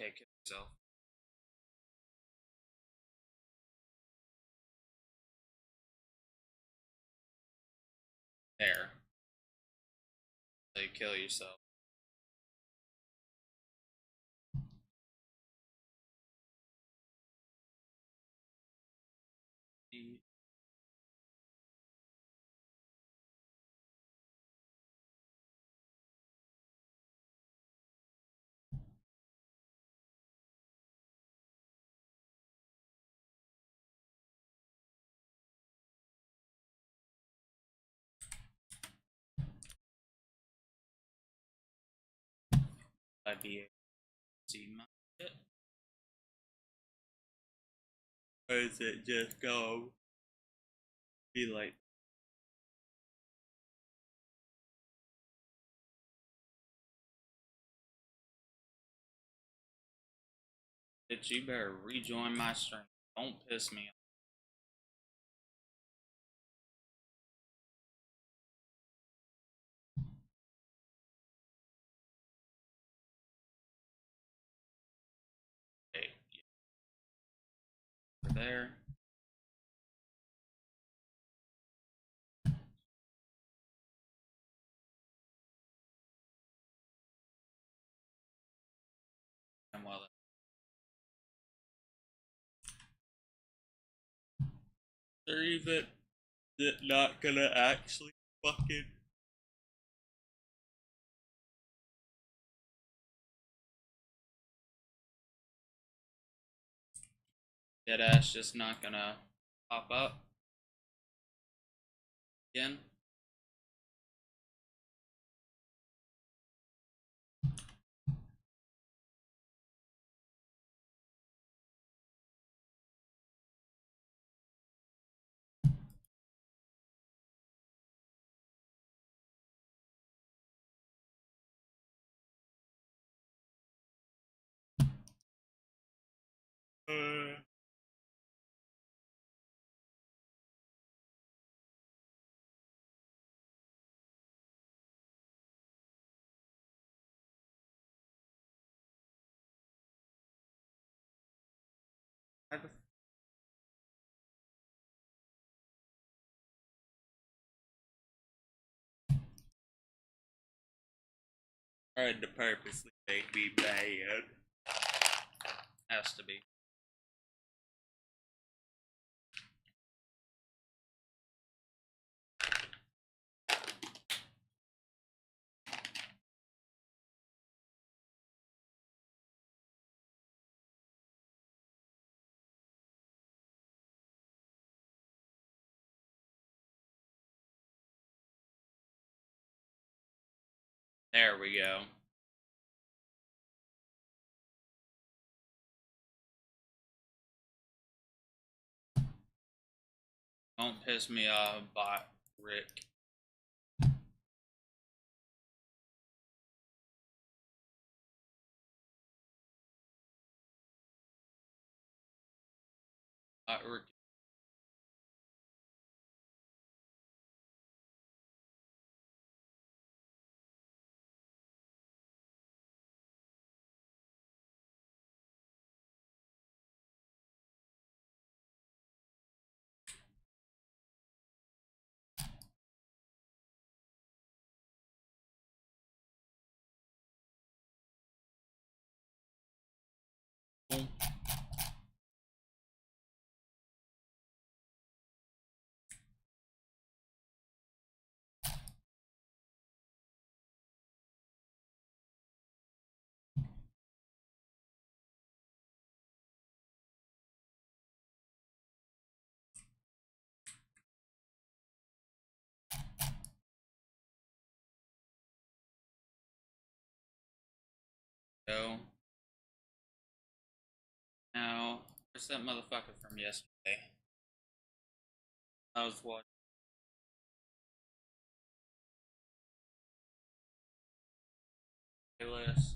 Okay, kill yourself. There. So you kill yourself. I'd be able to see my shit. Or is it just go be like bitch, you better rejoin my stream. Don't piss me off. Okay, yeah. There. And while they're even not gonna actually fucking dead ass just not gonna pop up again. Tried to purposely make me bad. Has to be. There we go. Don't piss me off, bot Rick. Bot Rick. Go. Now, where's that motherfucker from yesterday? I was watching. Playlist.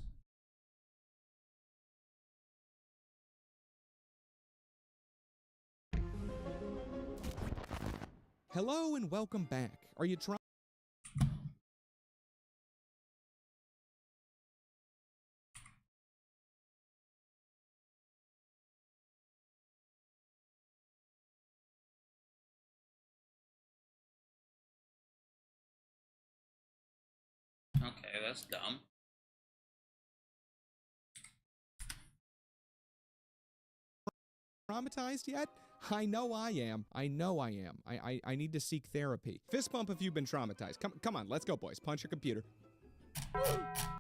Hello and welcome back. Are you trying? that's dumb. Traumatized yet? I know I am. I know I am. I need to seek therapy. Fist bump if you've been traumatized. Come on, let's go, boys. Punch your computer.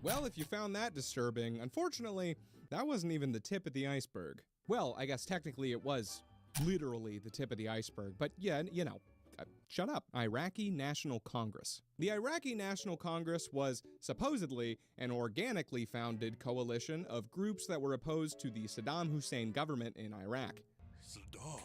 Well, if you found that disturbing, unfortunately, that wasn't even the tip of the iceberg. Well, I guess technically it was literally the tip of the iceberg, but yeah, you know. Shut up. Iraqi National Congress. The Iraqi National Congress was supposedly an organically founded coalition of groups that were opposed to the Saddam Hussein government in Iraq. Saddam.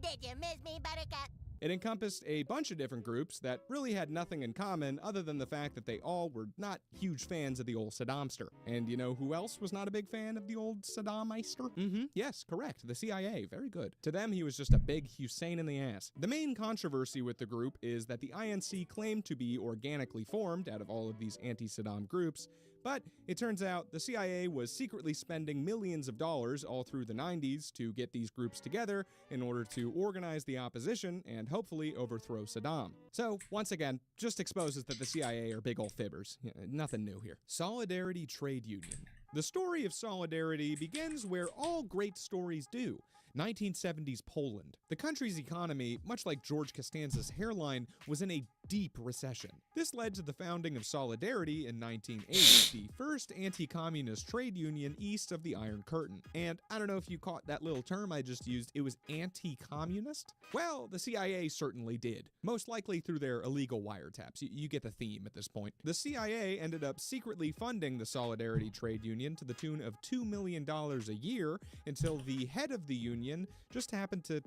Did you miss me, Buttercup? It encompassed a bunch of different groups that really had nothing in common other than the fact that they all were not huge fans of the old Saddamster. And you know who else was not a big fan of the old Saddamister? Yes, correct. The CIA. Very good. To them, he was just a big Hussein in the ass. The main controversy with the group is that the INC claimed to be organically formed out of all of these anti-Saddam groups, but it turns out the CIA was secretly spending millions of dollars all through the 90s to get these groups together in order to organize the opposition and hopefully overthrow Saddam. So, once again, just exposes that the CIA are big ol' fibbers. Nothing new here. Solidarity Trade Union. The story of Solidarity begins where all great stories do. 1970s Poland. The country's economy, much like George Costanza's hairline, was in a deep recession. This led to the founding of Solidarity in 1980, the first anti-communist trade union east of the Iron Curtain. And I don't know if you caught that little term I just used, it was anti-communist? Well, the CIA certainly did. Most likely through their illegal wiretaps. You get the theme at this point. The CIA ended up secretly funding the Solidarity Trade Union to the tune of $2 million a year until the head of the union just happened to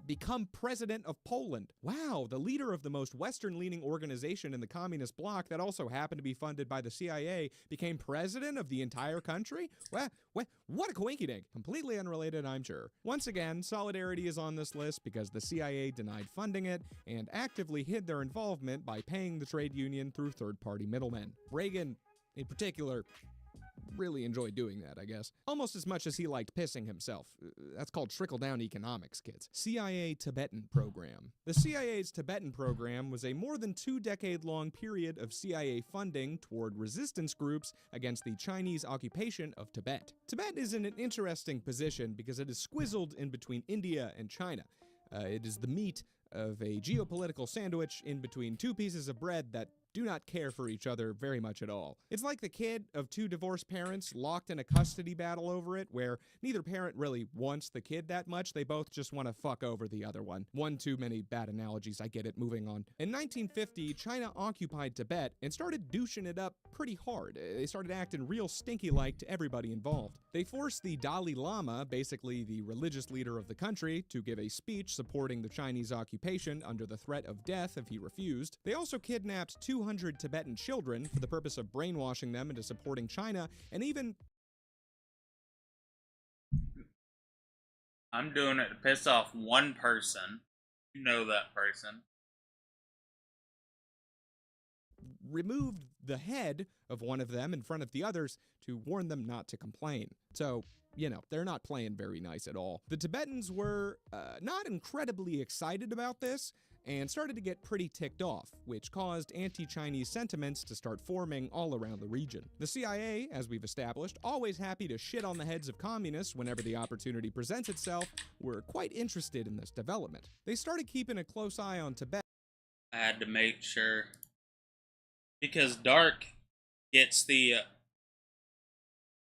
become president of Poland. Wow, the leader of the most Western-leaning organization in the communist bloc that also happened to be funded by the CIA became president of the entire country? What a coinkydink. Completely unrelated, I'm sure. Once again, Solidarity is on this list because the CIA denied funding it and actively hid their involvement by paying the trade union through third-party middlemen. Reagan, in particular, really enjoyed doing that, I guess. Almost as much as he liked pissing himself. That's called trickle-down economics, kids. CIA Tibetan Program. The CIA's Tibetan Program was a more than 2-decade-long period of CIA funding toward resistance groups against the Chinese occupation of Tibet. Tibet is in an interesting position because it is squizzled in between India and China. It is the meat of a geopolitical sandwich in between two pieces of bread that do not care for each other very much at all. It's like the kid of two divorced parents locked in a custody battle over it, where neither parent really wants the kid that much, they both just want to fuck over the other one. One too many bad analogies, I get it, moving on. In 1950, China occupied Tibet and started douching it up pretty hard. They started acting real stinky-like to everybody involved. They forced the Dalai Lama, basically the religious leader of the country, to give a speech supporting the Chinese occupation under the threat of death if he refused. They also kidnapped 200 Tibetan children for the purpose of brainwashing them into supporting China, and even... I'm doing it to piss off one person. You know that person. removed the head of one of them in front of the others to warn them not to complain. So, you know, they're not playing very nice at all. The Tibetans were not incredibly excited about this and started to get pretty ticked off, which caused anti-Chinese sentiments to start forming all around the region. The CIA, as we've established, always happy to shit on the heads of communists whenever the opportunity presents itself, were quite interested in this development. They started keeping a close eye on Tibet. I had to make sure, because Dark gets the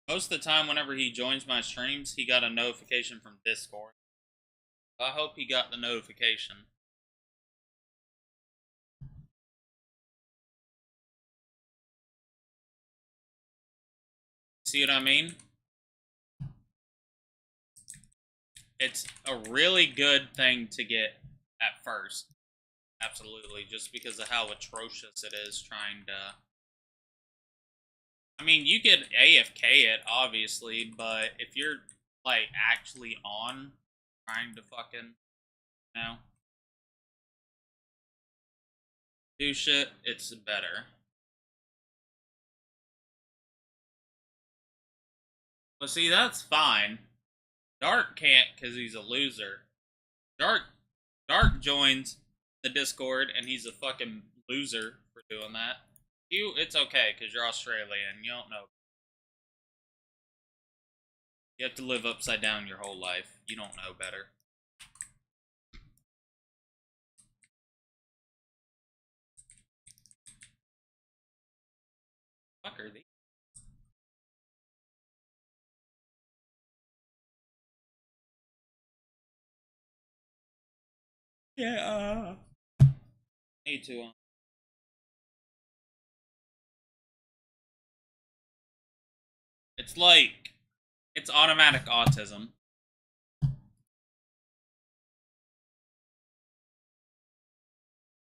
most of the time whenever he joins my streams, he got a notification from Discord. I hope he got the notification. See what I mean? It's a really good thing to get at first. Absolutely, just because of how atrocious it is trying to... I mean, you could AFK it, obviously, but if you're, like, actually on, trying to fucking, you know, do shit, it's better. Well, see, that's fine. Dark can't because he's a loser. Dark joins the Discord and he's a fucking loser for doing that. It's okay, because you're Australian. You don't know. You have to live upside down your whole life. You don't know better. Fuck are these? Yeah. Me too. It's like, it's automatic autism.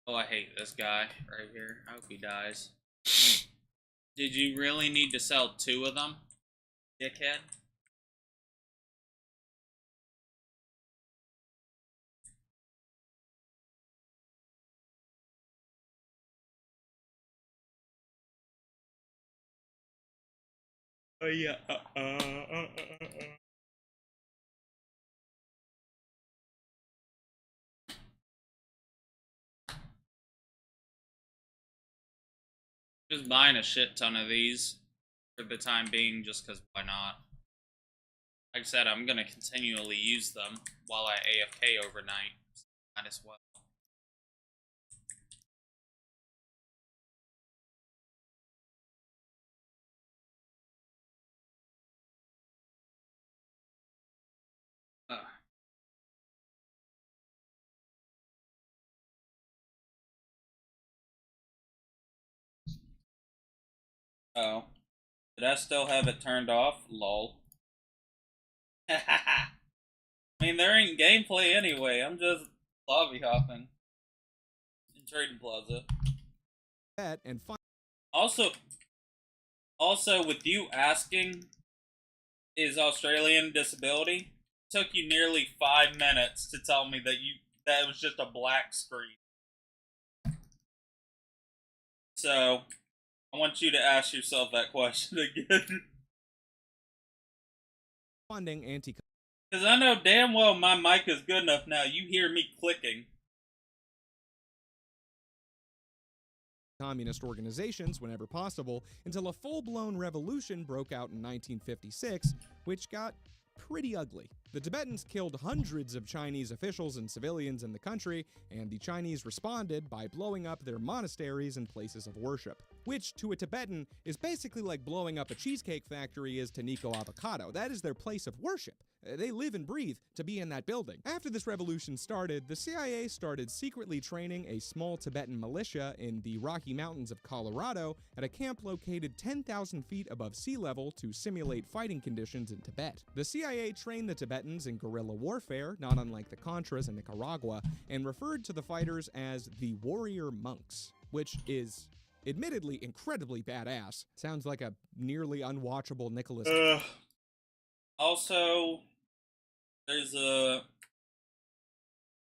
Oh, I hate this guy right here. I hope he dies. Did you really need to sell 2 of them, dickhead? Oh, yeah. Just buying a shit ton of these for the time being, just because why not? Like I said, I'm gonna continually use them while I AFK overnight. Might as well. Ugh. Oh. Did I still have it turned off? Lol. I mean, there ain't gameplay anyway. I'm just lobby hopping in Trading Plaza. And Also, with you asking, is Australian disability? It took you nearly 5 minutes to tell me that it was just a black screen. So, I want you to ask yourself that question again. funding anti Because I know damn well my mic is good enough now. You hear me clicking. communist organizations whenever possible until a full-blown revolution broke out in 1956, which got pretty ugly. The Tibetans killed hundreds of Chinese officials and civilians in the country, and the Chinese responded by blowing up their monasteries and places of worship, which to a Tibetan is basically like blowing up a cheesecake factory is to Nico Avocado. That is their place of worship. They live and breathe to be in that building. After this revolution started, the CIA started secretly training a small Tibetan militia in the Rocky Mountains of Colorado at a camp located 10,000 feet above sea level to simulate fighting conditions in Tibet. The CIA trained the Tibetans in guerrilla warfare, not unlike the Contras in Nicaragua, and referred to the fighters as the warrior monks, which is admittedly incredibly badass. Sounds like a nearly unwatchable Nicholas. Also, there's a.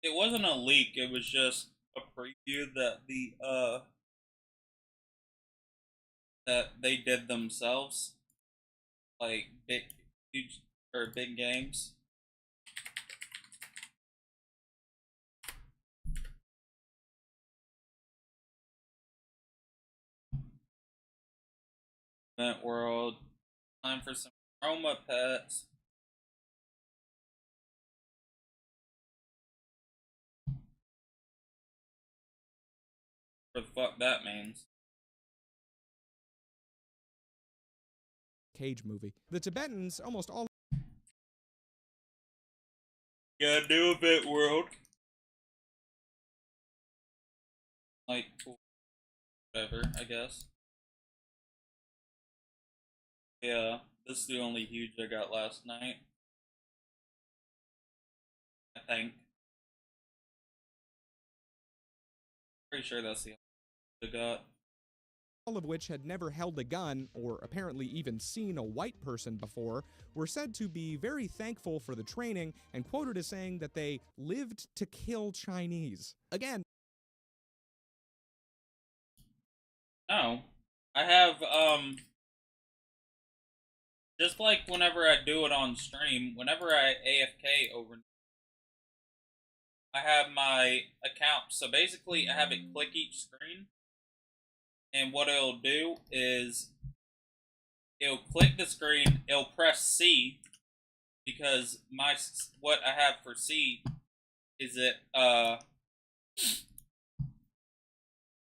It wasn't a leak. It was just a preview that that they did themselves, like big games. Event world. Time for some chroma pets. What the fuck that means? Cage movie. The Tibetans almost all Gotta do a bit world. Like, whatever, I guess. Yeah, this is the only huge I got last night. I think. Pretty sure that's the only I got. all of which had never held a gun or apparently even seen a white person before, were said to be very thankful for the training and quoted as saying that they lived to kill Chinese. Again, No. I have, just like whenever I do it on stream, whenever I AFK over, I have my account. So basically, I have it click each screen, And what it'll do is it'll click the screen, it'll press C, because what I have for C is I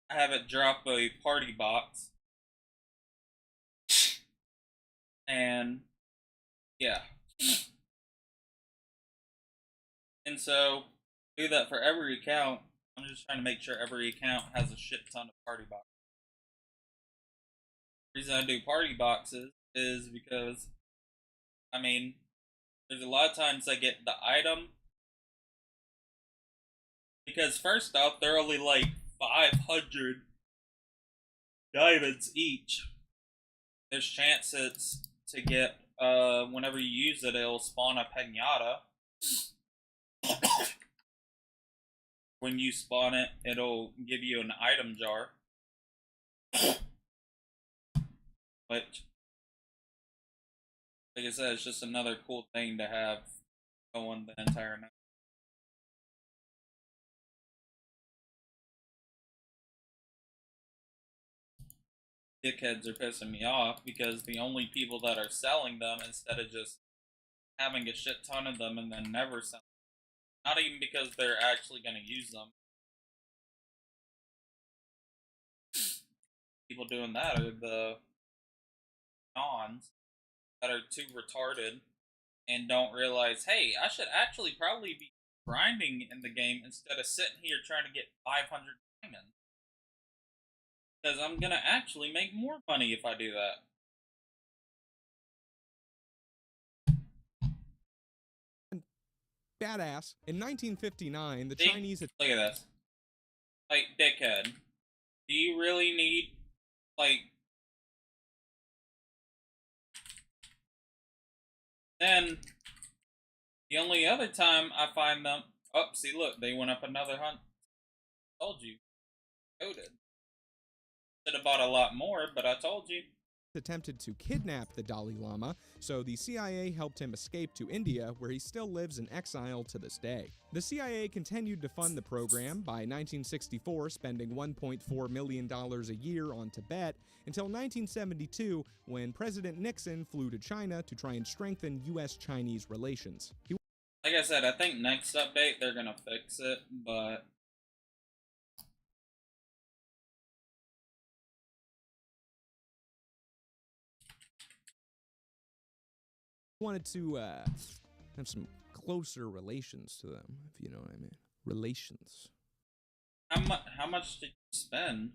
have it drop a party box. And yeah. And so do that for every account. I'm just trying to make sure every account has a shit ton of party boxes. The reason I do party boxes is because, I mean, there's a lot of times I get the item. Because first off, they're only like 500 diamonds each. There's chances to get, whenever you use it, it'll spawn a pinata. When you spawn it, it'll give you an item jar. Which, like I said, it's just another cool thing to have going the entire night. Dickheads are pissing me off because the only people that are selling them, instead of just having a shit ton of them and then never selling them, not even because they're actually going to use them. People doing that are the cons that are too retarded and don't realize, hey, I should actually probably be grinding in the game instead of sitting here trying to get 500 diamonds. Because I'm going to actually make more money if I do that. Badass. In 1959, the See? Chinese had... Look at this. Like, dickhead. Do you really need, like... Then, the only other time I find them... Oh, see, look, they went up another hunt. Told you. Coded. Should have bought a lot more, but I told you. attempted to kidnap the Dalai Lama, so the CIA helped him escape to India, where he still lives in exile to this day. The CIA continued to fund the program, by 1964 spending $1.4 million a year on Tibet, until 1972, when President Nixon flew to China to try and strengthen US-Chinese relations. Like I said, I think next update they're gonna fix it, but... wanted to have some closer relations to them, if you know what I mean. Relations. How much did you spend?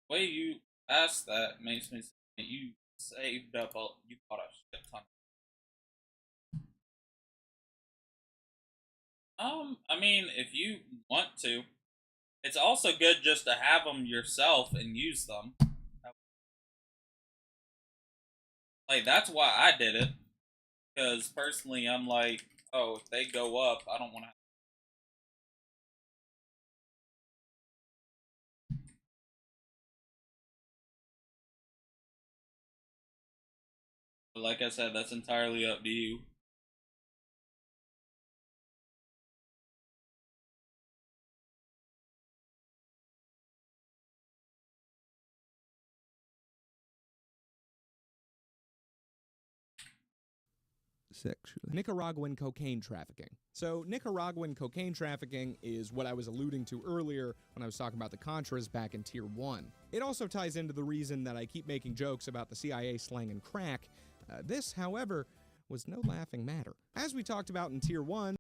The way you asked that makes me think that you saved up you bought a shit ton. I mean, if you want to, it's also good just to have them yourself and use them. Like, that's why I did it. Because personally, I'm like, oh, if they go up, I don't want to. But like I said, that's entirely up to you. Sexually. Nicaraguan cocaine trafficking. So, Nicaraguan cocaine trafficking is what I was alluding to earlier when I was talking about the Contras back in Tier 1. It also ties into the reason that I keep making jokes about the CIA slanging crack. This, however, was no laughing matter. As we talked about in Tier 1...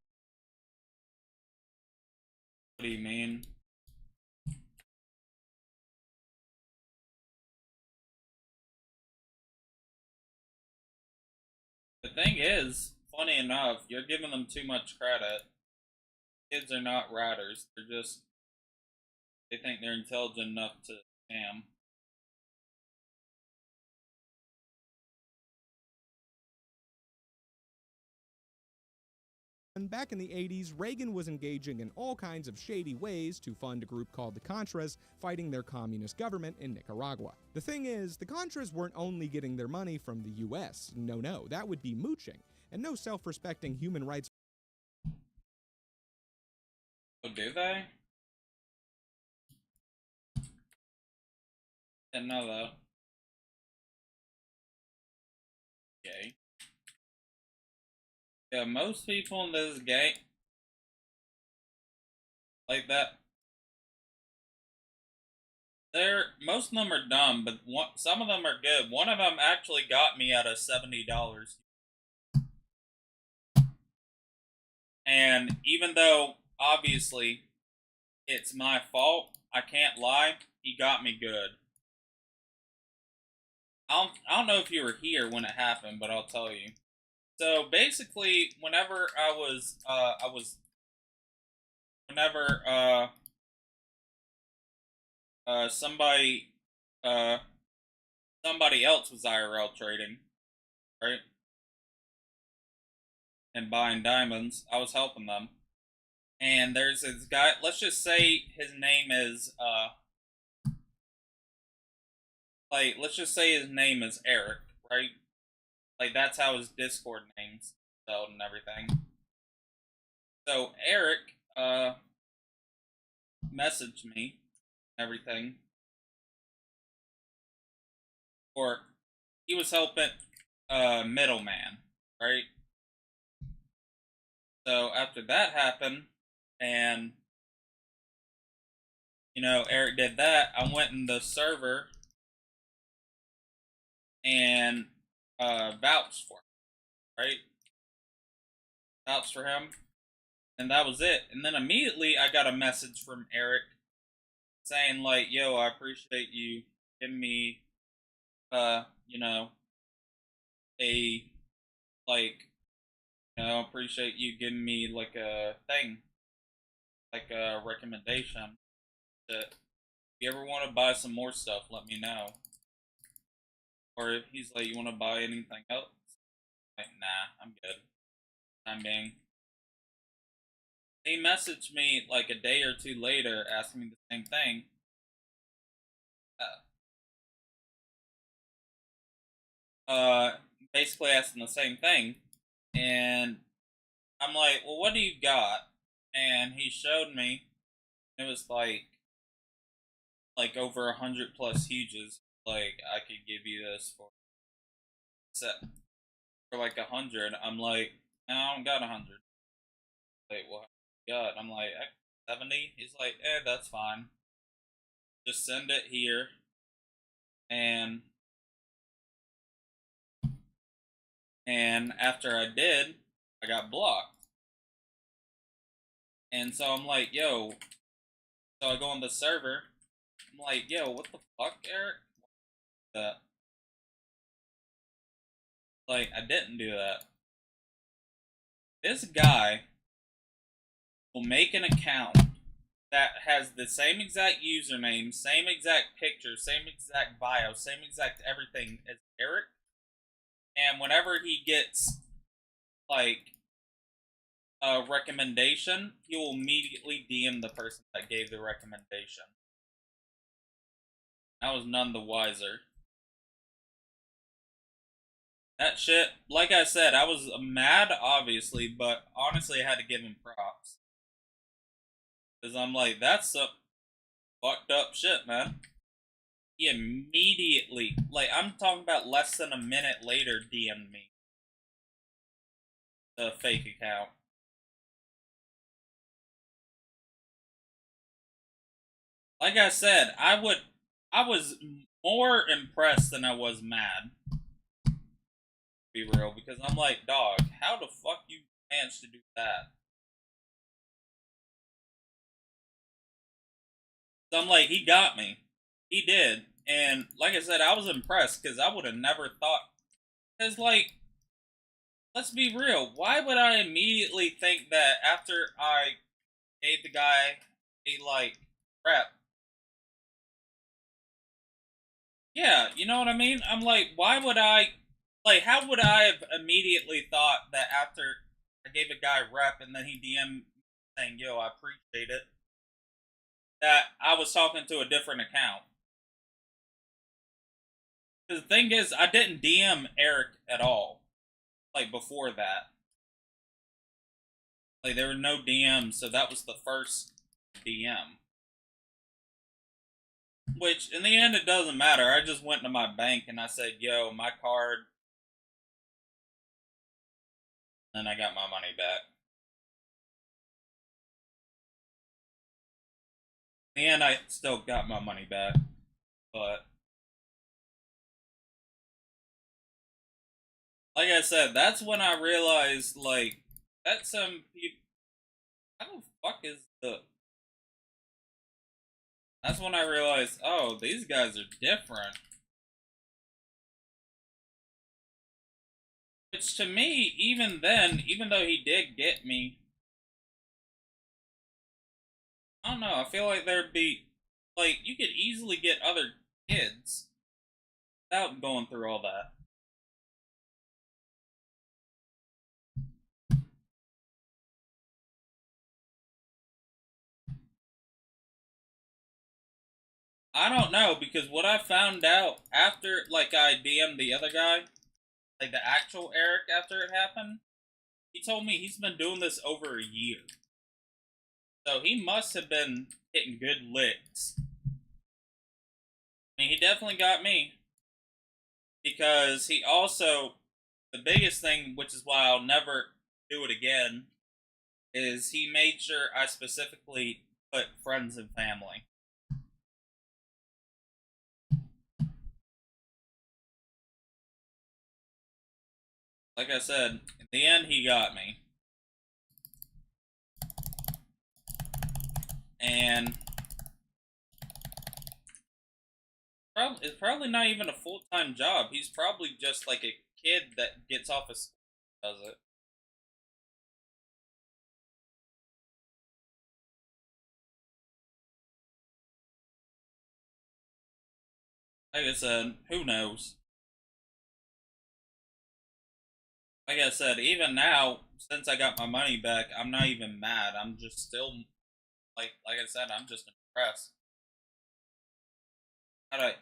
What do you mean? The thing is, funny enough, you're giving them too much credit. Kids are not raters. They think they're intelligent enough to scam. on, back in the 80s, Reagan was engaging in all kinds of shady ways to fund a group called the Contras fighting their communist government in Nicaragua. The thing is, the Contras weren't only getting their money from the US. No, that would be mooching. And no self-respecting human rights. Oh, do they? Didn't know that. Okay. Yeah, most people in this game like that. Most of them are dumb, but some of them are good. One of them actually got me out of $70. And even though, obviously, it's my fault, I can't lie, he got me good. I don't know if you were here when it happened, but I'll tell you. So, basically, whenever somebody else was IRL trading, right? And buying diamonds, I was helping them. And there's this guy, let's just say his name is, let's just say his name is Eric, right? Like, that's how his Discord name's spelled and everything. So, Eric, messaged me, everything. Or, he was helping, middleman, right? So, after that happened, and, Eric did that, I went in the server and vouched for him, right? Vouched for him, and that was it. And then immediately I got a message from Eric saying like, "Yo, I appreciate you giving me, appreciate you giving me like a thing, like a recommendation that if you ever want to buy some more stuff, let me know." Or if he's like, "You want to buy anything else?" Like, nah, I'm good. Time being. He messaged me like a day or two later asking me the same thing. Basically asking the same thing. And I'm like, "Well, what do you got?" And he showed me. It was like over 100 plus huges. Like, I could give you this for like 100. I'm like, "No, I don't got 100. Like, what you got?" I'm like, 70. He's like, that's fine. Just send it here. And after I did, I got blocked. And so I'm like, yo. So I go on the server. I'm like, yo, what the fuck, Eric? Like, I didn't do that. This guy will make an account that has the same exact username, same exact picture, same exact bio, same exact everything as Eric. And whenever he gets, like, a recommendation, he will immediately DM the person that gave the recommendation. I was none the wiser. That shit, like I said, I was mad, obviously, but honestly, I had to give him props. Because I'm like, that's some fucked up shit, man. He immediately, like, I'm talking about less than a minute later, DM'd me. The fake account. Like I said, I was more impressed than I was mad. Be real, because I'm like, dog, how the fuck you managed to do that? So I'm like, he got me. He did. And like I said, I was impressed because I would have never thought. Because, like, let's be real. Why would I immediately think that after I gave the guy a, like, rep? Yeah, you know what I mean? I'm like, why would I. Like, how would I have immediately thought that after I gave a guy rep, and then he DM'd saying, "Yo, I appreciate it." That I was talking to a different account. The thing is, I didn't DM Eric at all. Like before that, like there were no DMs, so that was the first DM. Which, in the end, it doesn't matter. I just went to my bank and I said, "Yo, my card," and I got my money back. And I still got my money back, but like I said, that's when I realized, like, that some people. How the fuck is the. That's when I realized, oh, these guys are different. Which to me, even then, even though he did get me, I don't know, I feel like there'd be. Like, you could easily get other kids without going through all that. I don't know, because what I found out after, like, I DM'd the other guy, like the actual Eric after it happened, he told me he's been doing this over a year. So he must have been hitting good licks. I mean, he definitely got me. Because he also, the biggest thing, which is why I'll never do it again, is he made sure I specifically put friends and family. Like I said, in the end, he got me. And it's probably not even a full-time job. He's probably just like a kid that gets off of school and does it. Like I said, who knows? Like I said, even now, since I got my money back, I'm not even mad. I'm just still, like I said, I'm just impressed. How did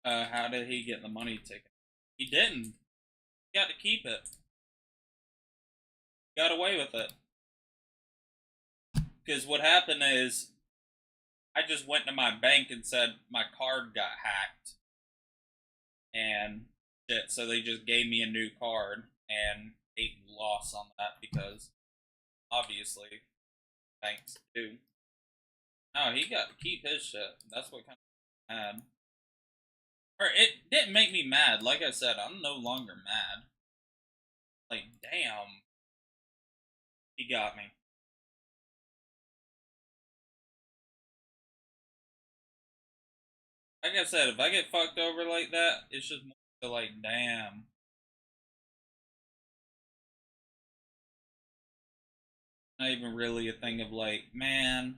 how did he get the money taken? He didn't. He got to keep it. He got away with it. Because what happened is, I just went to my bank and said my card got hacked. And shit, so they just gave me a new card and ate loss on that because, obviously, banks do. No, he got to keep his shit. That's what kind of mad. Or it didn't make me mad. Like I said, I'm no longer mad. Like, damn, he got me. Like I said, if I get fucked over like that, it's just more so like, damn. Not even really a thing of like, man.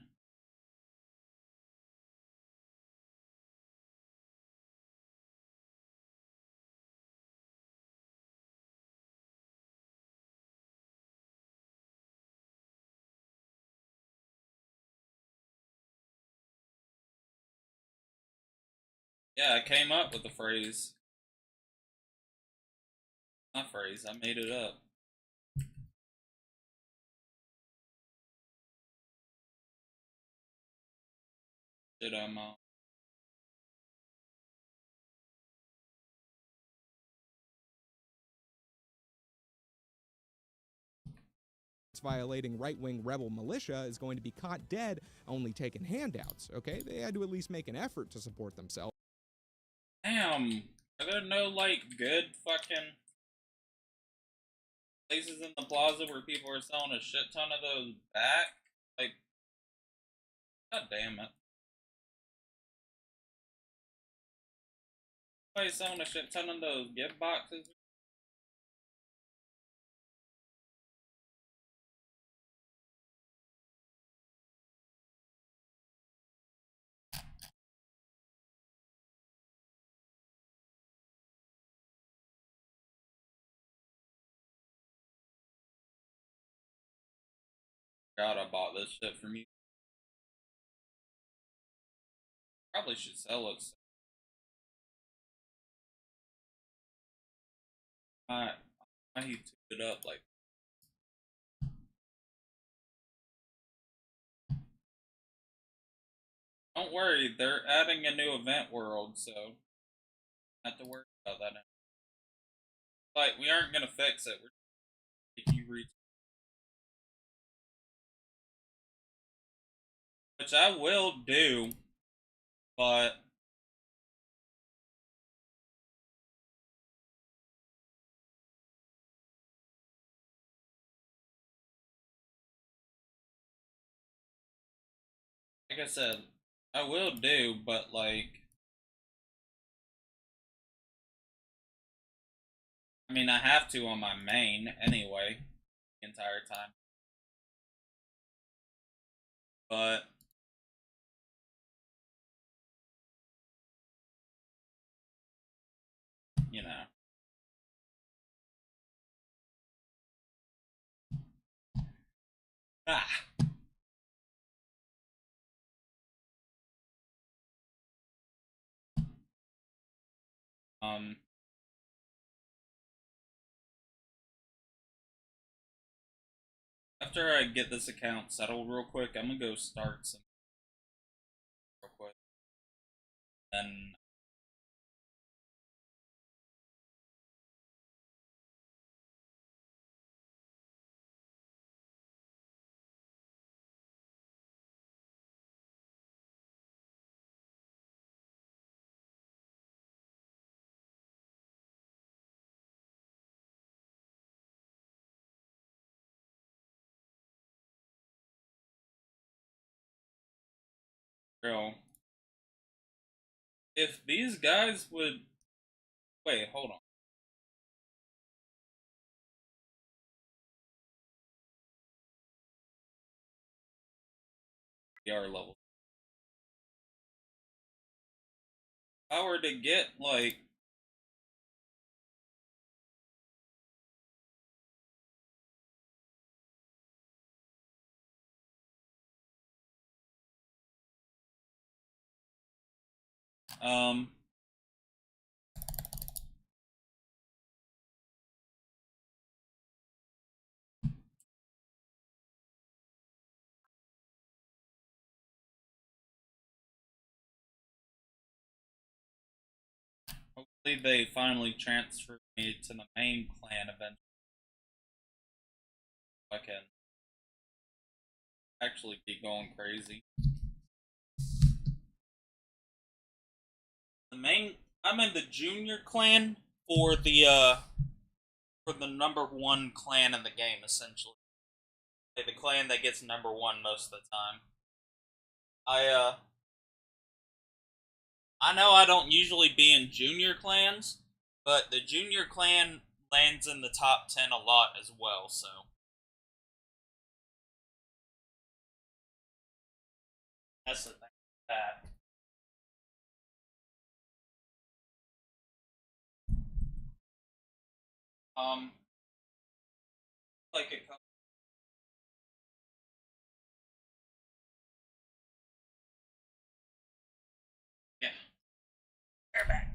Yeah, I came up with the phrase. Not phrase, I made it up. Did I, Mom? Violating right-wing rebel militia is going to be caught dead only taking handouts, okay? They had to at least make an effort to support themselves. Damn. Are there no, like, good fucking places in the plaza where people are selling a shit ton of those back? Like, god damn it. Somebody's selling a shit ton of those gift boxes. God, I bought this shit from you. Probably should sell it. I need to it up like. Don't worry, they're adding a new event world, so not to worry about that. Like, we aren't gonna fix it. We're if you reach, which I will do, but like I said, I will do, but like, I mean, I have to on my main anyway, the entire time. But you know, ah, um, after I get this account settled real quick, I'm gonna go start some real quick, and girl, if these guys would wait, hold on. PR level. If I were to get like um hopefully they finally transfer me to the main clan event. I can actually be going crazy. The main I'm in the junior clan for the number 1 clan in the game essentially. The clan that gets number 1 most of the time. I know I don't usually be in junior clans, but the junior clan lands in the top 10 a lot as well, so that's the thing with that. Um like a couple yeah. They're back.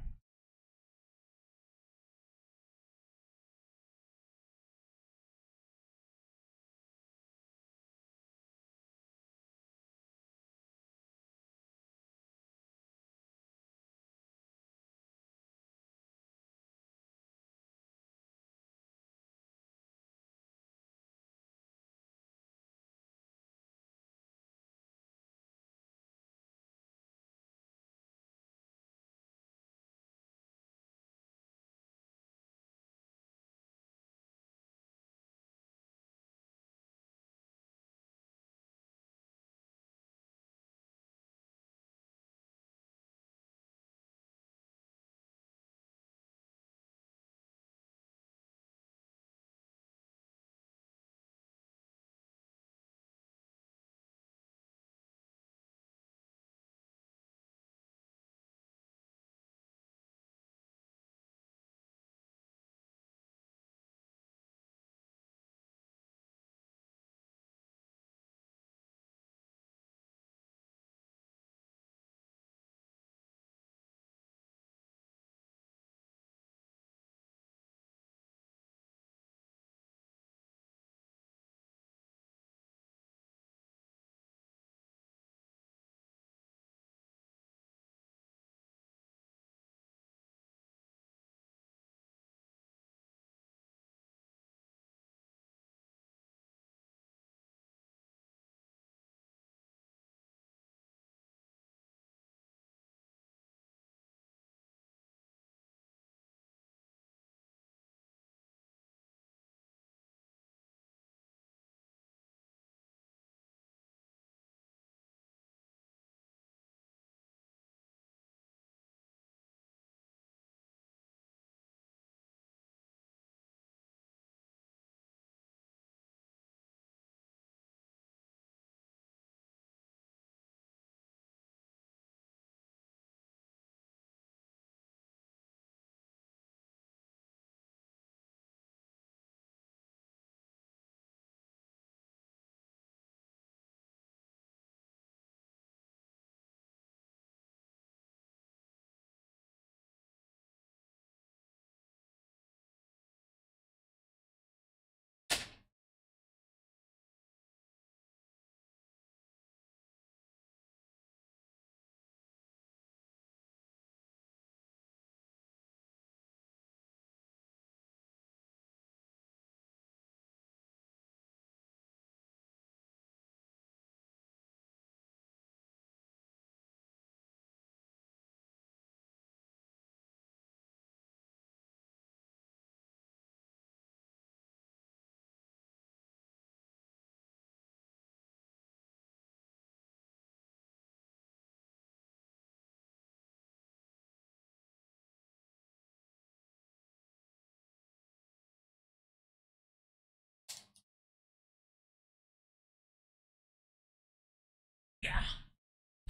Yeah.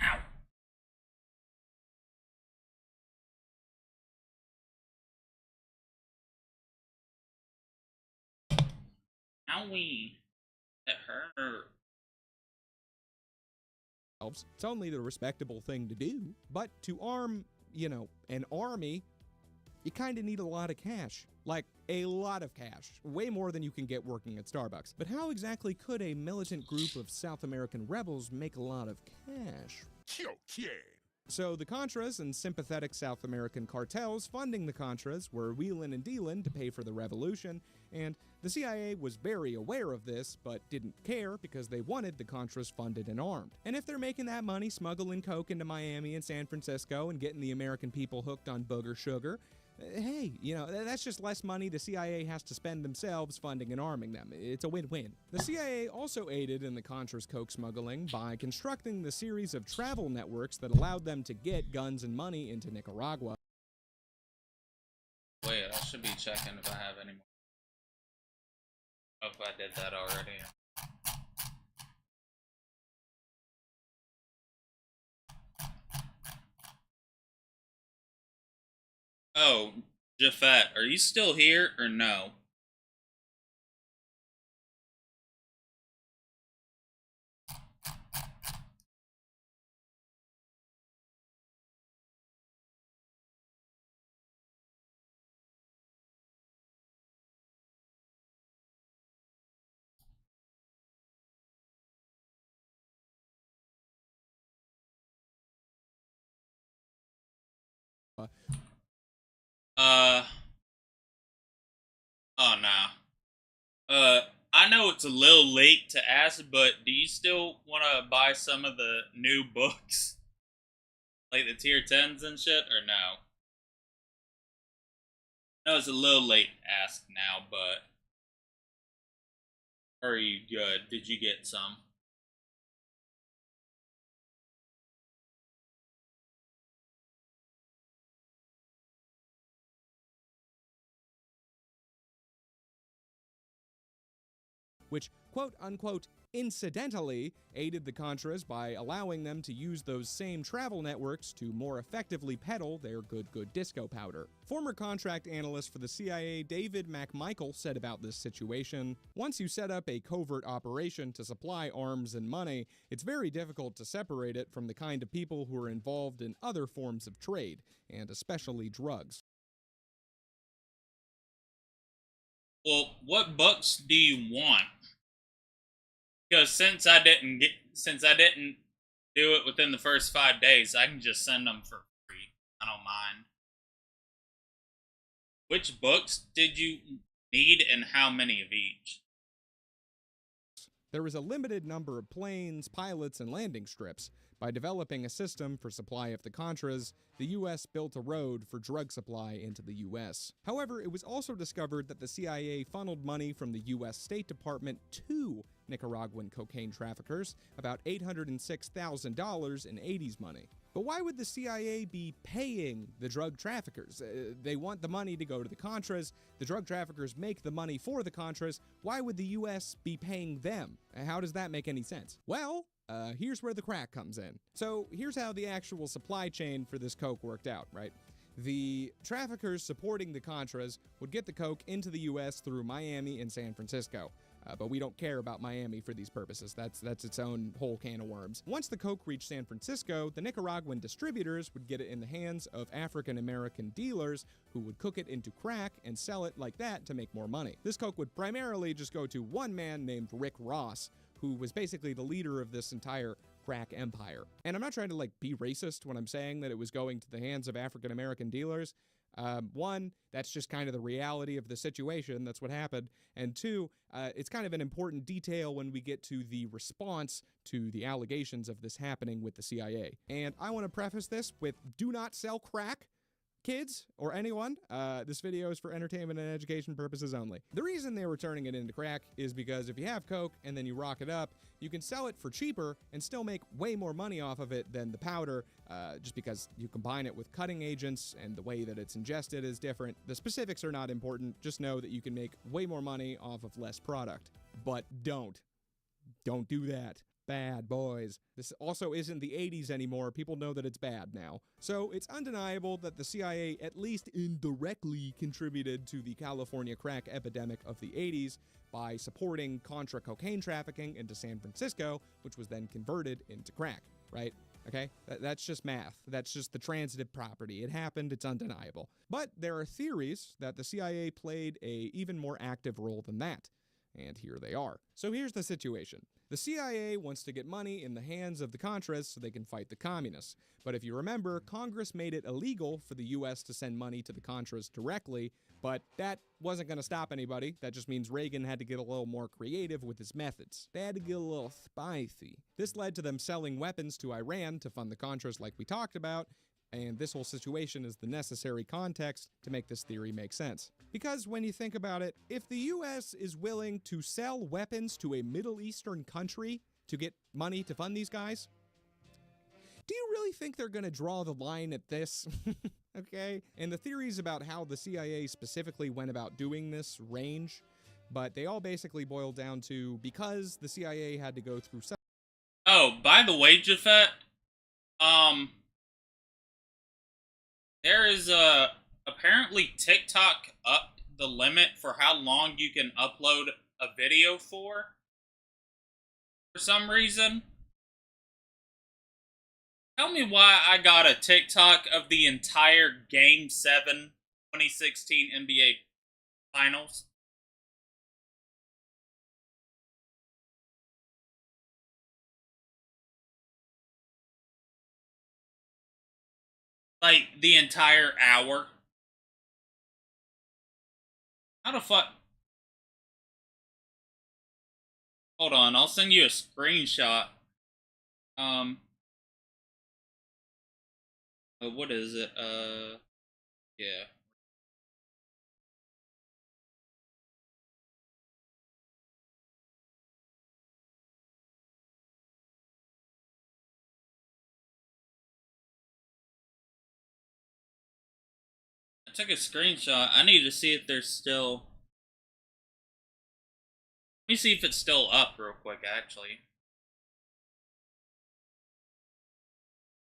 Ow. Owie. That hurt. It's only the respectable thing to do. But to arm, an army, you kind of need a lot of cash. Like, a lot of cash. Way more than you can get working at Starbucks. But how exactly could a militant group of South American rebels make a lot of cash? So the Contras and sympathetic South American cartels funding the Contras were wheelin' and dealin' to pay for the revolution, and the CIA was very aware of this, but didn't care because they wanted the Contras funded and armed. And if they're making that money smuggling coke into Miami and San Francisco and getting the American people hooked on booger sugar, hey, that's just less money the CIA has to spend themselves funding and arming them. It's a win-win. The CIA also aided in the Contras coke smuggling by constructing the series of travel networks that allowed them to get guns and money into Nicaragua. Wait, I should be checking if I have any more. Oh, if I did that already. Oh, Jafet, are you still here or no? Uh, oh no. I know it's a little late to ask, but do you still want to buy some of the new books? Like the tier 10s and shit, or no? I know it's a little late to ask now, but are you good? Did you get some? Which, quote-unquote, incidentally aided the Contras by allowing them to use those same travel networks to more effectively peddle their good disco powder. Former contract analyst for the CIA David McMichael said about this situation, "Once you set up a covert operation to supply arms and money, it's very difficult to separate it from the kind of people who are involved in other forms of trade, and especially drugs." Well, what books do you want? Because since I didn't do it within the first 5 days, I can just send them for free. I don't mind. Which books did you need and how many of each? There was a limited number of planes, pilots, and landing strips. By developing a system for supply of the Contras, the U.S. built a road for drug supply into the U.S. However, it was also discovered that the CIA funneled money from the U.S. State Department to Nicaraguan cocaine traffickers, about $806,000 in 80s money. But why would the CIA be paying the drug traffickers? They want the money to go to the Contras. The drug traffickers make the money for the Contras. Why would the U.S. be paying them? How does that make any sense? Well, here's where the crack comes in. So here's how the actual supply chain for this coke worked out, right? The traffickers supporting the Contras would get the coke into the U.S. through Miami and San Francisco. But we don't care about Miami for these purposes. That's its own whole can of worms. Once the coke reached San Francisco, the Nicaraguan distributors would get it in the hands of African-American dealers who would cook it into crack and sell it like that to make more money. This coke would primarily just go to one man named Rick Ross, who was basically the leader of this entire crack empire. And I'm not trying to be racist when I'm saying that it was going to the hands of African-American dealers. One, that's just kind of the reality of the situation. That's what happened. And two, it's kind of an important detail when we get to the response to the allegations of this happening with the CIA. And I want to preface this with, do not sell crack, kids, or anyone. This video is for entertainment and education purposes only. The reason they were turning it into crack is because if you have coke and then you rock it up, you can sell it for cheaper and still make way more money off of it than the powder, just because you combine it with cutting agents and the way that it's ingested is different. The specifics are not important. Just know that you can make way more money off of less product. But don't do that. bad, boys. This also isn't the 80s anymore. People know that it's bad now. So it's undeniable that the CIA at least indirectly contributed to the California crack epidemic of the 80s by supporting Contra cocaine trafficking into San Francisco, which was then converted into crack, right? Okay, that's just math. That's just the transitive property. It happened, it's undeniable. But there are theories that the CIA played a even more active role than that. And here they are. So here's the situation. The CIA wants to get money in the hands of the Contras so they can fight the communists. But if you remember, Congress made it illegal for the US to send money to the Contras directly, but that wasn't going to stop anybody. That just means Reagan had to get a little more creative with his methods. They had to get a little spicy. This led to them selling weapons to Iran to fund the Contras like we talked about, and this whole situation is the necessary context to make this theory make sense. Because when you think about it, if the US is willing to sell weapons to a Middle Eastern country to get money to fund these guys, do you really think they're gonna draw the line at this? Okay? And the theories about how the CIA specifically went about doing this range, but they all basically boil down to because the CIA had to go through Oh, by the way, Jafet, there is apparently TikTok upped the limit for how long you can upload a video for some reason. Tell me why I got a TikTok of the entire Game 7 2016 NBA Finals. Like, the entire hour. How the fuck? Hold on, I'll send you a screenshot. What is it? Yeah. I took a screenshot. I need to see if there's still... Let me see if it's still up real quick, actually.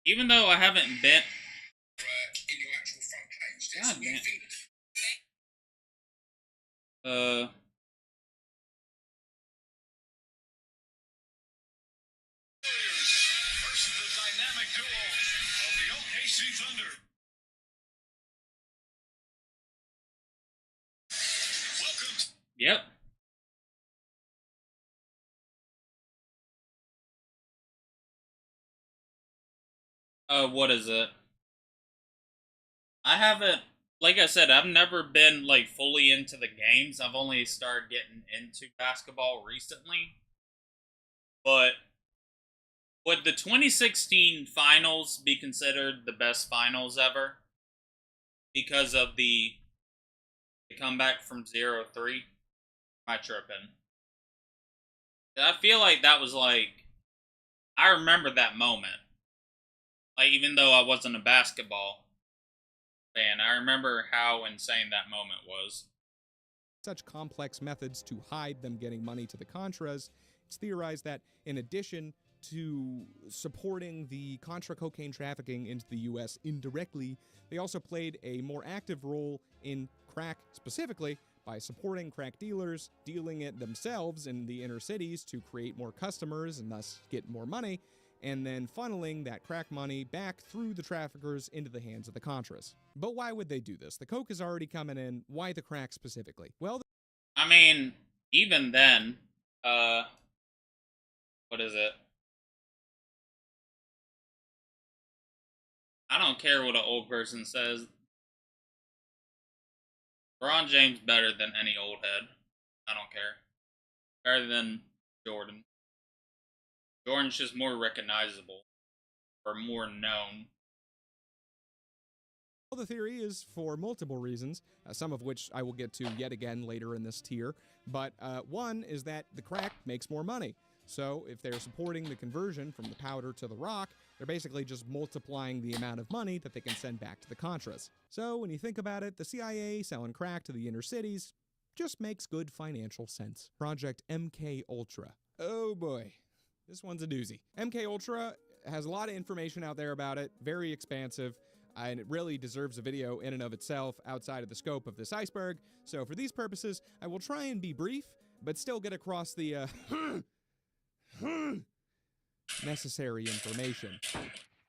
Even though I haven't been... God damn. Versus the dynamic duo of the OKC Thunder. Welcome. Yep. What is it? I haven't, like I said, I've never been, like, fully into the games. I've only started getting into basketball recently. But would the 2016 finals be considered the best finals ever? Because of the comeback from 0-3? Am I tripping? I feel like that was, like, I remember that moment. Like, even though I wasn't a basketball fan, I remember how insane that moment was. Such complex methods to hide them getting money to the Contras, it's theorized that in addition to supporting the Contra cocaine trafficking into the U.S. indirectly, they also played a more active role in crack specifically by supporting crack dealers, dealing it themselves in the inner cities to create more customers and thus get more money, and then funneling that crack money back through the traffickers into the hands of the Contras. But why would they do this? The coke is already coming in. Why the crack specifically? Well, I mean, even then, what is it? I don't care what an old person says. LeBron James better than any old head. I don't care. Better than Jordan. Jordan's just more recognizable. Or more known. well, the theory is for multiple reasons, some of which I will get to yet again later in this tier. But one is that the crack makes more money. So if they're supporting the conversion from the powder to the rock, they're basically just multiplying the amount of money that they can send back to the Contras. So when you think about it, the CIA selling crack to the inner cities just makes good financial sense. Project MK Ultra. Oh boy. This one's a doozy. MK Ultra has a lot of information out there about it, very expansive, and it really deserves a video in and of itself outside of the scope of this iceberg. So for these purposes, I will try and be brief, but still get across the necessary information.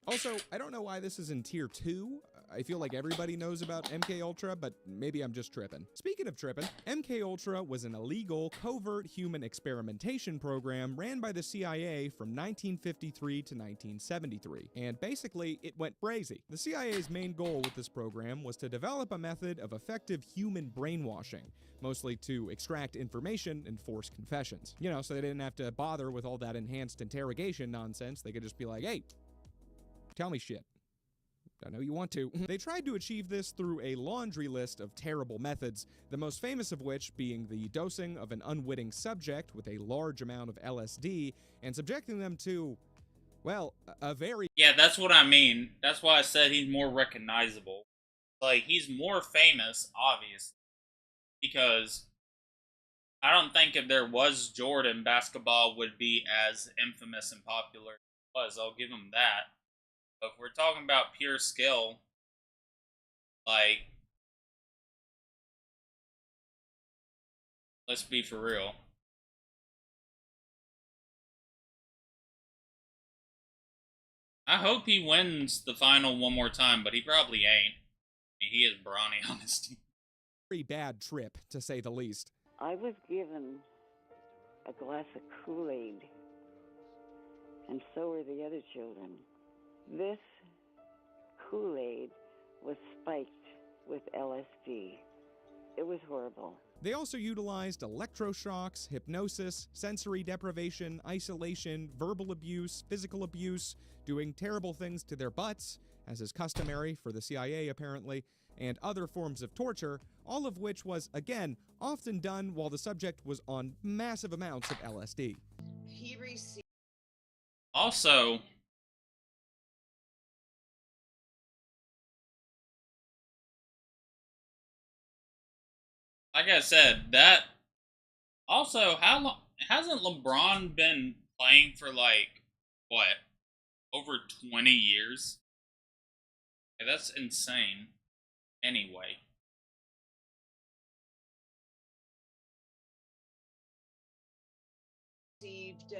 Also, I don't know why this is in tier 2. I feel like everybody knows about MK Ultra, but maybe I'm just tripping. Speaking of tripping, MK Ultra was an illegal, covert human experimentation program ran by the CIA from 1953 to 1973. And basically, it went crazy. The CIA's main goal with this program was to develop a method of effective human brainwashing, mostly to extract information and force confessions. You know, so they didn't have to bother with all that enhanced interrogation nonsense. They could just be like, hey, tell me shit. I know you want to. They tried to achieve this through a laundry list of terrible methods, the most famous of which being the dosing of an unwitting subject with a large amount of LSD and subjecting them to, well, a very... Yeah, that's what I mean. That's why I said he's more recognizable. Like, he's more famous, obviously, because I don't think if there was Jordan, basketball would be as infamous and popular as it was. I'll give him that. But if we're talking about pure skill, like, let's be for real. I hope he wins the final one more time, but he probably ain't. I mean, he is brawny on his team. Very bad trip, to say the least. I was given a glass of Kool-Aid, and so were the other children. This Kool-Aid was spiked with LSD. It was horrible. They also utilized electroshocks, hypnosis, sensory deprivation, isolation, verbal abuse, physical abuse, doing terrible things to their butts, as is customary for the CIA apparently, and other forms of torture, all of which was, again, often done while the subject was on massive amounts of LSD. He received... Also, like I said, that also, how long hasn't LeBron been playing for, like, what, over 20 years? Yeah, that's insane. Anyway. Received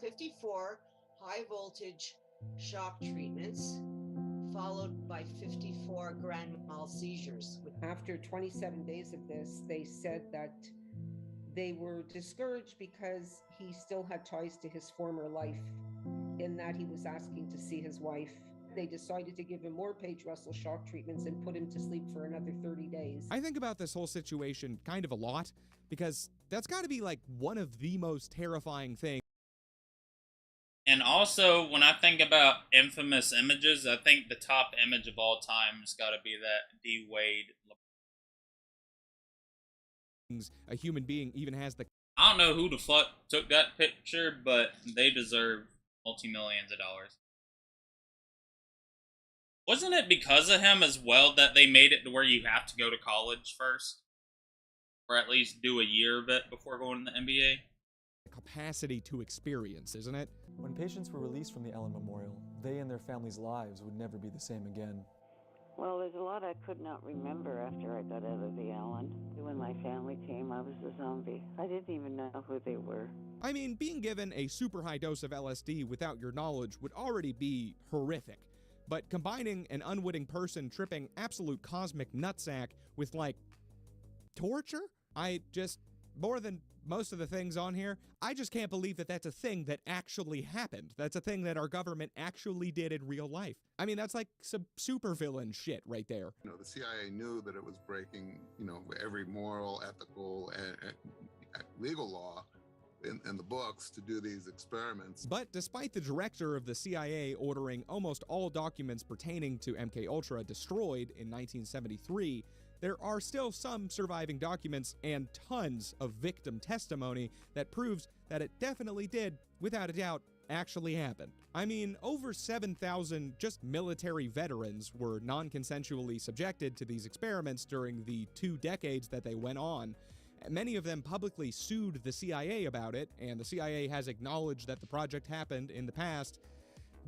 54 high voltage shock treatments, followed by 54 grand mal seizures. After 27 days of this, they said that they were discouraged because he still had ties to his former life, in that he was asking to see his wife. They decided to give him more Paige Russell shock treatments and put him to sleep for another 30 days. I think about this whole situation kind of a lot, because that's got to be like one of the most terrifying things. And also, when I think about infamous images, I think the top image of all time has got to be that D. Wade. A human being even has the... I don't know who the fuck took that picture, but they deserve multi-millions of dollars. Wasn't it because of him as well that they made it to where you have to go to college first? Or at least do a year of it before going to the NBA? capacity to experience, isn't it? When patients were released from the Allen Memorial, they and their families' lives would never be the same again. Well, there's a lot I could not remember after I got out of the Allen. When my family came, I was a zombie. I didn't even know who they were. I mean, being given a super high dose of LSD without your knowledge would already be horrific. But combining an unwitting person tripping absolute cosmic nutsack with, like, torture? More than most of the things on here, I just can't believe that that's a thing that actually happened. That's a thing that our government actually did in real life. I mean, that's like some supervillain shit right there. You know, the CIA knew that it was breaking, every moral, ethical, and legal law in the books to do these experiments. But despite the director of the CIA ordering almost all documents pertaining to MKUltra destroyed in 1973, there are still some surviving documents and tons of victim testimony that proves that it definitely did, without a doubt, actually happen. I mean, over 7,000 just military veterans were non-consensually subjected to these experiments during the 2 decades that they went on, Many of them publicly sued the CIA about it, and the CIA has acknowledged that the project happened in the past.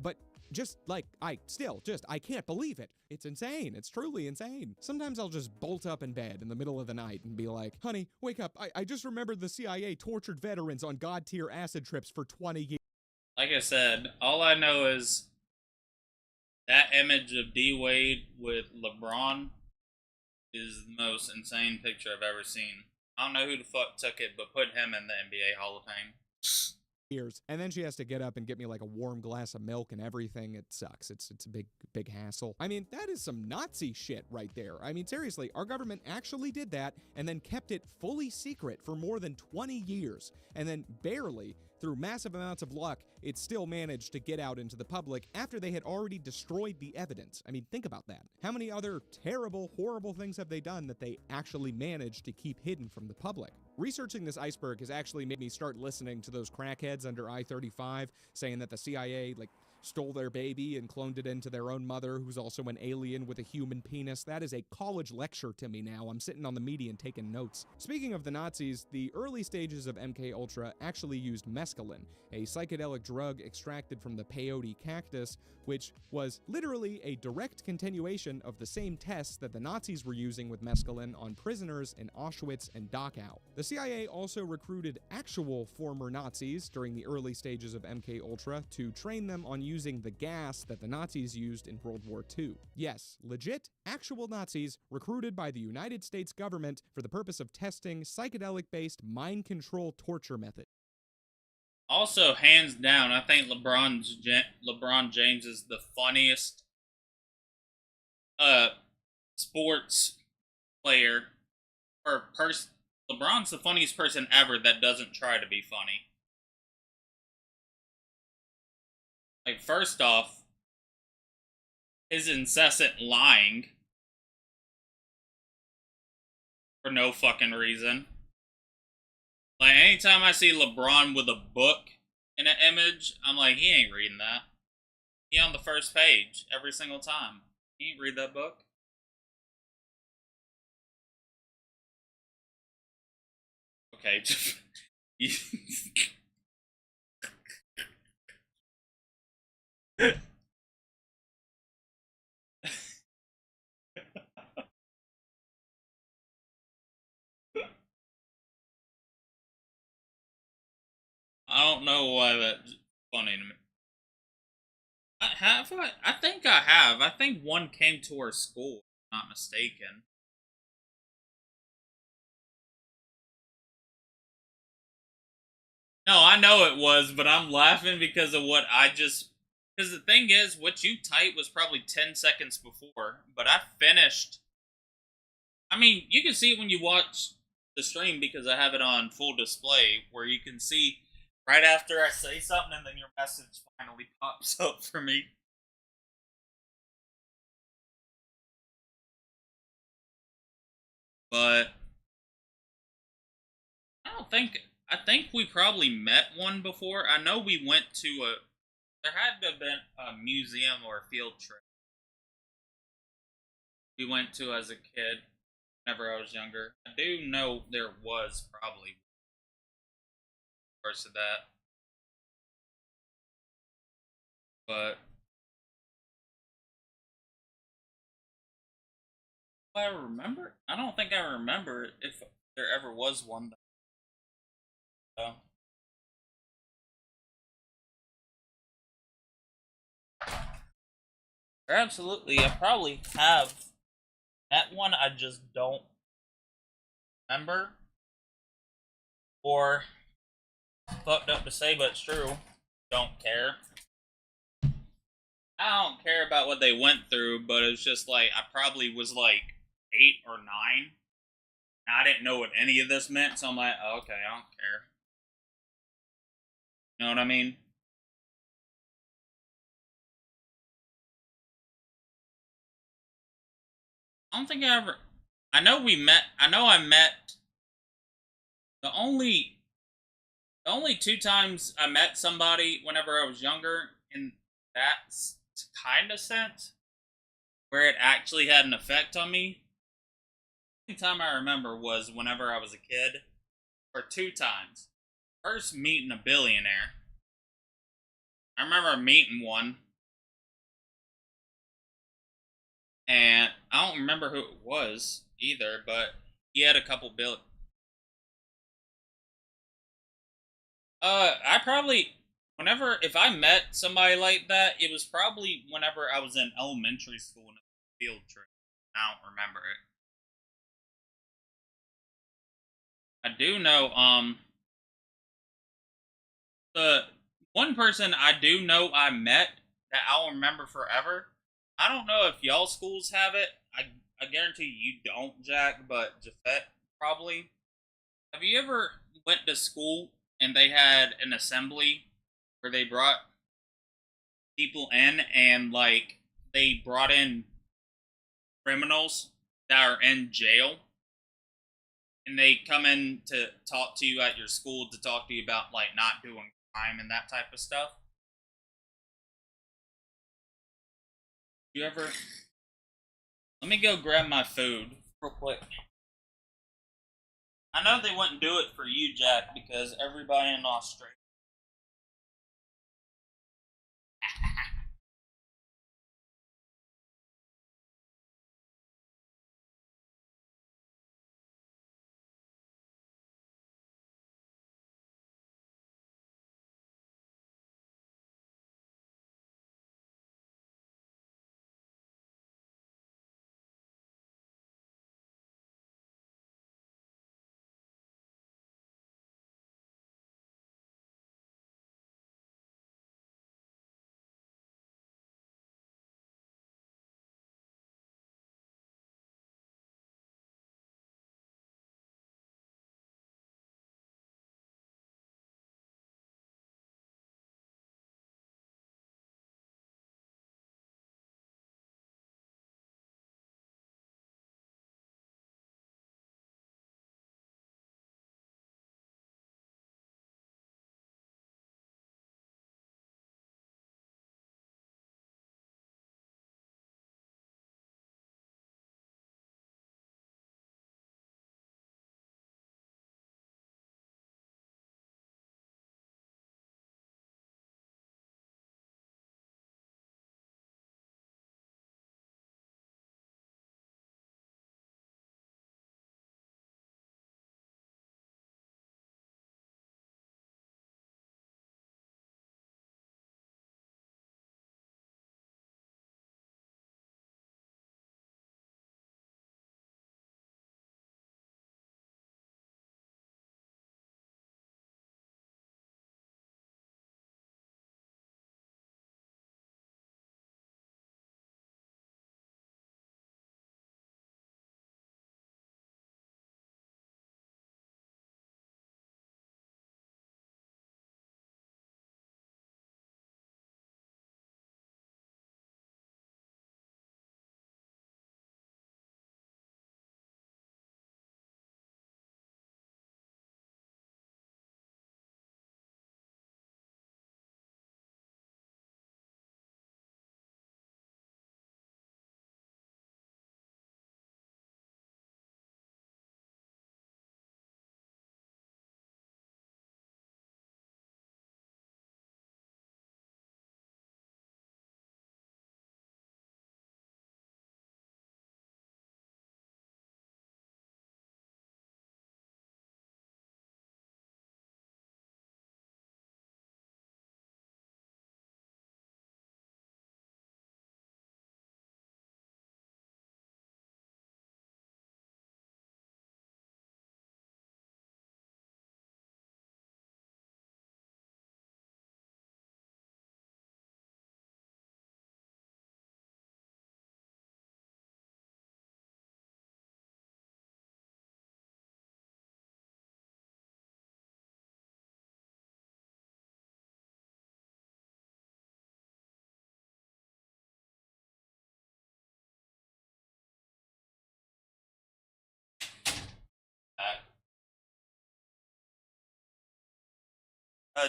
But just like, I can't believe it. It's insane. It's truly insane. Sometimes I'll just bolt up in bed in the middle of the night and be like, honey, wake up. I just remembered the CIA tortured veterans on God tier acid trips for 20 years. Like I said, all I know is that image of D Wade with LeBron is the most insane picture I've ever seen. I don't know who the fuck took it, but put him in the NBA Hall of Fame. And then she has to get up and get me like a warm glass of milk and everything. It sucks. It's a big hassle. I mean, that is some Nazi shit right there. I mean, seriously, our government actually did that and then kept it fully secret for more than 20 years. And then barely, through massive amounts of luck, it still managed to get out into the public after they had already destroyed the evidence. I mean, think about that. How many other terrible, horrible things have they done that they actually managed to keep hidden from the public? Researching this iceberg has actually made me start listening to those crackheads under I-35 saying that the CIA, stole their baby and cloned it into their own mother, who's also an alien with a human penis. That is a college lecture to me now. I'm sitting on the median taking notes. Speaking of the Nazis, the early stages of MK actually used mescaline, a psychedelic drug extracted from the peyote cactus, which was literally a direct continuation of the same tests that the Nazis were using with mescaline on prisoners in Auschwitz and Dachau. The CIA also recruited actual former Nazis during the early stages of MK to train them on using the gas that the Nazis used in World War II. Yes, legit, actual Nazis recruited by the United States government for the purpose of testing psychedelic-based mind control torture methods. Also, hands down, I think LeBron James is the funniest sports player or person. LeBron's the funniest person ever that doesn't try to be funny. Like, first off, his incessant lying for no fucking reason. Like, anytime I see LeBron with a book in an image, I'm like, he ain't reading that. He on the first page every single time. He ain't read that book. Okay. I don't know why that's funny to me. I think I have. I think one came to our school, if I'm not mistaken. No, I know it was, but I'm laughing because of what I just... Because the thing is, what you typed was probably 10 seconds before, but I finished... I mean, you can see it when you watch the stream because I have it on full display, where you can see right after I say something and then your message finally pops up for me. But I think we probably met one before. I know we went to there had to have been a museum or a field trip we went to as a kid whenever I was younger. I do know there was probably parts of that. But do I remember? I don't think I remember if there ever was one. Absolutely, I probably have that one. I just don't remember, or fucked up to say, but it's true. Don't care. I don't care about what they went through, but it's just like I probably was like 8 or 9. And I didn't know what any of this meant, so I'm like, oh, okay, I don't care. You know what I mean? I don't think I ever... I know we met... I know I met... The only 2 times I met somebody whenever I was younger, in that kind of sense, where it actually had an effect on me, only time I remember was whenever I was a kid, or 2 times. First, meeting a billionaire. I remember meeting one, and I don't remember who it was either, but he had a couple I probably, if I met somebody like that, it was probably whenever I was in elementary school in a field trip. I don't remember it. I do know, the one person I do know I met that I'll remember forever. I don't know if y'all schools have it. I guarantee you don't, Jack, but Jafet probably. Have you ever went to school and they had an assembly where they brought people in and like they brought in criminals that are in jail and they come in to talk to you at your school to talk to you about like not doing crime and that type of stuff? You ever? Let me go grab my food real quick. I know they wouldn't do it for you, Jack, because everybody in Australia.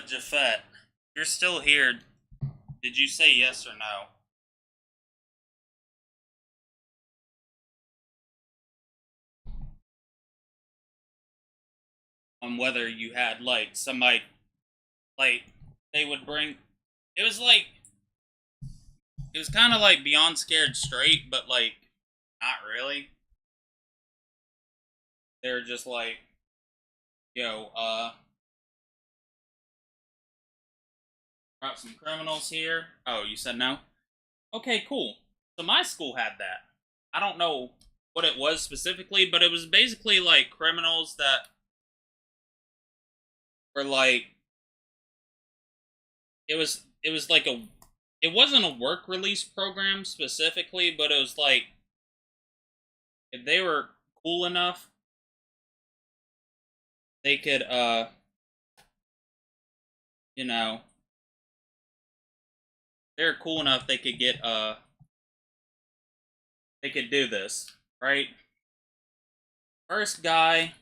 Jafet, you're still here. Did you say yes or no? on whether you had like somebody like they would bring. It was like it was kind of like Beyond Scared Straight, but like not really. They were just like, yo, brought some criminals here. Oh, you said no? Okay, cool. So my school had that. I don't know what it was specifically, but it was basically like criminals that were like it was like it wasn't a work release program specifically, but it was like if they were cool enough, they could you know, they're cool enough they could get they could do this, right? First guy,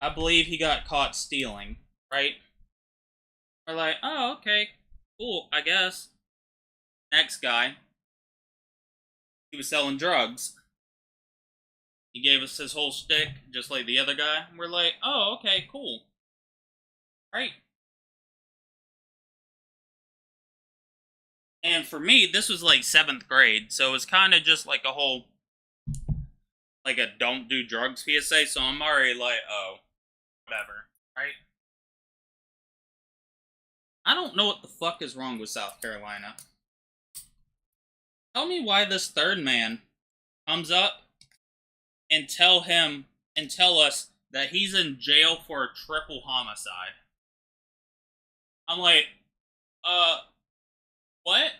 I believe he got caught stealing, right? We're like, oh, okay, cool, I guess. Next guy, he was selling drugs. He gave us his whole shtick, just like the other guy. We're like, oh, okay, cool. Right? And for me, this was like 7th grade, so it was kind of just like a whole, like a don't do drugs PSA, so I'm already like, oh, whatever, right? I don't know what the fuck is wrong with South Carolina. Tell me why this third man comes up and tell us that he's in jail for a triple homicide. I'm like, what?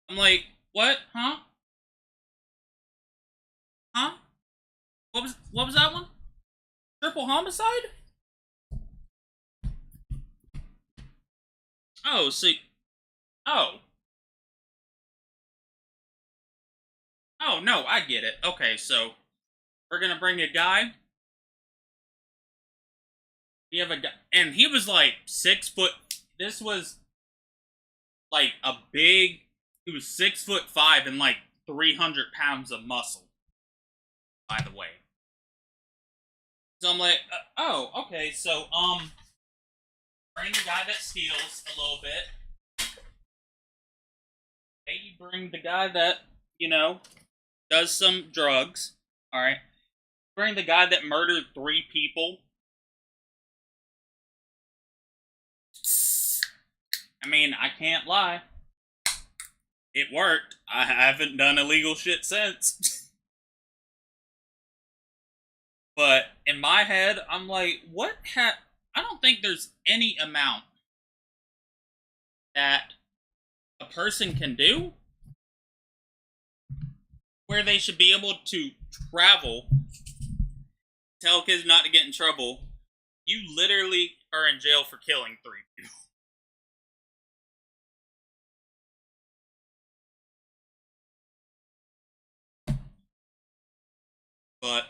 I'm like, what? Huh? Huh? What was that one? Triple homicide? Oh, see. Oh. Oh, no, I get it. Okay, so we're gonna bring a guy. We have a guy, and he was like 6 foot. This was like a big. He was 6'5" and like 300 pounds of muscle. By the way. So I'm like, oh, okay, so bring the guy that steals a little bit. Hey, you bring the guy that, you know, does some drugs. Alright. Bring the guy that murdered 3 people. I mean, I can't lie. It worked. I haven't done illegal shit since. But in my head, I'm like, I don't think there's any amount that a person can do where they should be able to travel, tell kids not to get in trouble. You literally are in jail for killing 3 people. But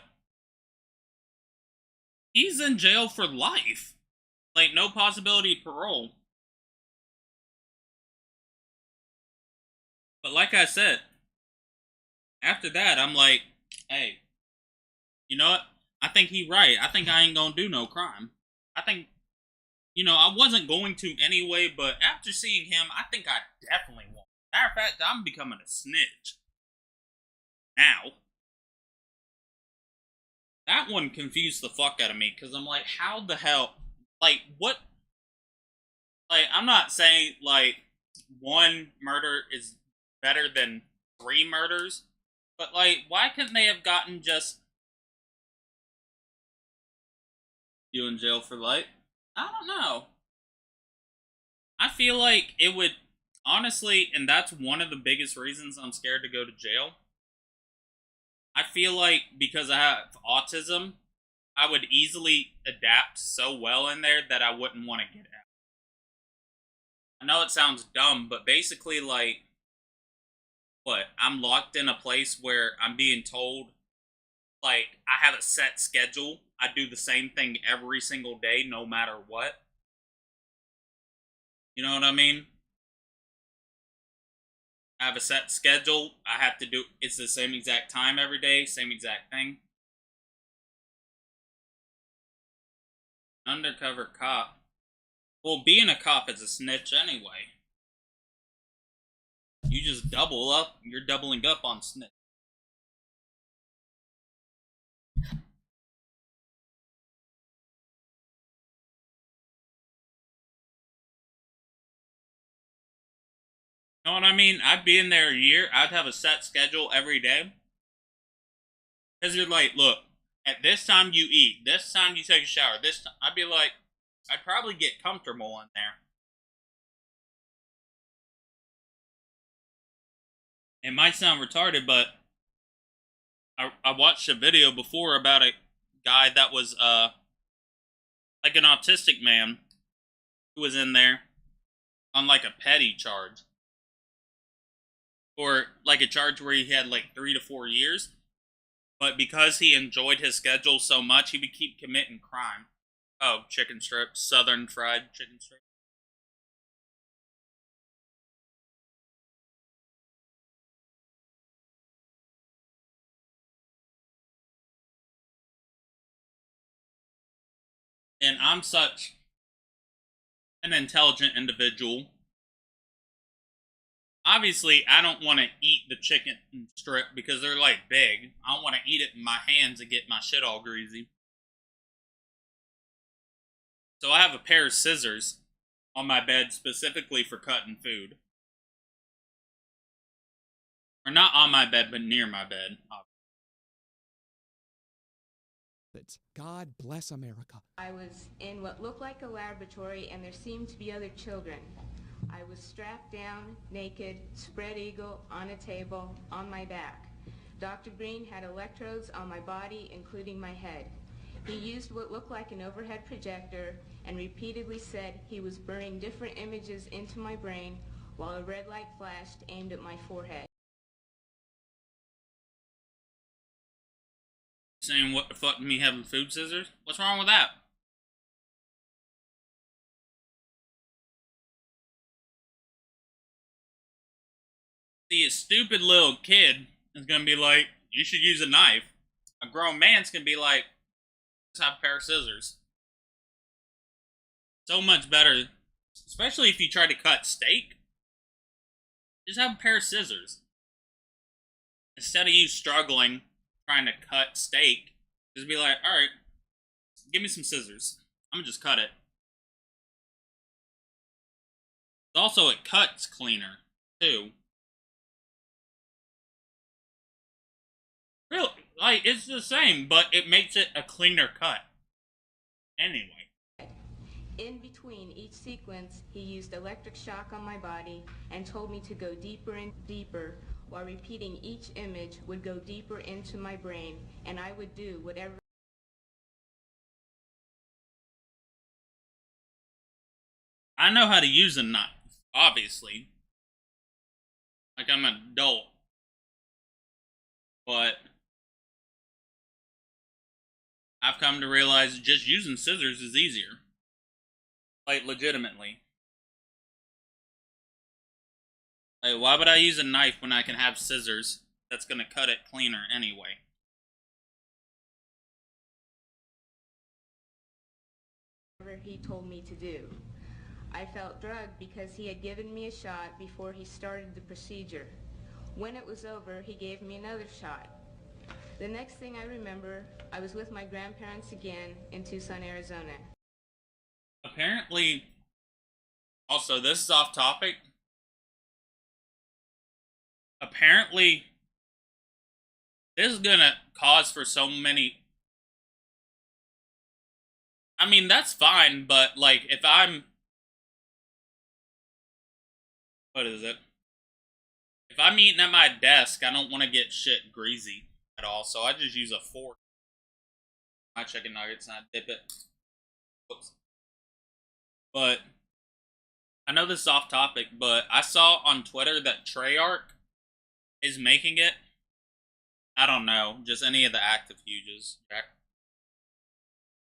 he's in jail for life. Like, no possibility of parole. But like I said, after that, I'm like, hey, you know what? I think he's right. I think I ain't gonna do no crime. I think, you know, I wasn't going to anyway, but after seeing him, I think I definitely won't. Matter of fact, I'm becoming a snitch. Now. That one confused the fuck out of me, because I'm like, how the hell? Like, what? Like, I'm not saying, like, 1 murder is better than 3 murders, but, like, why couldn't they have gotten just you in jail for life? I don't know. I feel like it would, honestly, and that's one of the biggest reasons I'm scared to go to jail. I feel like because I have autism, I would easily adapt so well in there that I wouldn't want to get out. I know it sounds dumb, but basically, like, what? I'm locked in a place where I'm being told, like, I have a set schedule. I do the same thing every single day, no matter what. You know what I mean? I have a set schedule. I have to do, it's the same exact time every day, same exact thing. Undercover cop. Well, being a cop is a snitch anyway. You just double up. You're doubling up on snitch. Know what I mean? I'd be in there a year. I'd have a set schedule every day. Because you're like, look, at this time you eat. This time you take a shower. This time. I'd be like, I'd probably get comfortable in there. It might sound retarded, but I watched a video before about a guy that was like an autistic man who was in there on like a petty charge. Or like a charge where he had like 3 to 4 years. But because he enjoyed his schedule so much, he would keep committing crime. Oh, chicken strips, southern fried chicken strips. And I'm such an intelligent individual. Obviously, I don't want to eat the chicken strip because they're like big. I don't want to eat it in my hands and get my shit all greasy. So I have a pair of scissors on my bed specifically for cutting food. Or not on my bed, but near my bed. God bless America. I was in what looked like a laboratory, and there seemed to be other children. I was strapped down, naked, spread eagle, on a table, on my back. Dr. Green had electrodes on my body, including my head. He used what looked like an overhead projector and repeatedly said he was burning different images into my brain while a red light flashed aimed at my forehead. Saying what the fuck me having food scissors? What's wrong with that? See, a stupid little kid is gonna be like, you should use a knife. A grown man's gonna be like, let's have a pair of scissors. So much better, especially if you try to cut steak. Just have a pair of scissors. Instead of you struggling trying to cut steak, just be like, alright, give me some scissors. I'm gonna just cut it. Also, it cuts cleaner, too. Really, like, it's the same, but it makes it a cleaner cut. Anyway. In between each sequence, he used electric shock on my body and told me to go deeper and deeper, while repeating each image would go deeper into my brain, and I would do whatever. I know how to use a knife, obviously. Like, I'm an adult. But I've come to realize just using scissors is easier. Like, legitimately. Like, why would I use a knife when I can have scissors that's gonna cut it cleaner anyway? Whatever he told me to do. I felt drugged because he had given me a shot before he started the procedure. When it was over, he gave me another shot. The next thing I remember, I was with my grandparents again in Tucson, Arizona. Apparently, also, this is off topic. Apparently, this is gonna cause for so many. I mean, that's fine, but, like, if I'm. What is it? If I'm eating at my desk, I don't want to get shit greasy at all, so I just use a fork. My chicken nuggets and I dip it. Whoops. But I know this is off topic, but I saw on Twitter that Treyarch is making it. I don't know, just any of the active huges.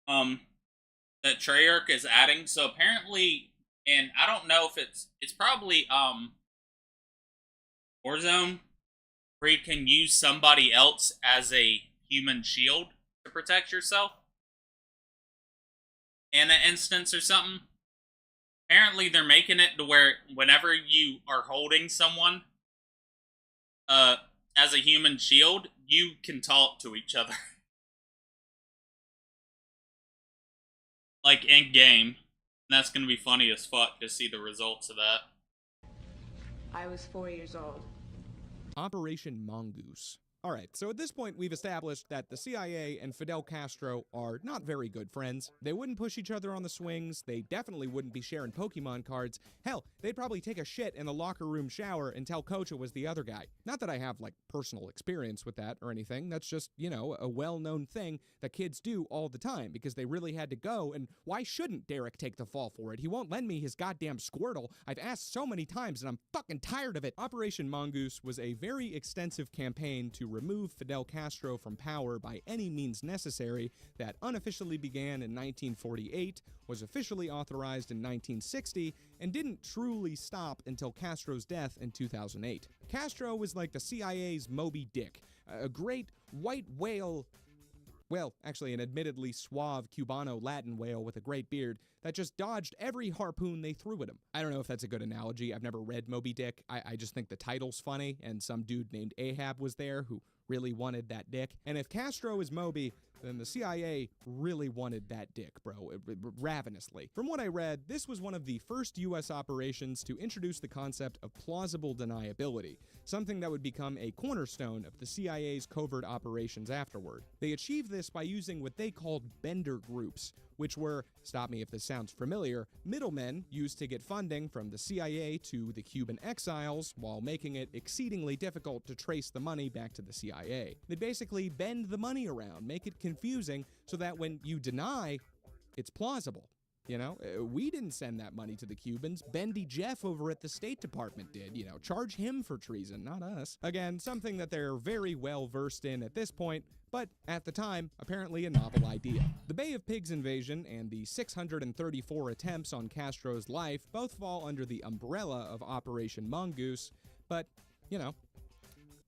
That Treyarch is adding. So apparently, and I don't know if it's probably Warzone where you can use somebody else as a human shield to protect yourself in an instance or something. Apparently, they're making it to where whenever you are holding someone as a human shield, you can talk to each other. Like in game. And that's gonna be funny as fuck to see the results of that. I was 4 years old. Operation Mongoose. Alright, so at this point we've established that the CIA and Fidel Castro are not very good friends. They wouldn't push each other on the swings, they definitely wouldn't be sharing Pokemon cards. Hell, they'd probably take a shit in the locker room shower and tell Coach it was the other guy. Not that I have, like, personal experience with that or anything, that's just, you know, a well-known thing that kids do all the time because they really had to go, and why shouldn't Derek take the fall for it? He won't lend me his goddamn Squirtle. I've asked so many times and I'm fucking tired of it. Operation Mongoose was a very extensive campaign to remove Fidel Castro from power by any means necessary that unofficially began in 1948, was officially authorized in 1960, and didn't truly stop until Castro's death in 2008. Castro was like the CIA's Moby Dick, a great white whale. Well, actually an admittedly suave Cubano-Latin whale with a great beard that just dodged every harpoon they threw at him. I don't know if that's a good analogy. I've never read Moby Dick. I just think the title's funny, and some dude named Ahab was there who really wanted that dick. And if Castro is Moby, then the CIA really wanted that dick, bro, ravenously. From what I read, this was one of the first US operations to introduce the concept of plausible deniability, something that would become a cornerstone of the CIA's covert operations afterward. They achieved this by using what they called bender groups, which were, stop me if this sounds familiar, middlemen used to get funding from the CIA to the Cuban exiles while making it exceedingly difficult to trace the money back to the CIA. They basically bend the money around, make it confusing so that when you deny, it's plausible. You know, we didn't send that money to the Cubans. Bendy Jeff over at the State Department did. You know, charge him for treason, not us. Again, something that they're very well versed in at this point, but at the time, apparently a novel idea. The Bay of Pigs invasion and the 634 attempts on Castro's life both fall under the umbrella of Operation Mongoose, but, you know,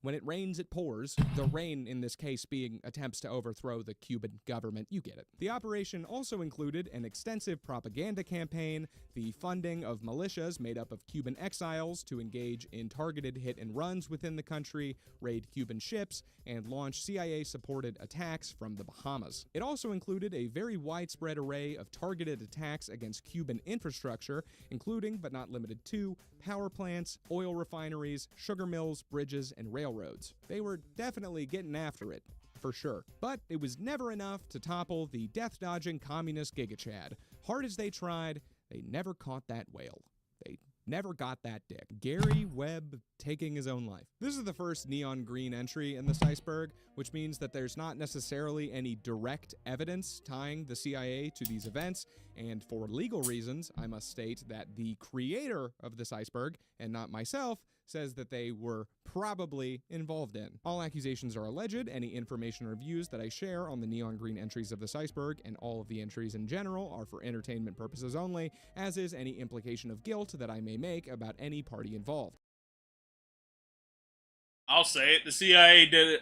when it rains, it pours. The rain, in this case, being attempts to overthrow the Cuban government. You get it. The operation also included an extensive propaganda campaign, the funding of militias made up of Cuban exiles to engage in targeted hit-and-runs within the country, raid Cuban ships, and launch CIA-supported attacks from the Bahamas. It also included a very widespread array of targeted attacks against Cuban infrastructure, including, but not limited to, power plants, oil refineries, sugar mills, bridges, and railroads. They were definitely getting after it, for sure. But it was never enough to topple the death-dodging communist GigaChad. Hard as they tried, they never caught that whale. They never got that dick. Gary Webb taking his own life. This is the first neon green entry in this iceberg, which means that there's not necessarily any direct evidence tying the CIA to these events, and for legal reasons, I must state that the creator of this iceberg, and not myself, says that they were probably involved in. All accusations are alleged. Any information or views that I share on the neon green entries of this iceberg and all of the entries in general are for entertainment purposes only, as is any implication of guilt that I may make about any party involved. I'll say it, the CIA did it.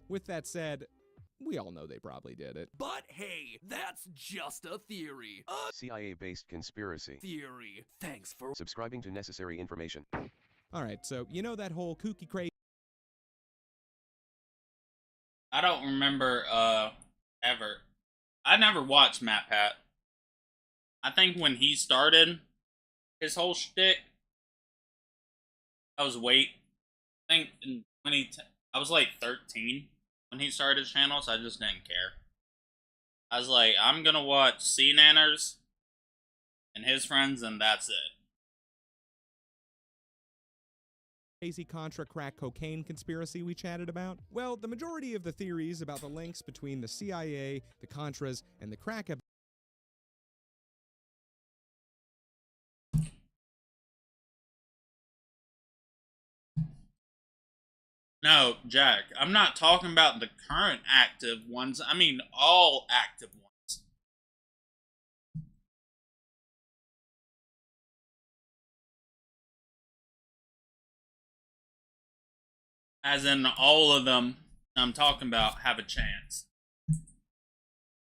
With that said, we all know they probably did it. But hey, that's just a theory. A CIA-based conspiracy. theory. Thanks for Subscribing to necessary information. Alright, so you know that whole kooky crazy I don't remember, ever. I never watched Matt Pat. I think when he started his whole shtick, I was I think in 2010, I was like 13 when he started his channel, so I just didn't care. I was like, I'm gonna watch Sea Nanners and his friends, and that's it. crazy Contra crack cocaine conspiracy we chatted about? Well, the majority of the theories about the links between the CIA, the Contras, and the crack No, Jack, I'm not talking about the current active ones. I mean all active ones. As in, all of them I'm talking about have a chance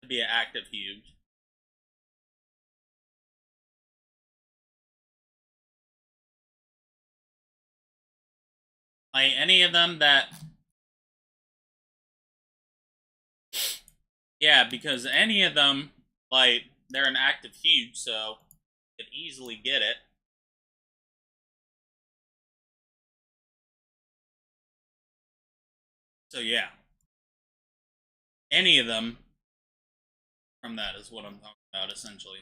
to be an active huge. Like, any of them that... Yeah, because any of them, like, they're an active huge, so you could easily get it. So yeah, any of them from that is what I'm talking about, essentially.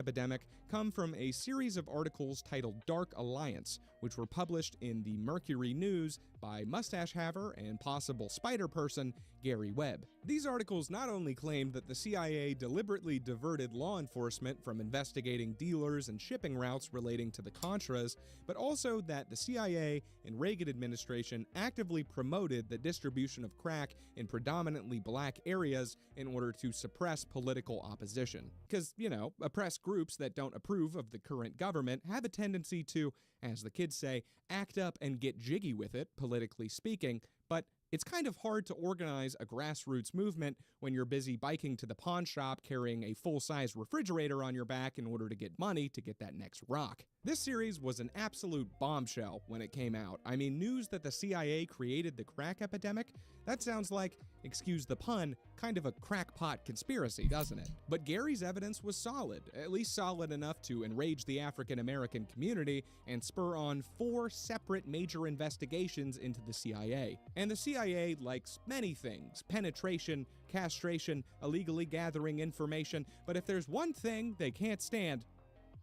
Epidemic come from a series of articles titled Dark Alliance, which were published in the Mercury News by mustache haver and possible spider person Gary Webb. These articles not only claimed that the CIA deliberately diverted law enforcement from investigating dealers and shipping routes relating to the Contras, but also that the CIA and Reagan administration actively promoted the distribution of crack in predominantly black areas in order to suppress political opposition. Because, you know, oppressed groups that don't approve of the current government have a tendency to, as the kids say, act up and get jiggy with it, politically speaking, but it's kind of hard to organize a grassroots movement when you're busy biking to the pawn shop carrying a full-size refrigerator on your back in order to get money to get that next rock. This series was an absolute bombshell when it came out. I mean, news that the CIA created the crack epidemic? That sounds like, excuse the pun, kind of a crackpot conspiracy, doesn't it? But Gary's evidence was solid, at least solid enough to enrage the African-American community and spur on 4 separate major investigations into the CIA. And the CIA likes many things: penetration, castration, illegally gathering information, but if there's one thing they can't stand,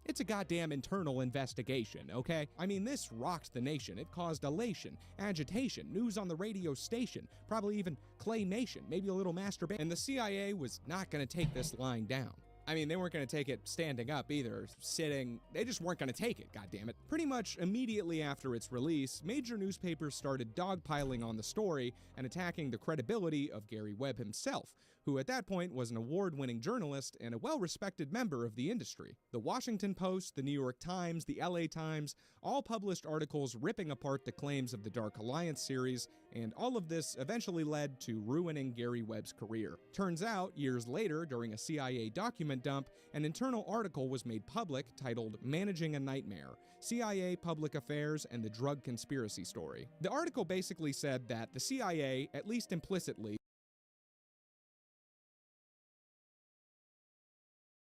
it's a goddamn internal investigation, okay? I mean, this rocked the nation. It caused elation, agitation, news on the radio station, probably even claymation, maybe a little masturbation. And the CIA was not gonna take this lying down. I mean, they weren't going to take it standing up either, sitting. They just weren't going to take it, goddammit. Pretty much immediately after its release, major newspapers started dogpiling on the story and attacking the credibility of Gary Webb himself, who at that point was an award-winning journalist and a well-respected member of the industry. The Washington Post, the New York Times, the LA Times all published articles ripping apart the claims of the Dark Alliance series, and all of this eventually led to ruining Gary Webb's career. Turns out, years later, during a CIA document dump, an internal article was made public titled "Managing a Nightmare: CIA Public Affairs and the Drug Conspiracy Story." The article basically said that the CIA, at least implicitly,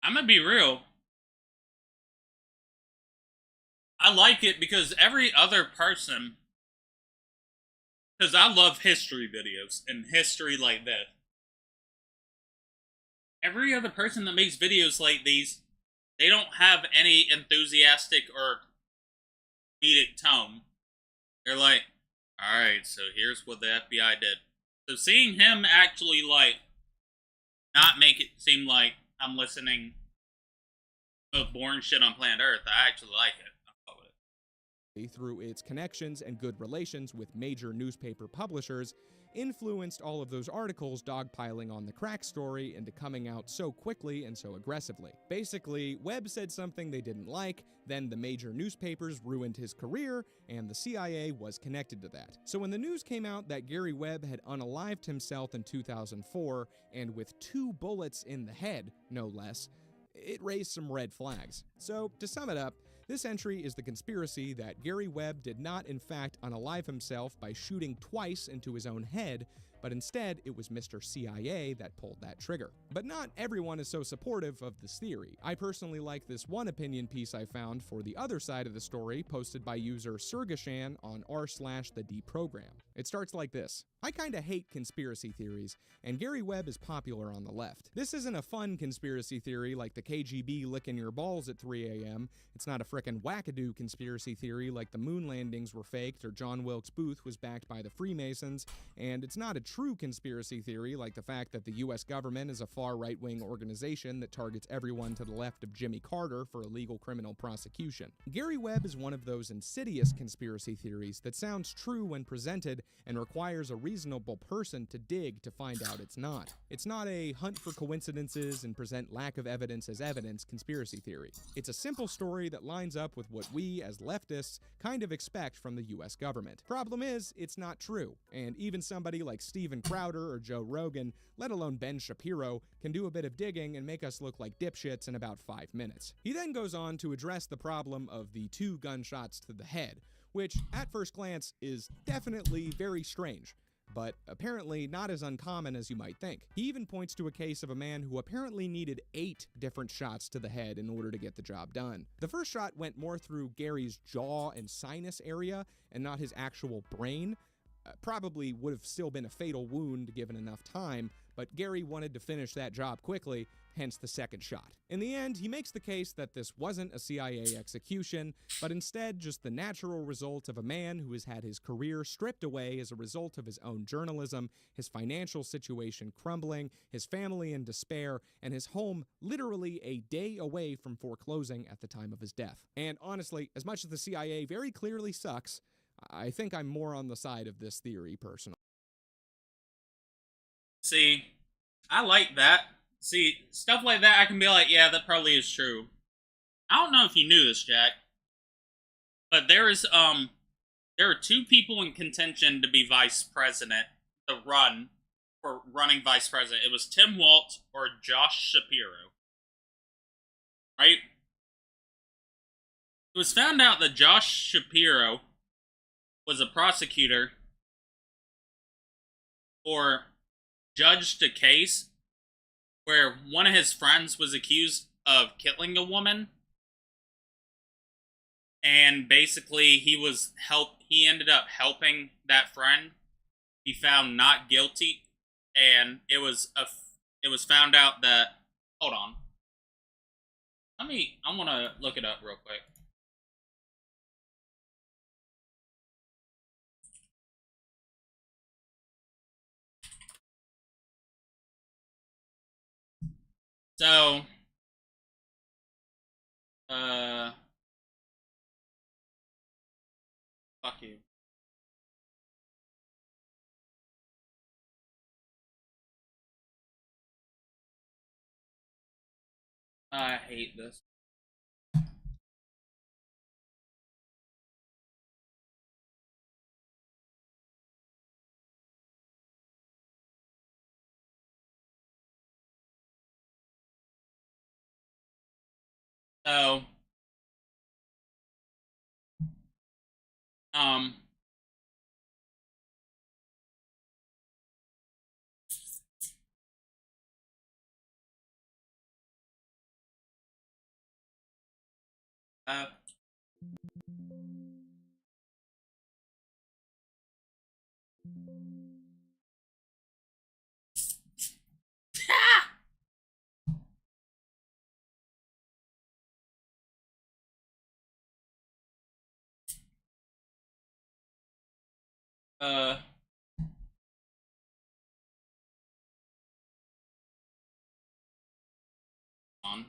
I'm gonna be real. I like it because every other person, because I love history videos and history like this. Every other person that makes videos like these, they don't have any enthusiastic or comedic tone. They're like, alright, so here's what the FBI did. So seeing him actually, like, not make it seem like I'm listening to the most boring shit on planet Earth, I actually like it. through its connections and good relations with major newspaper publishers, influenced all of those articles dogpiling on the crack story into coming out so quickly and so aggressively. Basically, Webb said something they didn't like, then the major newspapers ruined his career, and the CIA was connected to that. So when the news came out that Gary Webb had unalived himself in 2004, and with 2 bullets in the head, no less, it raised some red flags. So, to sum it up, this entry is the conspiracy that Gary Webb did not in fact unalive himself by shooting twice into his own head, but instead it was Mr. CIA that pulled that trigger. But not everyone is so supportive of this theory. I personally like this one opinion piece I found for the other side of the story posted by user Sergashan on r/thedeprogram. It starts like this: I kinda hate conspiracy theories, and Gary Webb is popular on the left. This isn't a fun conspiracy theory like the KGB licking your balls at 3 a.m. It's not a frickin' wackadoo conspiracy theory like the moon landings were faked or John Wilkes Booth was backed by the Freemasons, and it's not a true conspiracy theory, like the fact that the US government is a far right-wing organization that targets everyone to the left of Jimmy Carter for illegal criminal prosecution. Gary Webb is one of those insidious conspiracy theories that sounds true when presented and requires a reasonable person to dig to find out it's not. It's not a hunt for coincidences and present lack of evidence as evidence conspiracy theory. It's a simple story that lines up with what we, as leftists, kind of expect from the US government. Problem is, it's not true, and even somebody like Steven Crowder or Joe Rogan, let alone Ben Shapiro, can do a bit of digging and make us look like dipshits in about 5 minutes. He then goes on to address the problem of the 2 gunshots to the head, which, at first glance, is definitely very strange, but apparently not as uncommon as you might think. He even points to a case of a man who apparently needed 8 different shots to the head in order to get the job done. The first shot went more through Gary's jaw and sinus area and not his actual brain. Probably would have still been a fatal wound given enough time, but Gary wanted to finish that job quickly, hence the second shot. In the end, he makes the case that this wasn't a CIA execution, but instead just the natural result of a man who has had his career stripped away as a result of his own journalism, his financial situation crumbling, his family in despair, and his home literally a day away from foreclosing at the time of his death. And honestly, as much as the CIA very clearly sucks, I think I'm more on the side of this theory, personally. See, I like that. See, stuff like that, I can be like, yeah, that probably is true. I don't know if you knew this, Jack, but there are 2 people in contention to be vice president, to run for running vice president. It was Tim Walz or Josh Shapiro, right? It was found out that Josh Shapiro was a prosecutor or judged a case where one of his friends was accused of killing a woman, and basically he ended up helping that friend be found not guilty, and it was found out that, hold on, I want to look it up real quick. So, fuck you. I hate this. So, um, uh, uh, on.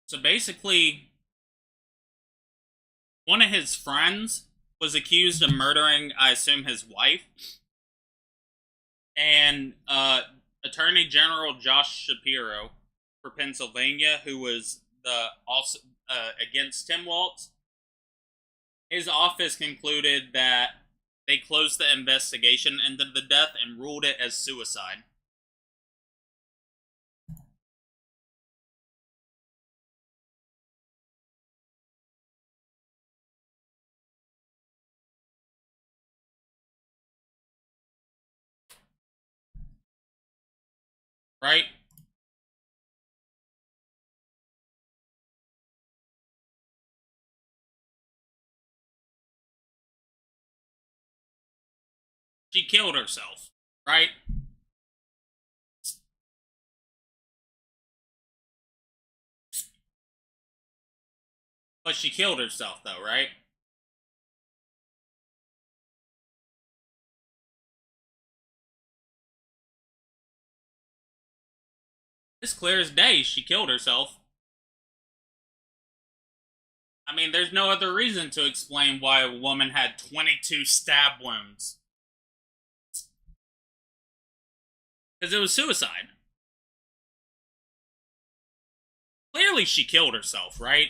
So basically, one of his friends was accused of murdering, I assume, his wife. And Attorney General Josh Shapiro for Pennsylvania, who was also against Tim Walz, his office concluded that they closed the investigation into the death and ruled it as suicide. Right? She killed herself, right? But she killed herself, though, right? It's clear as day she killed herself. I mean, there's no other reason to explain why a woman had 22 stab wounds. Because it was suicide. Clearly she killed herself, right?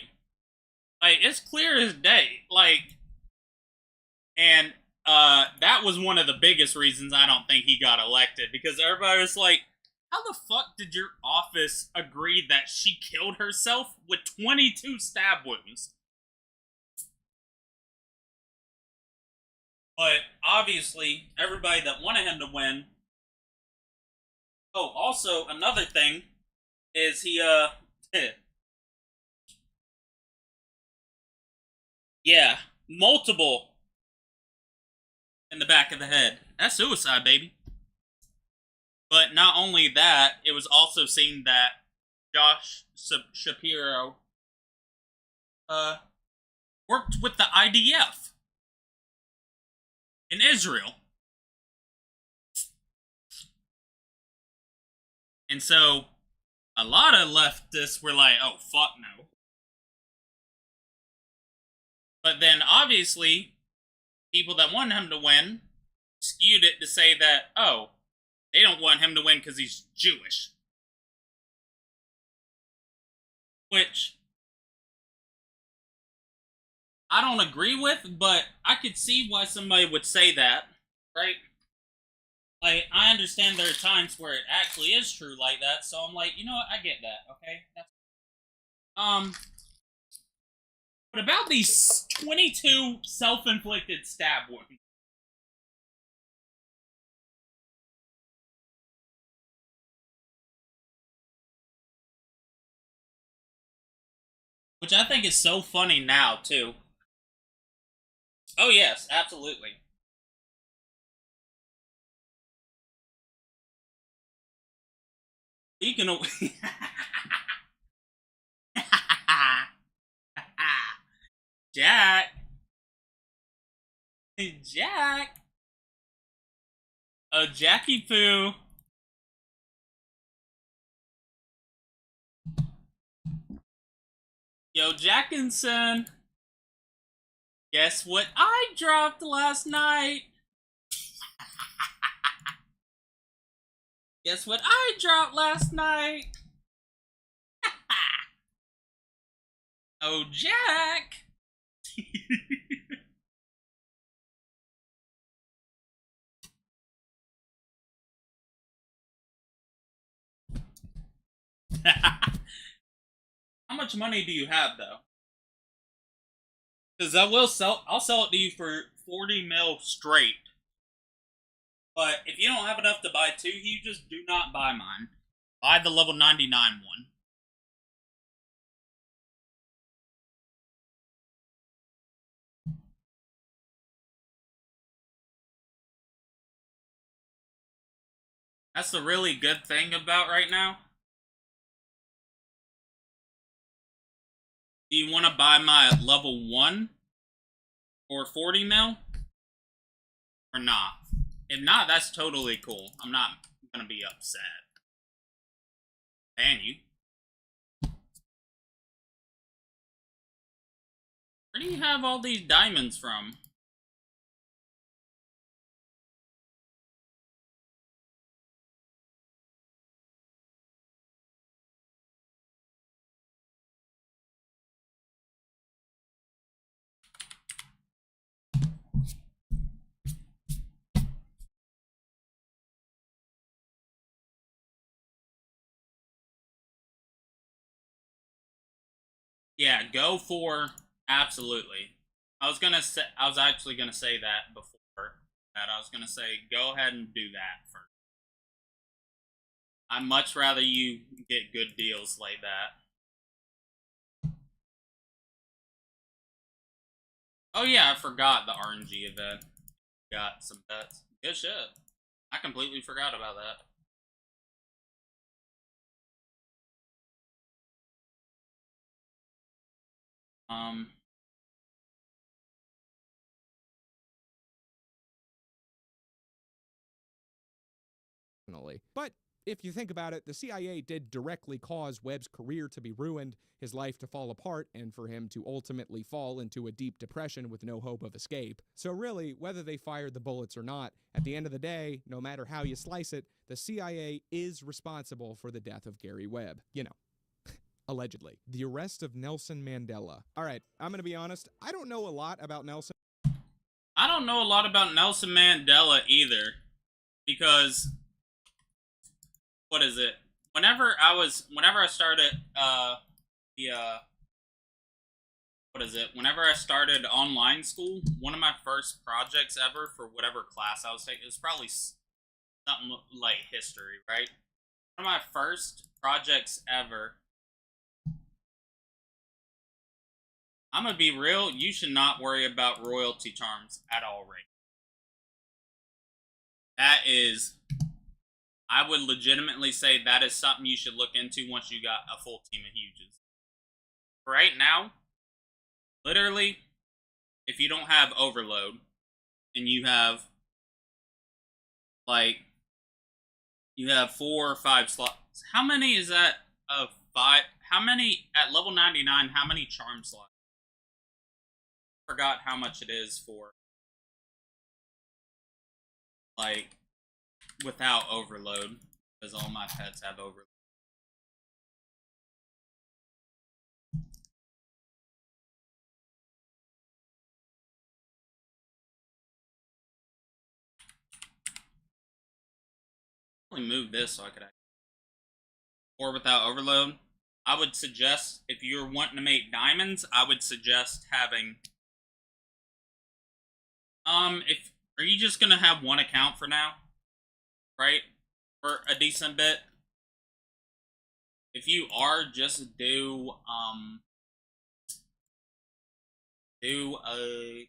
Like, it's clear as day. Like, and that was one of the biggest reasons I don't think he got elected. Because everybody was like, how the fuck did your office agree that she killed herself with 22 stab wounds? But obviously, everybody that wanted him to win. Oh, also, another thing is he, yeah, multiple in the back of the head. That's suicide, baby. But not only that, it was also seen that Josh Shapiro worked with the IDF in Israel. And so, a lot of leftists were like, oh, fuck no. But then, obviously, people that wanted him to win skewed it to say that, oh, they don't want him to win because he's Jewish. Which I don't agree with, but I could see why somebody would say that, right? Like, I understand there are times where it actually is true like that, so I'm like, you know what, I get that, okay? But about these 22 self-inflicted stab wounds. Which I think is so funny now, too. Oh, yes, absolutely. Speaking of... Jack! Jack! Oh, Jackie Poo! Yo, Jackinson! Guess what I dropped last night? Guess what I dropped last night? Oh, Jack! How much money do you have, though? Because I'll sell it to you for 40 mil straight. But if you don't have enough to buy two, you just do not buy mine. Buy the level 99 one. That's the really good thing about right now. Do you want to buy my level 1 or 40 mil? Or not? If not, that's totally cool. I'm not gonna be upset. Ban you. Where do you have all these diamonds from? Yeah, go for absolutely. I was actually gonna say that before. That I was gonna say go ahead and do that first. I'd much rather you get good deals like that. Oh yeah, I forgot the RNG event. Got some bets. Good shit. I completely forgot about that. Um. But if you think about it, the CIA did directly cause Webb's career to be ruined, his life to fall apart, and for him to ultimately fall into a deep depression with no hope of escape. So really, whether they fired the bullets or not, at the end of the day, no matter how you slice it, the CIA is responsible for the death of Gary Webb. You know. Allegedly. The arrest of Nelson Mandela. All right, I'm going to be honest, I don't know a lot about Nelson. I don't know a lot about Nelson Mandela either, because what is it? Whenever I started whenever I started online school, one of my first projects ever for whatever class I was taking, it was probably something like history, right? One of my first projects ever. I'm gonna be real, you should not worry about royalty charms at all, right? That is, I would legitimately say that is something you should look into once you got a full team of Huges. Right now, literally, if you don't have overload, and you have, like, you have 4 or 5 slots, how many is that of 5? How many, at level 99, how many charm slots? Forgot how much it is for, like, without overload, because all my pets have overload. Let me move this so I could actually, or without overload. I would suggest, if you're wanting to make diamonds, I would suggest having, if, are you just gonna have one account for now? Right? For a decent bit? If you are, just do a,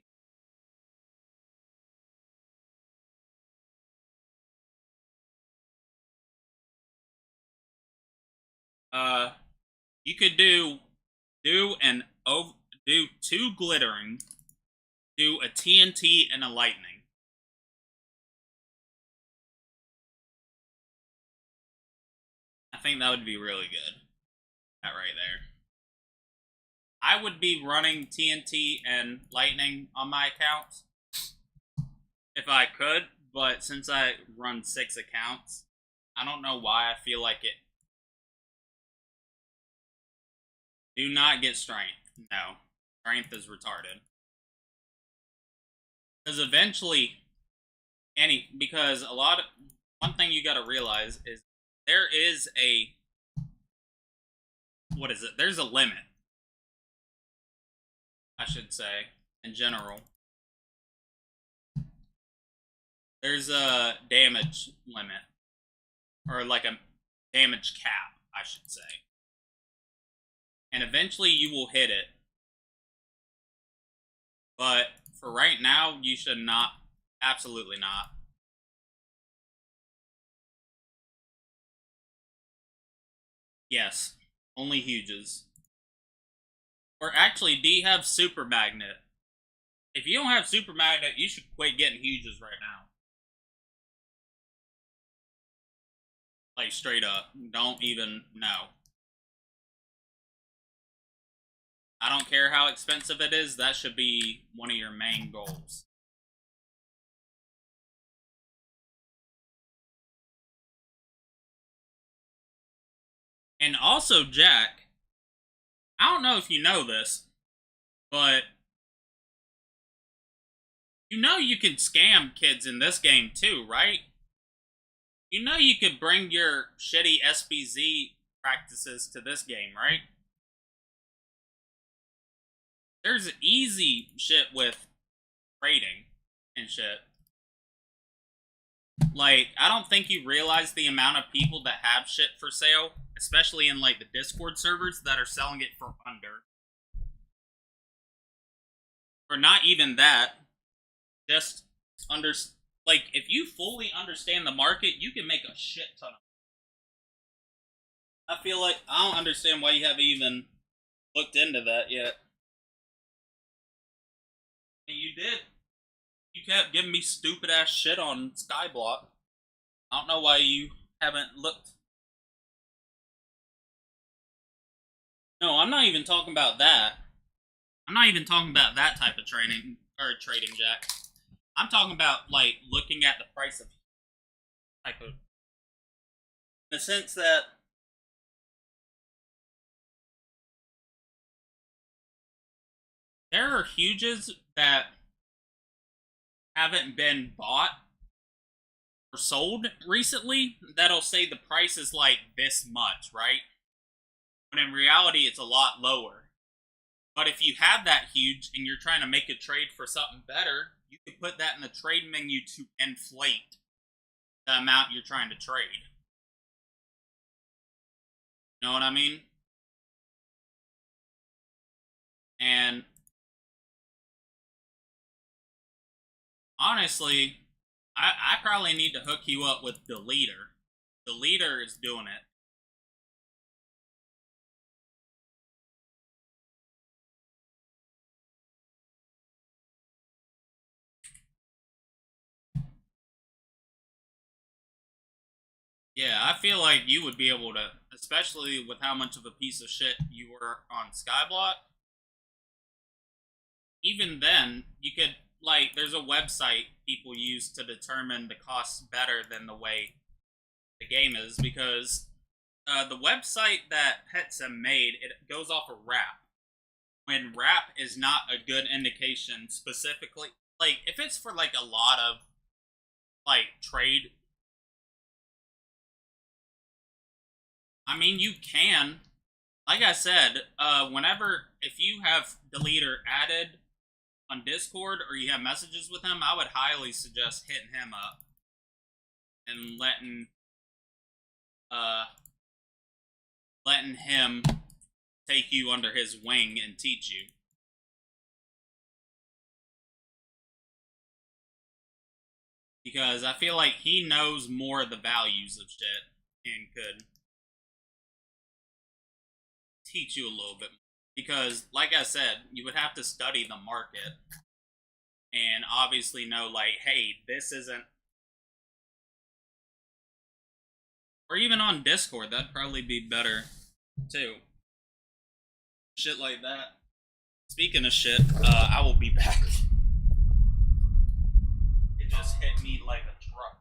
you could do 2 glittering, do a TNT and a lightning. I think that would be really good. That right there. I would be running TNT and lightning on my accounts if I could, but since I run 6 accounts, I don't know why I feel like it. Do not get strength. No. Strength is retarded. Because eventually, because one thing you gotta realize is there is a, what is it? There's a limit, I should say, in general. There's a damage limit, or like a damage cap, I should say. And eventually you will hit it. But for right now, you should not, absolutely not. Yes, only Huges. Or actually, do you have Super Magnet? If you don't have Super Magnet, you should quit getting Huges right now. Like, straight up. Don't even know. I don't care how expensive it is, that should be one of your main goals. And also, Jack, I don't know if you know this, but you know you can scam kids in this game too, right? You know you could bring your shitty SPZ practices to this game, right? There's easy shit with trading and shit. Like, I don't think you realize the amount of people that have shit for sale, especially in, like, the Discord servers that are selling it for under. Or not even that. Just like, if you fully understand the market, you can make a shit ton of. I feel like I don't understand why you haven't even looked into that yet. kept giving me stupid ass shit on Skyblock. I don't know why you haven't looked. No, I'm not even talking about that. I'm not even talking about that type of trading, Jack. I'm talking about, like, looking at the price of type of, in the sense that there are huges that haven't been bought or sold recently that'll say the price is like this much, right? But in reality, it's a lot lower. But if you have that huge and you're trying to make a trade for something better, you can put that in the trade menu to inflate the amount you're trying to trade. You know what I mean? And honestly, I probably need to hook you up with the leader. The leader is doing it. Yeah, I feel like you would be able to, especially with how much of a piece of shit you were on Skyblock. Even then, you could, like, there's a website people use to determine the costs better than the way the game is, because the website that Petsem made, it goes off of rap. When rap is not a good indication specifically, like, if it's for, like, a lot of, like, trade, I mean, you can. Like I said, if you have Deleter added on Discord or you have messages with him, I would highly suggest hitting him up and letting him take you under his wing and teach you. Because I feel like he knows more of the values of shit and could teach you a little bit. Because, like I said, you would have to study the market and obviously know, like, hey, this isn't. Or even on Discord, that'd probably be better too. Shit like that. Speaking of shit, I will be back. It just hit me like a truck.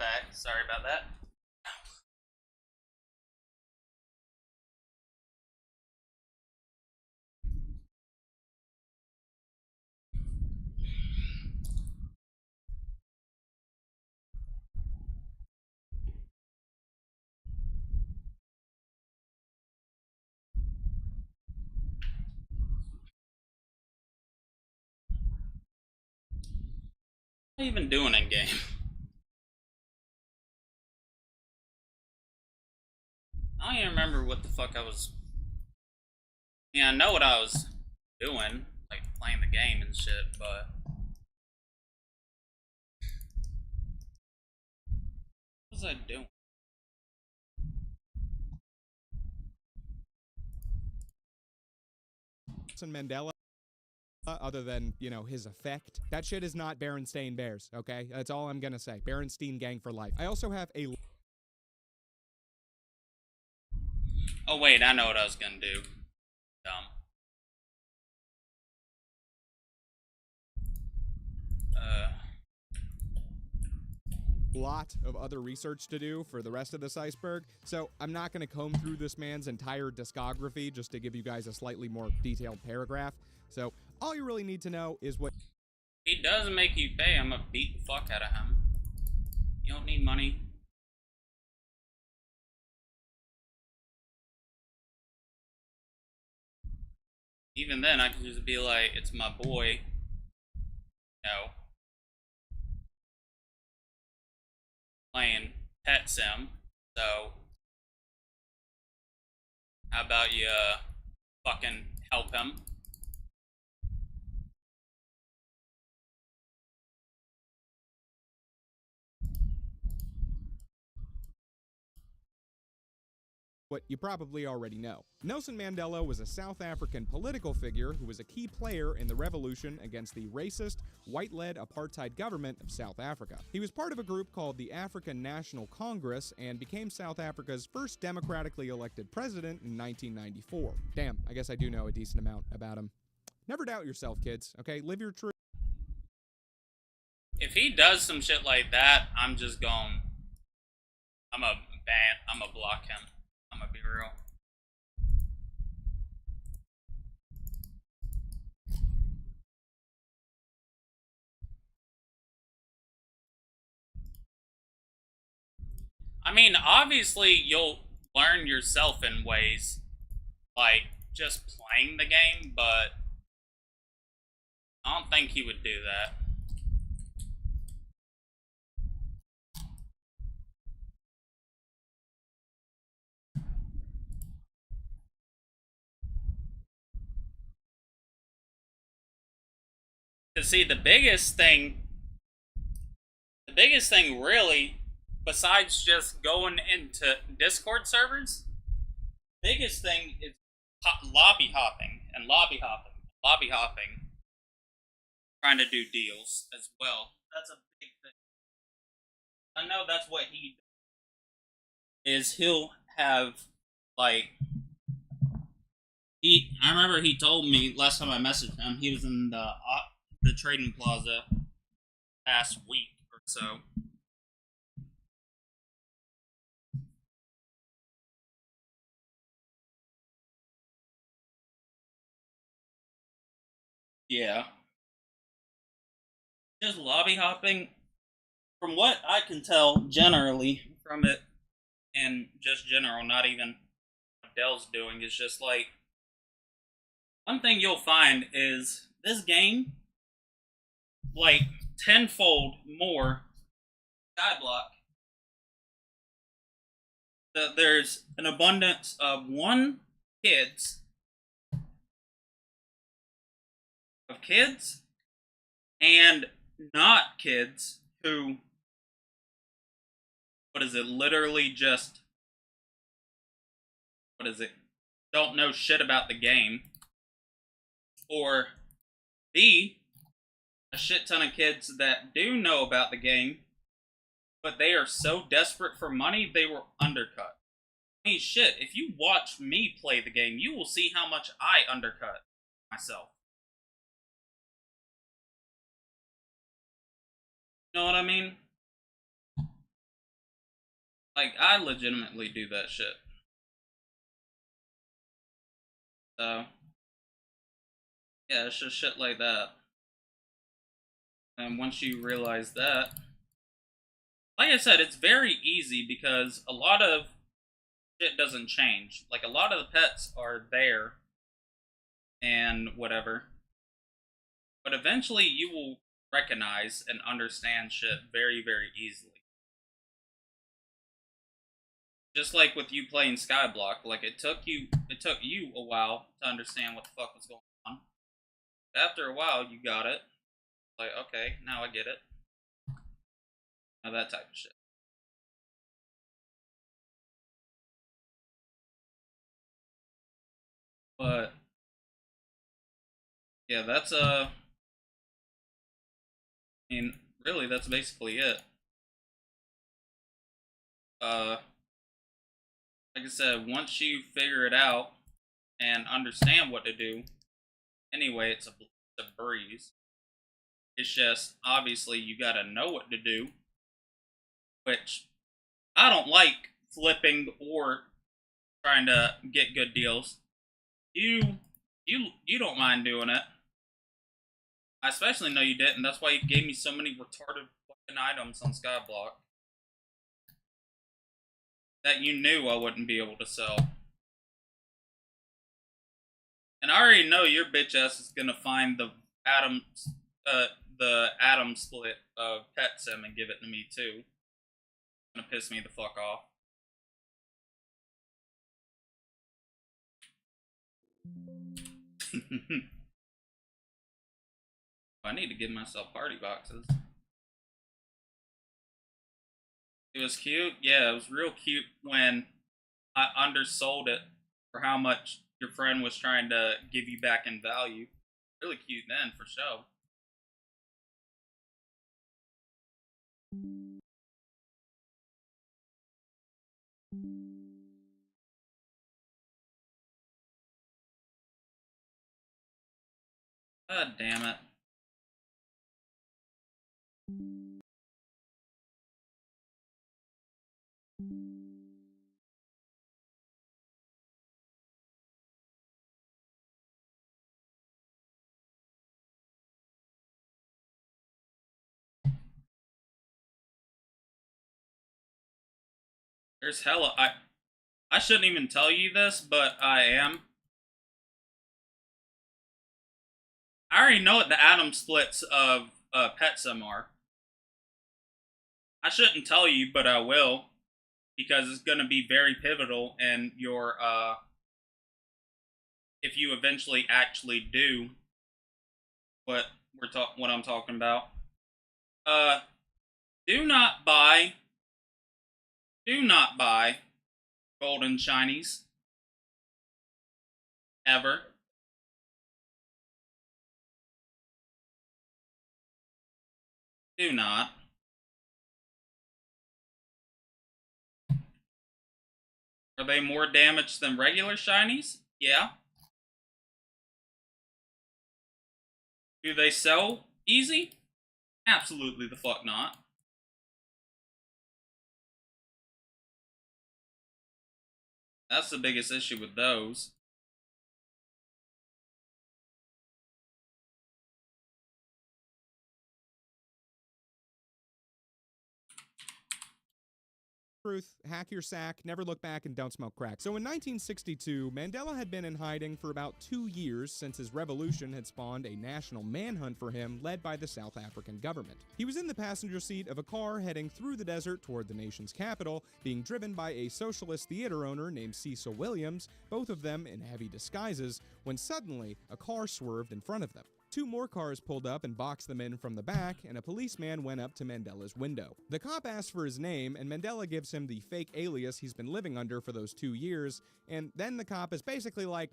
back. Sorry about that. What am I even doing in game? I don't even remember what the fuck I was. Yeah, I know what I was doing, like playing the game and shit, but what was I doing? Nelson Mandela, other than, you know, his effect. That shit is not Berenstain Bears, okay? That's all I'm gonna say. Berenstein gang for life. I also have a... Oh wait, I know what I was gonna do. Dumb. Lot of other research to do for the rest of this iceberg, so I'm not going to comb through this man's entire discography just to give you guys a slightly more detailed paragraph. So all you really need to know is what... He does make you pay. I'm gonna beat the fuck out of him. You don't need money. Even then, I could just be like, it's my boy. No. Playing Pet Sim, so how about you fucking help him? What you probably already know. Nelson Mandela was a South African political figure who was a key player in the revolution against the racist, white-led apartheid government of South Africa. He was part of a group called the African National Congress and became South Africa's first democratically elected president in 1994. Damn, I guess I do know a decent amount about him. Never doubt yourself, kids, okay? Live your truth. If he does some shit like that, I'm just going. I'm a block him. I'm gonna be real. I mean, obviously, you'll learn yourself in ways like just playing the game, but I don't think he would do that. To see the biggest thing really, besides just going into Discord servers, biggest thing is lobby hopping, trying to do deals as well. That's a big thing. I know that's what he is. He'll have like I remember he told me last time I messaged him he was in the trading plaza last week or so. Yeah. Just lobby hopping, from what I can tell generally from it, and just general, not even what Dell's doing, is just like, one thing you'll find is this game, like, tenfold more Skyblock. That there's an abundance of kids and not kids who, literally just, don't know shit about the game, or B, a shit ton of kids that do know about the game, but they are so desperate for money, they were undercut. I mean, shit, if you watch me play the game, you will see how much I undercut myself. You know what I mean? Like, I legitimately do that shit. So, yeah, it's just shit like that. And once you realize that, like I said, it's very easy because a lot of shit doesn't change. Like, a lot of the pets are there and whatever. But eventually you will recognize and understand shit very, very easily. Just like with you playing Skyblock, like it took you a while to understand what the fuck was going on. After a while you got it. Like, okay, now I get it. Now that type of shit. But yeah, that's I mean, really that's basically it. Like I said, once you figure it out and understand what to do, anyway, it's a breeze. It's just, obviously, you gotta know what to do, which I don't like flipping or trying to get good deals. You don't mind doing it. I especially know you didn't. That's why you gave me so many retarded fucking items on Skyblock that you knew I wouldn't be able to sell. And I already know your bitch ass is gonna find the atom split of Pet Sim and give it to me too. It's gonna piss me the fuck off. I need to give myself party boxes. It was cute. Yeah, it was real cute when I undersold it for how much your friend was trying to give you back in value. Really cute then, for sure. God damn it. There's hella. I shouldn't even tell you this, but I am. I already know what the atom splits of Pet Sim are. I shouldn't tell you, but I will, because it's going to be very pivotal in your if you eventually actually do what what I'm talking about. Do not buy golden shinies ever. Do not. Are they more damaged than regular shinies? Yeah. Do they sell easy? Absolutely the fuck not. That's the biggest issue with those. Truth, hack your sack, never look back, and don't smoke crack. So in 1962, Mandela had been in hiding for about 2 years since his revolution had spawned a national manhunt for him led by the South African government. He was in the passenger seat of a car heading through the desert toward the nation's capital, being driven by a socialist theater owner named Cecil Williams, both of them in heavy disguises, when suddenly a car swerved in front of them. 2 more cars pulled up and boxed them in from the back, and a policeman went up to Mandela's window. The cop asked for his name, and Mandela gives him the fake alias he's been living under for those 2 years, and then the cop is basically like,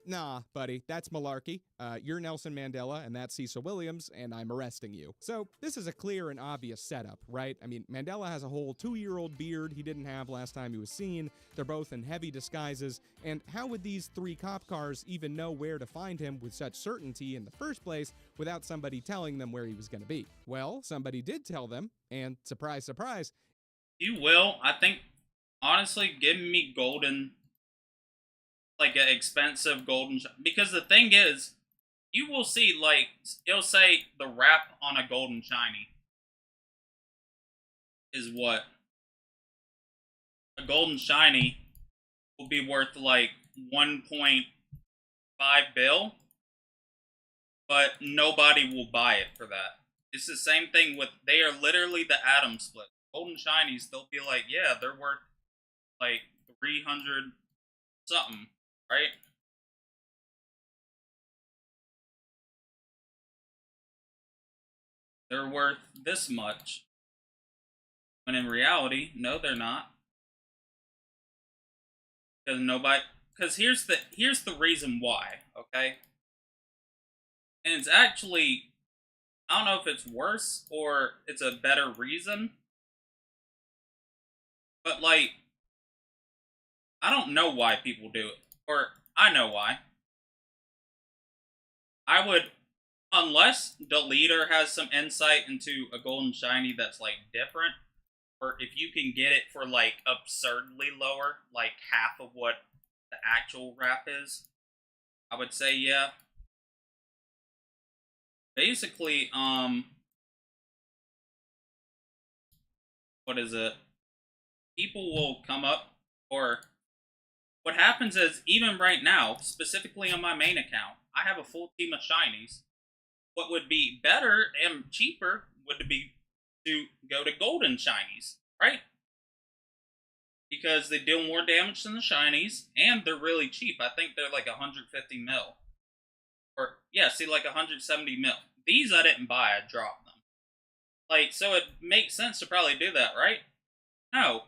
nah, buddy, that's malarkey. You're Nelson Mandela, and that's Cecil Williams, and I'm arresting you. So, this is a clear and obvious setup, right? I mean, Mandela has a whole 2-year-old beard he didn't have last time he was seen, they're both in heavy disguises, and how would these 3 cop cars even know where to find him with such certainty in the first place without somebody telling them where he was going to be? Well, somebody did tell them, and surprise, surprise, You will. I think, honestly, give me golden, like an expensive golden, because the thing is, you will see, like, it'll say the wrap on a golden shiny is what? A golden shiny will be worth like 1.5 bill, but nobody will buy it for that. It's the same thing with, they are literally the atom split. Golden shinies, they'll be like, yeah, they're worth like 300 something, right? They're worth this much. When in reality, no, they're not. Because nobody, because here's the reason why, okay? And it's actually, I don't know if it's worse or it's a better reason, but like, I don't know why people do it, or I know why. I would, unless the leader has some insight into a golden shiny that's like different, or if you can get it for like absurdly lower, like half of what the actual wrap is, I would say yeah. Basically, what is it? People will come up, or what happens is, even right now, specifically on my main account, I have a full team of shinies. What would be better and cheaper would be to go to golden shinies, right? Because they deal more damage than the shinies, and they're really cheap. I think they're like 150 mil. Or, yeah, see, like 170 mil. These I didn't buy, I dropped them. Like, so it makes sense to probably do that, right? No,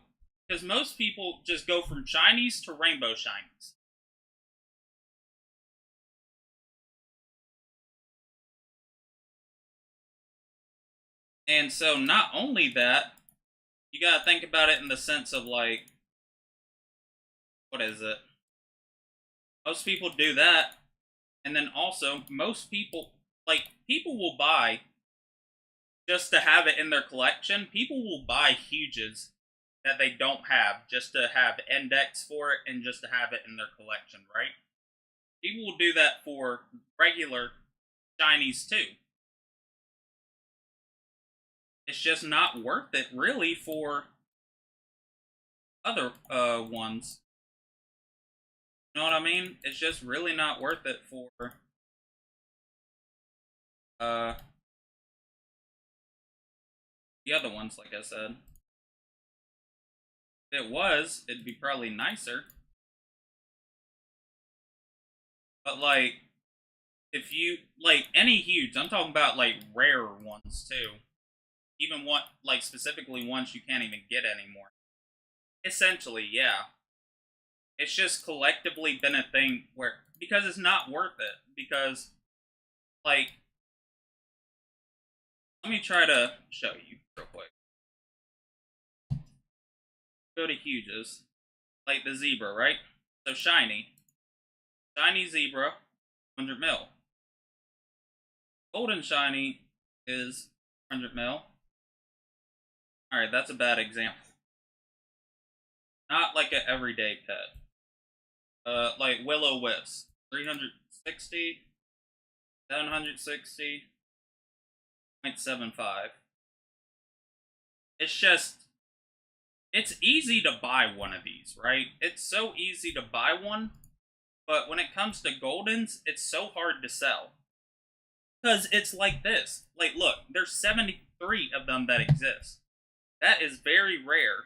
because most people just go from shinies to rainbow shinies. And so, not only that, you gotta think about it in the sense of like, what is it? Most people do that, and then also, most people, like, people will buy just to have it in their collection. People will buy huges that they don't have just to have index for it and just to have it in their collection, right? People will do that for regular shinies too. It's just not worth it really for other ones. You know what I mean? It's just really not worth it for the other ones, like I said. If it was, it'd be probably nicer. But like, if you like any huge, I'm talking about like rarer ones too. Even one, like specifically ones you can't even get anymore. Essentially, yeah. It's just collectively been a thing where, because it's not worth it. Because, like, let me try to show you real quick. Go to huges. Like the zebra, right? So shiny. Shiny zebra, 100 mil. Golden shiny is 100 mil. Alright, that's a bad example. Not like an everyday pet. Like Will-O-Wisp. 360, 760, 0.75. It's just, it's easy to buy one of these, right? It's so easy to buy one, but when it comes to Goldens, it's so hard to sell. Because it's like this. Like, look, there's 73 of them that exist. That is very rare.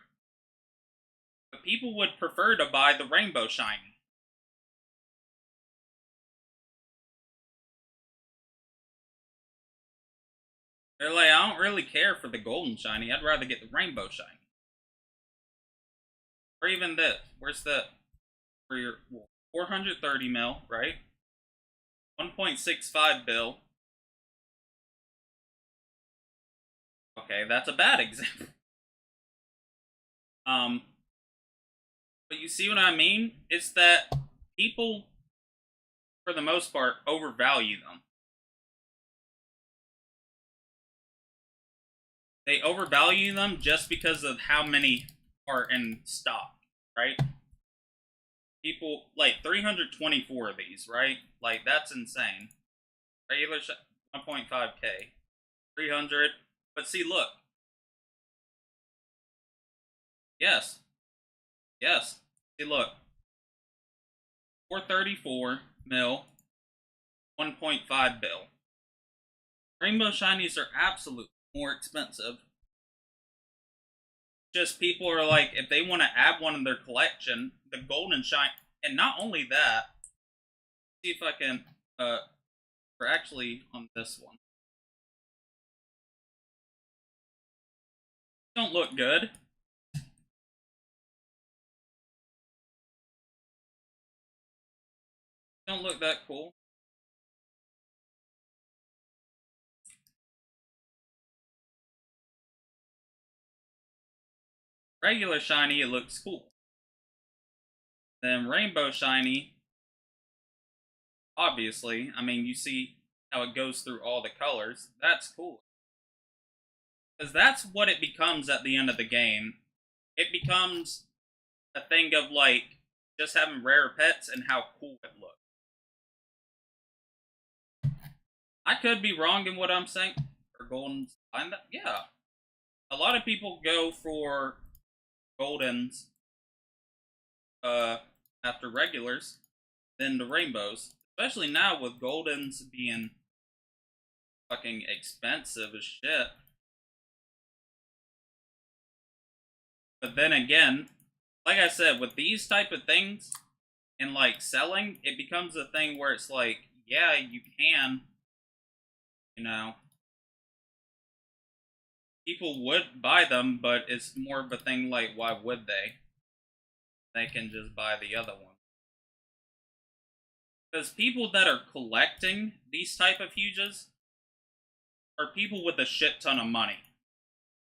But people would prefer to buy the rainbow shiny. They're like, I don't really care for the golden shiny. I'd rather get the rainbow shiny. Or even this. Where's the... For your 430 mil, right? 1.65 bill. Okay, that's a bad example. But you see what I mean? It's that people, for the most part, overvalue them. they overvalue them just because of how many are in stock, right? People, like, 324 of these, right? Like, that's insane. Regular 1.5k. 300. But see, look. Yes. Yes. See, look. 434 mil, 1.5 bill. Rainbow shinies are absolutely more expensive. Just people are like, if they want to add one in their collection, the golden shine, and not only that, see if I can, or actually on this one. Don't look good. Don't look that cool. Regular shiny, it looks cool. Then rainbow shiny, obviously, I mean, you see how it goes through all the colors. That's cool. Because that's what it becomes at the end of the game. It becomes a thing of, like, just having rare pets and how cool it looks. I could be wrong in what I'm saying. For golden, yeah. A lot of people go for goldens after regulars than the rainbows. Especially now with goldens being fucking expensive as shit. But then again, like I said, with these type of things and like selling, it becomes a thing where it's like, yeah, you can, you know, people would buy them, but it's more of a thing like, why would they? They can just buy the other one. Because people that are collecting these type of huges are people with a shit ton of money,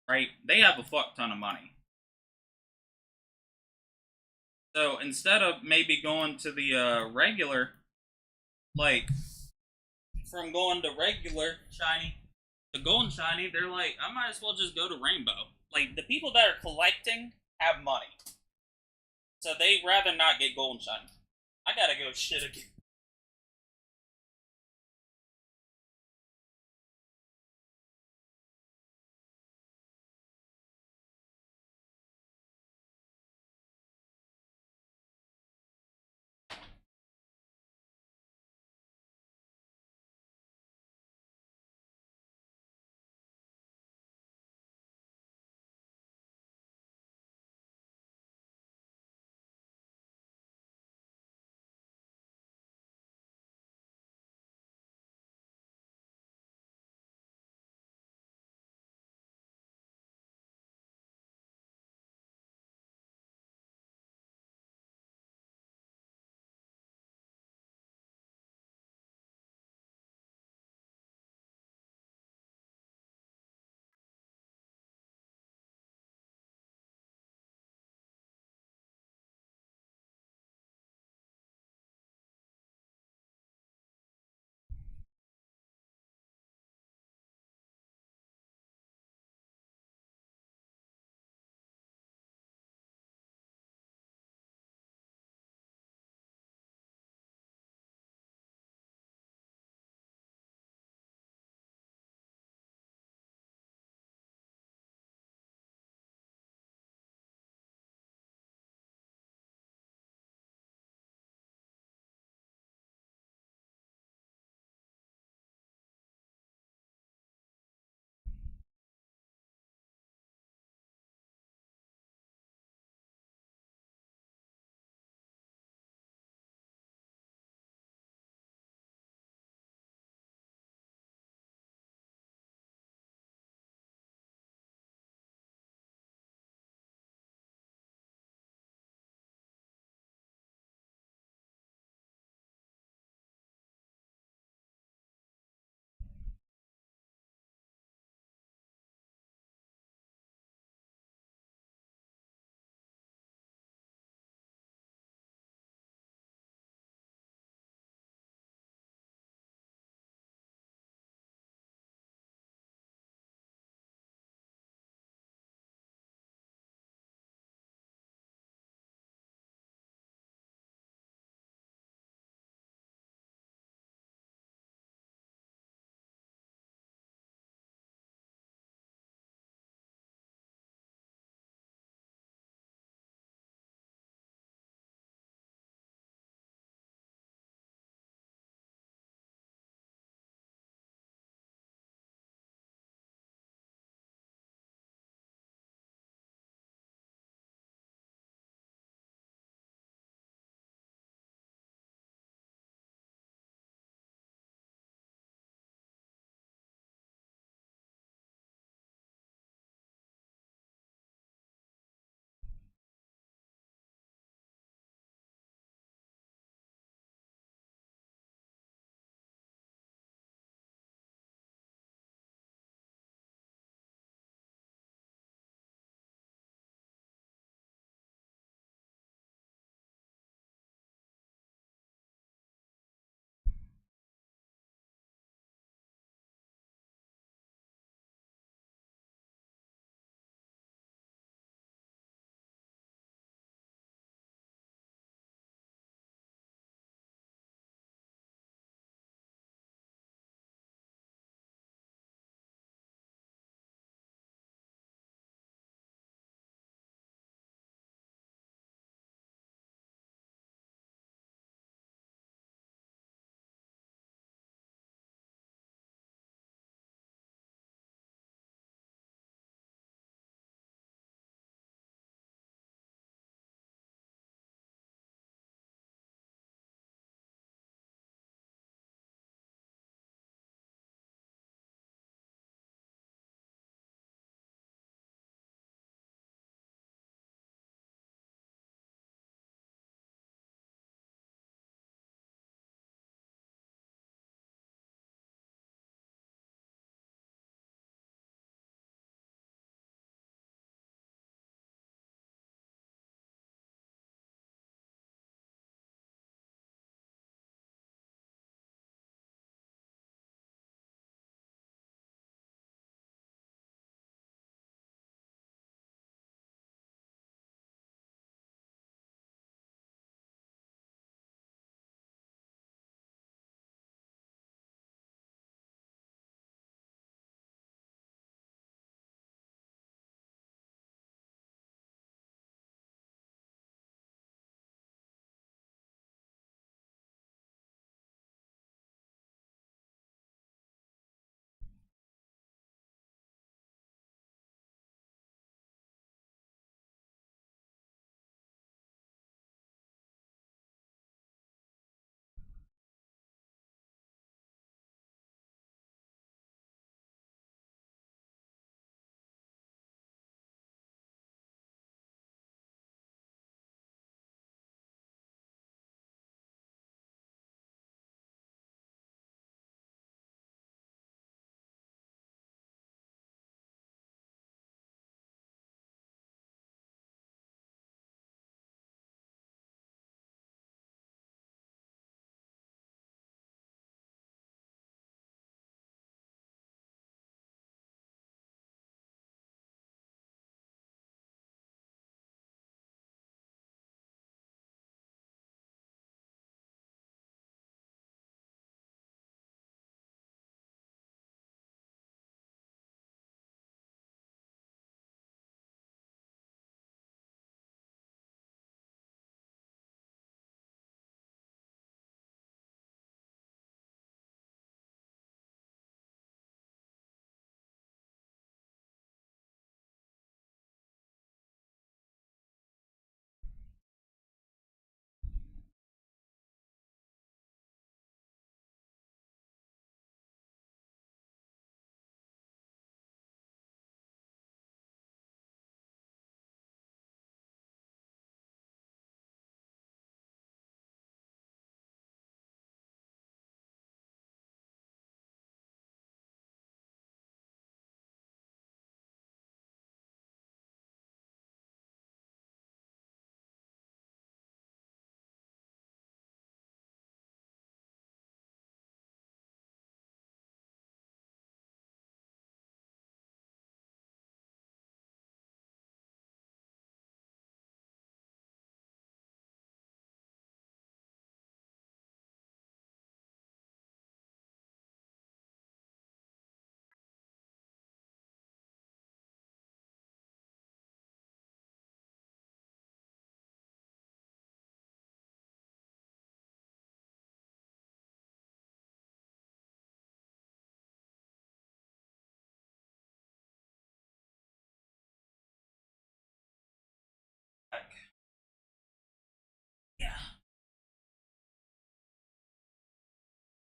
right? They have a fuck ton of money. So instead of maybe going to the regular, like, from going to regular shiny to golden shiny, they're like, I might as well just go to rainbow. Like, the people that are collecting have money. So they'd rather not get golden shiny. I gotta go shit again.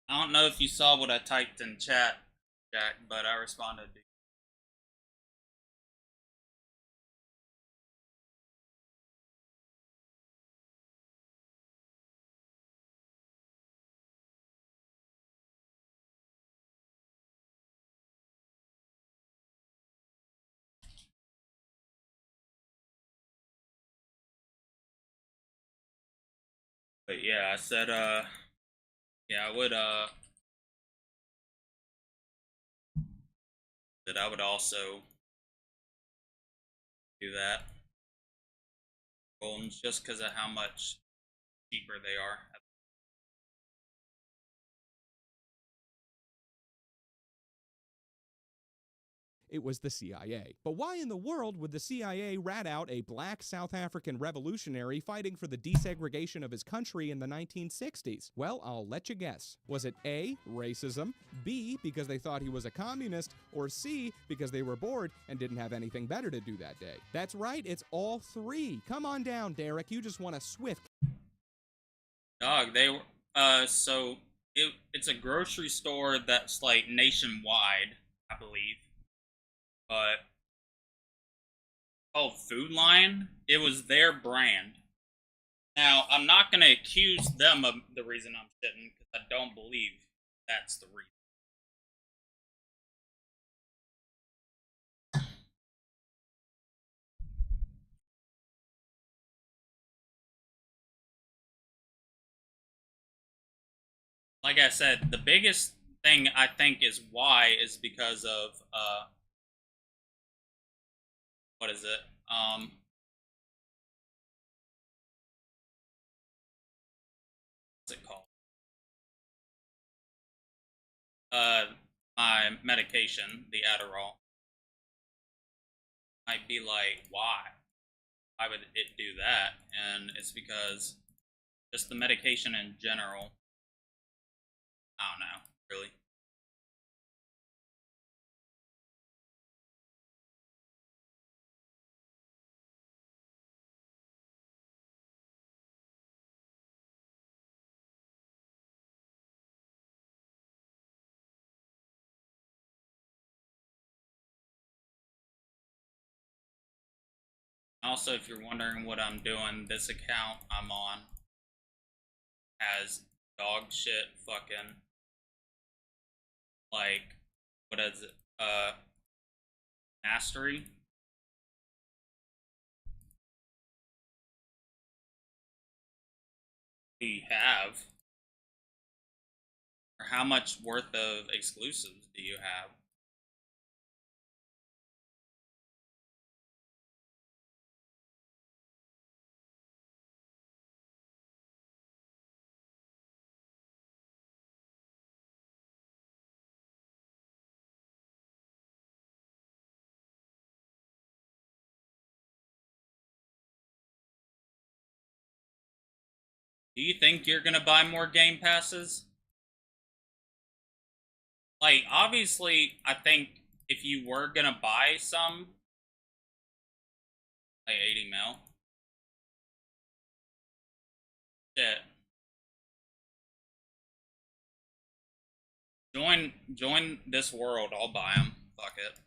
I don't know if you saw what I typed in chat, Jack, but I responded to you. But yeah, I said, yeah, I would, that I would also do that. Goldens, just because of how much cheaper they are. It was the CIA. But why in the world would the CIA rat out a black South African revolutionary fighting for the desegregation of his country in the 1960s? Well, I'll let you guess. Was it A, racism, B, because they thought he was a communist, or C, because they were bored and didn't have anything better to do that day? That's right, it's all three. Come on down, Derek, you just want a swift... Dog, they were, so it's a grocery store that's like nationwide, I believe. But called Food Lion, it was their brand. Now, I'm not going to accuse them of the reason I'm sitting, because I don't believe that's the reason. Like I said, the biggest thing I think is why is because of, what is it? What's it called? My medication, the Adderall, might be like, why? Why would it do that? And it's because just the medication in general, I don't know, really. Also, if you're wondering what I'm doing, this account I'm on has dog shit fucking, like, what is it? Mastery? Do you have? Or how much worth of exclusives do you have? Do you think you're gonna buy more Game Passes? Like, obviously, I think if you were gonna buy some, like 80 mil. Shit. Join this world, I'll buy them. Fuck it.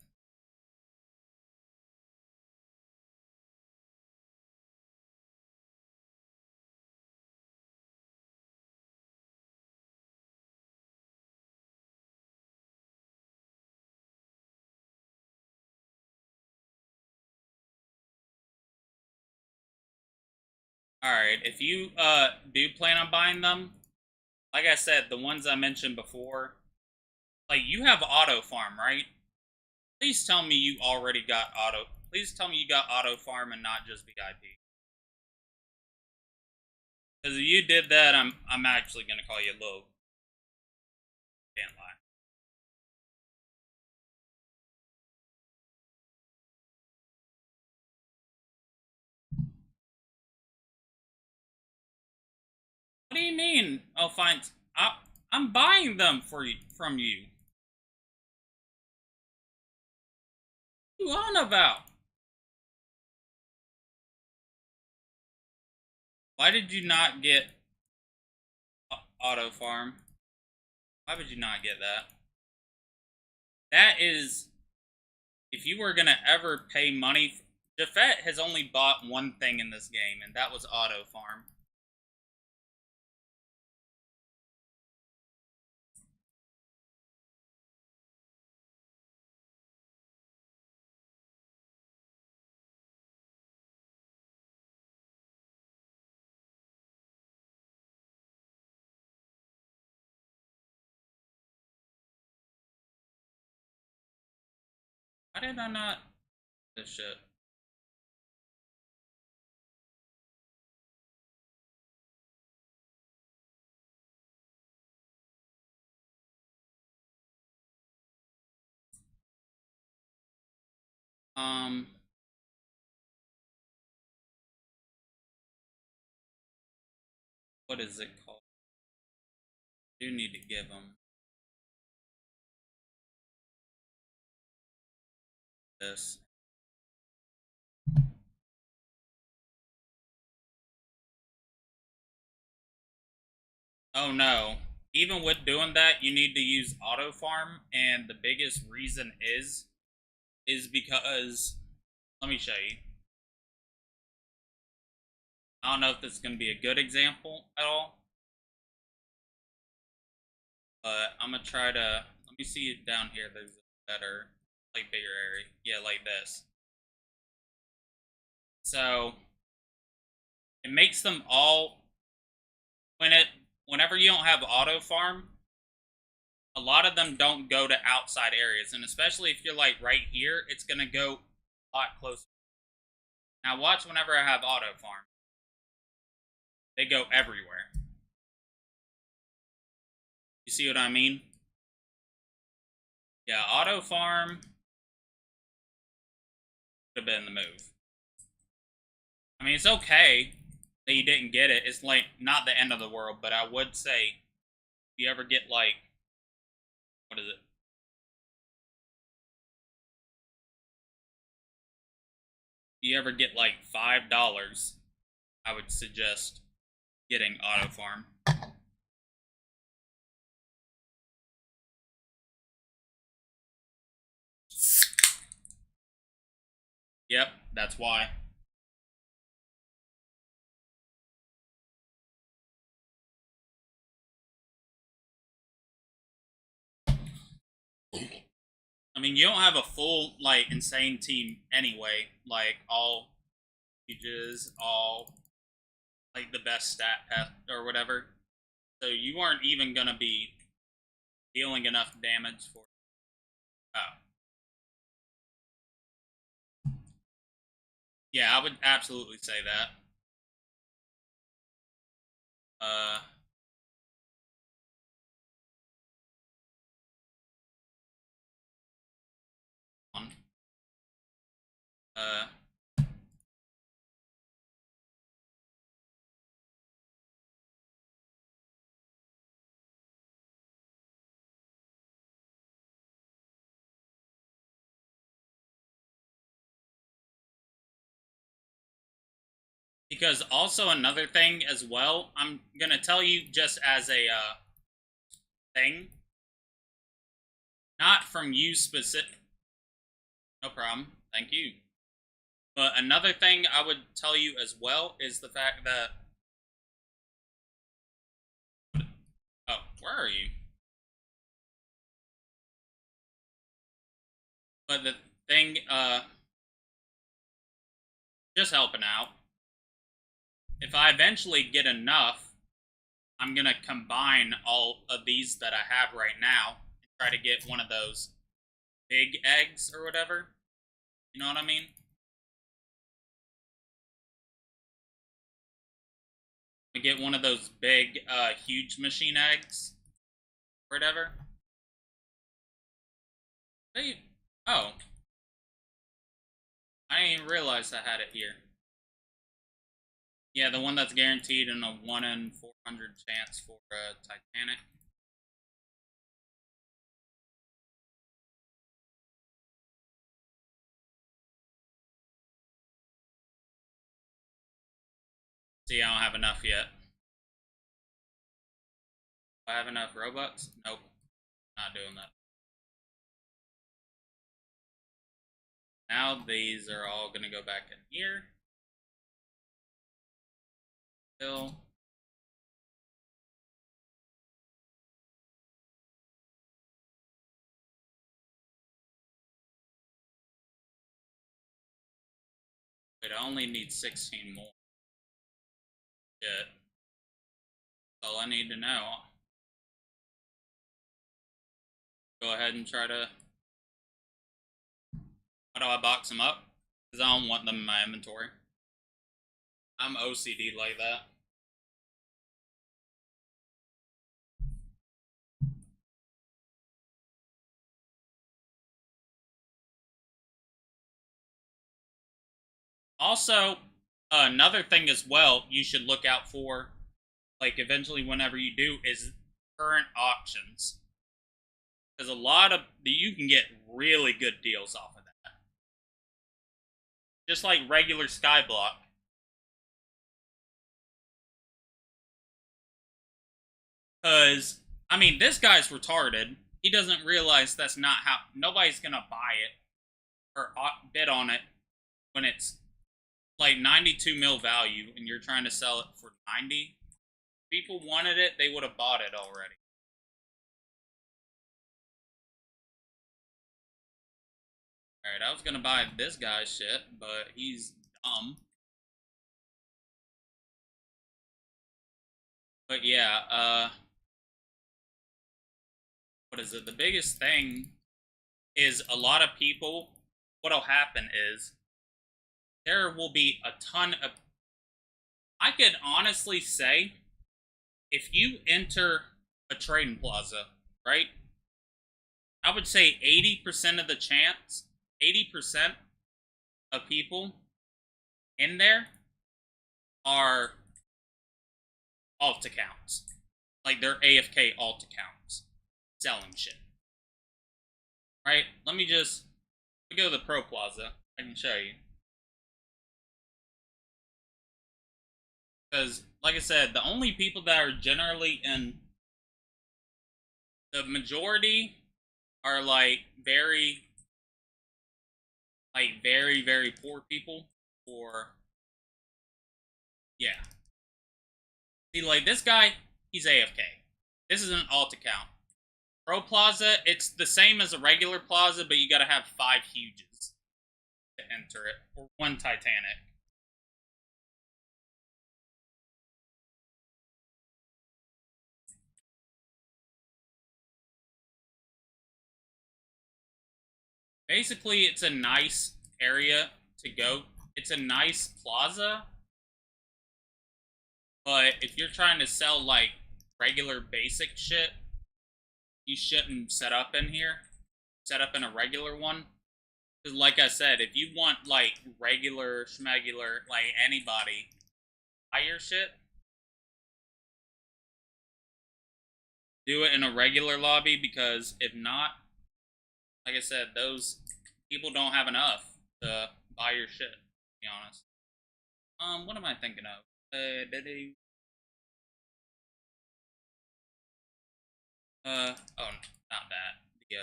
Alright, if you do plan on buying them, like I said, the ones I mentioned before, like, you have Auto Farm, right? Please tell me you already got Auto. Please tell me you got Auto Farm and not just VIP. Because if you did that, I'm actually gonna call you low. Can't lie. What do you mean? Oh, fine. I'm buying them from you. What are you on about? Why did you not get Auto Farm? Why would you not get that? That is, if you were gonna ever pay money, Jafet has only bought one thing in this game, and that was Auto Farm. Why did I not this shit? What is it called? I do need to give them this. Oh no. Even with doing that, you need to use Auto Farm, and the biggest reason is because, let me show you. I don't know if this is going to be a good example at all, but I'm going to try to, let me see it down here. There's a better, like, bigger area. Yeah, like this. So, it makes them all, whenever you don't have Auto Farm, a lot of them don't go to outside areas, and especially if you're, like, right here, it's going to go a lot closer. Now watch whenever I have Auto Farm. They go everywhere. You see what I mean? Yeah, Auto Farm would have been the move. I mean, it's okay that you didn't get it. It's like not the end of the world, but I would say if you ever get like, what is it? If you ever get like $5, I would suggest getting Auto Farm. Yep, that's why. I mean, you don't have a full, like, insane team anyway. Like, all ages, all, like, the best stat path or whatever. So you aren't even gonna be dealing enough damage for. Oh. Yeah, I would absolutely say that. On. Because also another thing as well, I'm gonna tell you just as a thing, not from you specific. No problem. Thank you. But another thing I would tell you as well is the fact that. Oh, where are you? But the thing, just helping out. If I eventually get enough, I'm gonna combine all of these that I have right now and try to get one of those big eggs or whatever. You know what I mean? I get one of those big, huge machine eggs or whatever. Oh. I didn't even realize I had it here. Yeah, the one that's guaranteed in a 1 in 400 chance for Titanic. See, I don't have enough yet. Do I have enough Robux? Nope. Not doing that. Now these are all gonna go back in here. Still. Wait, I only need 16 more. Shit. That's all I need to know. Go ahead and try to... How do I box them up? Because I don't want them in my inventory. I'm OCD like that. Also, another thing as well you should look out for, like eventually whenever you do, is current auctions. Because a lot of, you can get really good deals off of that. Just like regular Skyblock. Because, I mean, this guy's retarded. He doesn't realize that's not how, nobody's gonna buy it or bid on it when it's like 92 mil value and you're trying to sell it for 90. If people wanted it, they would have bought it already. Alright, I was gonna buy this guy's shit, but he's dumb. But yeah, what is it? The biggest thing is a lot of people, what'll happen is, there will be a ton of... I could honestly say, if you enter a trading plaza, right? I would say 80% of the chance, 80% of people in there are alt accounts. Like, they're AFK alt accounts. Selling shit. Right? Let me go to the Pro Plaza. I can show you. Because, like I said, the only people that are generally in... The majority are, like, very, very poor people. Or... Yeah. See, like, this guy, he's AFK. This is an alt account. Pro Plaza, it's the same as a regular plaza, but you gotta have 5 huges to enter it. Or 1 Titanic. Basically, it's a nice area to go. It's a nice plaza. But if you're trying to sell, like, regular basic shit, you shouldn't set up in here. Set up in a regular one. Because, like I said, if you want, like, regular, schmegular, like, anybody buy your shit, do it in a regular lobby, because if not, like I said, those people don't have enough to buy your shit, to be honest. What am I thinking of? Oh, not that. The,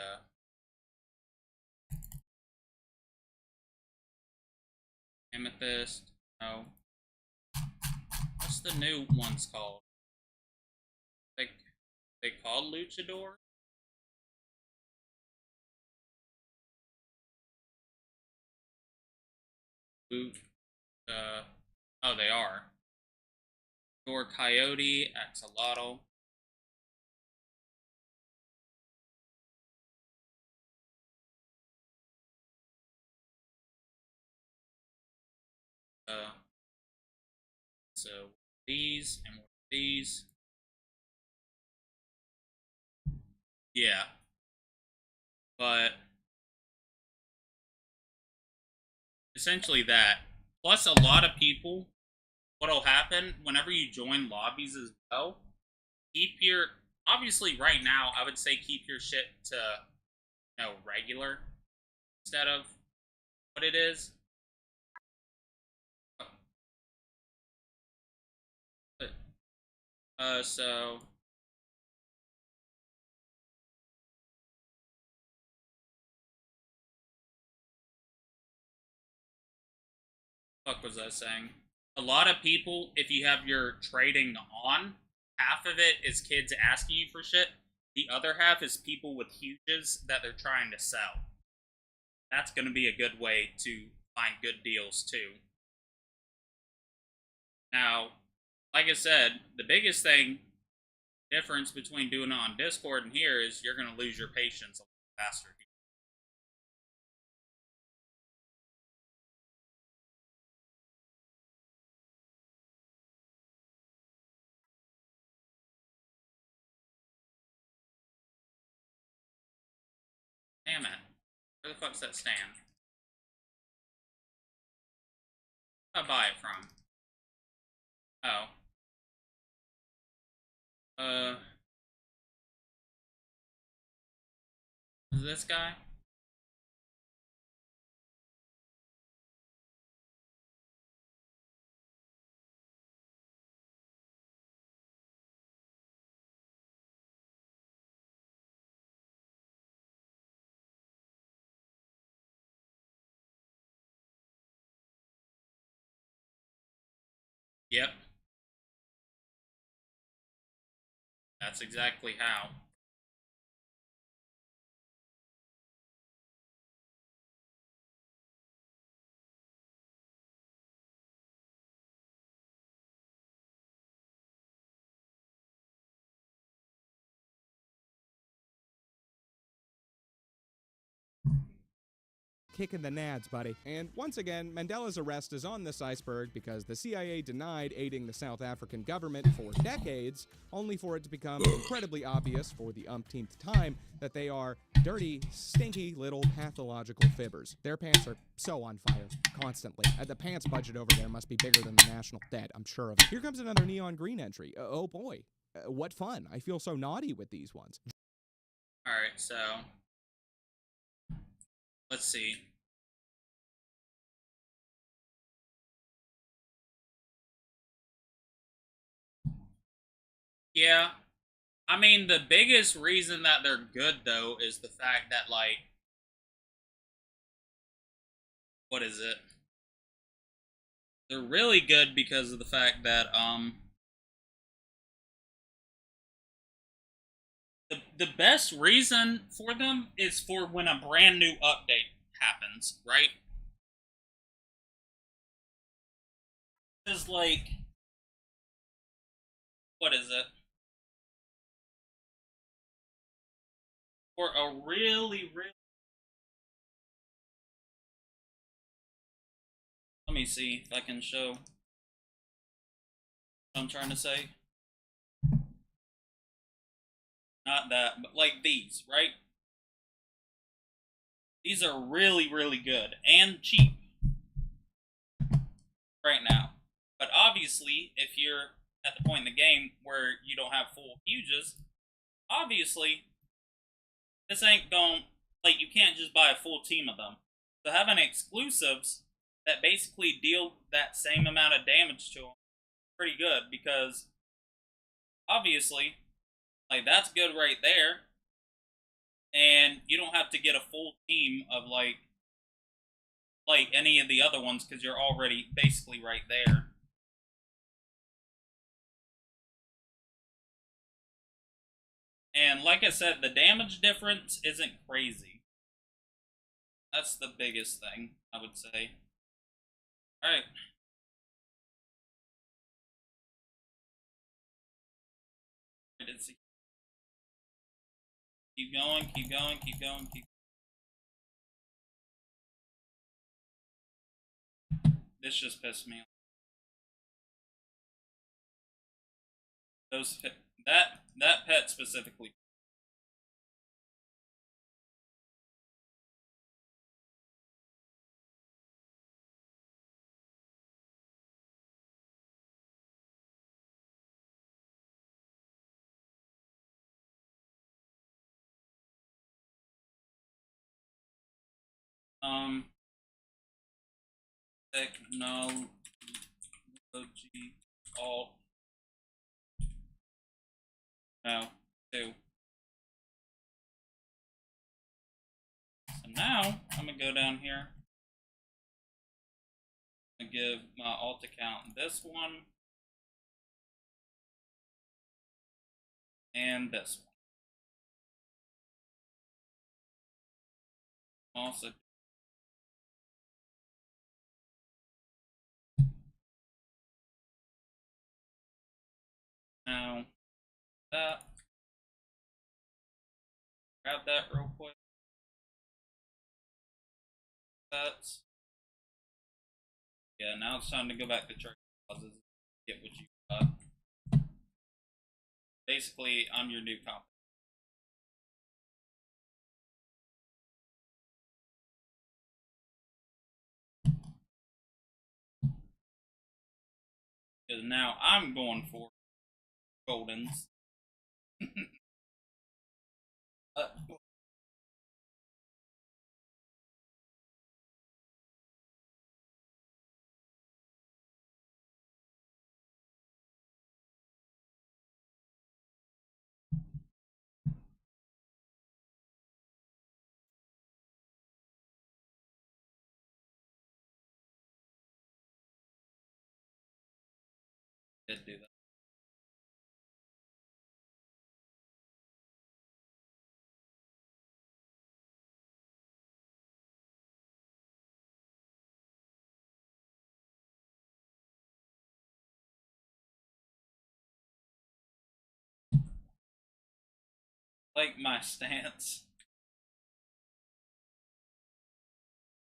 Amethyst, no. What's the new ones called? They called Luchador? Oh, they are. Door Coyote, Axolotl. So these and these. Yeah. But essentially that. Plus, a lot of people, what'll happen whenever you join lobbies as well, keep your, obviously right now, I would say keep your shit to, regular instead of what it is. So Fuck was I saying? A lot of people, if you have your trading on, half of it is kids asking you for shit. The other half is people with huges that they're trying to sell. That's going to be a good way to find good deals too. Now, like I said, the biggest difference between doing it on Discord and here is you're going to lose your patience a lot faster. Damn it. Where the fuck's that stand? Where'd I buy it from? Oh. Is this guy? Yep. That's exactly how. Kicking the nads, buddy. And once again, Mandela's arrest is on this iceberg because the CIA denied aiding the South African government for decades, only for it to become incredibly obvious for the umpteenth time that they are dirty, stinky little pathological fibbers. Their pants are so on fire, constantly. The pants budget over there must be bigger than the national debt, I'm sure of it. Here comes another neon green entry. Oh boy. What fun. I feel so naughty with these ones. Alright, so let's see. Yeah. I mean, the biggest reason that they're good, though, is the fact that, like, what is it? They're really good because of the fact that, the best reason for them is for when a brand new update happens, right? Because, like, what is it? For a really, let me see if I can show what I'm trying to say. Not that, but like these, right? These are really, really good and cheap right now. But obviously, if you're at the point in the game where you don't have full huges, obviously, this ain't going, like, you can't just buy a full team of them. So having exclusives that basically deal that same amount of damage to them is pretty good because, obviously, like, that's good right there. And you don't have to get a full team of, like any of the other ones because you're already basically right there. And like I said, the damage difference isn't crazy. That's the biggest thing, I would say. Alright. Keep going, keep going, keep going, keep This just pissed me off. That pet specifically. Technology alt. No, 2. So now I'm gonna go down here. I'm gonna give my alt account this one and this one. Also, now that grab that real quick. That's yeah. Now it's time to go back to church causes. Get what you got. Basically, I'm your new comp. Because now I'm going for Goldens. Did do that. Like my stance.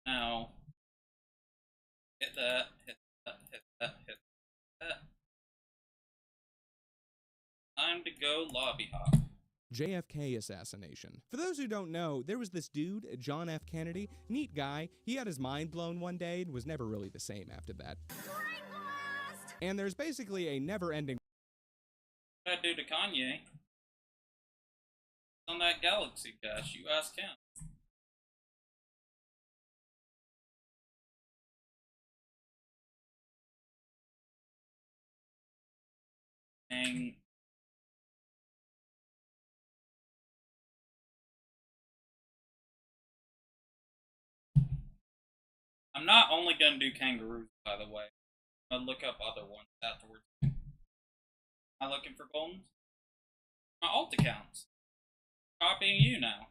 Now, hit that, hit that, hit that, hit that. Time to go lobby hop. JFK assassination. For those who don't know, there was this dude, John F. Kennedy, neat guy. He had his mind blown one day and was never really the same after that. And there's basically a never-ending What did I do to Kanye? On that Galaxy Dash, you ask him. Dang. I'm not only gonna do kangaroos, by the way. I'll look up other ones afterwards. Am I looking for goldens? My alt accounts. Copying you now.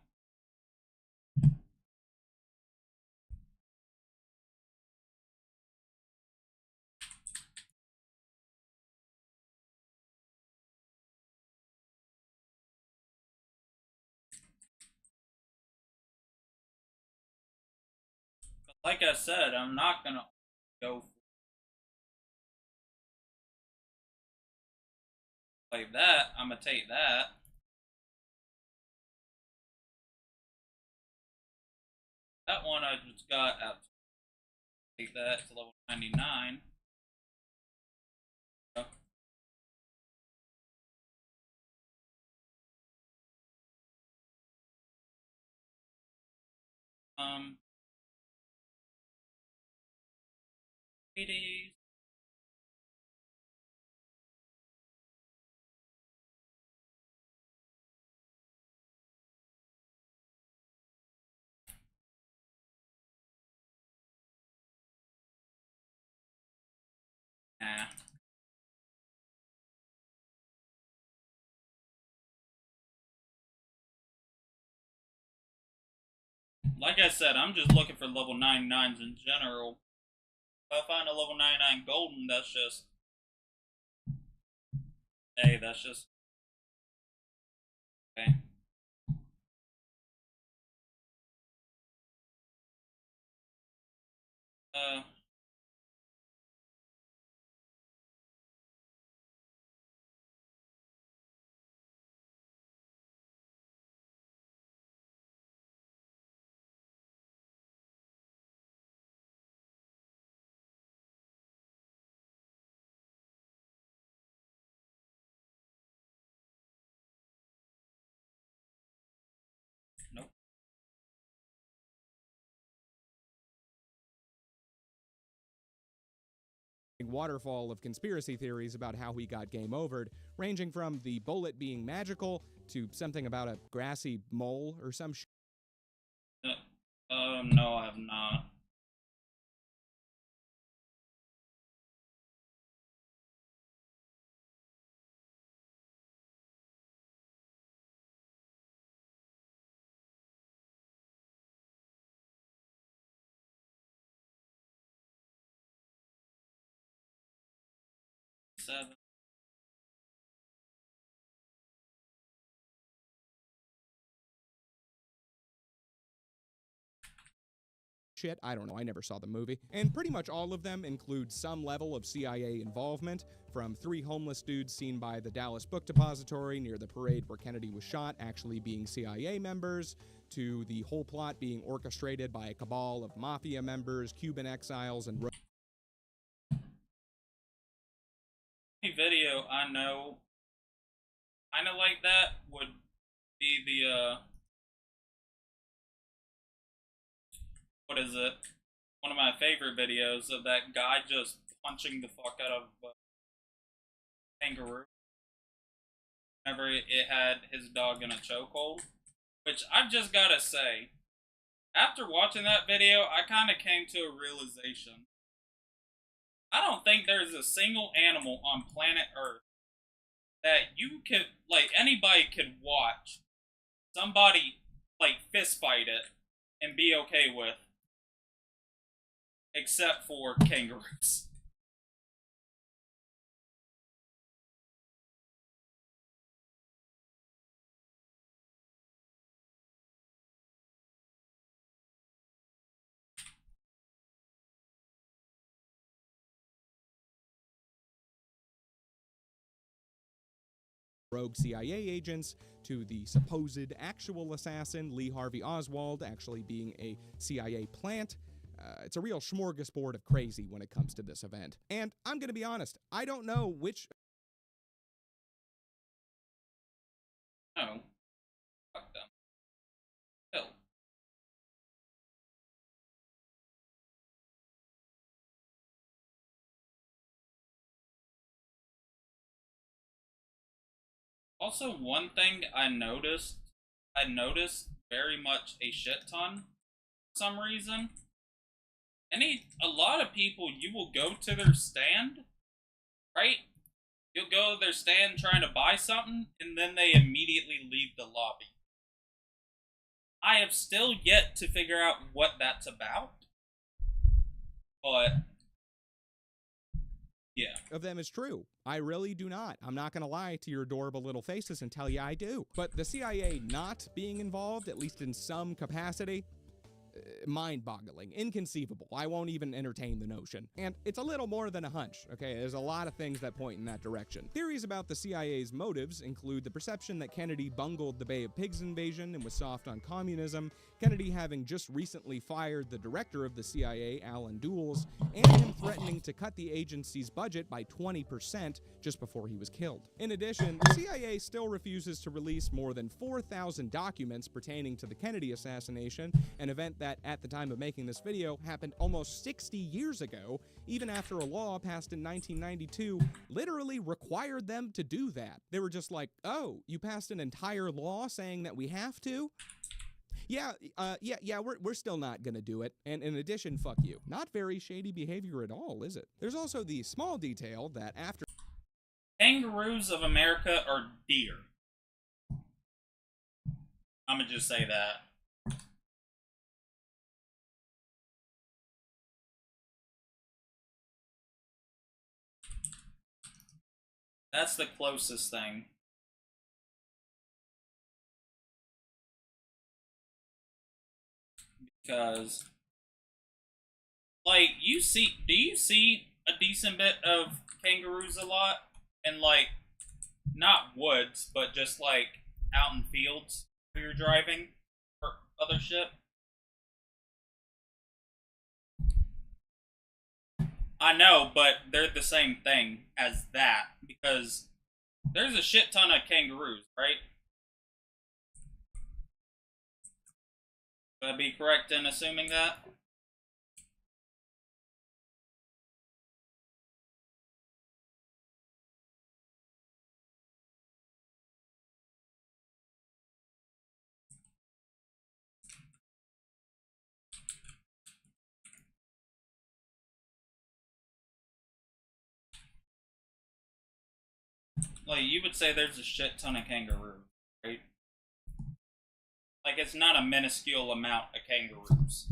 But like I said, I'm not gonna go like that. I'm gonna take that. That one I just got at take that to level 99. Um 80s. Nah. Like I said, I'm just looking for level 99s in general. If I find a level 99 golden, that's just... Hey, that's just... Okay. Uh... Nope. waterfall of conspiracy theories about how he got game overed, ranging from the bullet being magical to something about a grassy mole or some shit. No, I have not. 37. Shit, I don't know, I never saw the movie. And pretty much all of them include some level of CIA involvement, from 3 homeless dudes seen by the Dallas Book Depository near the parade where Kennedy was shot actually being CIA members, to the whole plot being orchestrated by a cabal of mafia members, Cuban exiles, and Any video I know kind of like that would be the, what is it? One of my favorite videos of that guy just punching the fuck out of kangaroo. Whenever it had his dog in a chokehold. Which I've just gotta say, after watching that video, I kind of came to a realization. I don't think there's a single animal on planet Earth that you could, like, anybody could watch somebody, like, fist fight it and be okay with. Except for kangaroos. rogue CIA agents, to the supposed actual assassin, Lee Harvey Oswald, actually being a CIA plant. It's a real smorgasbord of crazy when it comes to this event. And I'm gonna be honest, I don't know which... No. Fuck them. Hell. Also, one thing I noticed very much a shit ton for some reason. A lot of people, you will go to their stand, right? You'll go to their stand trying to buy something, and then they immediately leave the lobby. I have still yet to figure out what that's about. But yeah. Of them is true. I really do not. I'm not gonna lie to your adorable little faces and tell you I do. But the CIA not being involved, at least in some capacity, mind-boggling, inconceivable. I won't even entertain the notion. And it's a little more than a hunch, okay? There's a lot of things that point in that direction. Theories about the CIA's motives include the perception that Kennedy bungled the Bay of Pigs invasion and was soft on communism, Kennedy having just recently fired the director of the CIA, Alan Dulles, and him threatening to cut the agency's budget by 20% just before he was killed. In addition, the CIA still refuses to release more than 4,000 documents pertaining to the Kennedy assassination, an event that, at the time of making this video, happened almost 60 years ago, even after a law passed in 1992 literally required them to do that. They were just like, oh, you passed an entire law saying that we have to? Yeah, we're still not gonna do it. And in addition, fuck you. Not very shady behavior at all, is it? There's also the small detail that after kangaroos of America are deer. I'm gonna just say that. That's the closest thing. Because, like, do you see a decent bit of kangaroos a lot? And, like, not woods, but just, like, out in fields where you're driving or other shit? I know, but they're the same thing as that, because there's a shit ton of kangaroos, right? Would I be correct in assuming that? Like, you would say there's a shit ton of kangaroos, right? Like, it's not a minuscule amount of kangaroos.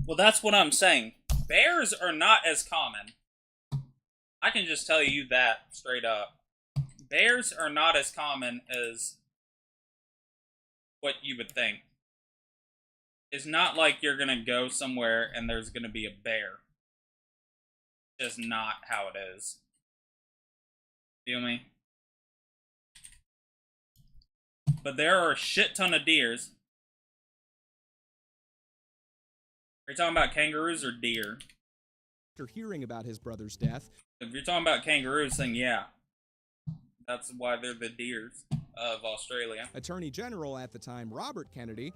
Well, that's what I'm saying. bears are not as common. I can just tell you that straight up. Bears are not as common as what you would think. It's not like you're gonna go somewhere and there's gonna be a bear. Just not how it is. Feel me? But there are a shit ton of deers. Are you talking about kangaroos or deer? After hearing about his brother's death, If you're talking about kangaroos, then yeah. That's why they're the deers of Australia. Attorney General at the time, Robert Kennedy,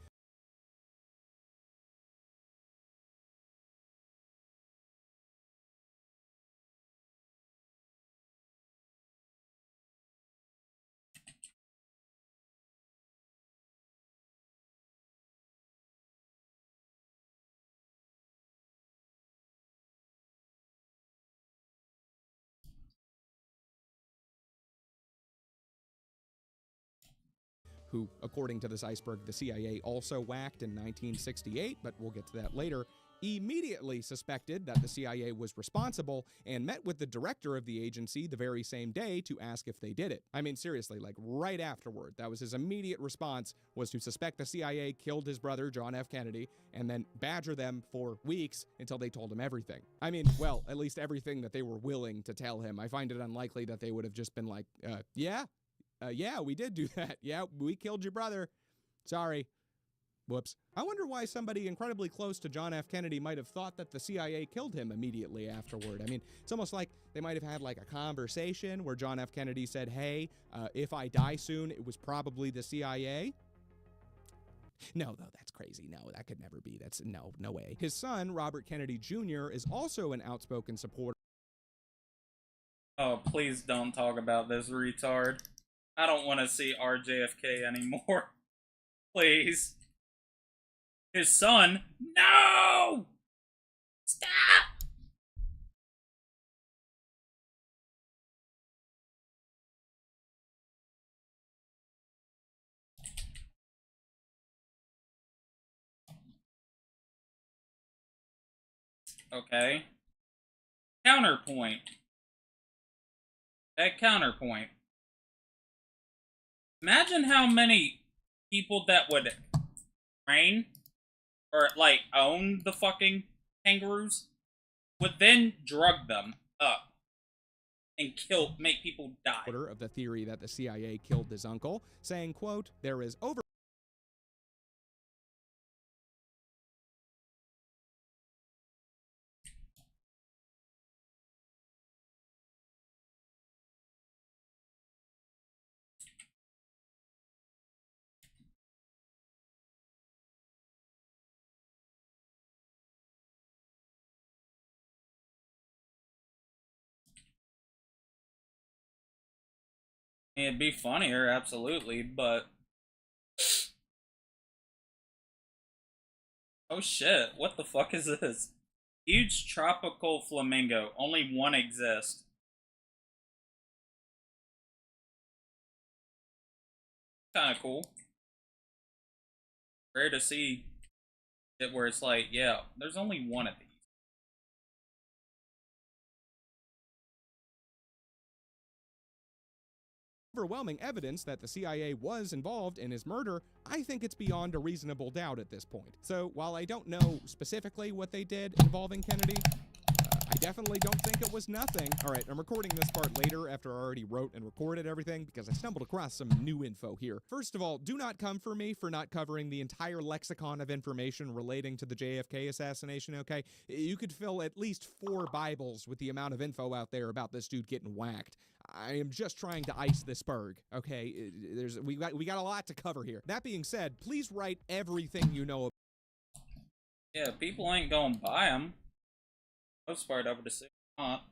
who, according to this iceberg, the CIA also whacked in 1968, but we'll get to that later, immediately suspected that the CIA was responsible and met with the director of the agency the very same day to ask if they did it. I mean, seriously, like right afterward. That was his immediate response, was to suspect the CIA killed his brother, John F. Kennedy, and then badger them for weeks until they told him everything. I mean, well, at least everything that they were willing to tell him. I find it unlikely that they would have just been like, yeah, we did do that. Yeah, we killed your brother. Sorry. Whoops. I wonder why somebody incredibly close to John F. Kennedy might have thought that the CIA killed him immediately afterward. I mean, it's almost like they might have had like a conversation where John F. Kennedy said, hey, if I die soon, it was probably the CIA. No, though, that's crazy. No, that could never be. That's no way. His son, Robert Kennedy Jr., is also an outspoken supporter. Oh, please don't talk about this retard. I don't want to see RJFK anymore. Please. His son? No! Stop! Okay. Counterpoint. At counterpoint. Imagine how many people that would train or like own the fucking kangaroos would then drug them up and make people die. Of the theory that the CIA killed his uncle, saying, quote, there is It'd be funnier, absolutely, but... Oh shit, what the fuck is this? Huge tropical flamingo. Only one exists. Kinda cool. Rare to see it where it's like, yeah, there's only one of these. overwhelming evidence that the CIA was involved in his murder, I think it's beyond a reasonable doubt at this point. So while I don't know specifically what they did involving Kennedy, I definitely don't think it was nothing. All right, I'm recording this part later after I already wrote and recorded everything because I stumbled across some new info here. First of all, do not come for me for not covering the entire lexicon of information relating to the JFK assassination, okay? You could fill at least 4 Bibles with the amount of info out there about this dude getting whacked. I am just trying to ice this berg, okay? We got a lot to cover here. That being said, please write everything you know. Yeah, people ain't gonna buy them. Most part over to see not.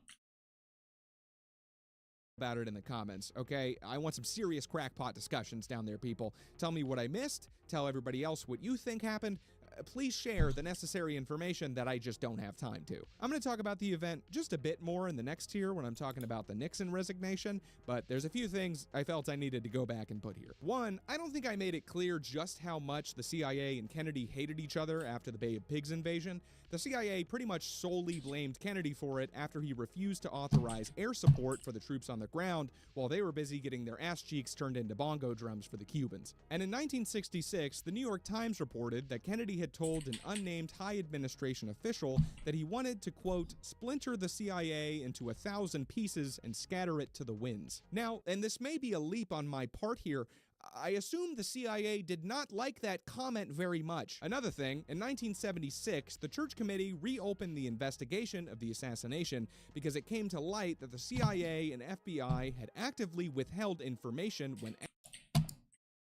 About it in the comments, okay? I want some serious crackpot discussions down there, people. Tell me what I missed. Tell everybody else what you think happened. please share the necessary information that I just don't have time to. I'm going to talk about the event just a bit more in the next tier when I'm talking about the Nixon resignation, but there's a few things I felt I needed to go back and put here. One, I don't think I made it clear just how much the CIA and Kennedy hated each other after the Bay of Pigs invasion. The CIA pretty much solely blamed Kennedy for it after he refused to authorize air support for the troops on the ground while they were busy getting their ass cheeks turned into bongo drums for the Cubans. And in 1966, the New York Times reported that Kennedy had told an unnamed high administration official that he wanted to, quote, splinter the CIA into 1,000 pieces and scatter it to the winds. Now, and this may be a leap on my part here, I assume the CIA did not like that comment very much. Another thing, in 1976, the Church Committee reopened the investigation of the assassination because it came to light that the CIA and FBI had actively withheld information when...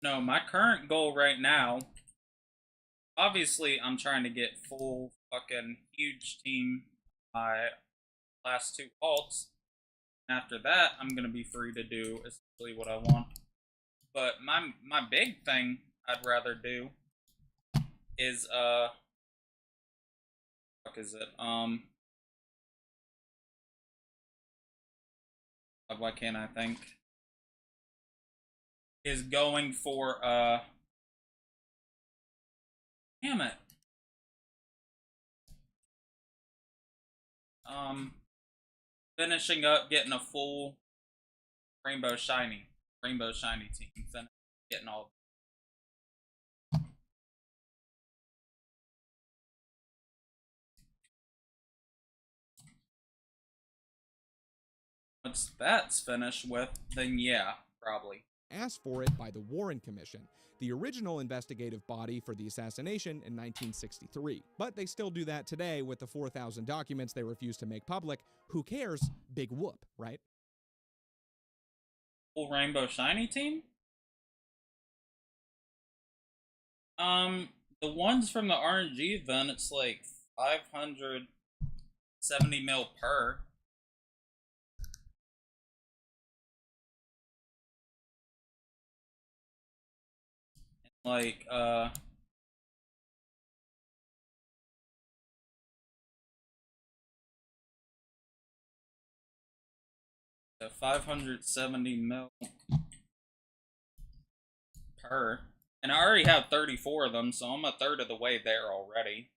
No, my current goal right now, obviously I'm trying to get full fucking huge team my last 2 alts. After that, I'm gonna be free to do essentially what I want. But my big thing I'd rather do is fuck is it? Why can't I think? Is going for damn it. Finishing up getting a full Rainbow Shiny team. Getting all. Once that's finished with, then yeah, probably. Asked for it by the Warren Commission, the original investigative body for the assassination in 1963. But they still do that today with the 4,000 documents they refuse to make public. Who cares? Big whoop, right? Full Rainbow Shiny team? The ones from the RNG event, it's like 570 mil per. Like, the 570 mil per. And I already have 34 of them, so I'm a third of the way there already.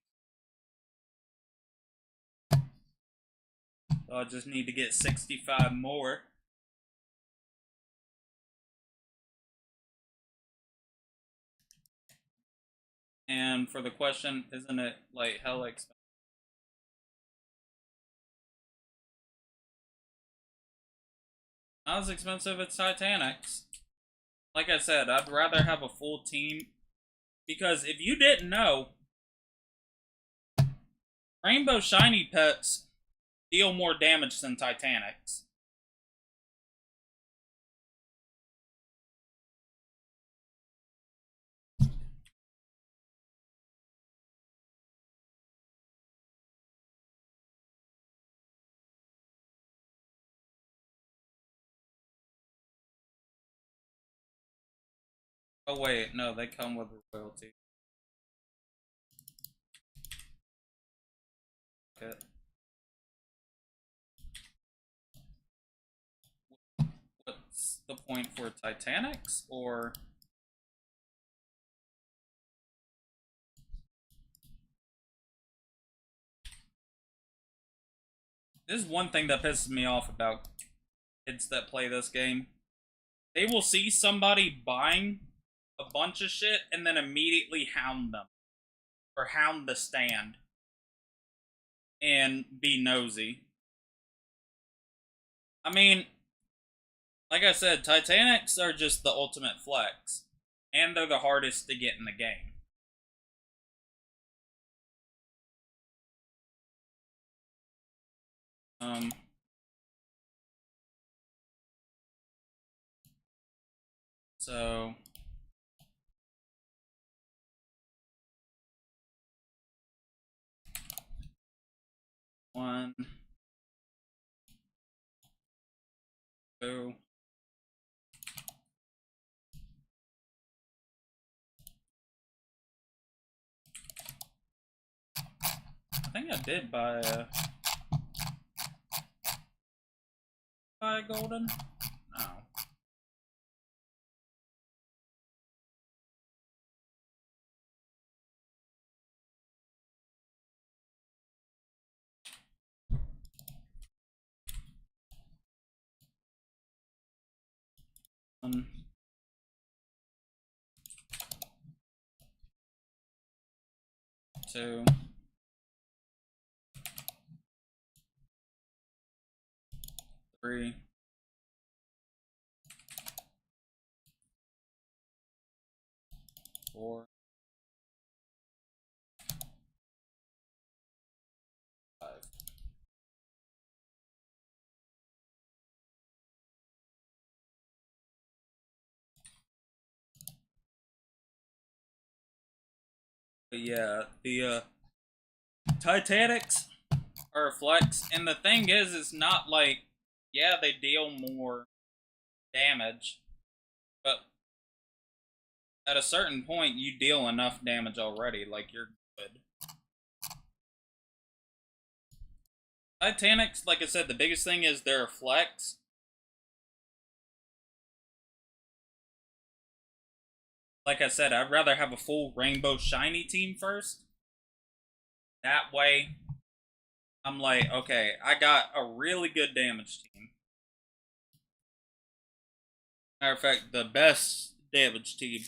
So I just need to get 65 more. And for the question, isn't it like hella expensive? Not as expensive as Titanic's. Like I said, I'd rather have a full team. Because if you didn't know, Rainbow Shiny pets deal more damage than Titanic's. Oh wait, no, they come with royalty. Okay. What's the point for Titanic's, or... This is one thing that pisses me off about kids that play this game. They will see somebody buying a bunch of shit and then immediately hound them. Or hound the stand. And be nosy. I mean, like I said, Titanic's are just the ultimate flex. And they're the hardest to get in the game. So... One, two, think I did buy a golden. No. Two. Three. Four. Five. But yeah, the Titanics are a flex, and the thing is, it's not like, yeah, they deal more damage, but at a certain point, you deal enough damage already, like, you're good. Titanics, like I said, the biggest thing is they're a flex. Like I said, I'd rather have a full rainbow shiny team first. That way, I'm like, okay, I got a really good damage team. Matter of fact, the best damage team.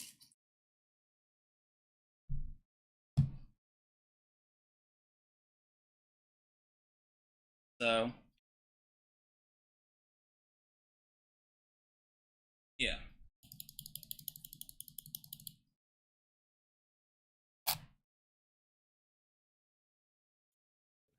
So, yeah.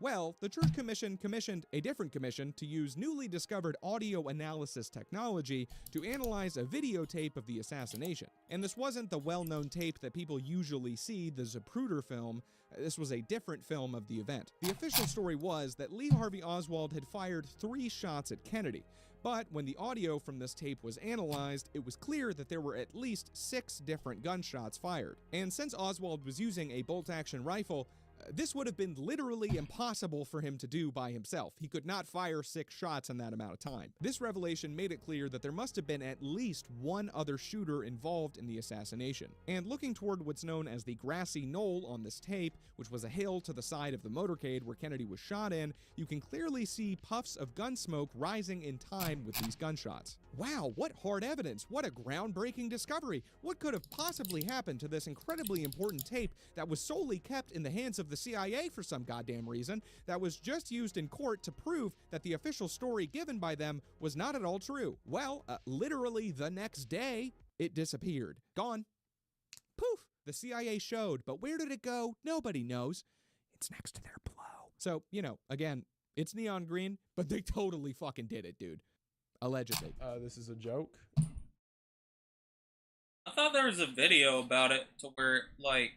Well, the Church Commission commissioned a different commission to use newly discovered audio analysis technology to analyze a videotape of the assassination. And this wasn't the well-known tape that people usually see, the Zapruder film. This was a different film of the event. The official story was that Lee Harvey Oswald had fired 3 shots at Kennedy. But when the audio from this tape was analyzed, it was clear that there were at least 6 different gunshots fired. And since Oswald was using a bolt-action rifle, this would have been literally impossible for him to do by himself. He could not fire 6 shots in that amount of time. This revelation made it clear that there must have been at least one other shooter involved in the assassination. And looking toward what's known as the grassy knoll on this tape, which was a hill to the side of the motorcade where Kennedy was shot in, you can clearly see puffs of gun smoke rising in time with these gunshots. Wow, what hard evidence! What a groundbreaking discovery! What could have possibly happened to this incredibly important tape that was solely kept in the hands of the CIA for some goddamn reason, that was just used in court to prove that the official story given by them was not at all true? Well, literally the next day, it disappeared. Gone. Poof! The CIA showed, but where did it go? Nobody knows. It's next to their blow. So, you know, again, it's neon green, but they totally fucking did it, dude. Allegedly. This is a joke. I thought there was a video about it to where, like,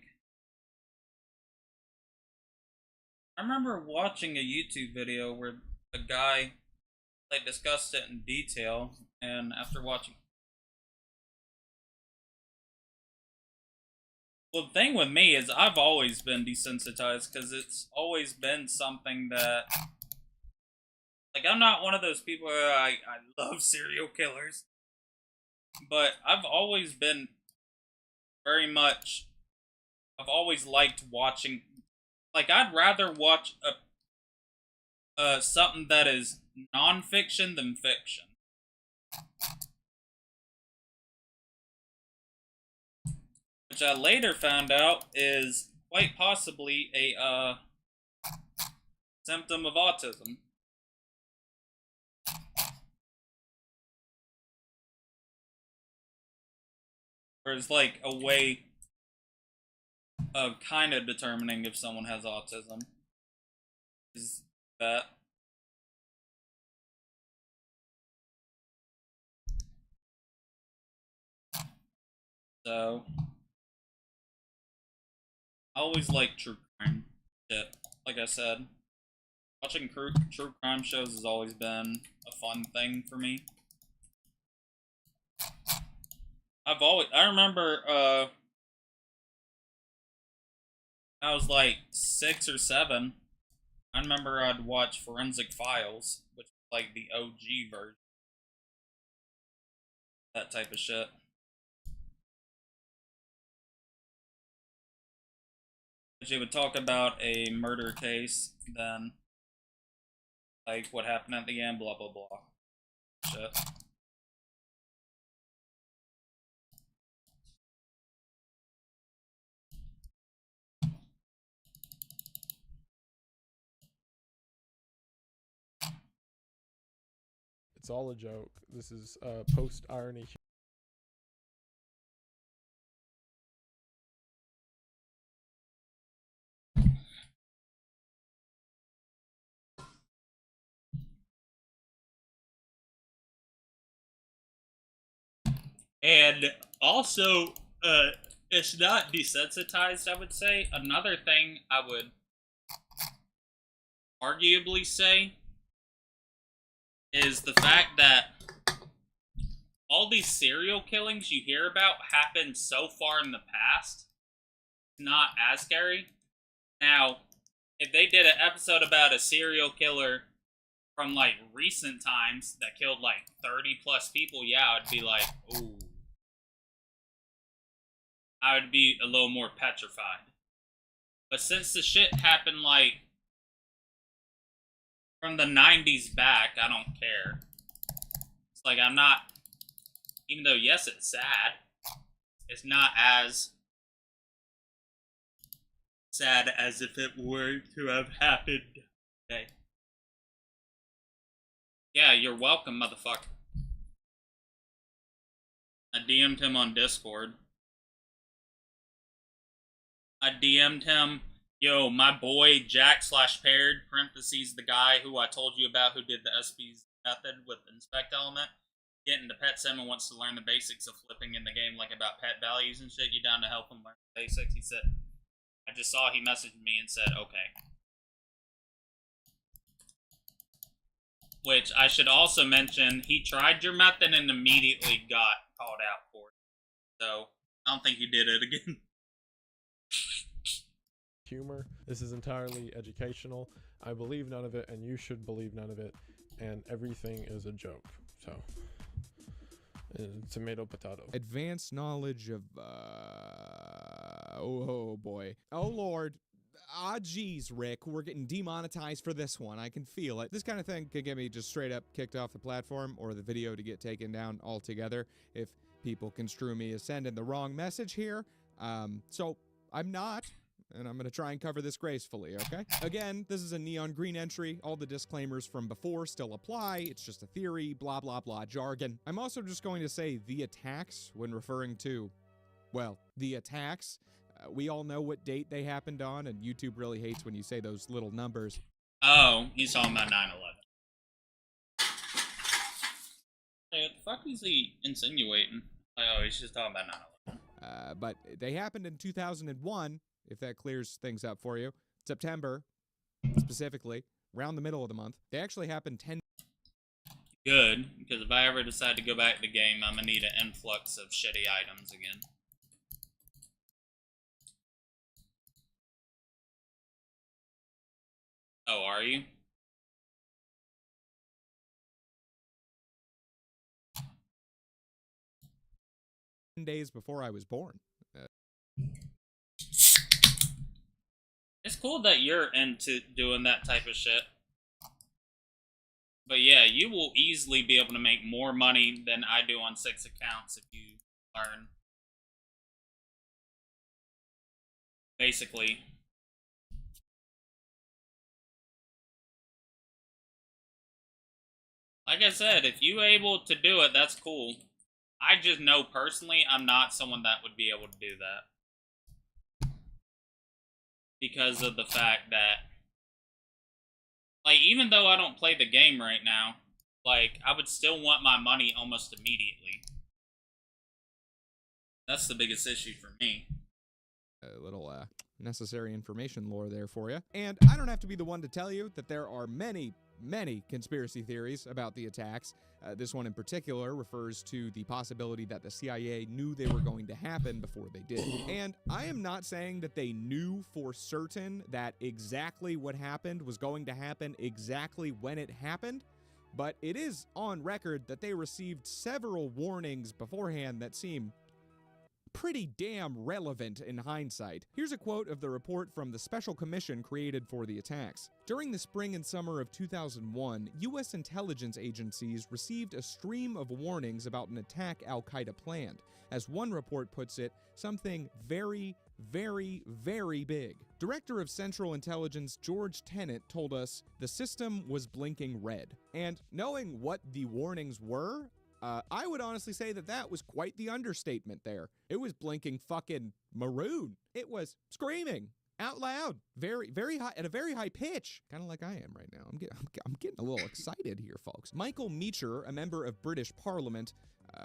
I remember watching a YouTube video where a guy, like, discussed it in detail, and after watching... Well, the thing with me is I've always been desensitized, because it's always been something that... Like, I'm not one of those people where I love serial killers, but I've always been very much... I've always liked watching... Like, I'd rather watch something that is non-fiction than fiction. Which I later found out is quite possibly a symptom of autism. Or it's like a way of kind of determining if someone has autism. Is that... So... I always like true crime shit. Like I said, watching true crime shows has always been a fun thing for me. I remember, I was like 6 or 7, I remember I'd watch Forensic Files, which is like the OG version. That type of shit. She would talk about a murder case, then like what happened at the end, blah blah blah. Shit. It's all a joke. This is post-irony. And also, it's not desensitized, I would say. Another thing I would arguably say is the fact that all these serial killings you hear about happened so far in the past. It's not as scary. Now, if they did an episode about a serial killer from, like, recent times that killed, like, 30 plus people, yeah, I'd be like, ooh. I would be a little more petrified. But since the shit happened, like, from the 90s back, I don't care. It's like, I'm not, even though, yes, it's sad, it's not as sad as if it were to have happened today. Yeah, you're welcome, motherfucker. I DM'd him on Discord. I DM'd him, yo, my boy Jack/Paired, parentheses, the guy who I told you about who did the SP's method with Inspect Element, getting the pet sim and wants to learn the basics of flipping in the game, like about pet values and shit. You down to help him learn the basics? He said, I just saw he messaged me and said, okay. Which I should also mention, he tried your method and immediately got called out for it. So, I don't think he did it again. Humor. This is entirely educational. I believe none of it, and you should believe none of it. And everything is a joke. So, tomato, potato. Advanced knowledge of, oh boy. Oh lord. Ah, geez, Rick, we're getting demonetized for this one. I can feel it. This kind of thing could get me just straight up kicked off the platform, or the video to get taken down altogether if people construe me as sending the wrong message here. So I'm not, and I'm gonna try and cover this gracefully, okay? Again, this is a neon green entry. All the disclaimers from before still apply. It's just a theory, blah, blah, blah jargon. I'm also just going to say the attacks when referring to, well, the attacks. We all know what date they happened on, and YouTube really hates when you say those little numbers. Oh, he's talking about 9/11. Hey, what the fuck is he insinuating? Oh, he's just talking about 9/11. But they happened in 2001, if that clears things up for you. September, specifically, around the middle of the month. They actually happened 10. Good, because if I ever decide to go back to the game, I'm gonna need an influx of shitty items again. Oh, are you? Days before I was born. It's cool that you're into doing that type of shit. But yeah, you will easily be able to make more money than I do on 6 accounts if you learn. Basically. Like I said, if you're able to do it, that's cool. I just know personally I'm not someone that would be able to do that. Because of the fact that, like, even though I don't play the game right now, like, I would still want my money almost immediately. That's the biggest issue for me. A little, necessary information lore there for you. And I don't have to be the one to tell you that there are many many conspiracy theories about the attacks. This one in particular refers to the possibility that the CIA knew they were going to happen before they did. And I am not saying that they knew for certain that exactly what happened was going to happen exactly when it happened, but it is on record that they received several warnings beforehand that seem pretty damn relevant in hindsight. Here's a quote of the report from the special commission created for the attacks. During the spring and summer of 2001, U.S. intelligence agencies received a stream of warnings about an attack al-Qaeda planned. As one report puts it, something very, very, very big. Director of Central Intelligence George Tenet told us the system was blinking red. And knowing what the warnings were, I would honestly say that that was quite the understatement there. It was blinking fucking maroon. It was screaming out loud, very, very high, at a very high pitch, kind of like I am right now. I'm getting a little excited here, folks. Michael Meacher, a member of British Parliament,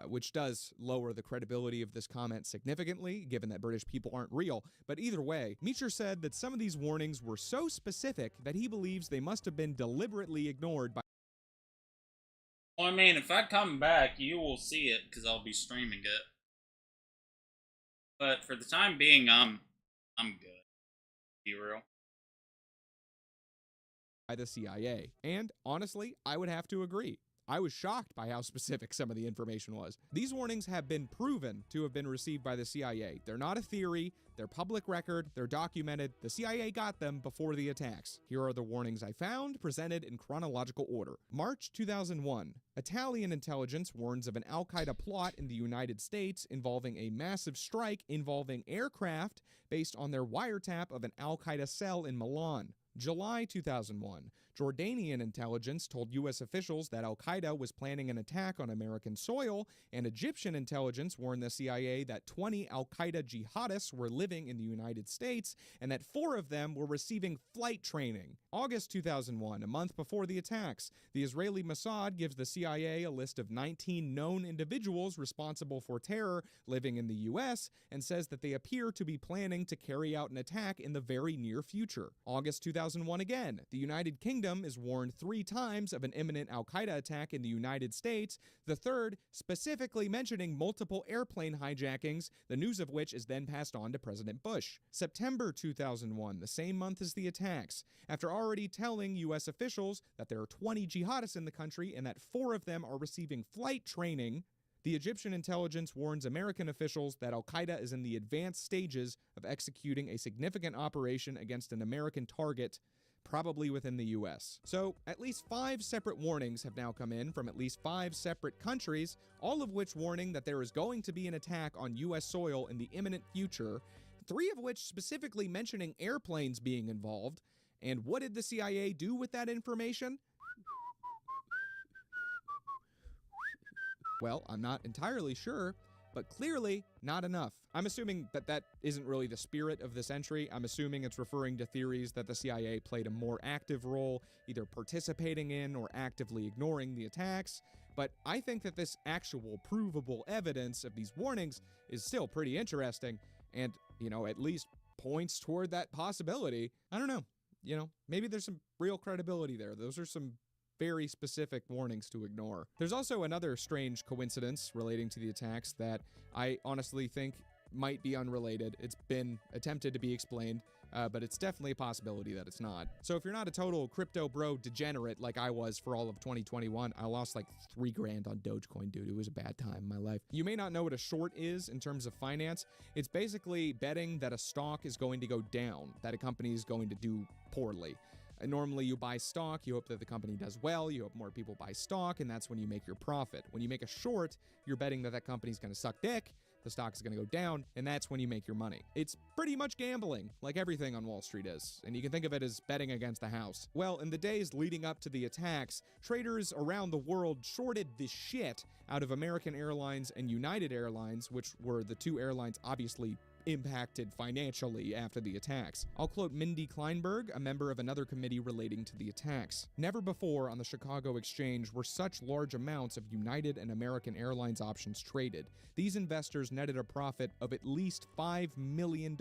which does lower the credibility of this comment significantly, given that British people aren't real. But either way, Meacher said that some of these warnings were so specific that he believes they must have been deliberately ignored by. Well, I mean, if I come back, you will see it, because I'll be streaming it. But for the time being, I'm good. Be real. By the CIA. And honestly, I would have to agree. I was shocked by how specific some of the information was. These warnings have been proven to have been received by the CIA. They're not a theory, they're public record, they're documented. The CIA got them before the attacks. Here are the warnings I found, presented in chronological order. March 2001. Italian intelligence warns of an al-Qaeda plot in the United States involving a massive strike involving aircraft based on their wiretap of an al-Qaeda cell in Milan. July 2001. Jordanian intelligence told U.S. officials that al-Qaeda was planning an attack on American soil, and Egyptian intelligence warned the CIA that 20 al-Qaeda jihadists were living in the United States and that 4 of them were receiving flight training. August 2001, a month before the attacks, the Israeli Mossad gives the CIA a list of 19 known individuals responsible for terror living in the U.S. and says that they appear to be planning to carry out an attack in the very near future. August 2001 again, the United Kingdom is warned 3 times of an imminent al-Qaeda attack in the United States, the third specifically mentioning multiple airplane hijackings, the news of which is then passed on to President Bush. September 2001, the same month as the attacks, after already telling U.S. officials that there are 20 jihadists in the country and that 4 of them are receiving flight training, the Egyptian intelligence warns American officials that al-Qaeda is in the advanced stages of executing a significant operation against an American target, probably within the U.S. So, at least 5 separate warnings have now come in from at least 5 separate countries, all of which warning that there is going to be an attack on U.S. soil in the imminent future, 3 of which specifically mentioning airplanes being involved. And what did the CIA do with that information? Well, I'm not entirely sure, but clearly not enough. I'm assuming that that isn't really the spirit of this entry. I'm assuming it's referring to theories that the CIA played a more active role, either participating in or actively ignoring the attacks. But I think that this actual provable evidence of these warnings is still pretty interesting and, at least points toward that possibility. I don't know. Maybe there's some real credibility there. Those are some very specific warnings to ignore. There's also another strange coincidence relating to the attacks that I honestly think might be unrelated. It's been attempted to be explained, but it's definitely a possibility that it's not. So if you're not a total crypto bro degenerate like I was for all of 2021, I lost like $3 grand on Dogecoin, dude. It was a bad time in my life. You may not know what a short is in terms of finance. It's basically betting that a stock is going to go down, that a company is going to do poorly. And normally you buy stock, you hope that the company does well, you hope more people buy stock, and that's when you make your profit. When you make a short, you're betting that that company's going to suck dick, the stock is going to go down, and that's when you make your money. It's pretty much gambling, like everything on Wall Street is, and you can think of it as betting against the house. Well, in the days leading up to the attacks, traders around the world shorted the shit out of American Airlines and United Airlines, which were the 2 airlines obviously impacted financially after the attacks. I'll quote Mindy Kleinberg, a member of another committee relating to the attacks. Never before on the Chicago Exchange were such large amounts of United and American Airlines options traded. These investors netted a profit of at least $5 million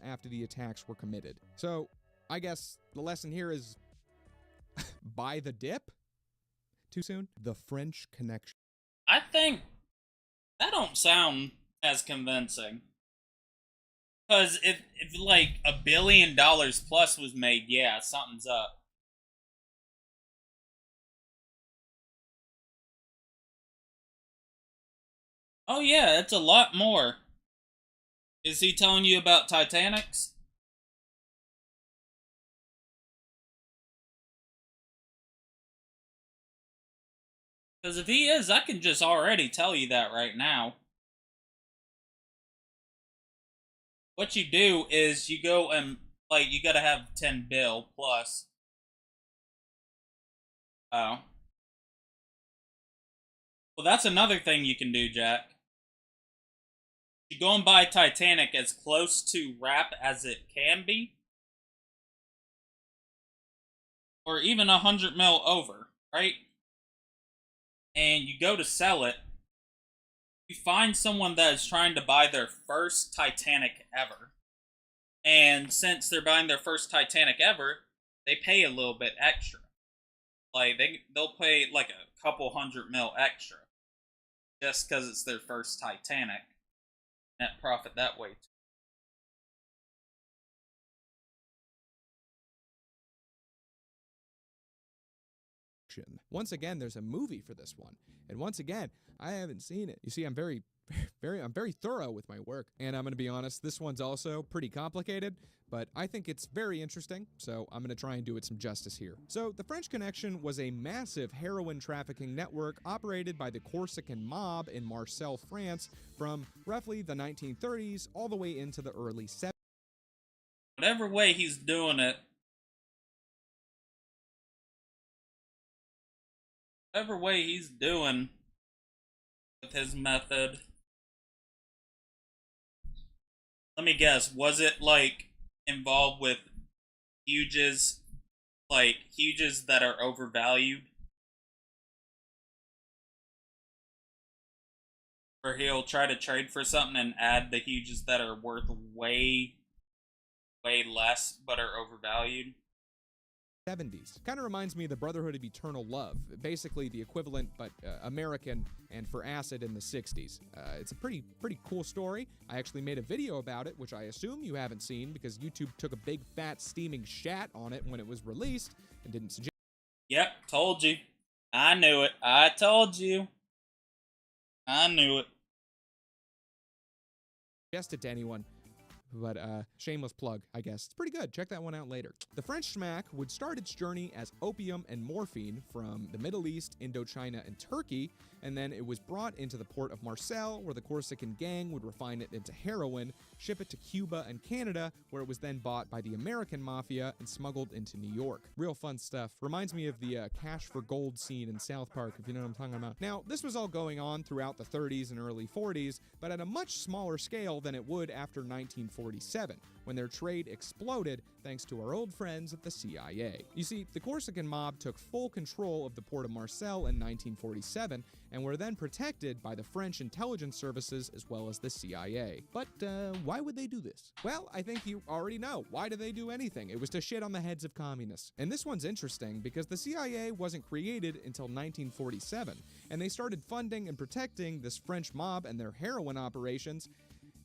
after the attacks were committed. So, I guess the lesson here is Buy the dip? Too soon? The French Connection. I think that don't sound as convincing. Because if like $1 billion plus was made, yeah, something's up. Oh yeah, it's a lot more. Is he telling you about Titanics? Because if he is, I can just already tell you that right now. What you do is you go and, like, you gotta have 10 bill plus. Oh. Well, that's another thing you can do, Jack. You go and buy Titanic as close to wrap as it can be. Or even 100 mil over, right? And you go to sell it. You find someone that is trying to buy their first Titanic ever. And since they're buying their first Titanic ever, they pay a little bit extra. Like, they'll pay like a couple 100 mil extra. Just because it's their first Titanic. Net profit that way. Once again, there's a movie for this one. And once again, I haven't seen it. You see, I'm very thorough with my work. And I'm going to be honest, this one's also pretty complicated, but I think it's very interesting, so I'm going to try and do it some justice here. So, the French Connection was a massive heroin trafficking network operated by the Corsican mob in Marseille, France, from roughly the 1930s all the way into the early 70s. Whatever way he's doing it, whatever way he's doing with his method, let me guess, was it like involved with huges that are overvalued? Or he'll try to trade for something and add the huges that are worth way less but are overvalued? 70s. Kind of reminds me of the Brotherhood of Eternal Love, basically the equivalent but American and for acid in the 60s. It's a pretty cool story. I actually made a video about it, which I assume you haven't seen because YouTube took a big fat steaming shat on it when it was released and didn't suggest. Yep, told you. I knew it. I told you. I knew it. Suggest it to anyone. But shameless plug, I guess. It's pretty good. Check that one out later. The French smack would start its journey as opium and morphine from the Middle East, Indochina, and Turkey, and then it was brought into the port of Marseille, where the Corsican gang would refine it into heroin, ship it to Cuba and Canada, where it was then bought by the American mafia and smuggled into New York. Real fun stuff. Reminds me of the Cash for Gold scene in South Park, if you know what I'm talking about. Now, this was all going on throughout the 30s and early 40s, but at a much smaller scale than it would after 1947, when their trade exploded thanks to our old friends at the CIA. You see, the Corsican mob took full control of the port of Marseille in 1947 and were then protected by the French intelligence services as well as the CIA. But why would they do this? Well, I think you already know. Why do they do anything? It was to shit on the heads of communists. And this one's interesting because the CIA wasn't created until 1947, and they started funding and protecting this French mob and their heroin operations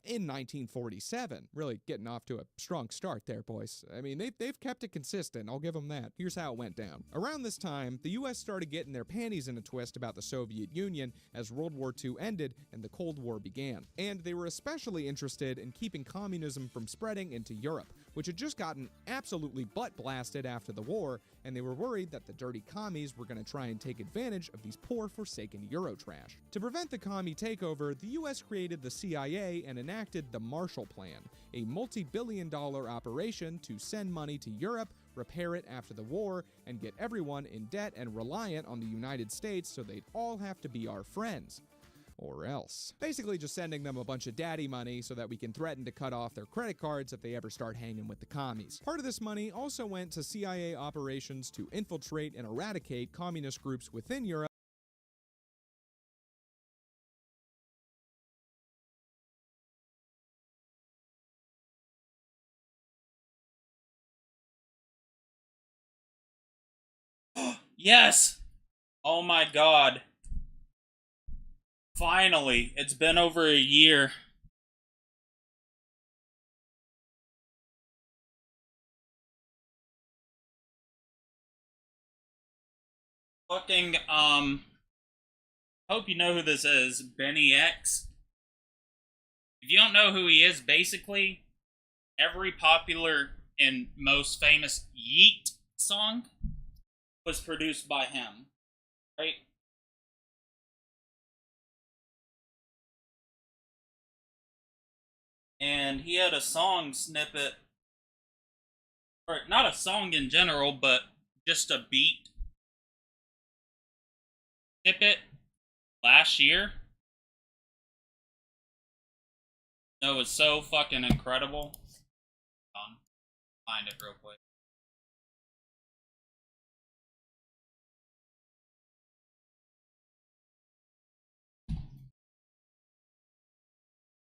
in 1947. Really getting off to a strong start there, boys. I mean, they've kept it consistent, I'll give them that. Here's how it went down. Around this time, the US started getting their panties in a twist about the Soviet Union as World War II ended and the Cold War began. And they were especially interested in keeping communism from spreading into Europe, which had just gotten absolutely butt-blasted after the war, and they were worried that the dirty commies were going to try and take advantage of these poor, forsaken Eurotrash. To prevent the commie takeover, the US created the CIA and enacted the Marshall Plan, a multi-billion-dollar operation to send money to Europe, repair it after the war, and get everyone in debt and reliant on the United States so they'd all have to be our friends. Or else. Basically just sending them a bunch of daddy money so that we can threaten to cut off their credit cards if they ever start hanging with the commies. Part of this money also went to CIA operations to infiltrate and eradicate communist groups within Europe, Yes! Oh my god. Finally, it's been over a year. Fucking, hope you know who this is. Benny X. If you don't know who he is, basically, every popular and most famous Yeet song was produced by him. Right? And he had a song snippet, or not a song in general, but just a beat snippet last year. It was so fucking incredible. Hold on, find it real quick.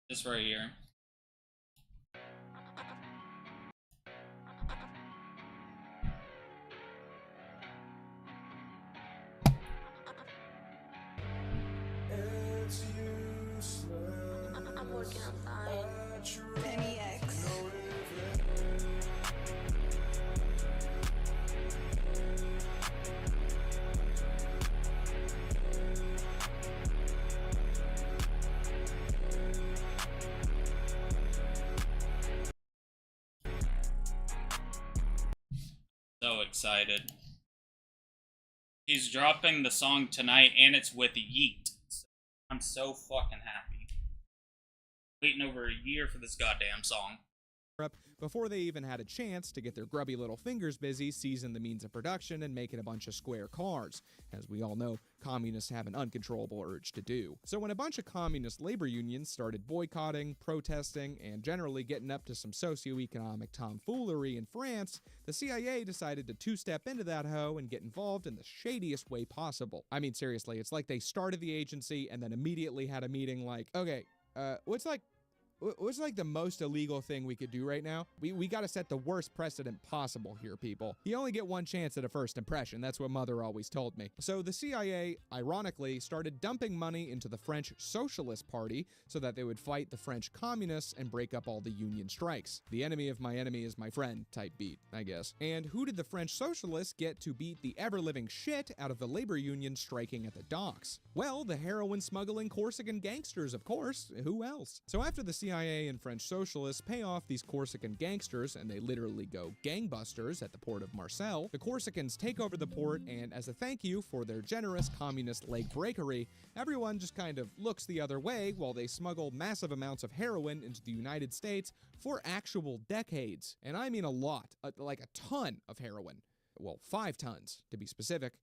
This right here. I'm working on mine. Penny X. So excited. He's dropping the song tonight, and it's with Yeet. I'm so fucking happy. Waiting over a year for this goddamn song. Before they even had a chance to get their grubby little fingers busy seizing the means of production and making a bunch of square cars, as we all know, communists have an uncontrollable urge to do. So when a bunch of communist labor unions started boycotting, protesting, and generally getting up to some socioeconomic tomfoolery in France, the CIA decided to two-step into that hoe and get involved in the shadiest way possible. I mean, seriously, it's like they started the agency and then immediately had a meeting like, okay, what's like the most illegal thing we could do right now? We gotta set the worst precedent possible here, people. You only get one chance at a first impression. That's what Mother always told me. So the CIA, ironically, started dumping money into the French Socialist Party so that they would fight the French communists and break up all the union strikes. The enemy of my enemy is my friend type beat, I guess. And who did the French Socialists get to beat the ever-living shit out of the labor union striking at the docks? Well, the heroin-smuggling Corsican gangsters, of course. Who else? So after the CIA and French Socialists pay off these Corsican gangsters, and they literally go gangbusters at the port of Marseille, the Corsicans take over the port, and as a thank you for their generous communist leg breakery, everyone just kind of looks the other way while they smuggle massive amounts of heroin into the United States for actual decades. And I mean a lot, like a ton of heroin. Well, 5 tons, to be specific,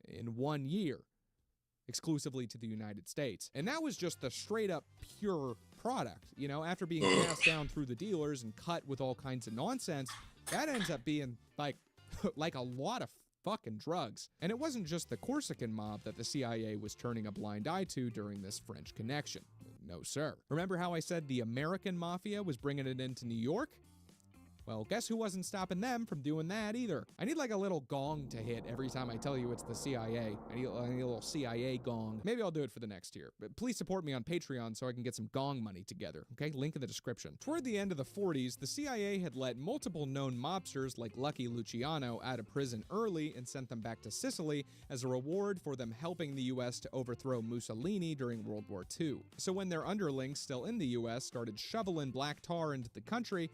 in 1 year. Exclusively to the United States. And that was just the straight up pure product. You know, after being passed down through the dealers and cut with all kinds of nonsense, that ends up being like a lot of fucking drugs. And it wasn't just the Corsican mob that the CIA was turning a blind eye to during this French connection. No, sir. Remember how I said the American mafia was bringing it into New York? Well, guess who wasn't stopping them from doing that either? I need like a little gong to hit every time I tell you it's the CIA. I need a little CIA gong. Maybe I'll do it for the next year. But please support me on Patreon so I can get some gong money together, okay? Link in the description. Toward the end of the 40s, the CIA had let multiple known mobsters like Lucky Luciano out of prison early and sent them back to Sicily as a reward for them helping the US to overthrow Mussolini during World War II. So when their underlings still in the US started shoveling black tar into the country,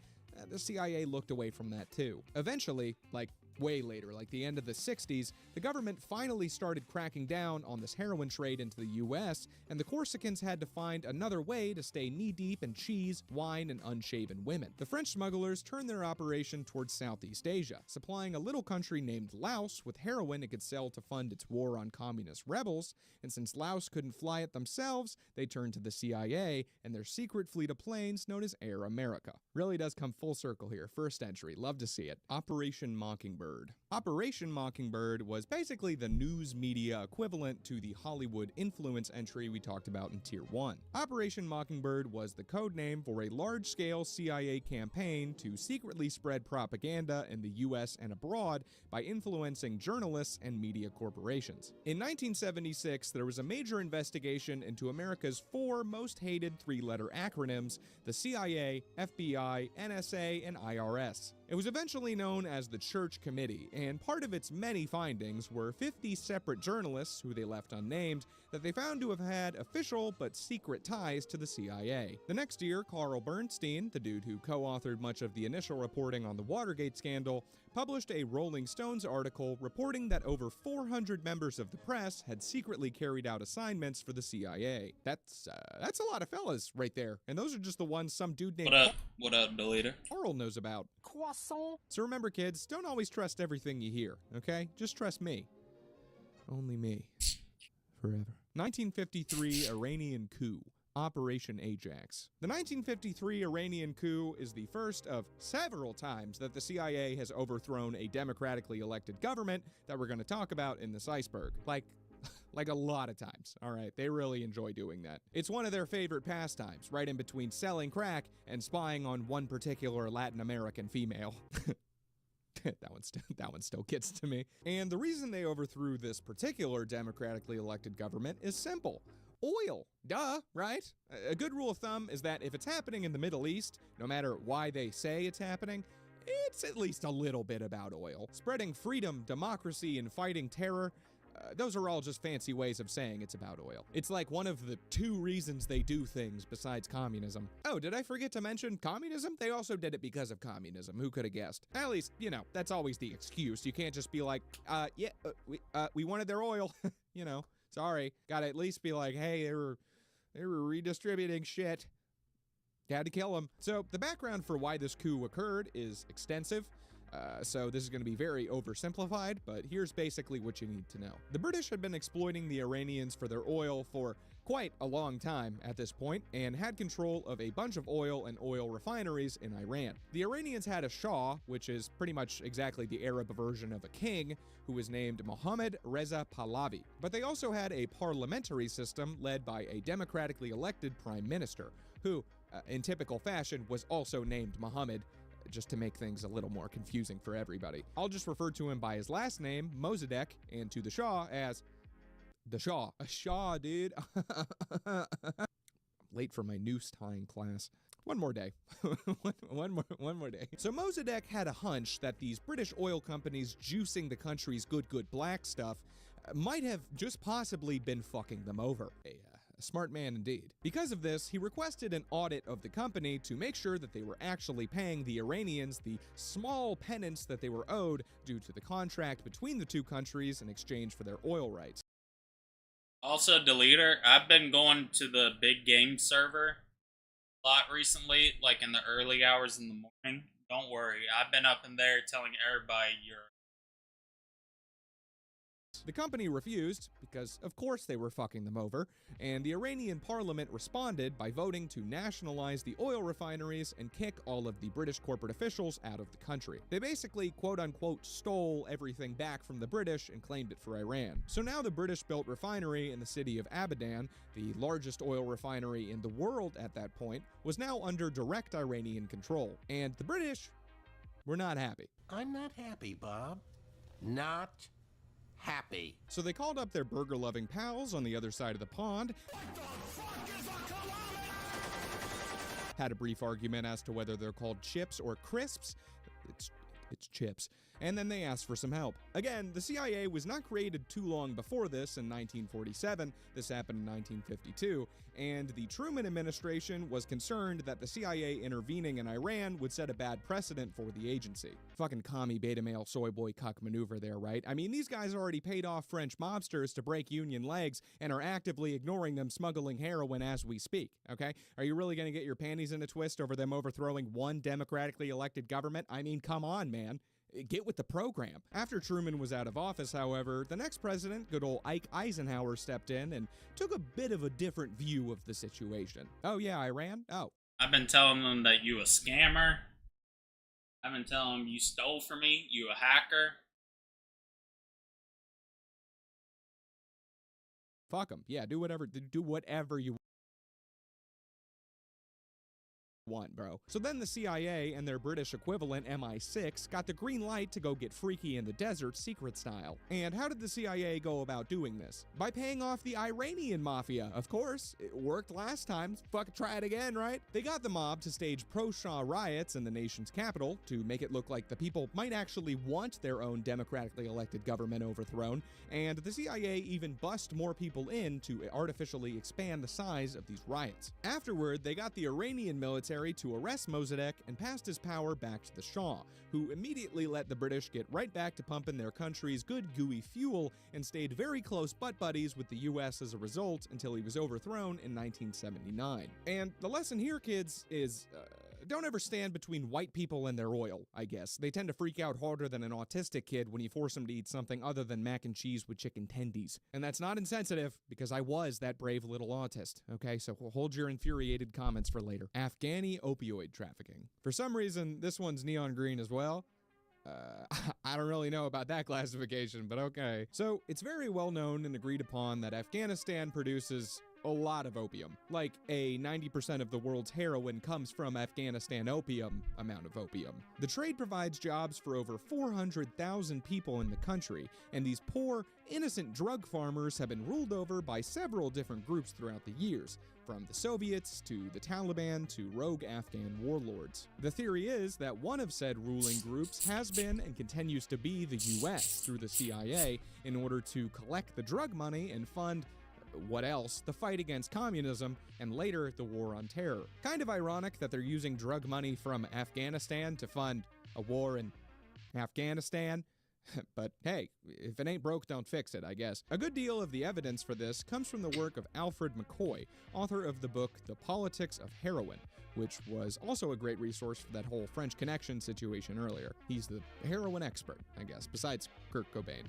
the CIA looked away from that too. Eventually, like way later, like the end of the 60s, the government finally started cracking down on this heroin trade into the US, and the Corsicans had to find another way to stay knee-deep in cheese, wine, and unshaven women. The French smugglers turned their operation towards Southeast Asia, supplying a little country named Laos with heroin it could sell to fund its war on communist rebels, and since Laos couldn't fly it themselves, they turned to the CIA and their secret fleet of planes known as Air America. Really does come full circle here. First entry. Love to see it. Operation Mockingbird. Mockingbird. Operation Mockingbird was basically the news media equivalent to the Hollywood influence entry we talked about in Tier 1. Operation Mockingbird was the code name for a large-scale CIA campaign to secretly spread propaganda in the US and abroad by influencing journalists and media corporations. In 1976, there was a major investigation into America's 4 most hated 3-letter acronyms: the CIA, FBI, NSA, and IRS. It was eventually known as the Church Committee, and part of its many findings were 50 separate journalists, who they left unnamed, that they found to have had official but secret ties to the CIA. The next year, Carl Bernstein, the dude who co-authored much of the initial reporting on the Watergate scandal, published a Rolling Stones article reporting that over 400 members of the press had secretly carried out assignments for the CIA. That's a lot of fellas right there, and those are just the ones some dude named What up, Deleter? Carl knows about. Croissant. So remember, kids, don't always trust everything you hear, okay? Just trust me. Only me. Forever. 1953 Iranian coup. Operation Ajax. The 1953 Iranian coup is the first of several times that the CIA has overthrown a democratically elected government that we're going to talk about in this iceberg. Like a lot of times, all right? They really enjoy doing that. It's one of their favorite pastimes, right in between selling crack and spying on one particular Latin American female. That one still gets to me. And the reason they overthrew this particular democratically elected government is simple. Oil. Duh, right? A good rule of thumb is that if it's happening in the Middle East, no matter why they say it's happening, it's at least a little bit about oil. Spreading freedom, democracy, and fighting terror, those are all just fancy ways of saying it's about oil. It's like one of the 2 reasons they do things besides communism. Oh, did I forget to mention communism? They also did it because of communism. Who could have guessed? At least, you know, that's always the excuse. You can't just be like, we wanted their oil. You know, sorry. Gotta at least be like, hey, they were redistributing shit. Had to kill them. So the background for why this coup occurred is extensive. So this is going to be very oversimplified, but here's basically what you need to know. The British had been exploiting the Iranians for their oil for quite a long time at this point, and had control of a bunch of oil and oil refineries in Iran. The Iranians had a Shah, which is pretty much exactly the Arab version of a king, who was named Mohammad Reza Pahlavi. But they also had a parliamentary system led by a democratically elected prime minister, who, in typical fashion, was also named Mohammed, just to make things a little more confusing for everybody. I'll just refer to him by his last name, Mossadegh, and to the Shah as the Shah. A Shah, dude. Late for my noose tying class. One more day. one more day. So Mossadegh had a hunch that these British oil companies juicing the country's good black stuff might have just possibly been fucking them over. A smart man indeed. Because of this, he requested an audit of the company to make sure that they were actually paying the Iranians the small penance that they were owed due to the contract between the 2 countries in exchange for their oil rights. Also, Deleter, I've been going to the big game server a lot recently, like in the early hours in the morning. Don't worry, I've been up in there telling everybody you're... The company refused, because of course they were fucking them over, and the Iranian parliament responded by voting to nationalize the oil refineries and kick all of the British corporate officials out of the country. They basically, quote-unquote, stole everything back from the British and claimed it for Iran. So now the British-built refinery in the city of Abadan, the largest oil refinery in the world at that point, was now under direct Iranian control. And the British were not happy. I'm not happy, Bob. Not happy. So they called up their burger-loving pals on the other side of the pond, had a brief argument as to whether they're called chips or crisps. It's chips. And then they asked for some help. Again, the CIA was not created too long before this in 1947. This happened in 1952. And the Truman administration was concerned that the CIA intervening in Iran would set a bad precedent for the agency. Fucking commie beta male soy boy cuck maneuver there, right? I mean, these guys already paid off French mobsters to break Union legs and are actively ignoring them smuggling heroin as we speak, okay? Are you really gonna get your panties in a twist over them overthrowing one democratically elected government? I mean, come on, man. Get with the program. After Truman was out of office, however, the next president, good old Ike Eisenhower, stepped in and took a bit of a different view of the situation. Oh yeah, Iran? Oh. I've been telling them that you a scammer. I've been telling him, you stole from me, you a hacker. Fuck them. Yeah, do whatever you want, bro. So then the CIA and their British equivalent MI6 got the green light to go get freaky in the desert secret style. And how did the CIA go about doing this? By paying off the Iranian mafia, of course. It worked last time. Fuck, try it again, right? They got the mob to stage pro-Shah riots in the nation's capital to make it look like the people might actually want their own democratically elected government overthrown, and the CIA even bussed more people in to artificially expand the size of these riots. Afterward, they got the Iranian military to arrest Mossadegh and passed his power back to the Shah, who immediately let the British get right back to pumping their country's good gooey fuel and stayed very close butt buddies with the US as a result until he was overthrown in 1979. And the lesson here, kids, is don't ever stand between white people and their oil, I guess. They tend to freak out harder than an autistic kid when you force them to eat something other than mac and cheese with chicken tendies. And that's not insensitive, because I was that brave little autist, okay? So hold your infuriated comments for later. Afghani opioid trafficking. For some reason, this one's neon green as well. I don't really know about that classification, but okay. So, it's very well known and agreed upon that Afghanistan produces a lot of opium. Like, 90% of the world's heroin comes from Afghanistan opium amount of opium. The trade provides jobs for over 400,000 people in the country, and these poor, innocent drug farmers have been ruled over by several different groups throughout the years, from the Soviets to the Taliban to rogue Afghan warlords. The theory is that one of said ruling groups has been and continues to be the US through the CIA in order to collect the drug money and fund what else? The fight against communism, and later the war on terror. Kind of ironic that they're using drug money from Afghanistan to fund a war in Afghanistan. But hey, if it ain't broke, don't fix it, I guess. A good deal of the evidence for this comes from the work of Alfred McCoy, author of the book The Politics of Heroin, which was also a great resource for that whole French Connection situation earlier. He's the heroin expert, I guess, besides Kurt Cobain.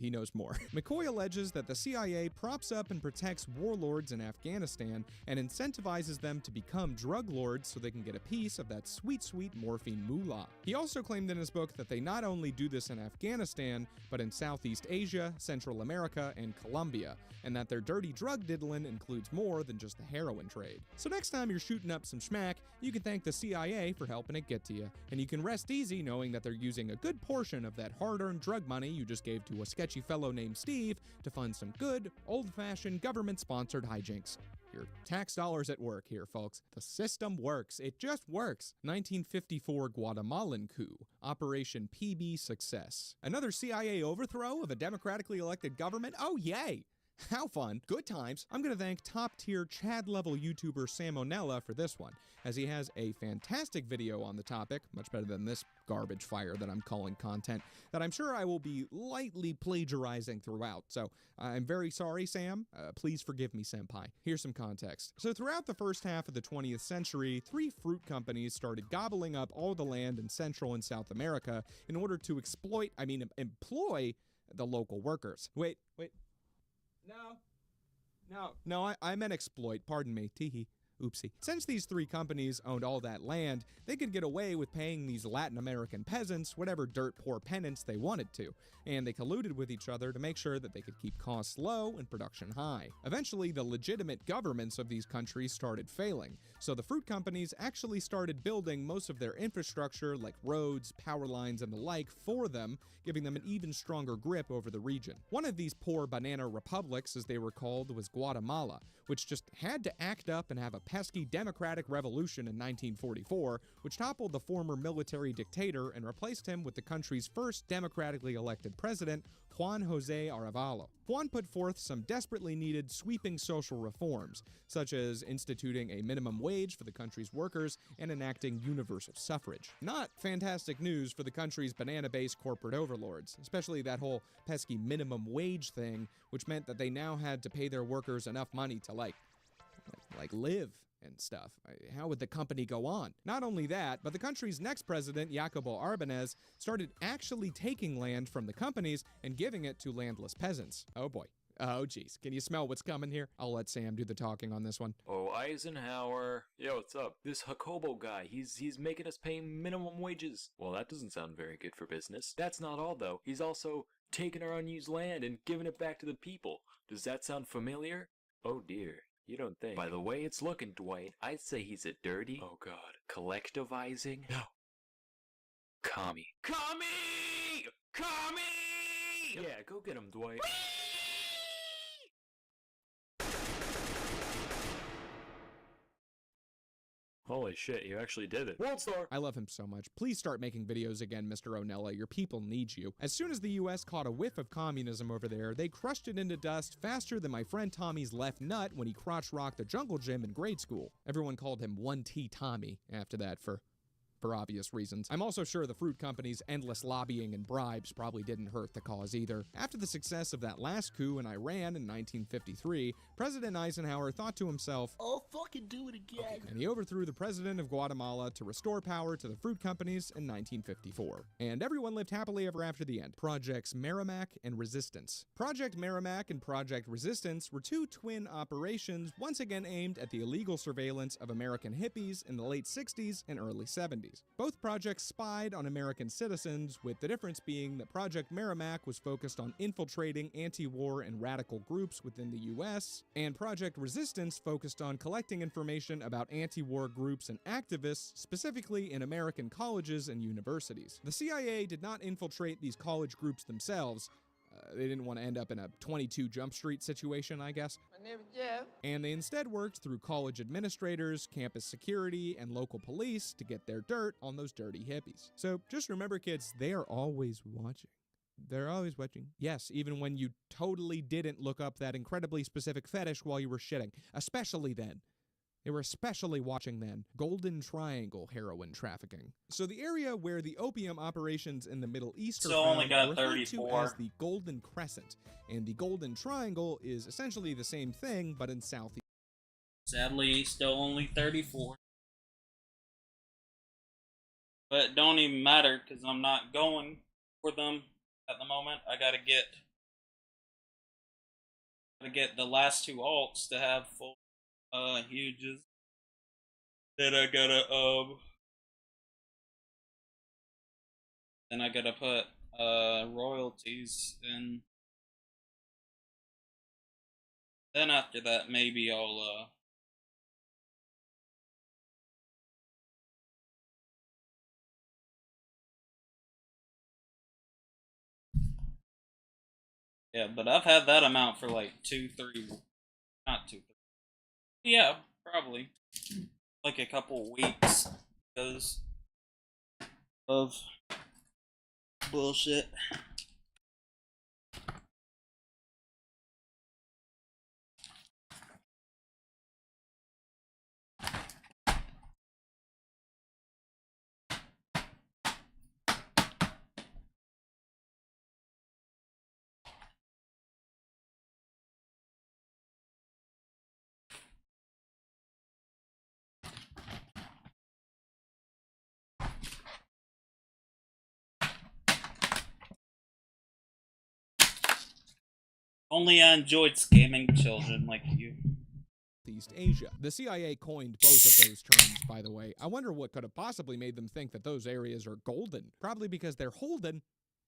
He knows more. McCoy alleges that the CIA props up and protects warlords in Afghanistan and incentivizes them to become drug lords so they can get a piece of that sweet, sweet morphine moolah. He also claimed in his book that they not only do this in Afghanistan, but in Southeast Asia, Central America, and Colombia, and that their dirty drug diddling includes more than just the heroin trade. So next time you're shooting up some schmack, you can thank the CIA for helping it get to you, and you can rest easy knowing that they're using a good portion of that hard-earned drug money you just gave to a sketchy fellow named Steve to fund some good, old-fashioned, government-sponsored hijinks. Your tax dollars at work here, folks. The system works. It just works. 1954 Guatemalan coup. Operation PB Success. Another CIA overthrow of a democratically elected government? Oh, yay! How fun. Good times. I'm going to thank top-tier Chad-level YouTuber Salmonella for this one, as he has a fantastic video on the topic, much better than this garbage fire that I'm calling content, that I'm sure I will be lightly plagiarizing throughout. So I'm very sorry, Sam. Please forgive me, senpai. Here's some context. So throughout the first half of the 20th century, 3 fruit companies started gobbling up all the land in Central and South America in order to employ the local workers. Wait. No, I meant exploit. Pardon me. Teehee. Oopsie. Since these 3 companies owned all that land, they could get away with paying these Latin American peasants whatever dirt poor penance they wanted to, and they colluded with each other to make sure that they could keep costs low and production high. Eventually, the legitimate governments of these countries started failing, so the fruit companies actually started building most of their infrastructure like roads, power lines, and the like for them, giving them an even stronger grip over the region. One of these poor banana republics, as they were called, was Guatemala, which just had to act up and have a pesky democratic revolution in 1944, which toppled the former military dictator and replaced him with the country's first democratically elected president, Juan Jose Arevalo. Juan put forth some desperately needed sweeping social reforms, such as instituting a minimum wage for the country's workers and enacting universal suffrage. Not fantastic news for the country's banana-based corporate overlords, especially that whole pesky minimum wage thing, which meant that they now had to pay their workers enough money to like live and stuff. How would the company go on? Not only that, but the country's next president, Jacobo Arbenez, started actually taking land from the companies and giving it to landless peasants. Oh boy. Oh, geez. Can you smell what's coming here? I'll let Sam do the talking on this one. Oh, Eisenhower. Yo, what's up? This Jacobo guy, he's making us pay minimum wages. Well, that doesn't sound very good for business. That's not all, though. He's also taking our unused land and giving it back to the people. Does that sound familiar? Oh, dear. You don't think. By the way it's looking, Dwight, I'd say he's a dirty, oh god, collectivizing? No. Commie. Commie! Commie! Yeah, go get him, Dwight. Holy shit, you actually did it. World Star! I love him so much. Please start making videos again, Mr. Onella. Your people need you. As soon as the US caught a whiff of communism over there, they crushed it into dust faster than my friend Tommy's left nut when he crotch rocked the jungle gym in grade school. Everyone called him 1T Tommy after that for obvious reasons. I'm also sure the fruit company's endless lobbying and bribes probably didn't hurt the cause either. After the success of that last coup in Iran in 1953, President Eisenhower thought to himself, I'll fucking do it again. And he overthrew the president of Guatemala to restore power to the fruit companies in 1954. And everyone lived happily ever after the end. Projects Merrimack and Resistance. Project Merrimack and Project Resistance were two twin operations once again aimed at the illegal surveillance of American hippies in the late 60s and early 70s. Both projects spied on American citizens, with the difference being that Project Merrimack was focused on infiltrating anti-war and radical groups within the US, and Project Resistance focused on collecting information about anti-war groups and activists, specifically in American colleges and universities. The CIA did not infiltrate these college groups themselves. They didn't want to end up in a 22 Jump Street situation, I guess. My name is Jeff. And they instead worked through college administrators, campus security, and local police to get their dirt on those dirty hippies. So just remember, kids, they are always watching. They're always watching. Yes, even when you totally didn't look up that incredibly specific fetish while you were shitting. Especially then. They were especially watching then. Golden Triangle heroin trafficking. So the area where the opium operations in the Middle East are only found got are referred to 34. as the Golden Crescent. And the Golden Triangle is essentially the same thing, but in Southeast. Sadly, still only 34. But it don't even matter, because I'm not going for them at the moment. I gotta get the last two alts to have full huges. Then I gotta put royalties in. Then after that, maybe I'll yeah, but I've had that amount for like 2-3, not 2-3. Yeah, probably like a couple weeks because of bullshit. Only I enjoyed scamming children like you. East Asia. The CIA coined both of those terms, by the way. I wonder what could have possibly made them think that those areas are golden. Probably because they're holding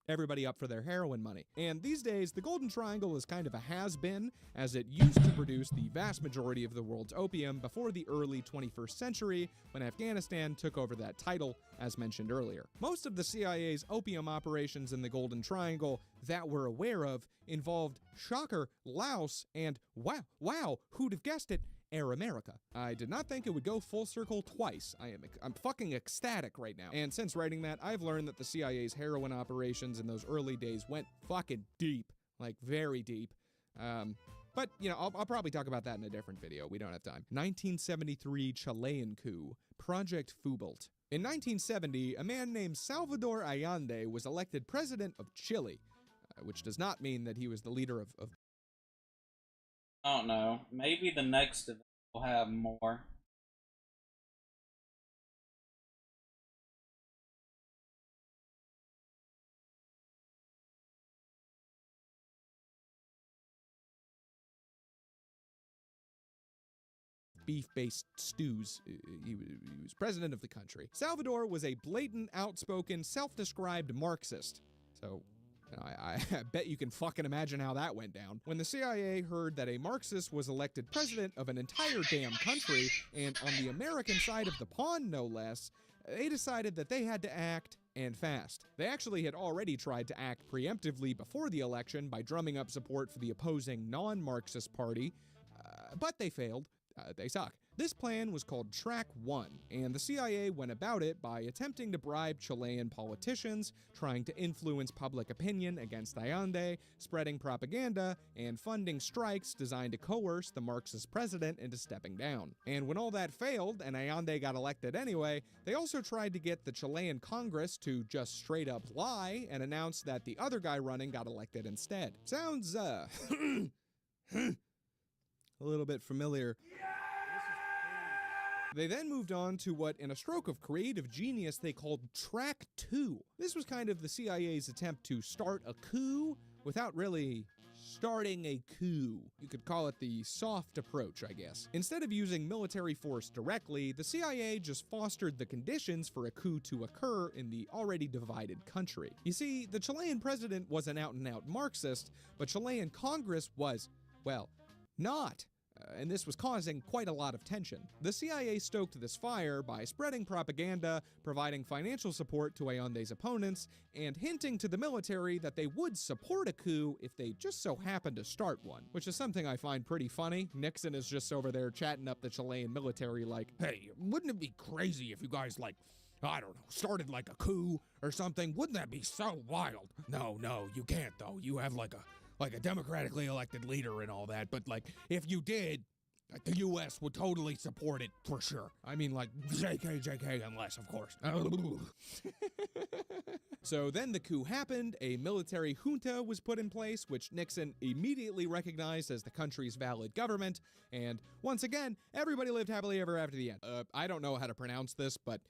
everybody up for their heroin money. And these days, the Golden Triangle is kind of a has-been, as it used to produce the vast majority of the world's opium before the early 21st century, when Afghanistan took over that title, as mentioned earlier. Most of the CIA's opium operations in the Golden Triangle that we're aware of involved, shocker, Laos, and wow, who'd have guessed it, Air America. I did not think it would go full circle twice. I'm fucking ecstatic right now. And since writing that, I've learned that the CIA's heroin operations in those early days went fucking deep. Like, very deep. But, you know, I'll probably talk about that in a different video. We don't have time. 1973 Chilean coup. Project Fubalt. In 1970, a man named Salvador Allende was elected president of Chile, which does not mean that he was the leader of I don't know. Maybe the next event will have more. beef-based stews. He was president of the country. Salvador was a blatant, outspoken, self-described Marxist. So I bet you can fucking imagine how that went down. When the CIA heard that a Marxist was elected president of an entire damn country, and on the American side of the pond no less, they decided that they had to act, and fast. They actually had already tried to act preemptively before the election by drumming up support for the opposing non-Marxist party, but they failed. They suck. This plan was called Track 1, and the CIA went about it by attempting to bribe Chilean politicians, trying to influence public opinion against Allende, spreading propaganda, and funding strikes designed to coerce the Marxist president into stepping down. And when all that failed, and Allende got elected anyway, they also tried to get the Chilean Congress to just straight up lie and announce that the other guy running got elected instead. Sounds, a little bit familiar. They then moved on to what, in a stroke of creative genius, they called Track 2. This was kind of the CIA's attempt to start a coup without really starting a coup. You could call it the soft approach, I guess. Instead of using military force directly, the CIA just fostered the conditions for a coup to occur in the already divided country. You see, the Chilean president was an out-and-out Marxist, but Chilean Congress was, well, not. And this was causing quite a lot of tension. The CIA stoked this fire by spreading propaganda, providing financial support to Allende's opponents, and hinting to the military that they would support a coup if they just so happened to start one, which is something I find pretty funny. Nixon is just over there chatting up the Chilean military like, hey, wouldn't it be crazy if you guys, like, I don't know, started like a coup or something? Wouldn't that be so wild? No, you can't though. You have like a democratically elected leader and all that, but like, if you did, like, the U.S. would totally support it for sure. I mean, like, JK, unless, of course. So then the coup happened, a military junta was put in place, which Nixon immediately recognized as the country's valid government, and once again, everybody lived happily ever after the end. I don't know how to pronounce this, but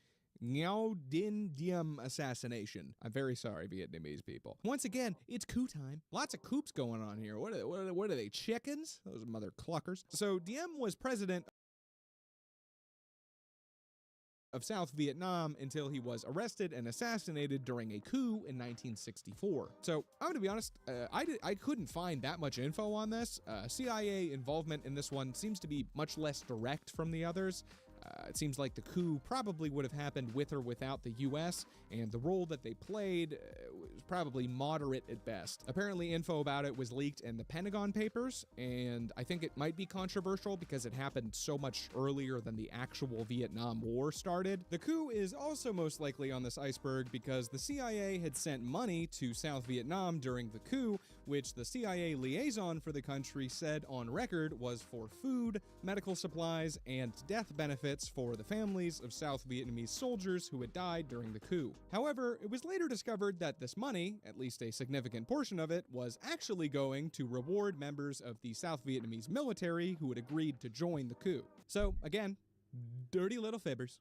Ngo Dinh Diem assassination. I'm very sorry, Vietnamese people. Once again, it's coup time. Lots of coups going on here. What are they, chickens? Those mother cluckers. So Diem was president of South Vietnam until he was arrested and assassinated during a coup in 1964. So I'm gonna be honest, I couldn't find that much info on this. CIA involvement in this one seems to be much less direct from the others. It seems like the coup probably would have happened with or without the U.S., and the role that they played was probably moderate at best. Apparently, info about it was leaked in the Pentagon Papers, and I think it might be controversial because it happened so much earlier than the actual Vietnam War started. The coup is also most likely on this iceberg because the CIA had sent money to South Vietnam during the coup, which the CIA liaison for the country said on record was for food, medical supplies, and death benefits for the families of South Vietnamese soldiers who had died during the coup. However, it was later discovered that this money, at least a significant portion of it, was actually going to reward members of the South Vietnamese military who had agreed to join the coup. So, again, dirty little fibbers.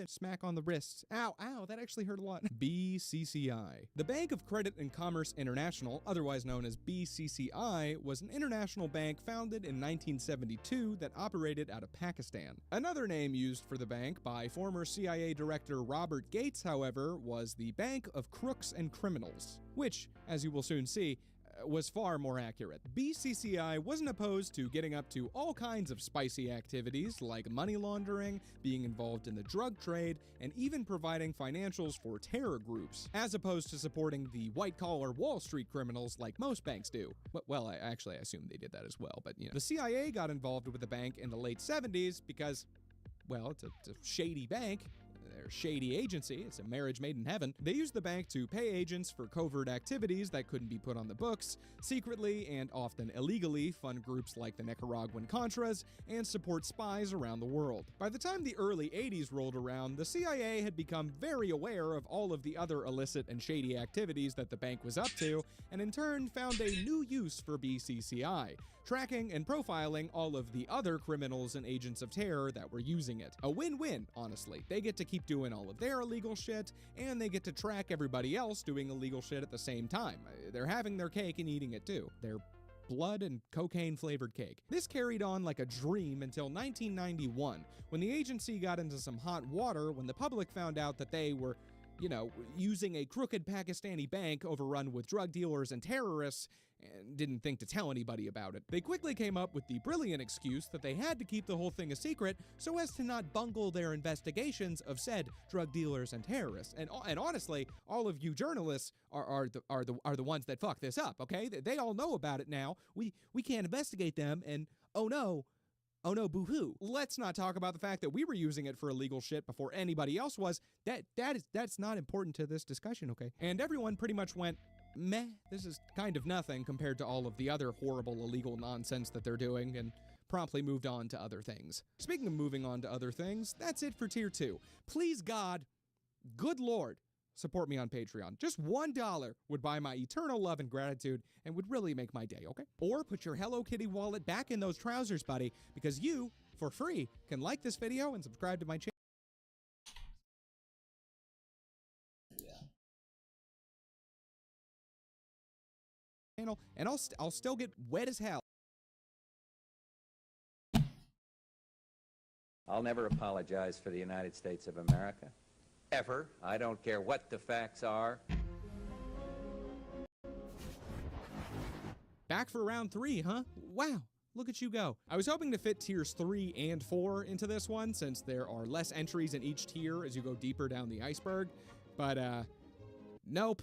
Smack on the wrists. Ow, that actually hurt a lot. BCCI. The Bank of Credit and Commerce International, otherwise known as BCCI, was an international bank founded in 1972 that operated out of Pakistan. Another name used for the bank by former CIA Director Robert Gates, however, was the Bank of Crooks and Criminals, which, as you will soon see, was far more accurate. BCCI wasn't opposed to getting up to all kinds of spicy activities like money laundering, being involved in the drug trade, and even providing financials for terror groups, as opposed to supporting the white-collar Wall Street criminals like most banks do. Well, I assume they did that as well, but you know. The CIA got involved with the bank in the late 70s because, well, it's a shady bank. Their shady agency, it's a marriage made in heaven. They used the bank to pay agents for covert activities that couldn't be put on the books, secretly and often illegally fund groups like the Nicaraguan Contras, and support spies around the world. By the time the early 80s rolled around, the CIA had become very aware of all of the other illicit and shady activities that the bank was up to, and in turn found a new use for BCCI, tracking and profiling all of the other criminals and agents of terror that were using it. A win-win, honestly. They get to keep doing all of their illegal shit, and they get to track everybody else doing illegal shit at the same time. They're having their cake and eating it too. They're blood and cocaine flavored cake. This carried on like a dream until 1991, when the agency got into some hot water when the public found out that they were, using a crooked Pakistani bank overrun with drug dealers and terrorists, and didn't think to tell anybody about it. They quickly came up with the brilliant excuse that they had to keep the whole thing a secret so as to not bungle their investigations of said drug dealers and terrorists. And honestly, all of you journalists are the ones that fuck this up, okay? They all know about it now. We can't investigate them, and oh no, boo-hoo. Let's not talk about the fact that we were using it for illegal shit before anybody else was. That's not important to this discussion, okay? And everyone pretty much went, meh, this is kind of nothing compared to all of the other horrible illegal nonsense that they're doing, and promptly moved on to other things. Speaking of moving on to other things, that's it for Tier 2. Please God, good Lord, support me on Patreon. Just $1 would buy my eternal love and gratitude and would really make my day, okay? Or put your Hello Kitty wallet back in those trousers, buddy, because you, for free, can like this video and subscribe to my channel. And I'll still get wet as hell. I'll never apologize for the United States of America. Ever. I don't care what the facts are. Back for round 3, huh? Wow. Look at you go. I was hoping to fit tiers 3 and 4 into this one, since there are less entries in each tier as you go deeper down the iceberg. But, nope.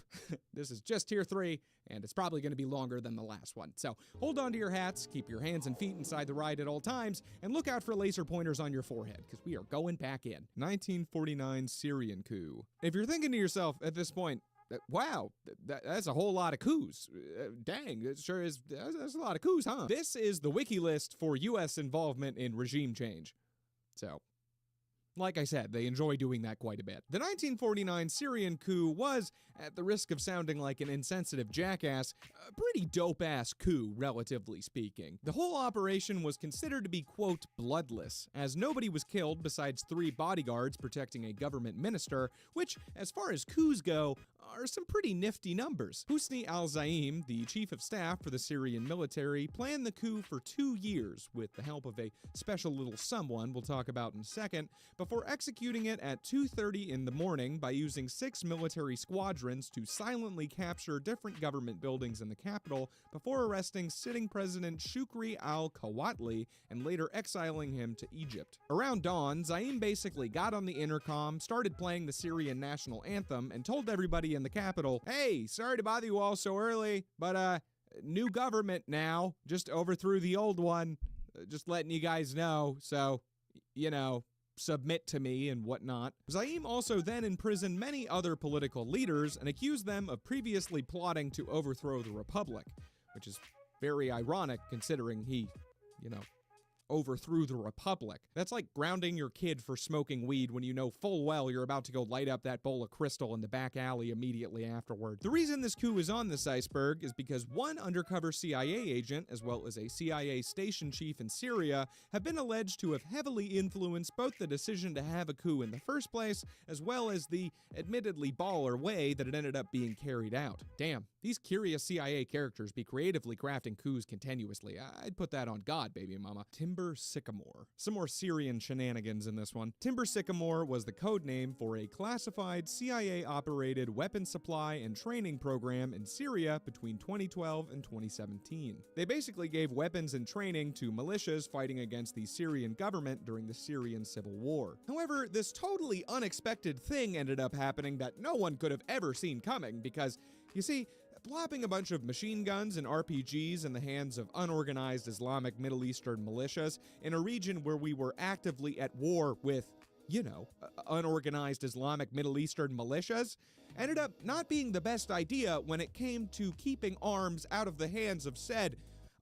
This is just tier 3, and it's probably going to be longer than the last one. So hold on to your hats, keep your hands and feet inside the ride at all times, and look out for laser pointers on your forehead, because we are going back in. 1949 Syrian coup. If you're thinking to yourself at this point, wow, that's a whole lot of coups. Dang, it sure is. That's a lot of coups, huh? This is the wiki list for U.S. involvement in regime change. So, like I said, they enjoy doing that quite a bit. The 1949 Syrian coup was, at the risk of sounding like an insensitive jackass, a pretty dope-ass coup, relatively speaking. The whole operation was considered to be, quote, bloodless, as nobody was killed besides 3 bodyguards protecting a government minister, which, as far as coups go, are some pretty nifty numbers. Husni al-Zaim, the chief of staff for the Syrian military, planned the coup for 2 years with the help of a special little someone we'll talk about in a second, before executing it at 2:30 in the morning by using 6 military squadrons to silently capture different government buildings in the capital before arresting sitting President Shukri al-Quwatli and later exiling him to Egypt. Around dawn, Zaim basically got on the intercom, started playing the Syrian national anthem, and told everybody in the capital, hey, sorry to bother you all so early, but new government now, just overthrew the old one, just letting you guys know, so, submit to me and whatnot. Zaim also then imprisoned many other political leaders and accused them of previously plotting to overthrow the republic, which is very ironic considering he, overthrew the republic. That's like grounding your kid for smoking weed when you know full well you're about to go light up that bowl of crystal in the back alley immediately afterward. The reason this coup is on this iceberg is because one undercover CIA agent, as well as a CIA station chief in Syria, have been alleged to have heavily influenced both the decision to have a coup in the first place, as well as the admittedly baller way that it ended up being carried out. Damn, these curious CIA characters be creatively crafting coups continuously. I'd put that on God, baby mama. Timber Sycamore. Some more Syrian shenanigans in this one. Timber Sycamore was the code name for a classified CIA-operated weapons supply and training program in Syria between 2012 and 2017. They basically gave weapons and training to militias fighting against the Syrian government during the Syrian civil war. However, this totally unexpected thing ended up happening that no one could have ever seen coming because, you see, plopping a bunch of machine guns and RPGs in the hands of unorganized Islamic Middle Eastern militias in a region where we were actively at war with, unorganized Islamic Middle Eastern militias ended up not being the best idea when it came to keeping arms out of the hands of said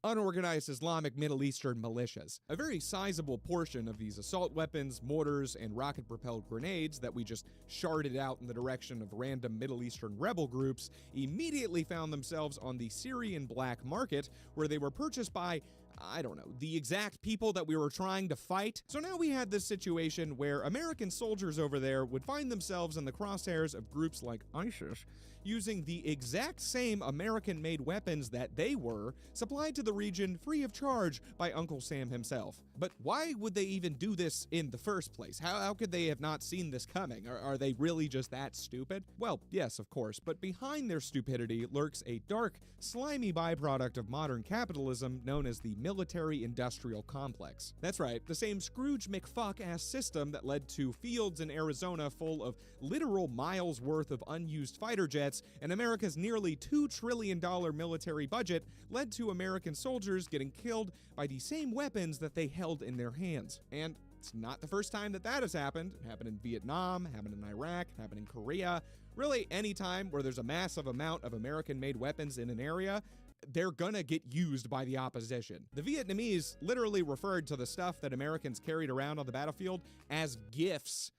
unorganized Islamic Middle Eastern militias. A very sizable portion of these assault weapons, mortars, and rocket-propelled grenades that we just sharded out in the direction of random Middle Eastern rebel groups immediately found themselves on the Syrian black market, where they were purchased by, I don't know, the exact people that we were trying to fight. So now we had this situation where American soldiers over there would find themselves in the crosshairs of groups like ISIS, using the exact same American-made weapons that they were supplied to the region free of charge by Uncle Sam himself. But why would they even do this in the first place? How could they have not seen this coming? Are they really just that stupid? Well, yes, of course, but behind their stupidity lurks a dark, slimy byproduct of modern capitalism known as the military-industrial complex. That's right, the same Scrooge McFuck-ass system that led to fields in Arizona full of literal miles worth of unused fighter jets and America's nearly $2 trillion military budget led to American soldiers getting killed by the same weapons that they held in their hands. And it's not the first time that has happened. It happened in Vietnam, happened in Iraq, happened in Korea. Really, any time where there's a massive amount of American-made weapons in an area, they're gonna get used by the opposition. The Vietnamese literally referred to the stuff that Americans carried around on the battlefield as gifts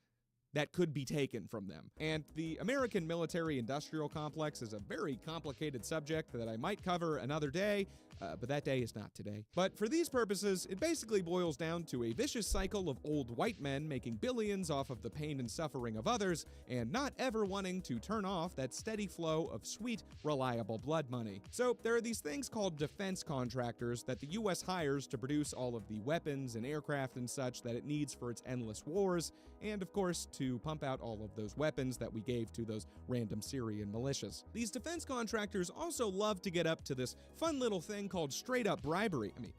that could be taken from them. And the American military-industrial complex is a very complicated subject that I might cover another day, but that day is not today. But for these purposes, it basically boils down to a vicious cycle of old white men making billions off of the pain and suffering of others, and not ever wanting to turn off that steady flow of sweet, reliable blood money. So there are these things called defense contractors that the US hires to produce all of the weapons and aircraft and such that it needs for its endless wars, and of course to pump out all of those weapons that we gave to those random Syrian militias. These defense contractors also love to get up to this fun little thing called straight up bribery. I mean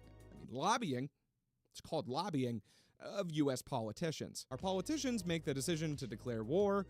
lobbying. It's called lobbying of US politicians. Our politicians make the decision to declare war,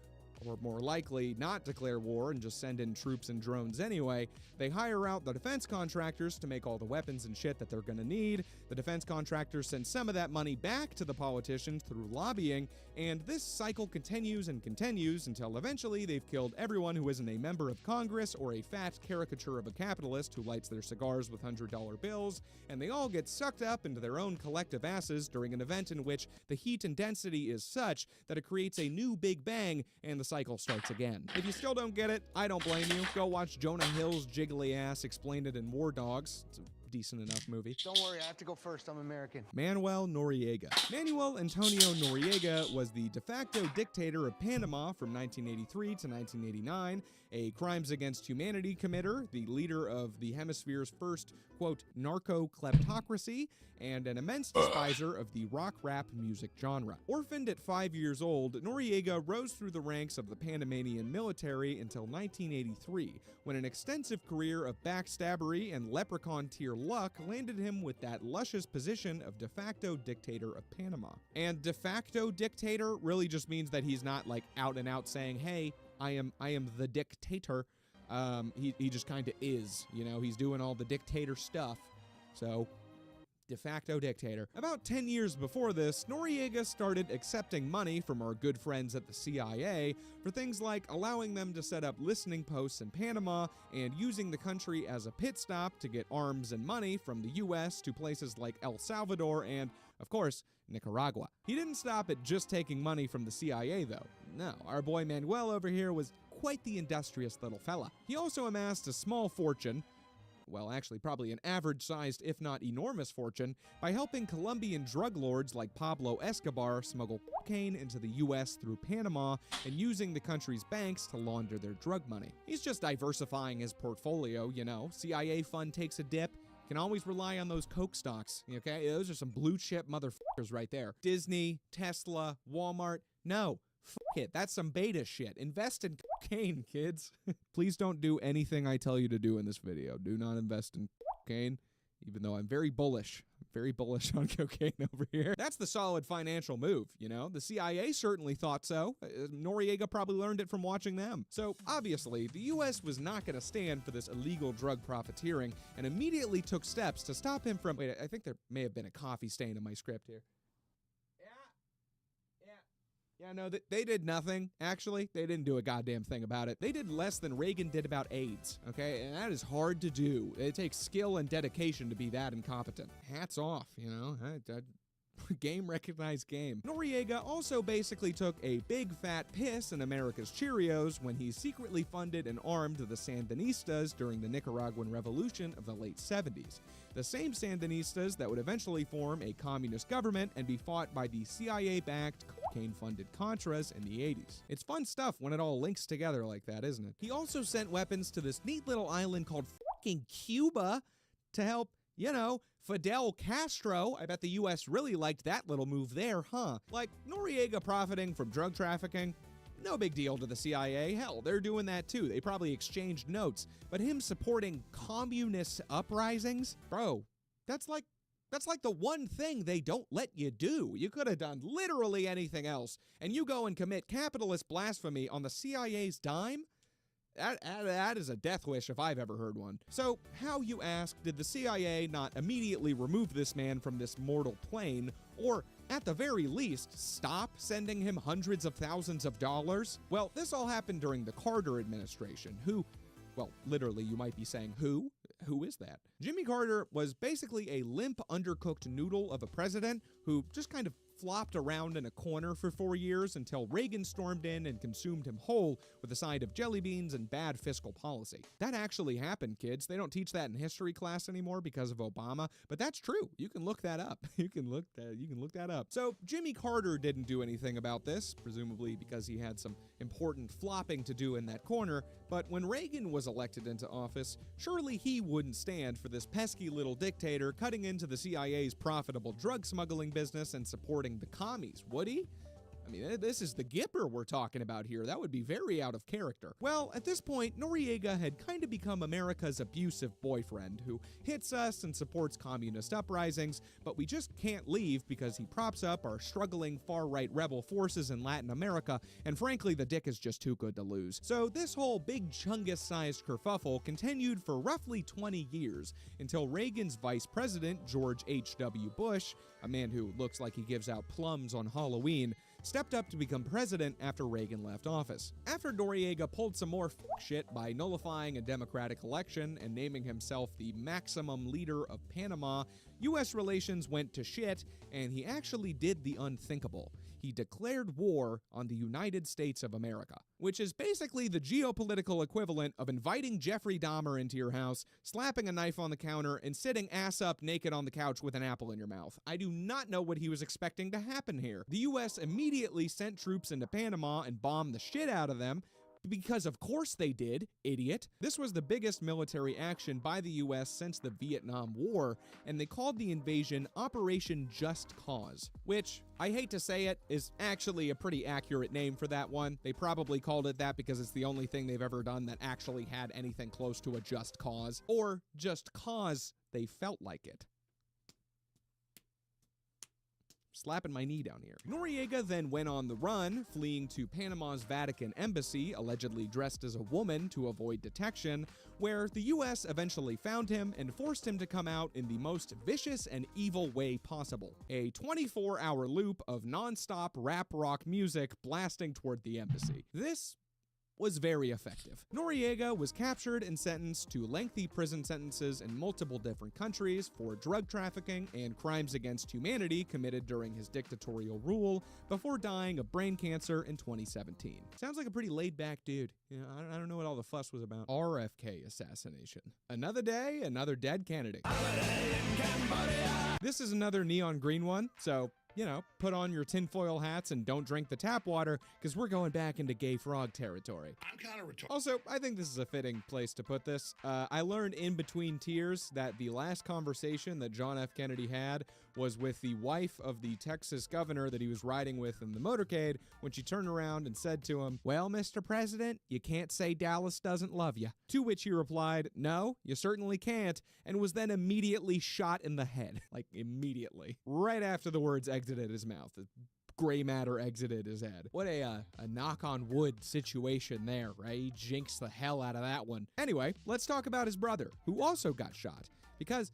or more likely not declare war and just send in troops and drones anyway. They hire out the defense contractors to make all the weapons and shit that they're gonna need. The defense contractors send some of that money back to the politicians through lobbying, and this cycle continues and continues until eventually they've killed everyone who isn't a member of Congress or a fat caricature of a capitalist who lights their cigars with $100 bills, and they all get sucked up into their own collective asses during an event in which the heat and density is such that it creates a new Big Bang and the cycle starts again. If you still don't get it, I don't blame you. Go watch Jonah Hill's jiggly ass explain it in War Dogs. It's a decent enough movie. Don't worry, I have to go first. I'm American. Manuel Noriega. Manuel Antonio Noriega was the de facto dictator of Panama from 1983 to 1989, a crimes against humanity committer, the leader of the hemisphere's first, quote, narco-kleptocracy, and an immense despiser of the rock-rap music genre. Orphaned at 5 years old, Noriega rose through the ranks of the Panamanian military until 1983, when an extensive career of backstabbery and leprechaun-tier luck landed him with that luscious position of de facto dictator of Panama. And de facto dictator really just means that he's not like out and out saying, hey, I am the dictator. He just kind of is, you know, he's doing all the dictator stuff. So, de facto dictator. About 10 years before this, Noriega started accepting money from our good friends at the CIA for things like allowing them to set up listening posts in Panama and using the country as a pit stop to get arms and money from the US to places like El Salvador and, of course, Nicaragua. He didn't stop at just taking money from the CIA, though. No, our boy Manuel over here was quite the industrious little fella. He also amassed a small fortune, well, actually probably an average-sized, if not enormous fortune, by helping Colombian drug lords like Pablo Escobar smuggle cocaine into the US through Panama and using the country's banks to launder their drug money. He's just diversifying his portfolio, you know. CIA fund takes a dip, can always rely on those Coke stocks, okay? Those are some blue chip motherfuckers right there. Disney, Tesla, Walmart, no. Fuck it, that's some beta shit. Invest in cocaine, kids. Please don't do anything I tell you to do in this video. Do not invest in cocaine, even though I'm very bullish on cocaine over here. That's the solid financial move, you know? The CIA certainly thought so. Noriega probably learned it from watching them. So, obviously, the US was not going to stand for this illegal drug profiteering and immediately took steps to stop him from— wait, I think there may have been a coffee stain in my script here. Yeah, no, they did nothing, actually. They didn't do a goddamn thing about it. They did less than Reagan did about AIDS, okay? And that is hard to do. It takes skill and dedication to be that incompetent. Hats off, you know? Game recognized game. Noriega also basically took a big fat piss in America's Cheerios when he secretly funded and armed the Sandinistas during the Nicaraguan Revolution of the late 70s. The same Sandinistas that would eventually form a communist government and be fought by the CIA-backed, cocaine-funded Contras in the 80s. It's fun stuff when it all links together like that, isn't it? He also sent weapons to this neat little island called fucking Cuba to help, you know, Fidel Castro. I bet the US really liked that little move there, huh? Like, Noriega profiting from drug trafficking? No big deal to the CIA. Hell, they're doing that too. They probably exchanged notes. But him supporting communist uprisings? Bro, that's like the one thing they don't let you do. You could have done literally anything else, and you go and commit capitalist blasphemy on the CIA's dime? That is a death wish if I've ever heard one. So, how, you ask, did the CIA not immediately remove this man from this mortal plane, or at the very least, stop sending him hundreds of thousands of dollars? Well, this all happened during the Carter administration, who, well, literally, you might be saying, who? Who is that? Jimmy Carter was basically a limp, undercooked noodle of a president who just kind of flopped around in a corner for 4 years until Reagan stormed in and consumed him whole with a side of jelly beans and bad fiscal policy. That actually happened, kids. They don't teach that in history class anymore because of Obama, but that's true. You can look that up. You can look that up. So Jimmy Carter didn't do anything about this, presumably because he had some important flopping to do in that corner, but when Reagan was elected into office, surely he wouldn't stand for this pesky little dictator cutting into the CIA's profitable drug smuggling business and supporting the commies, would he? I mean, this is the Gipper we're talking about here. That would be very out of character. Well, at this point, Noriega had kind of become America's abusive boyfriend who hits us and supports communist uprisings, but we just can't leave because he props up our struggling far-right rebel forces in Latin America, and frankly, the dick is just too good to lose. So this whole big Chungus-sized kerfuffle continued for roughly 20 years until Reagan's vice president, George H.W. Bush, a man who looks like he gives out plums on Halloween, stepped up to become president after Reagan left office. After Noriega pulled some more shit by nullifying a democratic election and naming himself the maximum leader of Panama, U.S. relations went to shit, and he actually did the unthinkable. He declared war on the United States of America, which is basically the geopolitical equivalent of inviting Jeffrey Dahmer into your house, slapping a knife on the counter, and sitting ass up naked on the couch with an apple in your mouth. I do not know what he was expecting to happen here. The U.S. immediately sent troops into Panama and bombed the shit out of them, because of course they did, idiot. This was the biggest military action by the US since the Vietnam War, and they called the invasion Operation Just Cause, which, I hate to say it, is actually a pretty accurate name for that one. They probably called it that because it's the only thing they've ever done that actually had anything close to a just cause, or just cause they felt like it. Slapping my knee down here. Noriega then went on the run, fleeing to Panama's Vatican embassy, allegedly dressed as a woman to avoid detection, where the US eventually found him and forced him to come out in the most vicious and evil way possible. A 24-hour loop of non-stop rap rock music blasting toward the embassy. This was very effective. Noriega was captured and sentenced to lengthy prison sentences in multiple different countries for drug trafficking and crimes against humanity committed during his dictatorial rule before dying of brain cancer in 2017. Sounds like a pretty laid-back dude. You know, I don't know what all the fuss was about. RFK assassination. Another day, another dead candidate. This is another neon green one, so you know, put on your tinfoil hats and don't drink the tap water, because we're going back into gay frog territory. I'm kind of retarded. Also, I think this is a fitting place to put this. I learned in between tears that the last conversation that John F. Kennedy had was with the wife of the Texas governor that he was riding with in the motorcade when she turned around and said to him, "Well, Mr. President, you can't say Dallas doesn't love you." To which he replied, "No, you certainly can't," and was then immediately shot in the head. Like, immediately. Right after the words exited his mouth. The gray matter exited his head. What a knock on wood situation there, right? He jinxed the hell out of that one. Anyway, let's talk about his brother, who also got shot. Because,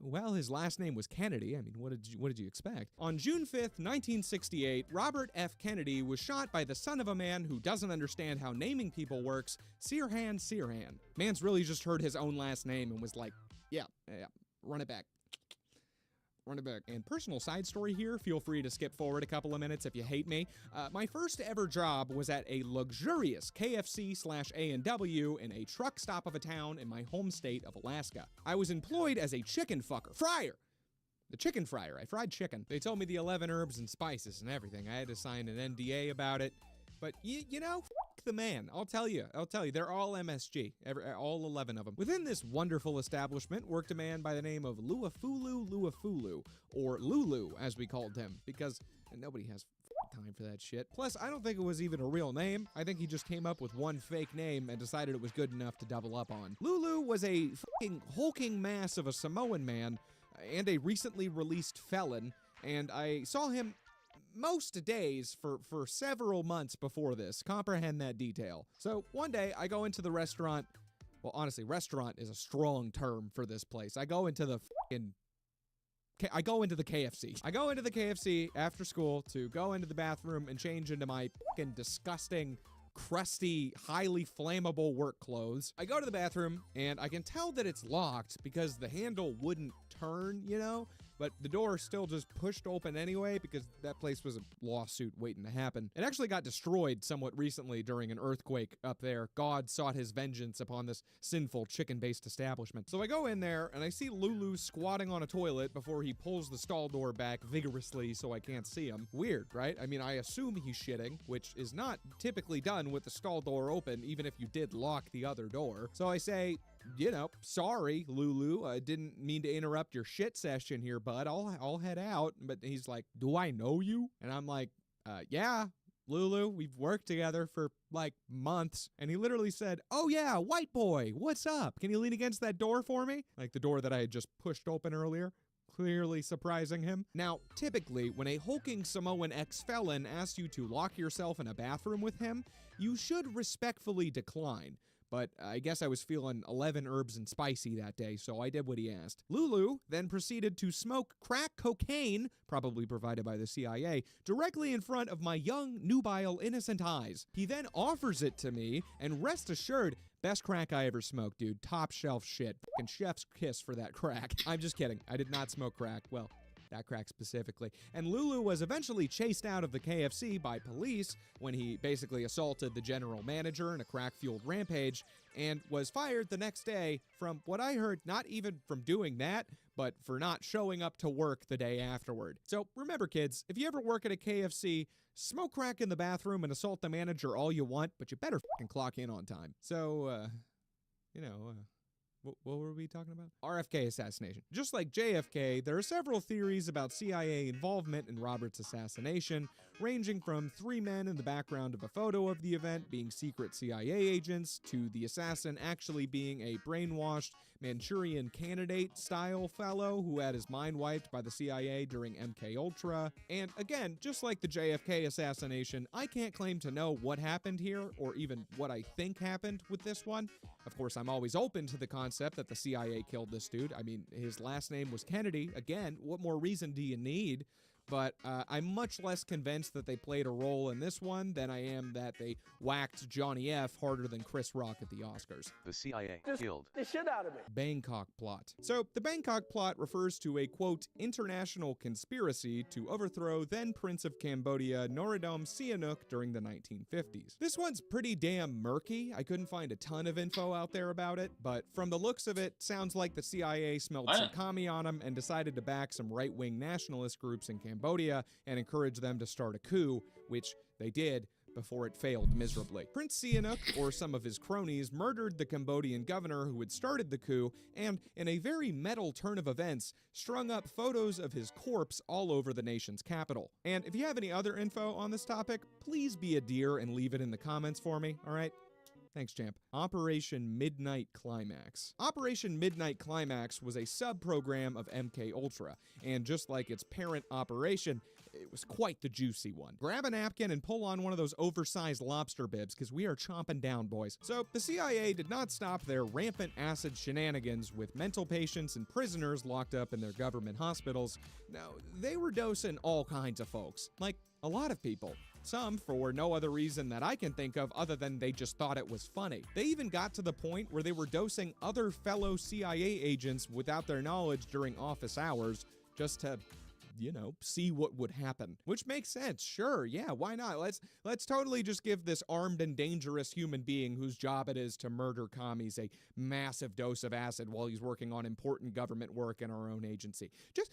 well, his last name was Kennedy. I mean, what did you expect? On June 5th, 1968, Robert F. Kennedy was shot by the son of a man who doesn't understand how naming people works, Sirhan Sirhan. Man's really just heard his own last name and was like, yeah, run it back. run it back. And personal side story here, feel free to skip forward a couple of minutes if you hate me. My first ever job was at a luxurious KFC/A&W in a truck stop of a town in my home state of Alaska. I was employed as a chicken fryer. The chicken fryer. I fried chicken. They told me the 11 herbs and spices and everything. I had to sign an NDA about it. But you know, f the man. I'll tell you. They're all MSG. All 11 of them. Within this wonderful establishment worked a man by the name of Luafulu, or Lulu, as we called him, because nobody has time for that shit. Plus, I don't think it was even a real name. I think he just came up with one fake name and decided it was good enough to double up on. Lulu was a fucking hulking mass of a Samoan man and a recently released felon, and I saw him most days for several months before this. Comprehend that detail. So one day I go into the restaurant. Well, honestly, restaurant is a strong term for this place. I go into the KFC. I go into the KFC after school to go into the bathroom and change into my fucking disgusting, crusty, highly flammable work clothes. I go to the bathroom and I can tell that it's locked because the handle wouldn't turn, you know? But the door still just pushed open anyway because that place was a lawsuit waiting to happen. It actually got destroyed somewhat recently during an earthquake up there. God sought his vengeance upon this sinful chicken-based establishment. So I go in there and I see Lulu squatting on a toilet before he pulls the stall door back vigorously so I can't see him. Weird, right? I mean, I assume he's shitting, which is not typically done with the stall door open, even if you did lock the other door. So I say, you know, sorry, Lulu, I didn't mean to interrupt your shit session here, bud. I'll head out. But he's like, do I know you? And I'm like, yeah, Lulu, we've worked together for like months. And he literally said, oh yeah, white boy, what's up? Can you lean against that door for me? Like the door that I had just pushed open earlier. Clearly surprising him. Now, typically, when a hulking Samoan ex-felon asks you to lock yourself in a bathroom with him, you should respectfully decline. But I guess I was feeling 11 herbs and spicy that day, so I did what he asked. Lulu then proceeded to smoke crack cocaine, probably provided by the CIA, directly in front of my young, nubile, innocent eyes. He then offers it to me, and rest assured, best crack I ever smoked, dude. Top shelf shit. Fucking chef's kiss for that crack. I'm just kidding. I did not smoke crack. Well, that crack specifically. And Lulu was eventually chased out of the KFC by police when he basically assaulted the general manager in a crack-fueled rampage and was fired the next day from what I heard, not even from doing that, but for not showing up to work the day afterward. So remember, kids, if you ever work at a KFC, smoke crack in the bathroom and assault the manager all you want, but you better fucking clock in on time. So, what were we talking about? RFK assassination. Just like JFK, there are several theories about CIA involvement in Robert's assassination, ranging from 3 men in the background of a photo of the event being secret CIA agents, to the assassin actually being a brainwashed Manchurian candidate-style fellow who had his mind wiped by the CIA during MKUltra. And again, just like the JFK assassination, I can't claim to know what happened here, or even what I think happened with this one. Of course, I'm always open to the concept that the CIA killed this dude. I mean, his last name was Kennedy. Again, what more reason do you need? But I'm much less convinced that they played a role in this one than I am that they whacked Johnny F harder than Chris Rock at the Oscars. The CIA killed the shit out of me. Bangkok plot. So the Bangkok plot refers to a, quote, international conspiracy to overthrow then Prince of Cambodia Norodom Sihanouk during the 1950s. This one's pretty damn murky. I couldn't find a ton of info out there about it, but from the looks of it, sounds like the CIA smelled some commie on them and decided to back some right-wing nationalist groups in Cambodia and encourage them to start a coup, which they did before it failed miserably. Prince Sihanouk, or some of his cronies, murdered the Cambodian governor who had started the coup, and in a very metal turn of events, strung up photos of his corpse all over the nation's capital. And if you have any other info on this topic, please be a dear and leave it in the comments for me, alright? Thanks, champ. Operation Midnight Climax. Operation Midnight Climax was a sub-program of MKUltra, and just like its parent operation, it was quite the juicy one. Grab a napkin and pull on one of those oversized lobster bibs, because we are chomping down, boys. So, the CIA did not stop their rampant acid shenanigans with mental patients and prisoners locked up in their government hospitals. No, they were dosing all kinds of folks. Like, a lot of people. Some for no other reason that I can think of other than they just thought it was funny. They even got to the point where they were dosing other fellow CIA agents without their knowledge during office hours, just to, you know, see what would happen. Which makes sense. Sure, yeah, why not? Let's totally just give this armed and dangerous human being whose job it is to murder commies a massive dose of acid while he's working on important government work in our own agency. Just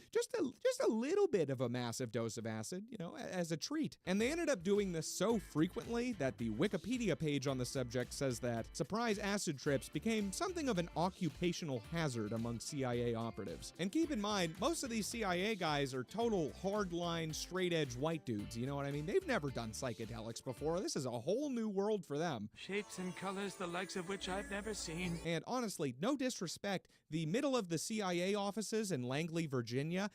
a little bit of a massive dose of acid, you know, as a treat. And they ended up doing this so frequently that the Wikipedia page on the subject says that surprise acid trips became something of an occupational hazard among CIA operatives. And keep in mind, most of these CIA guys are total hardline, straight-edge white dudes, you know what I mean? They've never done psychedelics before. This is a whole new world for them. Shapes and colors the likes of which I've never seen. And honestly, no disrespect, the middle of the CIA offices in Langley, Virginia,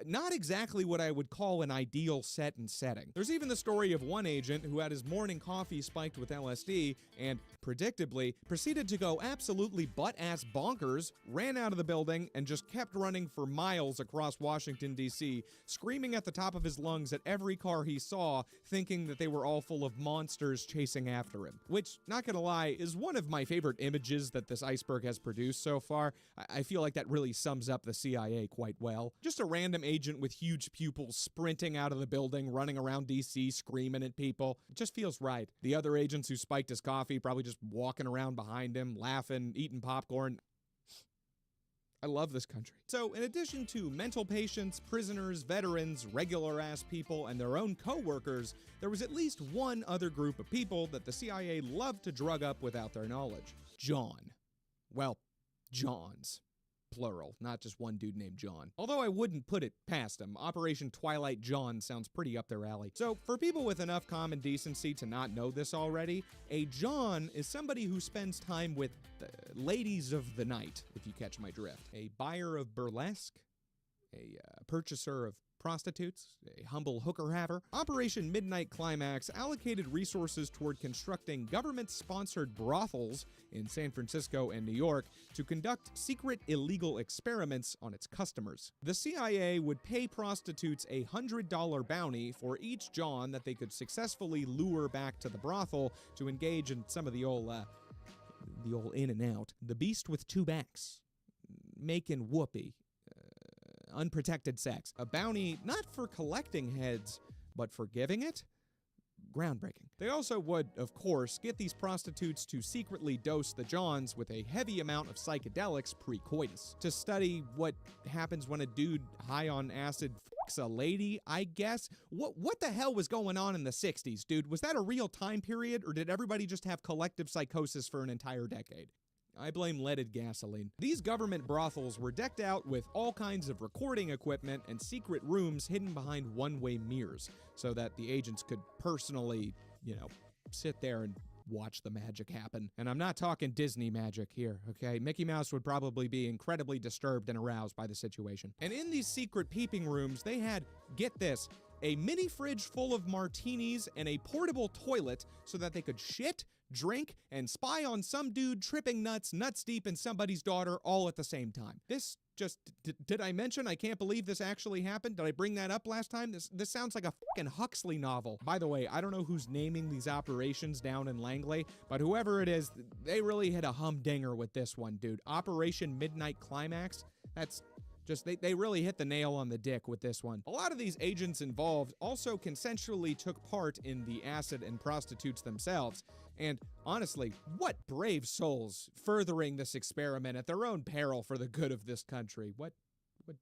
not exactly what I would call an ideal set and setting. There's even the story of one agent who had his morning coffee spiked with LSD and, predictably, proceeded to go absolutely butt-ass bonkers, ran out of the building, and just kept running for miles across Washington, D.C., screaming at the top of his lungs at every car he saw, thinking that they were all full of monsters chasing after him. Which, not gonna lie, is one of my favorite images that this iceberg has produced so far. I feel like that really sums up the CIA quite well. Just a random agent with huge pupils sprinting out of the building, running around DC, screaming at people. It just feels right. The other agents who spiked his coffee probably just walking around behind him, laughing, eating popcorn. I love this country. So, in addition to mental patients, prisoners, veterans, regular-ass people, and their own co-workers, there was at least one other group of people that the CIA loved to drug up without their knowledge. John. Well, Johns. Plural, not just one dude named John. Although I wouldn't put it past him. Operation Twilight John sounds pretty up their alley. So, for people with enough common decency to not know this already, a John is somebody who spends time with ladies of the night, if you catch my drift. A buyer of burlesque, a purchaser of prostitutes, a humble hooker-haver. Operation Midnight Climax allocated resources toward constructing government-sponsored brothels in San Francisco and New York to conduct secret illegal experiments on its customers. The CIA would pay prostitutes a $100 bounty for each John that they could successfully lure back to the brothel to engage in some of the old in and out. The beast with two backs. Making whoopee. Unprotected sex. A bounty not for collecting heads, but for giving it? Groundbreaking. They also would, of course, get these prostitutes to secretly dose the Johns with a heavy amount of psychedelics pre-coitus to study what happens when a dude high on acid fucks a lady, I guess. What the hell was going on in the 60s, dude? Was that a real time period, or did everybody just have collective psychosis for an entire decade? I blame leaded gasoline. These government brothels were decked out with all kinds of recording equipment and secret rooms hidden behind one-way mirrors so that the agents could personally, you know, sit there and watch the magic happen. And I'm not talking Disney magic here, okay? Mickey Mouse would probably be incredibly disturbed and aroused by the situation. And in these secret peeping rooms, they had, get this, a mini fridge full of martinis and a portable toilet so that they could shit, drink, and spy on some dude tripping nuts deep in somebody's daughter all at the same time. This just, did I mention I can't believe this actually happened? Did I bring that up last time? This sounds like a fucking Huxley novel. By the way, I don't know who's naming these operations down in Langley, but whoever it is, they really hit a humdinger with this one, dude. Operation Midnight Climax, that's just, they really hit the nail on the dick with this one. A lot of these agents involved also consensually took part in the acid and prostitutes themselves. And honestly, what brave souls furthering this experiment at their own peril for the good of this country. What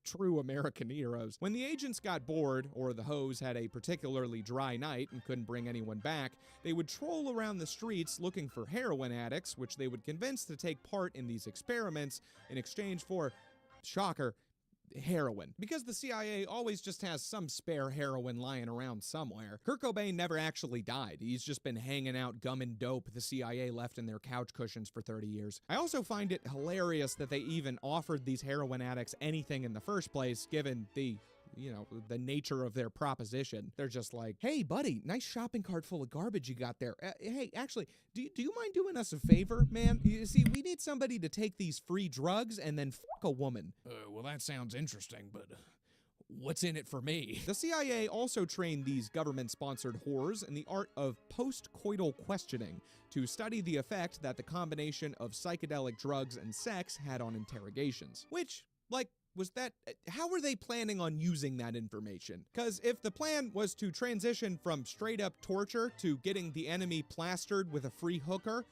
true American heroes. When the agents got bored, or the hoes had a particularly dry night and couldn't bring anyone back, they would troll around the streets looking for heroin addicts, which they would convince to take part in these experiments in exchange for, shocker, heroin. Because the CIA always just has some spare heroin lying around somewhere. Kurt Cobain never actually died. He's just been hanging out gumming dope the CIA left in their couch cushions for 30 years. I also find it hilarious that they even offered these heroin addicts anything in the first place, given the, you know, the nature of their proposition. They're just like, hey buddy, nice shopping cart full of garbage you got there. Hey, actually, do you mind doing us a favor, man? You see, we need somebody to take these free drugs and then fuck a woman. Well, that sounds interesting, but what's in it for me? The CIA also trained these government-sponsored whores in the art of post-coital questioning to study the effect that the combination of psychedelic drugs and sex had on interrogations. Which, like, how were they planning on using that information? Because if the plan was to transition from straight up torture to getting the enemy plastered with a free hooker,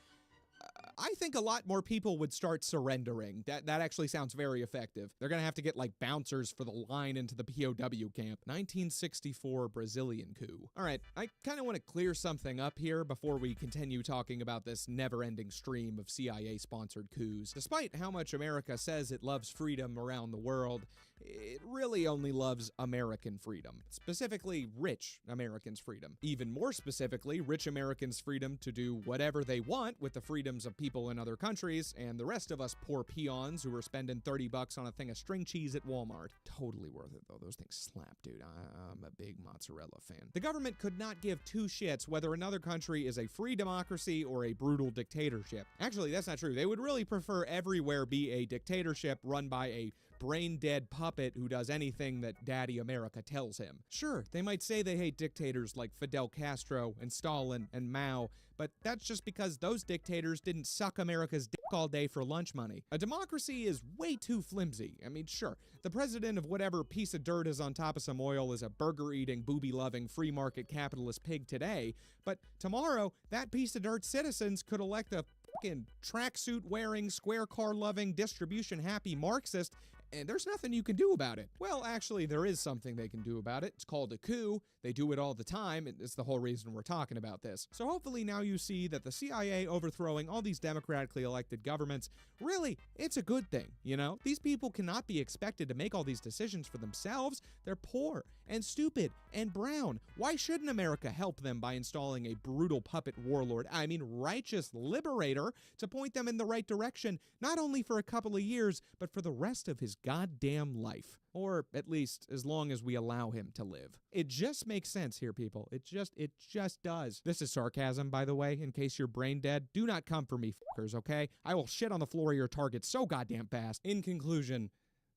I think a lot more people would start surrendering. That actually sounds very effective. They're gonna have to get like bouncers for the line into the POW camp. 1964 Brazilian coup. All right, I kind of want to clear something up here before we continue talking about this never-ending stream of CIA-sponsored coups. Despite how much America says it loves freedom around the world, it really only loves American freedom. Specifically, rich Americans' freedom. Even more specifically, rich Americans' freedom to do whatever they want with the freedoms of people in other countries, and the rest of us poor peons who are spending $30 on a thing of string cheese at Walmart. Totally worth it, though. Those things slap, dude. I'm a big mozzarella fan. The government could not give two shits whether another country is a free democracy or a brutal dictatorship. Actually, that's not true. They would really prefer everywhere be a dictatorship run by a brain-dead puppet who does anything that Daddy America tells him. Sure, they might say they hate dictators like Fidel Castro and Stalin and Mao, but that's just because those dictators didn't suck America's dick all day for lunch money. A democracy is way too flimsy. I mean, sure, the president of whatever piece of dirt is on top of some oil is a burger-eating, booby-loving, free-market capitalist pig today, but tomorrow, that piece of dirt citizens could elect a fucking tracksuit-wearing, square-car-loving, distribution-happy Marxist, and there's nothing you can do about it. Well, actually, there is something they can do about it. It's called a coup. They do it all the time. It's the whole reason we're talking about this. So hopefully now you see that the CIA overthrowing all these democratically elected governments, really, it's a good thing, you know? These people cannot be expected to make all these decisions for themselves. They're poor and stupid and brown. Why shouldn't America help them by installing a brutal puppet warlord, I mean righteous liberator, to point them in the right direction, not only for a couple of years, but for the rest of his goddamn life? Or at least as long as we allow him to live. It just makes sense here, people. It just does. This is sarcasm, by the way, in case you're brain dead. Do not come for me, fuckers, okay? I will shit on the floor of your target so goddamn fast. In conclusion,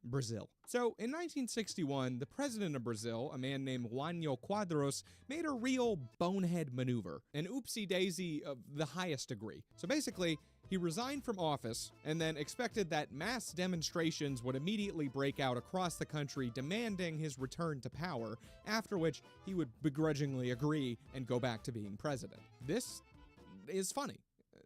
Brazil. So, in 1961, the president of Brazil, a man named Juanio Quadros, made a real bonehead maneuver, an oopsie-daisy of the highest degree. So basically, he resigned from office and then expected that mass demonstrations would immediately break out across the country demanding his return to power, after which he would begrudgingly agree and go back to being president. This is funny.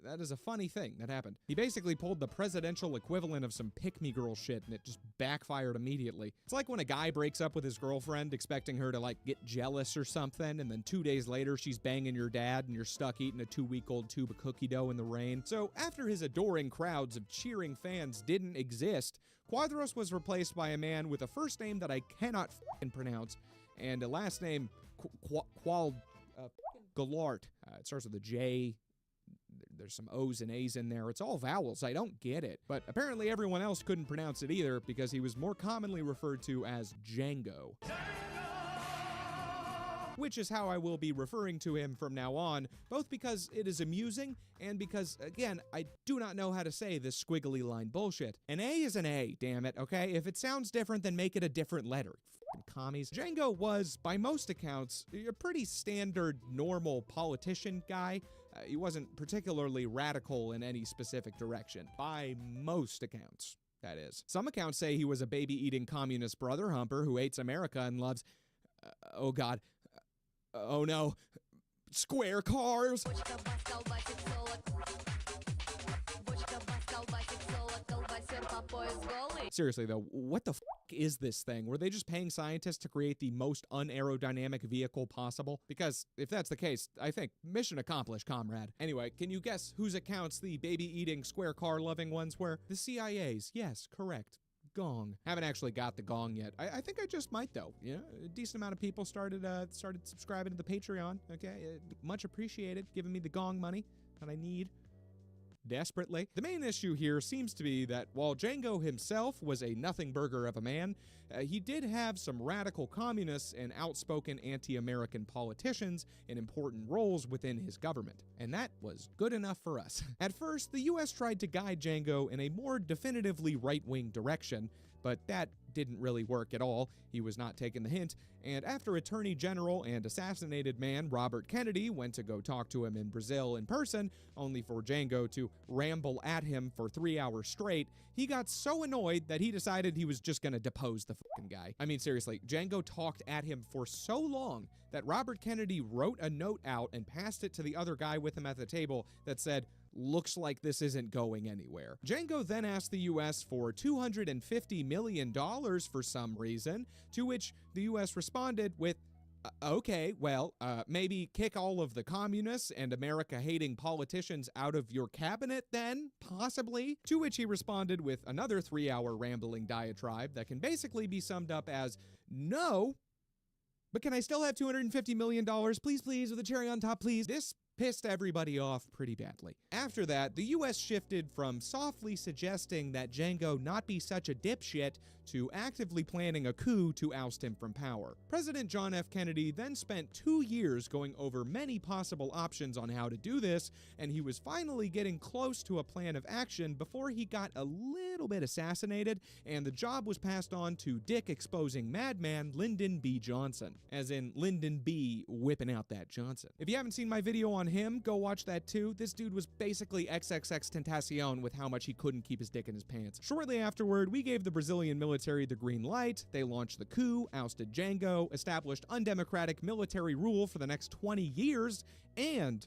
That is a funny thing that happened. He basically pulled the presidential equivalent of some pick-me-girl shit, and it just backfired immediately. It's like when a guy breaks up with his girlfriend, expecting her to, like, get jealous or something, and then 2 days later, she's banging your dad, and you're stuck eating a 2-week-old tube of cookie dough in the rain. So, after his adoring crowds of cheering fans didn't exist, Quadros was replaced by a man with a first name that I cannot f***ing pronounce, and a last name, Galart. It starts with a J. There's some O's and A's in there. It's all vowels. I don't get it. But apparently everyone else couldn't pronounce it either because he was more commonly referred to as Django. Which is how I will be referring to him from now on, both because it is amusing and because, again, I do not know how to say this squiggly line bullshit. An A is an A, damn it, okay? If it sounds different, then make it a different letter. Commies. Django was, by most accounts, a pretty standard, normal politician guy. He wasn't particularly radical in any specific direction. By most accounts, that is. Some accounts say he was a baby-eating communist brother humper who hates America and loves, oh god, oh no, square cars. Seriously though, what the f is this thing? Were they just paying scientists to create the most unaerodynamic vehicle possible? Because if that's the case, I think mission accomplished, comrade. Anyway, can you guess whose accounts the baby-eating, square car-loving ones were? The CIA's. Yes, correct. Gong. Haven't actually got the gong yet. I think I just might though. You know, a decent amount of people started subscribing to the Patreon. Okay, much appreciated, giving me the gong money that I need desperately. The main issue here seems to be that while Django himself was a nothing burger of a man, he did have some radical communists and outspoken anti-American politicians in important roles within his government. And that was good enough for us. At first, the US tried to guide Django in a more definitively right-wing direction, but that didn't really work at all. He was not taking the hint, and after Attorney General and assassinated man Robert Kennedy went to go talk to him in Brazil in person, only for Django to ramble at him for 3 hours straight, he got so annoyed that he decided he was just gonna depose the fucking guy. I mean, seriously, Django talked at him for so long that Robert Kennedy wrote a note out and passed it to the other guy with him at the table that said, "Looks like this isn't going anywhere." Django then asked the US for $250 million for some reason, to which the US responded with, okay, well, maybe kick all of the communists and America-hating politicians out of your cabinet then, possibly? To which he responded with another 3-hour rambling diatribe that can basically be summed up as, no, but can I still have $250 million? Please, please, with a cherry on top, please. This pissed everybody off pretty badly. After that, the US shifted from softly suggesting that Django not be such a dipshit to actively planning a coup to oust him from power. President John F. Kennedy then spent 2 years going over many possible options on how to do this, and he was finally getting close to a plan of action before he got a little bit assassinated, and the job was passed on to dick-exposing madman Lyndon B. Johnson, as in Lyndon B. whipping out that Johnson. If you haven't seen my video on him, go watch that too. This dude was basically XXX Tentacion with how much he couldn't keep his dick in his pants. Shortly afterward, we gave the Brazilian military the green light. They launched the coup, ousted Django, established undemocratic military rule for the next 20 years, and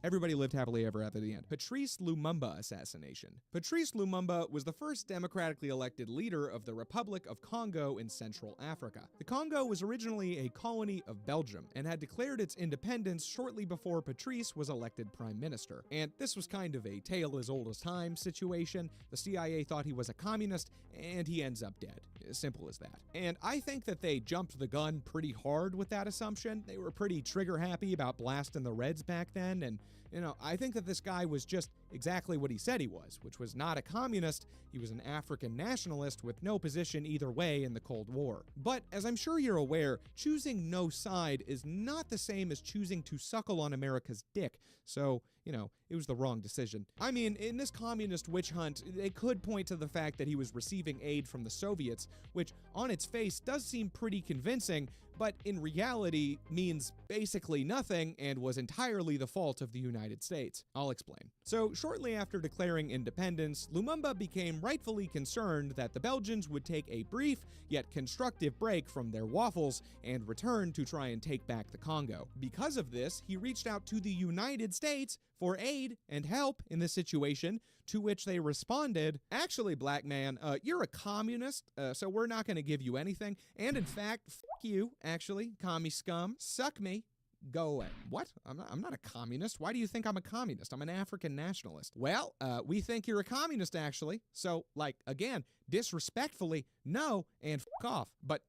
everybody lived happily ever after the end. Patrice Lumumba assassination. Patrice Lumumba was the first democratically elected leader of the Republic of Congo in Central Africa. The Congo was originally a colony of Belgium and had declared its independence shortly before Patrice was elected prime minister. And this was kind of a tale as old as time situation. The CIA thought he was a communist, and he ends up dead. As simple as that. And I think that they jumped the gun pretty hard with that assumption. They were pretty trigger happy about blasting the Reds back then, and you know, I think that this guy was just exactly what he said he was, which was not a communist. He was an African nationalist with no position either way in the Cold War. But as I'm sure you're aware, choosing no side is not the same as choosing to suckle on America's dick. So, you know, it was the wrong decision. I mean, in this communist witch hunt, they could point to the fact that he was receiving aid from the Soviets, which on its face does seem pretty convincing, but in reality means basically nothing and was entirely the fault of the United States. I'll explain. So shortly after declaring independence, Lumumba became rightfully concerned that the Belgians would take a brief yet constructive break from their waffles and return to try and take back the Congo. Because of this, he reached out to the United States for aid and help in this situation, to which they responded, actually, black man, you're a communist, so we're not going to give you anything. And in fact, fuck you, actually, commie scum, suck me. Go away. What? I'm not a communist. Why do you think I'm a communist? I'm an African nationalist. Well, we think you're a communist, actually. So, like, again, disrespectfully, no, and fuck off. But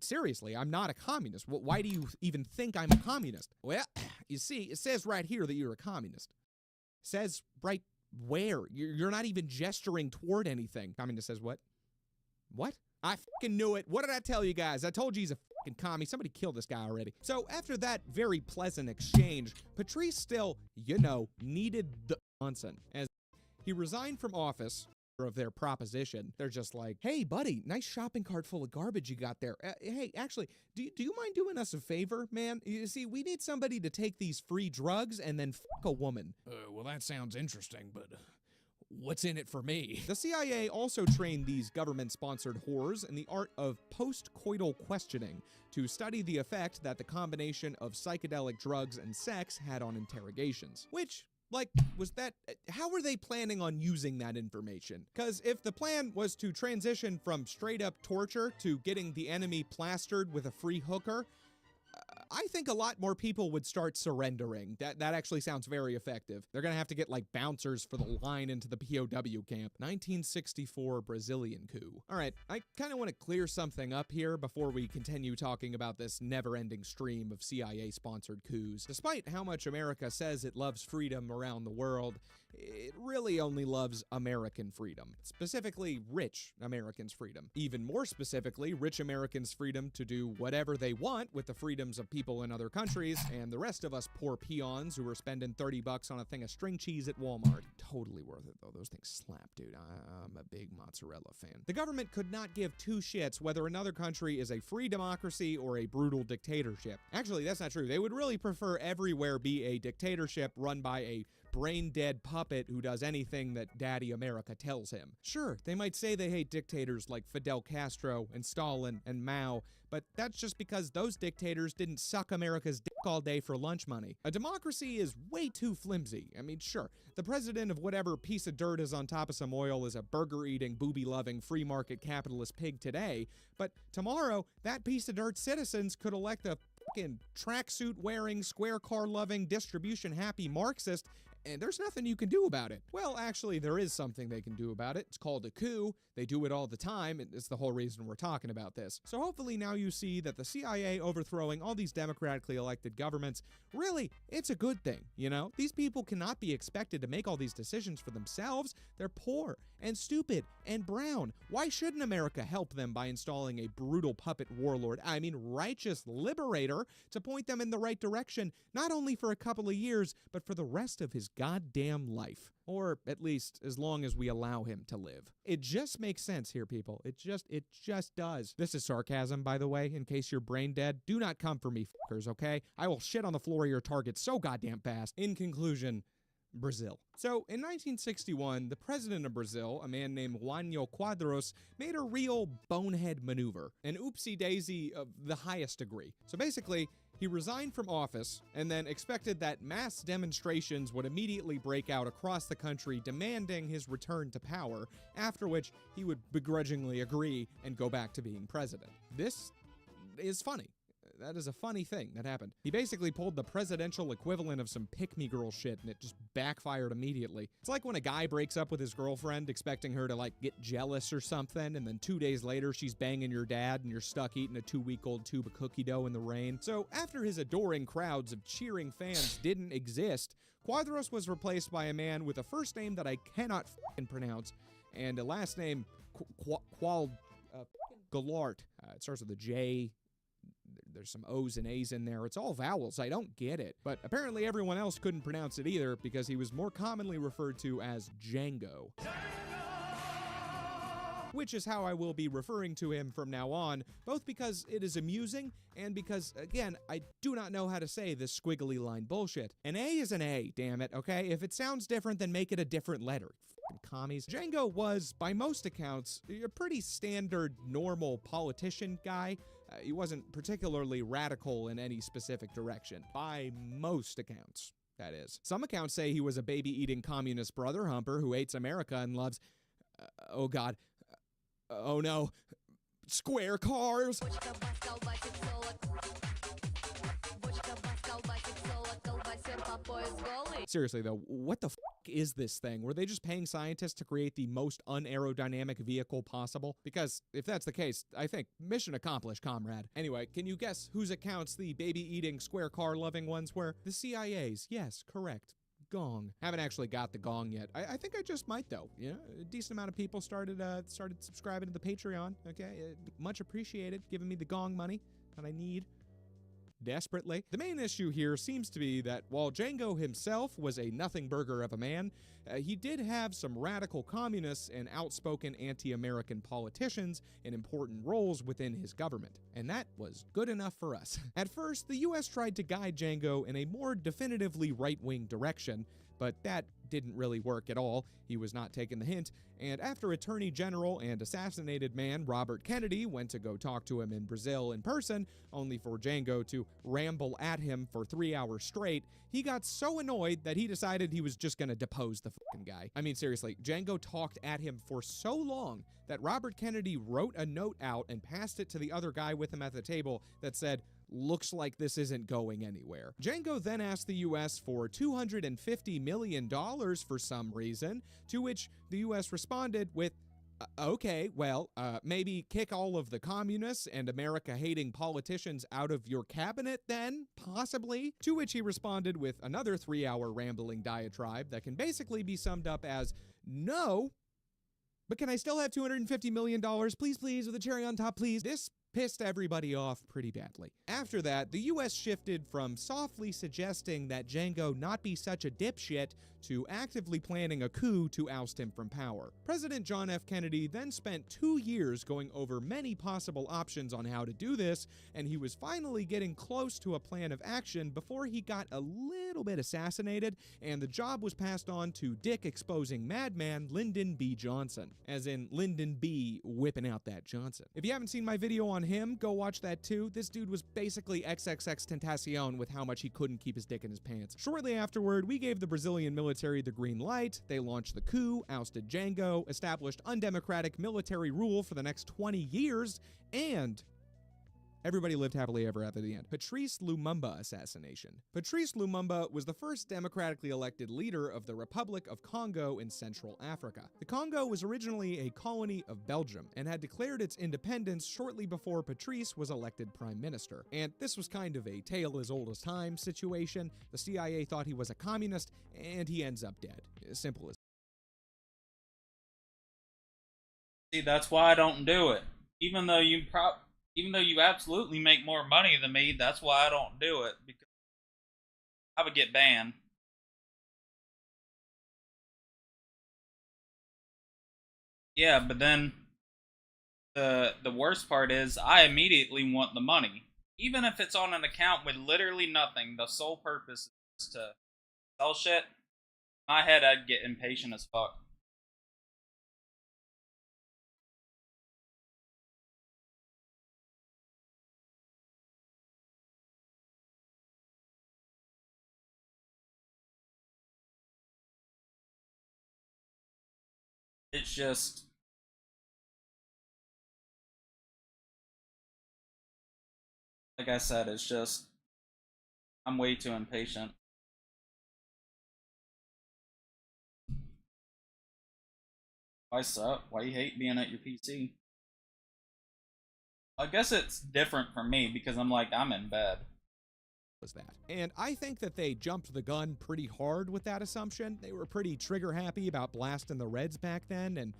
seriously, I'm not a communist. Why do you even think I'm a communist? Well, you see, it says right here that you're a communist. Says right where? You're not even gesturing toward anything. Communist says what? What? I fucking knew it. What did I tell you guys? I told you he's a fucking commie. Somebody killed this guy already. So after that very pleasant exchange, Patrice still, you know, needed the Johnson. As he resigned from office of their proposition, they're just like, hey buddy, nice shopping cart full of garbage you got there. Hey, actually, do you mind doing us a favor, man? You see, we need somebody to take these free drugs and then fuck a woman. Well, that sounds interesting, but what's in it for me? The CIA also trained these government-sponsored whores in the art of post-coital questioning to study the effect that the combination of psychedelic drugs and sex had on interrogations. Which, like, was that, how were they planning on using that information? Because if the plan was to transition from straight-up torture to getting the enemy plastered with a free hooker, I think a lot more people would start surrendering. That actually sounds very effective. They're gonna have to get like bouncers for the line into the POW camp. 1964 Brazilian coup. All right, I kind of want to clear something up here before we continue talking about this never-ending stream of CIA-sponsored coups. Despite how much America says it loves freedom around the world, it really only loves American freedom. Specifically, rich Americans' freedom. Even more specifically, rich Americans' freedom to do whatever they want with the freedoms of people in other countries, and the rest of us poor peons who are spending $30 on a thing of string cheese at Walmart. totally worth it, though. Those things slap, dude. I'm a big mozzarella fan. The government could not give two shits whether another country is a free democracy or a brutal dictatorship. Actually, that's not true. They would really prefer everywhere be a dictatorship run by a brain-dead puppet who does anything that Daddy America tells him. Sure, they might say they hate dictators like Fidel Castro and Stalin and Mao, but that's just because those dictators didn't suck America's dick all day for lunch money. A democracy is way too flimsy. I mean, sure, the president of whatever piece of dirt is on top of some oil is a burger-eating, booby-loving, free-market capitalist pig today, but tomorrow, that piece of dirt citizens could elect a fucking tracksuit-wearing, square-car-loving, distribution-happy Marxist, and there's nothing you can do about it. Well, actually, there is something they can do about it. It's called a coup. They do it all the time, and it's the whole reason we're talking about this. So hopefully now you see that the CIA overthrowing all these democratically elected governments, really, it's a good thing, you know? These people cannot be expected to make all these decisions for themselves. They're poor and stupid and brown. Why shouldn't America help them by installing a brutal puppet warlord, I mean righteous liberator, to point them in the right direction, not only for a couple of years, but for the rest of his goddamn life? Or at least as long as we allow him to live. It just makes sense here, people. It just does. This is sarcasm, by the way, in case you're brain dead. Do not come for me, fuckers, okay? I will shit on the floor of your target so goddamn fast. In conclusion, Brazil. So, in 1961, the president of Brazil, a man named Juanio Quadros, made a real bonehead maneuver, an oopsie-daisy of the highest degree. So basically, he resigned from office and then expected that mass demonstrations would immediately break out across the country demanding his return to power, after which he would begrudgingly agree and go back to being president. This is funny. That is a funny thing that happened. He basically pulled the presidential equivalent of some pick-me-girl shit, and it just backfired immediately. It's like when a guy breaks up with his girlfriend expecting her to, like, get jealous or something, and then 2 days later she's banging your dad and you're stuck eating a 2-week-old tube of cookie dough in the rain. So after his adoring crowds of cheering fans didn't exist, Quadros was replaced by a man with a first name that I cannot f***ing pronounce, and a last name, Galart. It starts with a J. There's some O's and A's in there. It's all vowels. I don't get it. But apparently everyone else couldn't pronounce it either because he was more commonly referred to as Django. Which is how I will be referring to him from now on, both because it is amusing and because, again, I do not know how to say this squiggly line bullshit. An A is an A, damn it, okay? If it sounds different, then make it a different letter. Commies. Django was, by most accounts, a pretty standard, normal politician guy. He wasn't particularly radical in any specific direction. By most accounts, that is. Some accounts say he was a baby-eating communist brother humper who hates America and loves, oh god, oh no, square cars. Seriously though, what the f is this thing? Were they just paying scientists to create the most unaerodynamic vehicle possible? Because if that's the case, I think mission accomplished, comrade. Anyway, can you guess whose accounts the baby-eating, square car-loving ones were? The CIA's. Yes, correct. Gong. Haven't actually got the gong yet. I think I just might though. You know, a decent amount of people started subscribing to the Patreon. Okay, much appreciated, giving me the gong money that I need desperately. The main issue here seems to be that while Django himself was a nothing burger of a man, he did have some radical communists and outspoken anti-American politicians in important roles within his government. And that was good enough for us. At first, the US tried to guide Django in a more definitively right-wing direction, but that didn't really work at all. He was not taking the hint, and after Attorney General and assassinated man Robert Kennedy went to go talk to him in Brazil in person, only for Django to ramble at him for 3 hours straight, he got so annoyed that he decided he was just gonna depose the fucking guy. I mean, seriously, Django talked at him for so long that Robert Kennedy wrote a note out and passed it to the other guy with him at the table that said, "Looks like this isn't going anywhere." Django then asked the US for $250 million for some reason, to which the US responded with, okay, well, maybe kick all of the communists and America-hating politicians out of your cabinet then, possibly? To which he responded with another 3-hour rambling diatribe that can basically be summed up as, no, but can I still have $250 million, please, with a cherry on top, please? This pissed everybody off pretty badly. After that, the US shifted from softly suggesting that Django not be such a dipshit to actively planning a coup to oust him from power. President John F. Kennedy then spent 2 years going over many possible options on how to do this, and he was finally getting close to a plan of action before he got a little bit assassinated, and the job was passed on to dick-exposing madman Lyndon B. Johnson, as in Lyndon B. whipping out that Johnson. If you haven't seen my video on him, go watch that too. This dude was basically XXX Tentacion with how much he couldn't keep his dick in his pants. Shortly afterward, we gave the Brazilian military the green light, they launched the coup, ousted Django, established undemocratic military rule for the next 20 years, and everybody lived happily ever after the end. Patrice Lumumba assassination. Patrice Lumumba was the first democratically elected leader of the Republic of Congo in Central Africa. The Congo was originally a colony of Belgium and had declared its independence shortly before Patrice was elected prime minister. And this was kind of a tale as old as time situation. The CIA thought he was a communist, and he ends up dead. Simple as. See, that's why I don't do it. Even though you absolutely make more money than me, that's why I don't do it, because I would get banned. Yeah, but then the worst part is I immediately want the money. Even if it's on an account with literally nothing, the sole purpose is to sell shit. In my head, I'd get impatient as fuck. It's just, like I said, it's just, I'm way too impatient. Why suck? Why you hate being at your PC? I guess it's different for me because I'm in bed. Was that. And I think that they jumped the gun pretty hard with that assumption. They were pretty trigger happy about blasting the Reds back then, and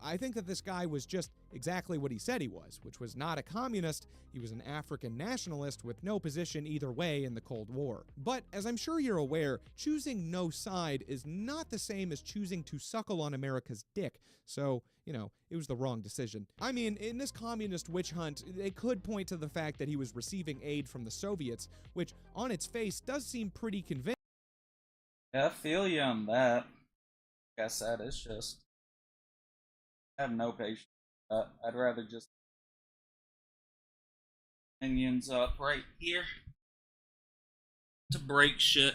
I think that this guy was just exactly what he said he was, which was not a communist. He was an African nationalist with no position either way in the Cold War. But as I'm sure you're aware, choosing no side is not the same as choosing to suckle on America's dick. So, it was the wrong decision. I mean, in this communist witch hunt, they could point to the fact that he was receiving aid from the Soviets, which on its face does seem pretty convincing. Yeah, I feel you on that. Like I said, it's just, I have no patience with that. I'd rather just minions up right here to break shit.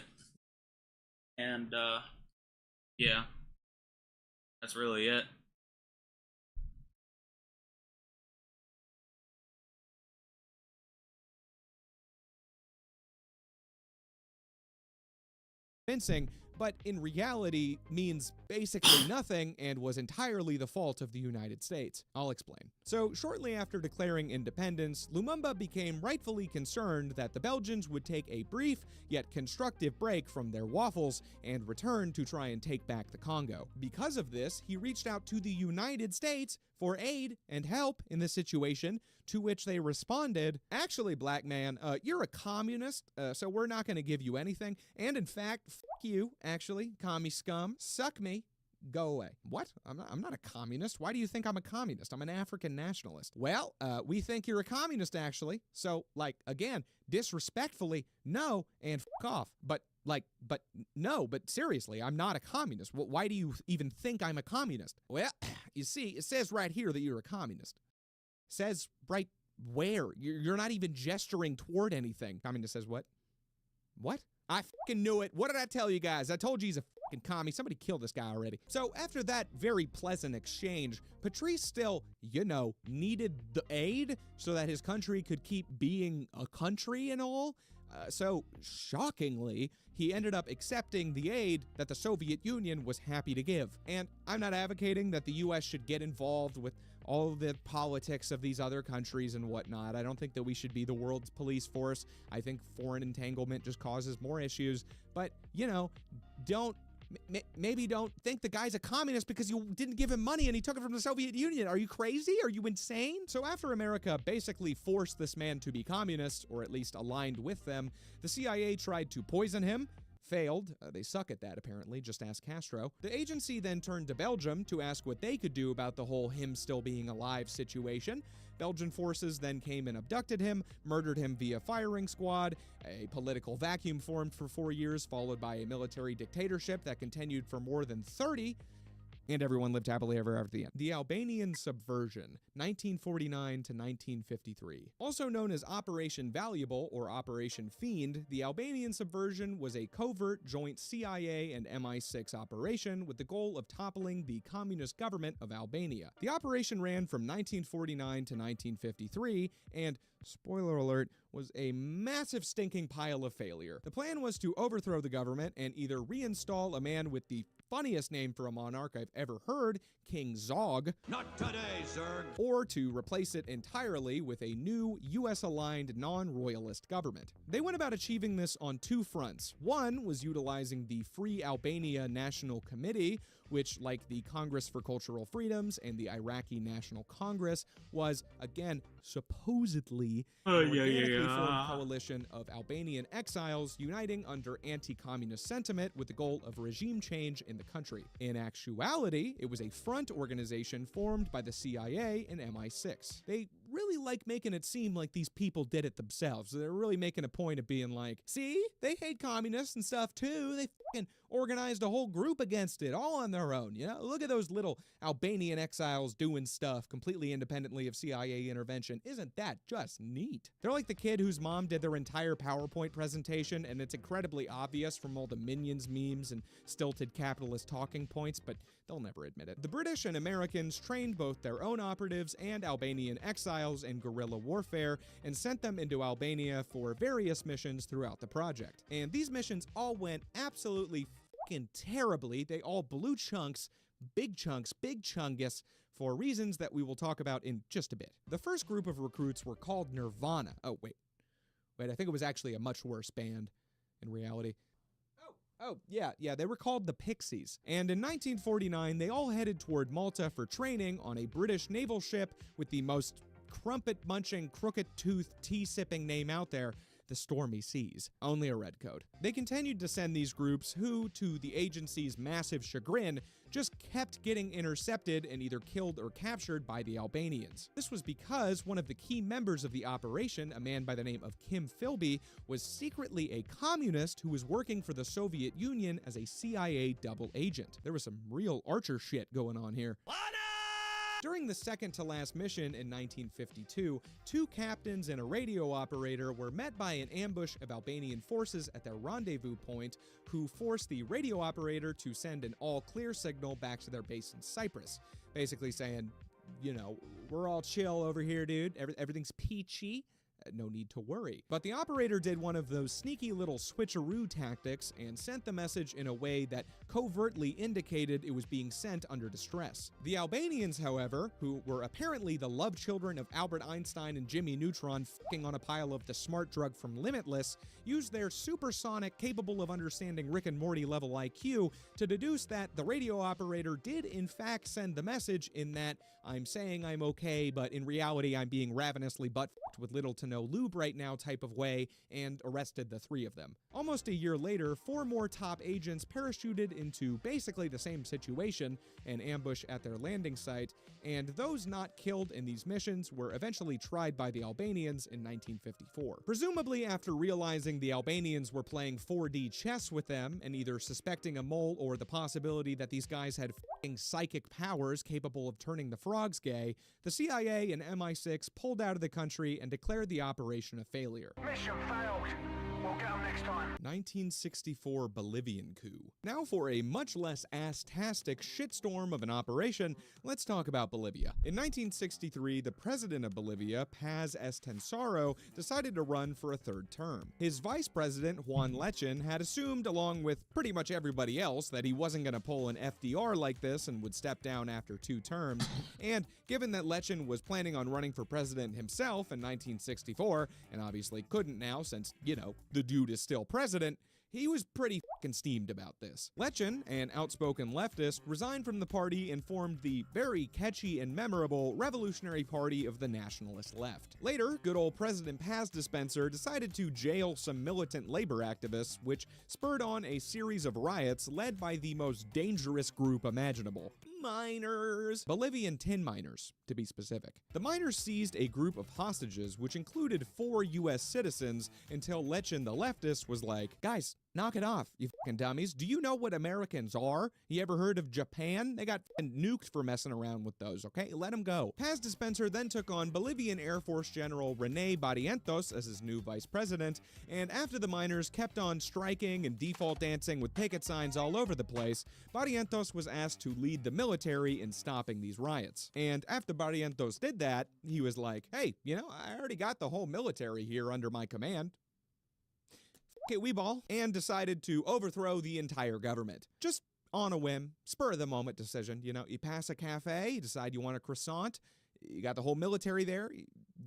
And, yeah. That's really it. But in reality means basically nothing and was entirely the fault of the United States. I'll explain. So shortly after declaring independence, Lumumba became rightfully concerned that the Belgians would take a brief yet constructive break from their waffles and return to try and take back the Congo. Because of this, he reached out to the United States for aid and help in this situation, to which they responded, actually, black man, you're a communist, so we're not going to give you anything. And in fact, fuck you, actually, commie scum, suck me, go away. What? I'm not a communist. Why do you think I'm a communist? I'm an African nationalist. Well, we think you're a communist, actually. So, again, disrespectfully, no, and fuck off. But seriously, I'm not a communist. Why do you even think I'm a communist? Well, you see, it says right here that you're a communist. Says right where? You're not even gesturing toward anything. Communist says what? What? I fucking knew it. What did I tell you guys? I told you he's a fucking commie. Somebody killed this guy already. So after that very pleasant exchange, Patrice still, needed the aid so that his country could keep being a country and all. So shockingly, he ended up accepting the aid that the Soviet Union was happy to give. And I'm not advocating that the US should get involved with all the politics of these other countries and whatnot. I don't think that we should be the world's police force. I think foreign entanglement just causes more issues. But, don't maybe don't think the guy's a communist because you didn't give him money and he took it from the Soviet Union. Are you crazy? Are you insane? So after America basically forced this man to be communist, or at least aligned with them, the CIA tried to poison him. Failed. They suck at that, apparently. Just ask Castro. The agency then turned to Belgium to ask what they could do about the whole him still being alive situation. Belgian forces then came and abducted him, murdered him via firing squad. A political vacuum formed for 4 years, followed by a military dictatorship that continued for more than 30. And everyone lived happily ever after the end. The Albanian Subversion, 1949 to 1953. Also known as Operation Valuable or Operation Fiend, the Albanian Subversion was a covert joint CIA and MI6 operation with the goal of toppling the communist government of Albania. The operation ran from 1949 to 1953 and, spoiler alert, was a massive stinking pile of failure. The plan was to overthrow the government and either reinstall a man with the funniest name for a monarch I've ever heard, King Zog. Not today, Zerg. Or to replace it entirely with a new US-aligned non-royalist government. They went about achieving this on two fronts. One was utilizing the Free Albania National Committee, which, like the Congress for Cultural Freedoms and the Iraqi National Congress, was, again, supposedly an organically formed coalition of Albanian exiles uniting under anti-communist sentiment with the goal of regime change in the country. In actuality, it was a front organization formed by the CIA and MI6. They really like making it seem like these people did it themselves. They're really making a point of being like, see, they hate communists and stuff too. They fucking organized a whole group against it, all on their own. You know, look at those little Albanian exiles doing stuff completely independently of CIA intervention. Isn't that just neat? They're like the kid whose mom did their entire PowerPoint presentation, and it's incredibly obvious from all the Minions memes and stilted capitalist talking points, but they'll never admit it. The British and Americans trained both their own operatives and Albanian exiles in guerrilla warfare and sent them into Albania for various missions throughout the project. And these missions all went absolutely fucking terribly. They all blew chunks, big chungus, for reasons that we will talk about in just a bit. The first group of recruits were called Nirvana. Oh, wait, I think it was actually a much worse band in reality. Yeah, they were called the Pixies. And in 1949, they all headed toward Malta for training on a British naval ship with the most crumpet-munching, crooked-toothed, tea-sipping name out there, the Stormy Seas. Only a red coat. They continued to send these groups who, to the agency's massive chagrin, just kept getting intercepted and either killed or captured by the Albanians. This was because one of the key members of the operation, a man by the name of Kim Philby, was secretly a communist who was working for the Soviet Union as a CIA double agent. There was some real Archer shit going on here. During the second-to-last mission in 1952, two captains and a radio operator were met by an ambush of Albanian forces at their rendezvous point, who forced the radio operator to send an all-clear signal back to their base in Cyprus, basically saying, you know, we're all chill over here, dude. Everything's peachy. No need to worry. But the operator did one of those sneaky little switcheroo tactics and sent the message in a way that covertly indicated it was being sent under distress. The Albanians, however, who were apparently the love children of Albert Einstein and Jimmy Neutron fucking on a pile of the smart drug from Limitless, used their supersonic, capable of understanding Rick and Morty level IQ to deduce that the radio operator did in fact send the message in that I'm saying I'm okay, but in reality I'm being ravenously butt-fucked with little to no lube right now type of way, and arrested the three of them. Almost a year later, 4 more top agents parachuted into basically the same situation, an ambush at their landing site, and those not killed in these missions were eventually tried by the Albanians in 1954. Presumably after realizing the Albanians were playing 4D chess with them and either suspecting a mole or the possibility that these guys had f***ing psychic powers capable of turning the frogs gay, the CIA and MI6 pulled out of the country and declared the operation a failure. Mission failed. We'll get them next time. 1964 Bolivian coup. Now for a much less ass-tastic shitstorm of an operation, let's talk about Bolivia. In 1963, the president of Bolivia, Paz Estensaro, decided to run for a third term. His vice president, Juan Lechin, had assumed, along with pretty much everybody else, that he wasn't going to pull an FDR like this and would step down after 2 terms. And given that Lechin was planning on running for president himself in 1964, and obviously couldn't now since, you know, the dude is still president, he was pretty fucking steamed about this. Lechen, an outspoken leftist, resigned from the party and formed the very catchy and memorable Revolutionary Party of the Nationalist Left. Later, good old President Paz Dispenser decided to jail some militant labor activists, which spurred on a series of riots led by the most dangerous group imaginable. Miners. Bolivian tin miners, to be specific. The miners seized a group of hostages, which included 4 U.S. citizens, until Lechen the leftist was like, guys, knock it off, you fucking dummies. Do you know what Americans are? You ever heard of Japan? They got nuked for messing around with those, okay? Let them go. Paz Dispenser then took on Bolivian Air Force General Rene Barrientos as his new vice president, and after the miners kept on striking and default dancing with picket signs all over the place, Barrientos was asked to lead the military in stopping these riots. And after Barrientos did that, he was like, hey, you know, I already got the whole military here under my command. We ball, and decided to overthrow the entire government. Just on a whim, spur of the moment decision. You know, you pass a cafe, you decide you want a croissant, you got the whole military there, you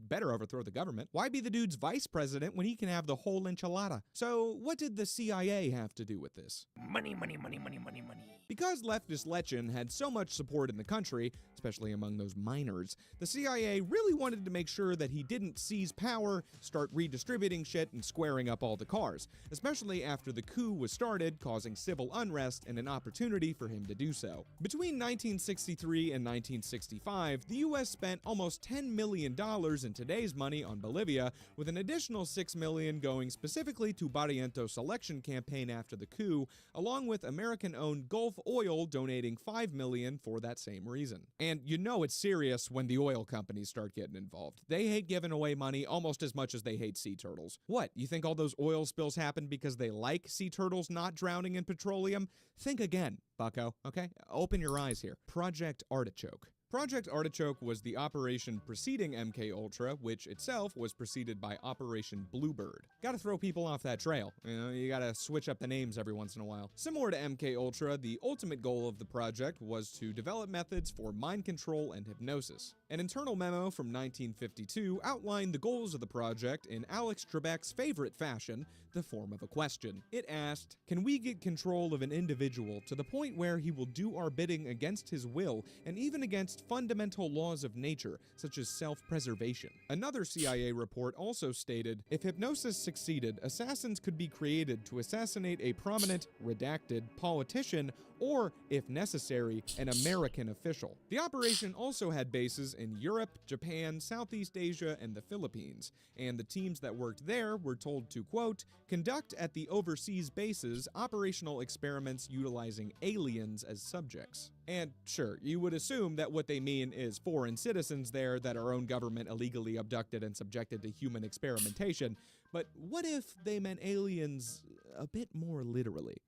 better overthrow the government. Why be the dude's vice president when he can have the whole enchilada? So what did the CIA have to do with this? Money, money, money, money, money, money. Because leftist Lechen had so much support in the country, especially among those miners, the CIA really wanted to make sure that he didn't seize power, start redistributing shit, and squaring up all the cars, especially after the coup was started, causing civil unrest and an opportunity for him to do so. Between 1963 and 1965, the US spent almost $10 million in today's money on Bolivia, with an additional $6 million going specifically to Barrientos' election campaign after the coup, along with American-owned Gulf Oil donating $5 million for that same reason. And you know it's serious when the oil companies start getting involved. They hate giving away money almost as much as they hate sea turtles. What, you think all those oil spills happen because they like sea turtles not drowning in petroleum? Think again, bucko, okay? Open your eyes here. Project Artichoke. Project Artichoke was the operation preceding MKUltra, which itself was preceded by Operation Bluebird. Gotta throw people off that trail. You know, you gotta switch up the names every once in a while. Similar to MKUltra, the ultimate goal of the project was to develop methods for mind control and hypnosis. An internal memo from 1952 outlined the goals of the project in Alex Trebek's favorite fashion, the form of a question. It asked, can we get control of an individual to the point where he will do our bidding against his will and even against fundamental laws of nature, such as self-preservation? Another CIA report also stated, if hypnosis succeeded, assassins could be created to assassinate a prominent, redacted politician or, if necessary, an American official. The operation also had bases in Europe, Japan, Southeast Asia, and the Philippines, and the teams that worked there were told to, quote, conduct at the overseas bases operational experiments utilizing aliens as subjects. And sure, you would assume that what they mean is foreign citizens there that our own government illegally abducted and subjected to human experimentation, but what if they meant aliens a bit more literally?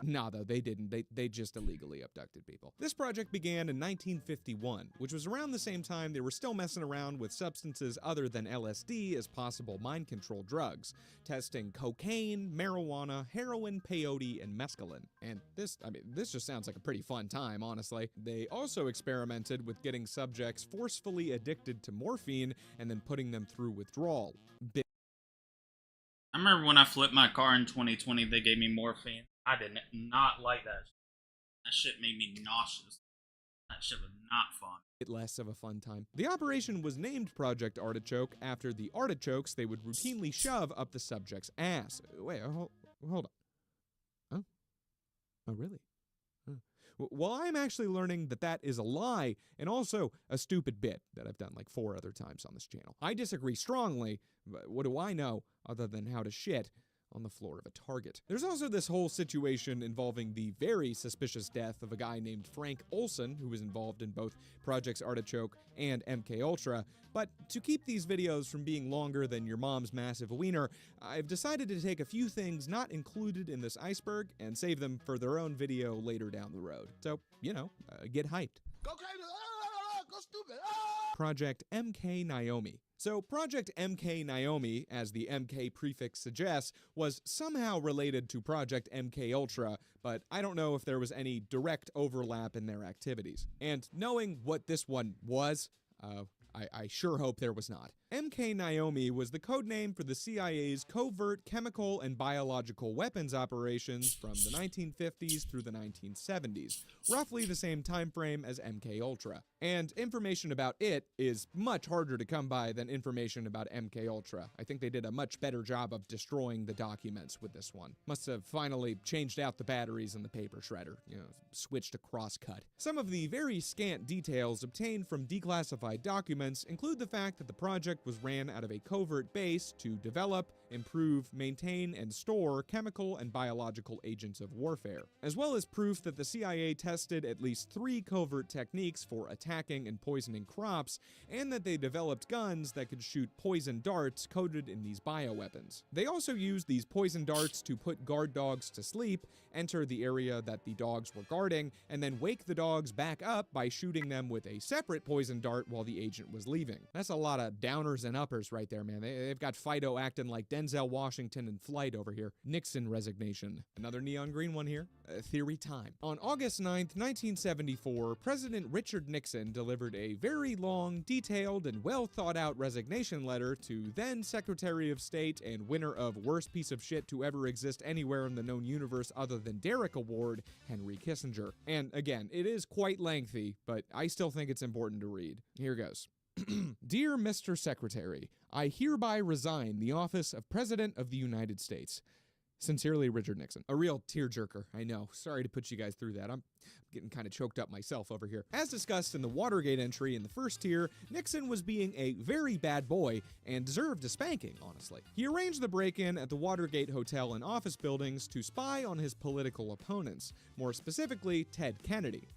Nah, though, they didn't. They just illegally abducted people. This project began in 1951, which was around the same time they were still messing around with substances other than LSD as possible mind control drugs, testing cocaine, marijuana, heroin, peyote, and mescaline. And this just sounds like a pretty fun time, honestly. They also experimented with getting subjects forcefully addicted to morphine and then putting them through withdrawal. I remember when I flipped my car in 2020, they gave me morphine. I did not like that. That shit made me nauseous. That shit was not fun. Less of a fun time. The operation was named Project Artichoke after the artichokes they would routinely shove up the subject's ass. Wait, hold on. Oh? Oh, really? Well, I'm actually learning that that is a lie and also a stupid bit that I've done like 4 other times on this channel. I disagree strongly, but what do I know other than how to shit on the floor of a Target? There's also this whole situation involving the very suspicious death of a guy named Frank Olson, who was involved in both Projects Artichoke and MKUltra. But to keep these videos from being longer than your mom's massive wiener, I've decided to take a few things not included in this iceberg and save them for their own video later down the road. So, you know, get hyped. Go crazy! Go stupid! Project MK Naomi. So Project MK Naomi, as the MK prefix suggests, was somehow related to Project MKUltra, but I don't know if there was any direct overlap in their activities. And knowing what this one was, I sure hope there was not. MK Naomi was the codename for the CIA's covert chemical and biological weapons operations from the 1950s through the 1970s, roughly the same time frame as MK Ultra. And information about it is much harder to come by than information about MK Ultra. I think they did a much better job of destroying the documents with this one. Must have finally changed out the batteries in the paper shredder, switched to crosscut. Some of the very scant details obtained from declassified documents include the fact that the project was ran out of a covert base to develop, improve, maintain, and store chemical and biological agents of warfare, as well as proof that the CIA tested at least 3 covert techniques for attacking and poisoning crops, and that they developed guns that could shoot poison darts coated in these bioweapons. They also used these poison darts to put guard dogs to sleep, enter the area that the dogs were guarding, and then wake the dogs back up by shooting them with a separate poison dart while the agent was leaving. That's a lot of downers and uppers right there, man. They've got Fido acting like Denzel Washington in Flight over here. Nixon resignation. Another neon green one here. Theory time. On August 9th, 1974, President Richard Nixon delivered a very long, detailed, and well thought out resignation letter to then Secretary of State and winner of Worst Piece of Shit to Ever Exist Anywhere in the Known Universe Other than Derek Award, Henry Kissinger. And again, it is quite lengthy, but I still think it's important to read. Here goes. Dear Mr. Secretary, I hereby resign the office of President of the United States. Sincerely, Richard Nixon. A real tearjerker, I know. Sorry to put you guys through that. I'm getting kind of choked up myself over here. As discussed in the Watergate entry in the first tier, Nixon was being a very bad boy and deserved a spanking, honestly. He arranged the break-in at the Watergate Hotel and office buildings to spy on his political opponents, more specifically Ted Kennedy.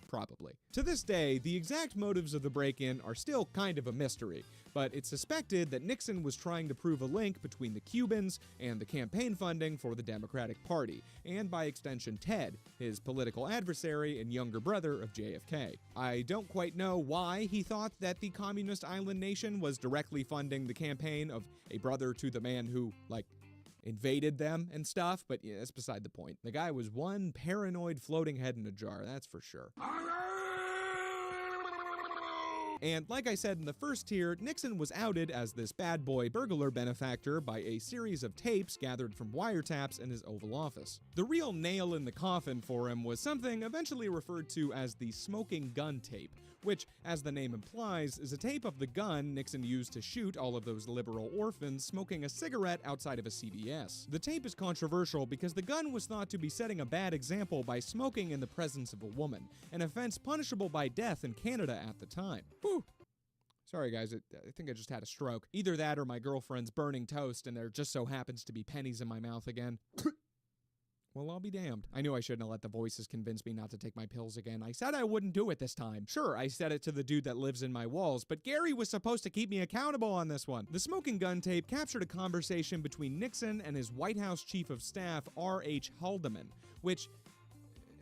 Probably. To this day, the exact motives of the break-in are still kind of a mystery, but it's suspected that Nixon was trying to prove a link between the Cubans and the campaign funding for the Democratic Party, and by extension Ted, his political adversary and younger brother of JFK. I don't quite know why he thought that the communist island nation was directly funding the campaign of a brother to the man who, invaded them and stuff, but yeah, that's beside the point. The guy was one paranoid floating head in a jar, that's for sure. And like I said in the first tier, Nixon was outed as this bad boy burglar benefactor by a series of tapes gathered from wiretaps in his Oval Office. The real nail in the coffin for him was something eventually referred to as the smoking gun tape, which, as the name implies, is a tape of the gun Nixon used to shoot all of those liberal orphans smoking a cigarette outside of a CVS. The tape is controversial because the gun was thought to be setting a bad example by smoking in the presence of a woman, an offense punishable by death in Canada at the time. Whew. Sorry guys, I think I just had a stroke. Either that or my girlfriend's burning toast and there just so happens to be pennies in my mouth again. Well, I'll be damned. I knew I shouldn't have let the voices convince me not to take my pills again. I said I wouldn't do it this time. Sure, I said it to the dude that lives in my walls, but Gary was supposed to keep me accountable on this one. The smoking gun tape captured a conversation between Nixon and his White House Chief of Staff, R.H. Haldeman, which...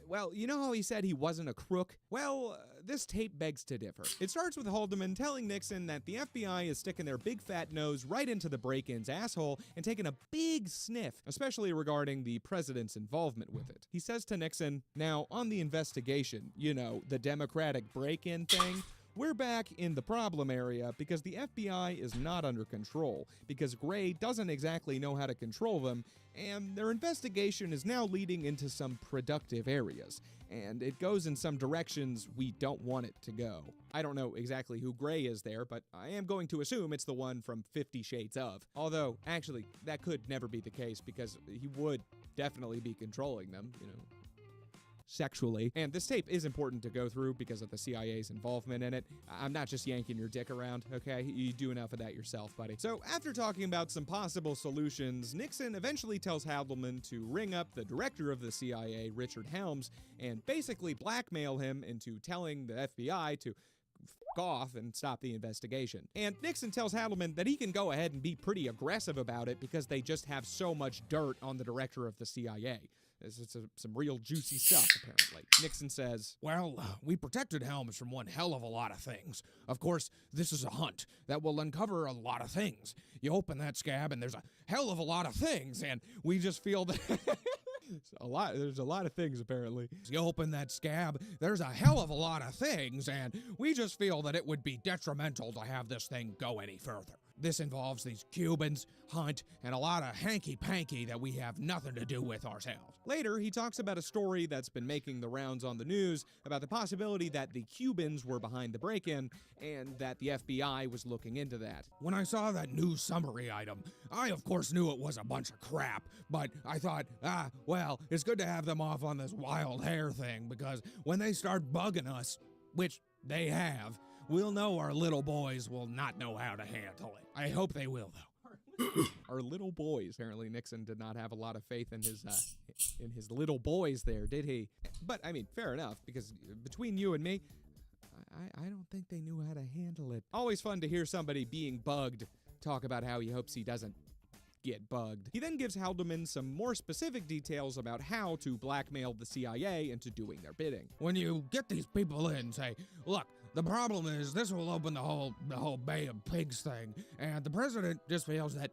well, you know how he said he wasn't a crook? Well, this tape begs to differ. It starts with Haldeman telling Nixon that the FBI is sticking their big fat nose right into the break-in's asshole and taking a big sniff, especially regarding the president's involvement with it. He says to Nixon, now, on the investigation, the Democratic break-in thing, we're back in the problem area because the FBI is not under control, because Gray doesn't exactly know how to control them, and their investigation is now leading into some productive areas, and it goes in some directions we don't want it to go. I don't know exactly who Gray is there, but I am going to assume it's the one from 50 Shades of. Although, actually, that could never be the case because he would definitely be controlling them, sexually. And this tape is important to go through because of the CIA's involvement in it. I'm not just yanking your dick around, okay? You do enough of that yourself, buddy. So after talking about some possible solutions, Nixon eventually tells Haldeman to ring up the director of the CIA, Richard Helms, and basically blackmail him into telling the FBI to f off and stop the investigation. And Nixon tells Haldeman that he can go ahead and be pretty aggressive about it because they just have so much dirt on the director of the CIA. It's some real juicy stuff, apparently. Nixon says, well, we protected Helms from one hell of a lot of things. Of course, this is a hunt that will uncover a lot of things. You open that scab and there's a hell of a lot of things, and we just feel that... There's a lot of things, apparently. You open that scab, there's a hell of a lot of things, and we just feel that it would be detrimental to have this thing go any further. This involves these Cubans, Hunt, and a lot of hanky-panky that we have nothing to do with ourselves. Later, he talks about a story that's been making the rounds on the news about the possibility that the Cubans were behind the break-in and that the FBI was looking into that. When I saw that news summary item, I of course knew it was a bunch of crap, but I thought, well, it's good to have them off on this wild hair thing, because when they start bugging us, which they have, we'll know our little boys will not know how to handle it. I hope they will, though. Our little boys. Apparently Nixon did not have a lot of faith in his little boys there, did he? But, I mean, fair enough, because between you and me, I don't think they knew how to handle it. Always fun to hear somebody being bugged talk about how he hopes he doesn't get bugged. He then gives Haldeman some more specific details about how to blackmail the CIA into doing their bidding. When you get these people in, say, look, the problem is this will open the whole Bay of Pigs thing, and the president just feels that,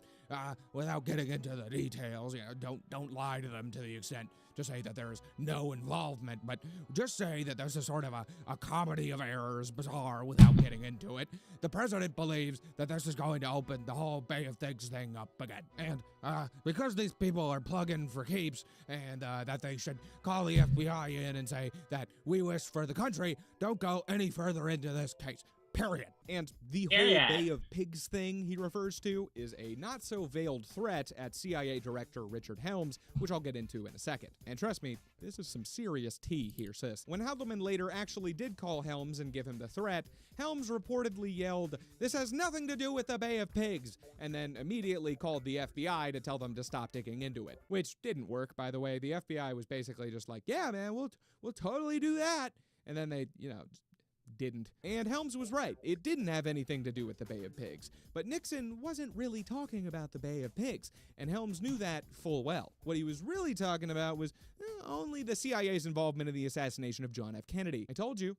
without getting into the details, don't lie to them to the extent to say that there is no involvement, but just say that there's a sort of a comedy of errors, bizarre, without getting into it. The president believes that this is going to open the whole Bay of Pigs thing up again, and because these people are plugging for keeps, and that they should call the FBI in and say that we wish for the country, don't go any further into this case. Period. And the whole Bay of Pigs thing he refers to is a not-so-veiled threat at CIA Director Richard Helms, which I'll get into in a second. And trust me, this is some serious tea here, sis. When Haldeman later actually did call Helms and give him the threat, Helms reportedly yelled, "This has nothing to do with the Bay of Pigs," and then immediately called the FBI to tell them to stop digging into it. Which didn't work, by the way. The FBI was basically just like, yeah, man, we'll totally do that. And then they, didn't. And Helms was right. It didn't have anything to do with the Bay of Pigs. But Nixon wasn't really talking about the Bay of Pigs, and Helms knew that full well. What he was really talking about was only the CIA's involvement in the assassination of John F. Kennedy. I told you.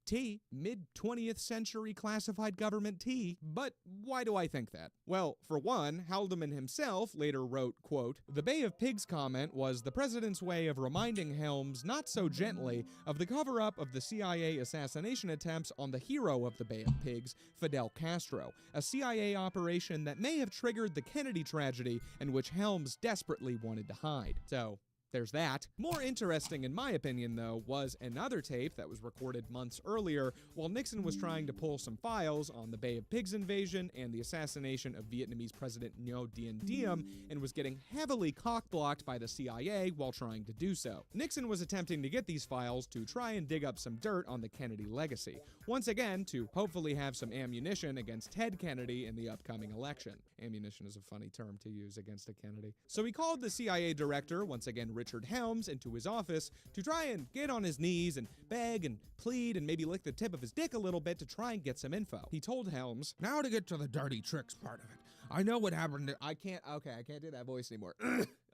T, mid-20th century classified government T. But why do I think that? Well, for one, Haldeman himself later wrote, quote, "The Bay of Pigs comment was the president's way of reminding Helms, not so gently, of the cover-up of the CIA assassination attempts on the hero of the Bay of Pigs, Fidel Castro, a CIA operation that may have triggered the Kennedy tragedy and which Helms desperately wanted to hide." So, there's that. More interesting, in my opinion, though, was another tape that was recorded months earlier while Nixon was trying to pull some files on the Bay of Pigs invasion and the assassination of Vietnamese President Ngo Dinh Diem, and was getting heavily cock-blocked by the CIA while trying to do so. Nixon was attempting to get these files to try and dig up some dirt on the Kennedy legacy, once again to hopefully have some ammunition against Ted Kennedy in the upcoming election. Ammunition is a funny term to use against a Kennedy. So he called the CIA director, once again Richard Helms, into his office to try and get on his knees and beg and plead and maybe lick the tip of his dick a little bit to try and get some info. He told Helms, "Now to get to the dirty tricks part of it. I know what happened. I can't do that voice anymore.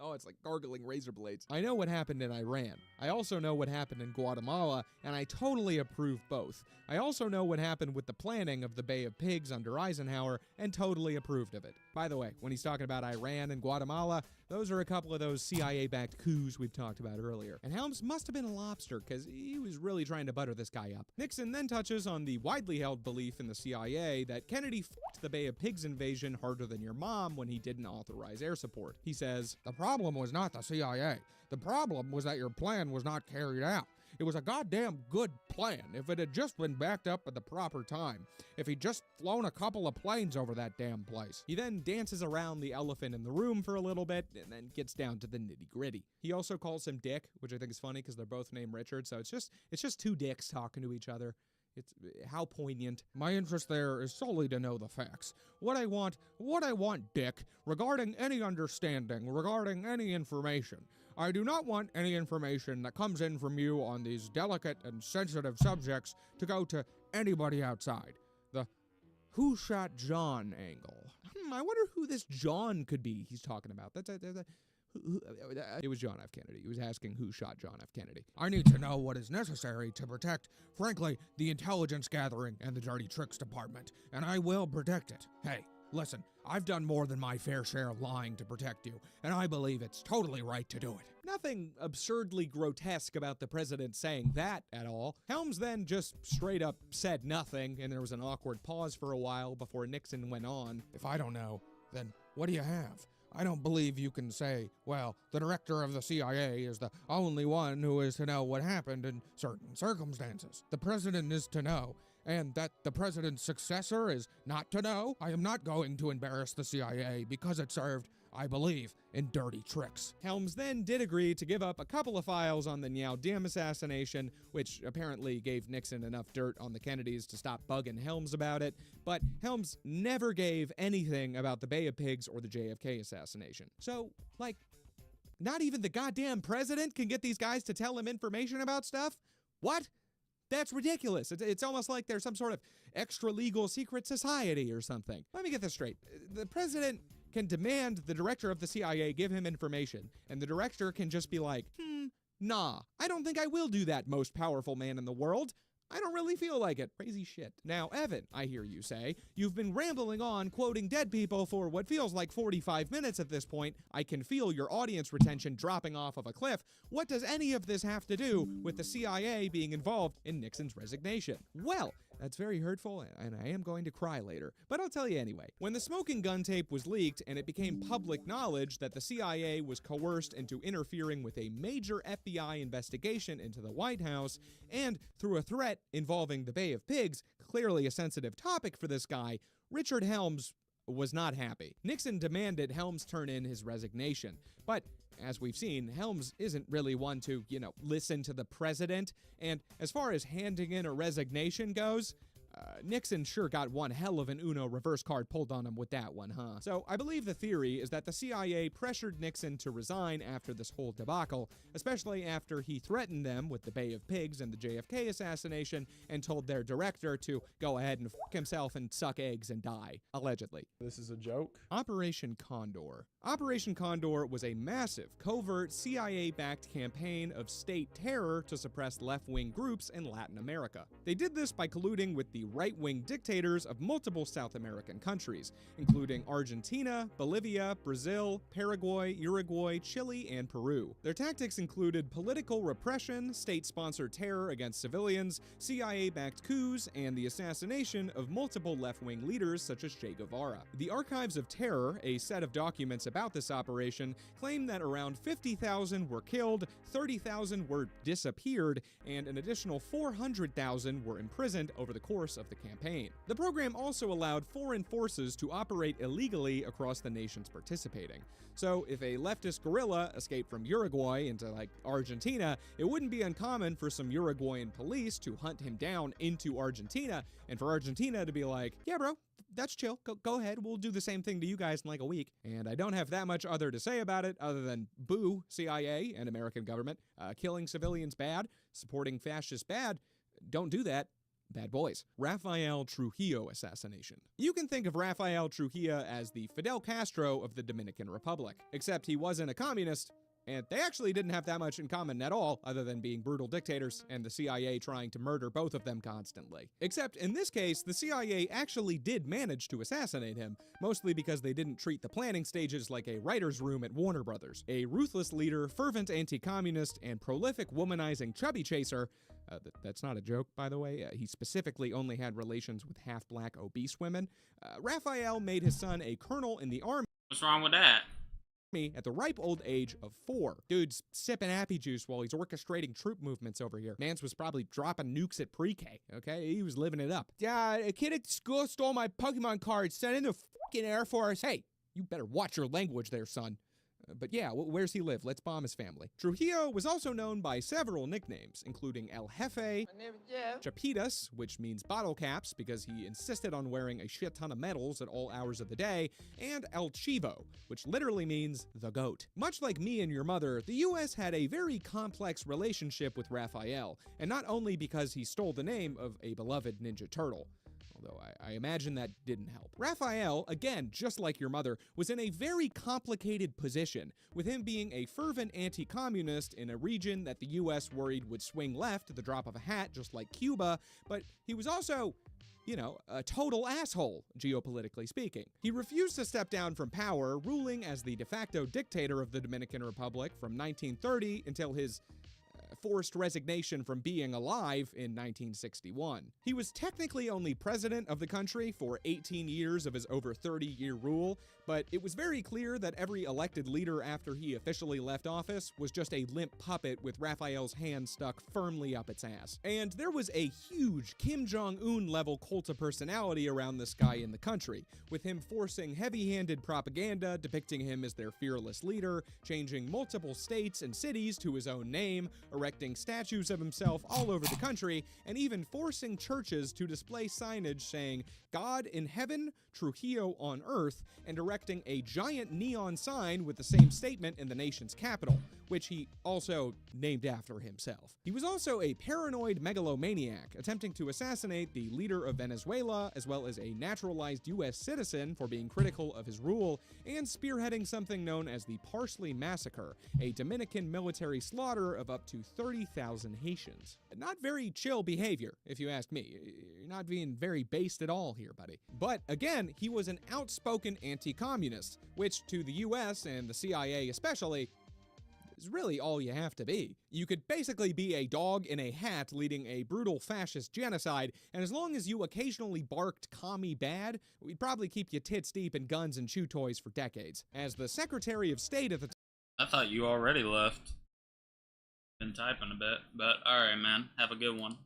Oh, it's like gargling razor blades. I know what happened in Iran. I also know what happened in Guatemala, and I totally approve both. I also know what happened with the planning of the Bay of Pigs under Eisenhower, and totally approved of it. By the way, when he's talking about Iran and Guatemala, those are a couple of those CIA-backed coups we've talked about earlier. And Helms must have been a lobster, because he was really trying to butter this guy up. Nixon then touches on the widely held belief in the CIA that Kennedy f***ed the Bay of Pigs invasion harder than your mom when he didn't authorize air support. He says, "The problem was not the CIA. The problem was that your plan was not carried out. It was a goddamn good plan if it had just been backed up at the proper time. If he'd just flown a couple of planes over that damn place." He then dances around the elephant in the room for a little bit and then gets down to the nitty-gritty. He also calls him Dick, which I think is funny because they're both named Richard, so it's just two dicks talking to each other. It's how poignant. "My interest there is solely to know the facts. What I want, Dick, regarding any understanding, regarding any information. I do not want any information that comes in from you on these delicate and sensitive subjects to go to anybody outside. The who shot John angle. I wonder who this John could be he's talking about. It was John F. Kennedy. He was asking who shot John F. Kennedy. I need to know what is necessary to protect, frankly, the intelligence gathering and the dirty tricks department, and I will protect it. Hey, Listen, I've done more than my fair share of lying to protect you, and I believe it's totally right to do it. Nothing absurdly grotesque about the president saying that at all. Helms then just straight up said nothing, and there was an awkward pause for a while before Nixon went on. If I don't know, then what do you have? I don't believe you can say, well, the director of the CIA is the only one who is to know what happened in certain circumstances. The president is to know, and that the president's successor is not to know. I am not going to embarrass the CIA because it served, I believe, in dirty tricks. Helms then did agree to give up a couple of files on the Nhau Diem assassination, which apparently gave Nixon enough dirt on the Kennedys to stop bugging Helms about it, but Helms never gave anything about the Bay of Pigs or the JFK assassination. So, like, not even the goddamn president can get these guys to tell him information about stuff? What? That's ridiculous. It's almost like there's some sort of extra-legal secret society or something. Let me get this straight. The president can demand the director of the CIA give him information, and the director can just be like, nah, I don't think I will do that, most powerful man in the world. I don't really feel like it. Crazy shit. Now, Evan, I hear you say, you've been rambling on quoting dead people for what feels like 45 minutes at this point. I can feel your audience retention dropping off of a cliff. What does any of this have to do with the CIA being involved in Nixon's resignation? Well, that's very hurtful, and I am going to cry later, but I'll tell you anyway. When the smoking gun tape was leaked and it became public knowledge that the CIA was coerced into interfering with a major FBI investigation into the White House, and through a threat involving the Bay of Pigs, clearly a sensitive topic for this guy, Richard Helms was not happy. Nixon demanded Helms turn in his resignation, but as we've seen, Helms isn't really one to, listen to the president, and as far as handing in a resignation goes, Nixon sure got one hell of an Uno reverse card pulled on him with that one, huh? So I believe the theory is that the CIA pressured Nixon to resign after this whole debacle, especially after he threatened them with the Bay of Pigs and the JFK assassination and told their director to go ahead and fuck himself and suck eggs and die, allegedly. This is a joke? Operation Condor. Operation Condor was a massive, covert, CIA-backed campaign of state terror to suppress left-wing groups in Latin America. They did this by colluding with the right-wing dictators of multiple South American countries, including Argentina, Bolivia, Brazil, Paraguay, Uruguay, Chile, and Peru. Their tactics included political repression, state-sponsored terror against civilians, CIA-backed coups, and the assassination of multiple left-wing leaders such as Che Guevara. The Archives of Terror, a set of documents about this operation, claim that around 50,000 were killed, 30,000 were disappeared, and an additional 400,000 were imprisoned over the course of the campaign. The program also allowed foreign forces to operate illegally across the nations participating. So if a leftist guerrilla escaped from Uruguay into, Argentina, it wouldn't be uncommon for some Uruguayan police to hunt him down into Argentina, and for Argentina to be like, yeah, bro, that's chill. Go ahead. We'll do the same thing to you guys in like a week. And I don't have that much other to say about it other than boo, CIA and American government. Killing civilians bad, supporting fascists bad. Don't do that. Bad boys. Rafael Trujillo assassination. You can think of Rafael Trujillo as the Fidel Castro of the Dominican Republic, except he wasn't a communist, and they actually didn't have that much in common at all, other than being brutal dictators and the CIA trying to murder both of them constantly. Except in this case, the CIA actually did manage to assassinate him, mostly because they didn't treat the planning stages like a writer's room at Warner Brothers. A ruthless leader, fervent anti-communist, and prolific womanizing chubby chaser. That's not a joke, by the way. He specifically only had relations with half-black obese women. Raphael made his son a colonel in the army. What's wrong with that? At the ripe old age of 4. Dude's sipping appy juice while he's orchestrating troop movements over here. Mans was probably dropping nukes at pre-K, okay? He was living it up. Yeah, a kid at school stole my Pokemon card, sent in the fucking Air Force. Hey, you better watch your language there, son. But yeah, where's he live? Let's bomb his family. Trujillo was also known by several nicknames, including El Jefe, Chapitas, which means bottle caps because he insisted on wearing a shit ton of medals at all hours of the day, and El Chivo, which literally means the goat. Much like me and your mother, the US had a very complex relationship with Raphael, and not only because he stole the name of a beloved Ninja Turtle. Although I imagine that didn't help. Raphael, again, just like your mother, was in a very complicated position, with him being a fervent anti-communist in a region that the US worried would swing left at the drop of a hat, just like Cuba, but he was also you know, a total asshole, geopolitically speaking. He refused to step down from power, ruling as the de facto dictator of the Dominican Republic from 1930 until his forced resignation from being alive in 1961. He was technically only president of the country for 18 years of his over 30-year rule, but it was very clear that every elected leader after he officially left office was just a limp puppet with Raphael's hand stuck firmly up its ass. And there was a huge Kim Jong-un level cult of personality around this guy in the country, with him forcing heavy-handed propaganda depicting him as their fearless leader, changing multiple states and cities to his own name, erecting statues of himself all over the country, and even forcing churches to display signage saying, "God in heaven, Trujillo on earth," and erecting a giant neon sign with the same statement in the nation's capital, which he also named after himself. He was also a paranoid megalomaniac, attempting to assassinate the leader of Venezuela, as well as a naturalized U.S. citizen for being critical of his rule, and spearheading something known as the Parsley Massacre, a Dominican military slaughter of up to 30,000 Haitians. Not very chill behavior, if you ask me. You're not being very based at all here, buddy. But again, he was an outspoken anti-communist, which to the US and the CIA especially, is really all you have to be. You could basically be a dog in a hat leading a brutal fascist genocide, and as long as you occasionally barked "commie bad," we'd probably keep you tits deep in guns and chew toys for decades. As the Secretary of State at the I thought you already left. Been typing a bit, but alright, man. Have a good one.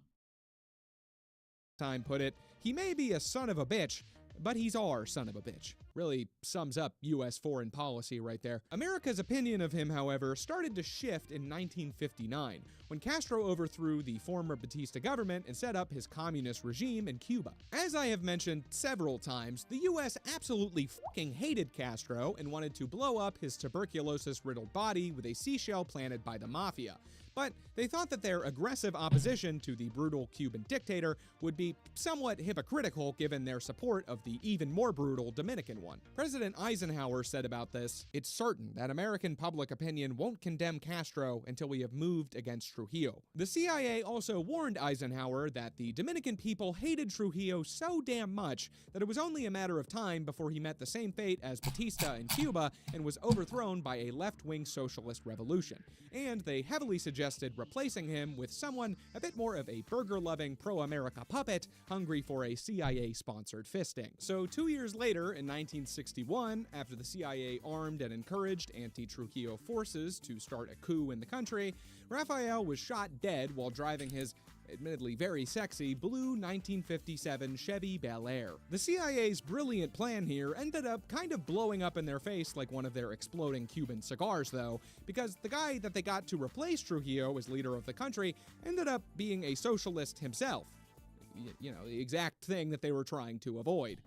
time put it, he may be a son of a bitch, but he's our son of a bitch. Really sums up U.S. foreign policy right there. America's opinion of him, however, started to shift in 1959, when Castro overthrew the former Batista government and set up his communist regime in Cuba. As I have mentioned several times, the U.S. absolutely fucking hated Castro and wanted to blow up his tuberculosis-riddled body with a seashell planted by the mafia. But they thought that their aggressive opposition to the brutal Cuban dictator would be somewhat hypocritical given their support of the even more brutal Dominican one. President Eisenhower said about this, "It's certain that American public opinion won't condemn Castro until we have moved against Trujillo." The CIA also warned Eisenhower that the Dominican people hated Trujillo so damn much that it was only a matter of time before he met the same fate as Batista in Cuba and was overthrown by a left-wing socialist revolution. And they heavily suggested replacing him with someone a bit more of a burger-loving pro-America puppet hungry for a CIA-sponsored fisting. So 2 years later, in 1961, after the CIA armed and encouraged anti-Trujillo forces to start a coup in the country, Raphael was shot dead while driving his admittedly very sexy blue 1957 Chevy Bel Air. The CIA's brilliant plan here ended up kind of blowing up in their face like one of their exploding Cuban cigars, though, because the guy that they got to replace Trujillo as leader of the country ended up being a socialist himself. You know, the exact thing that they were trying to avoid.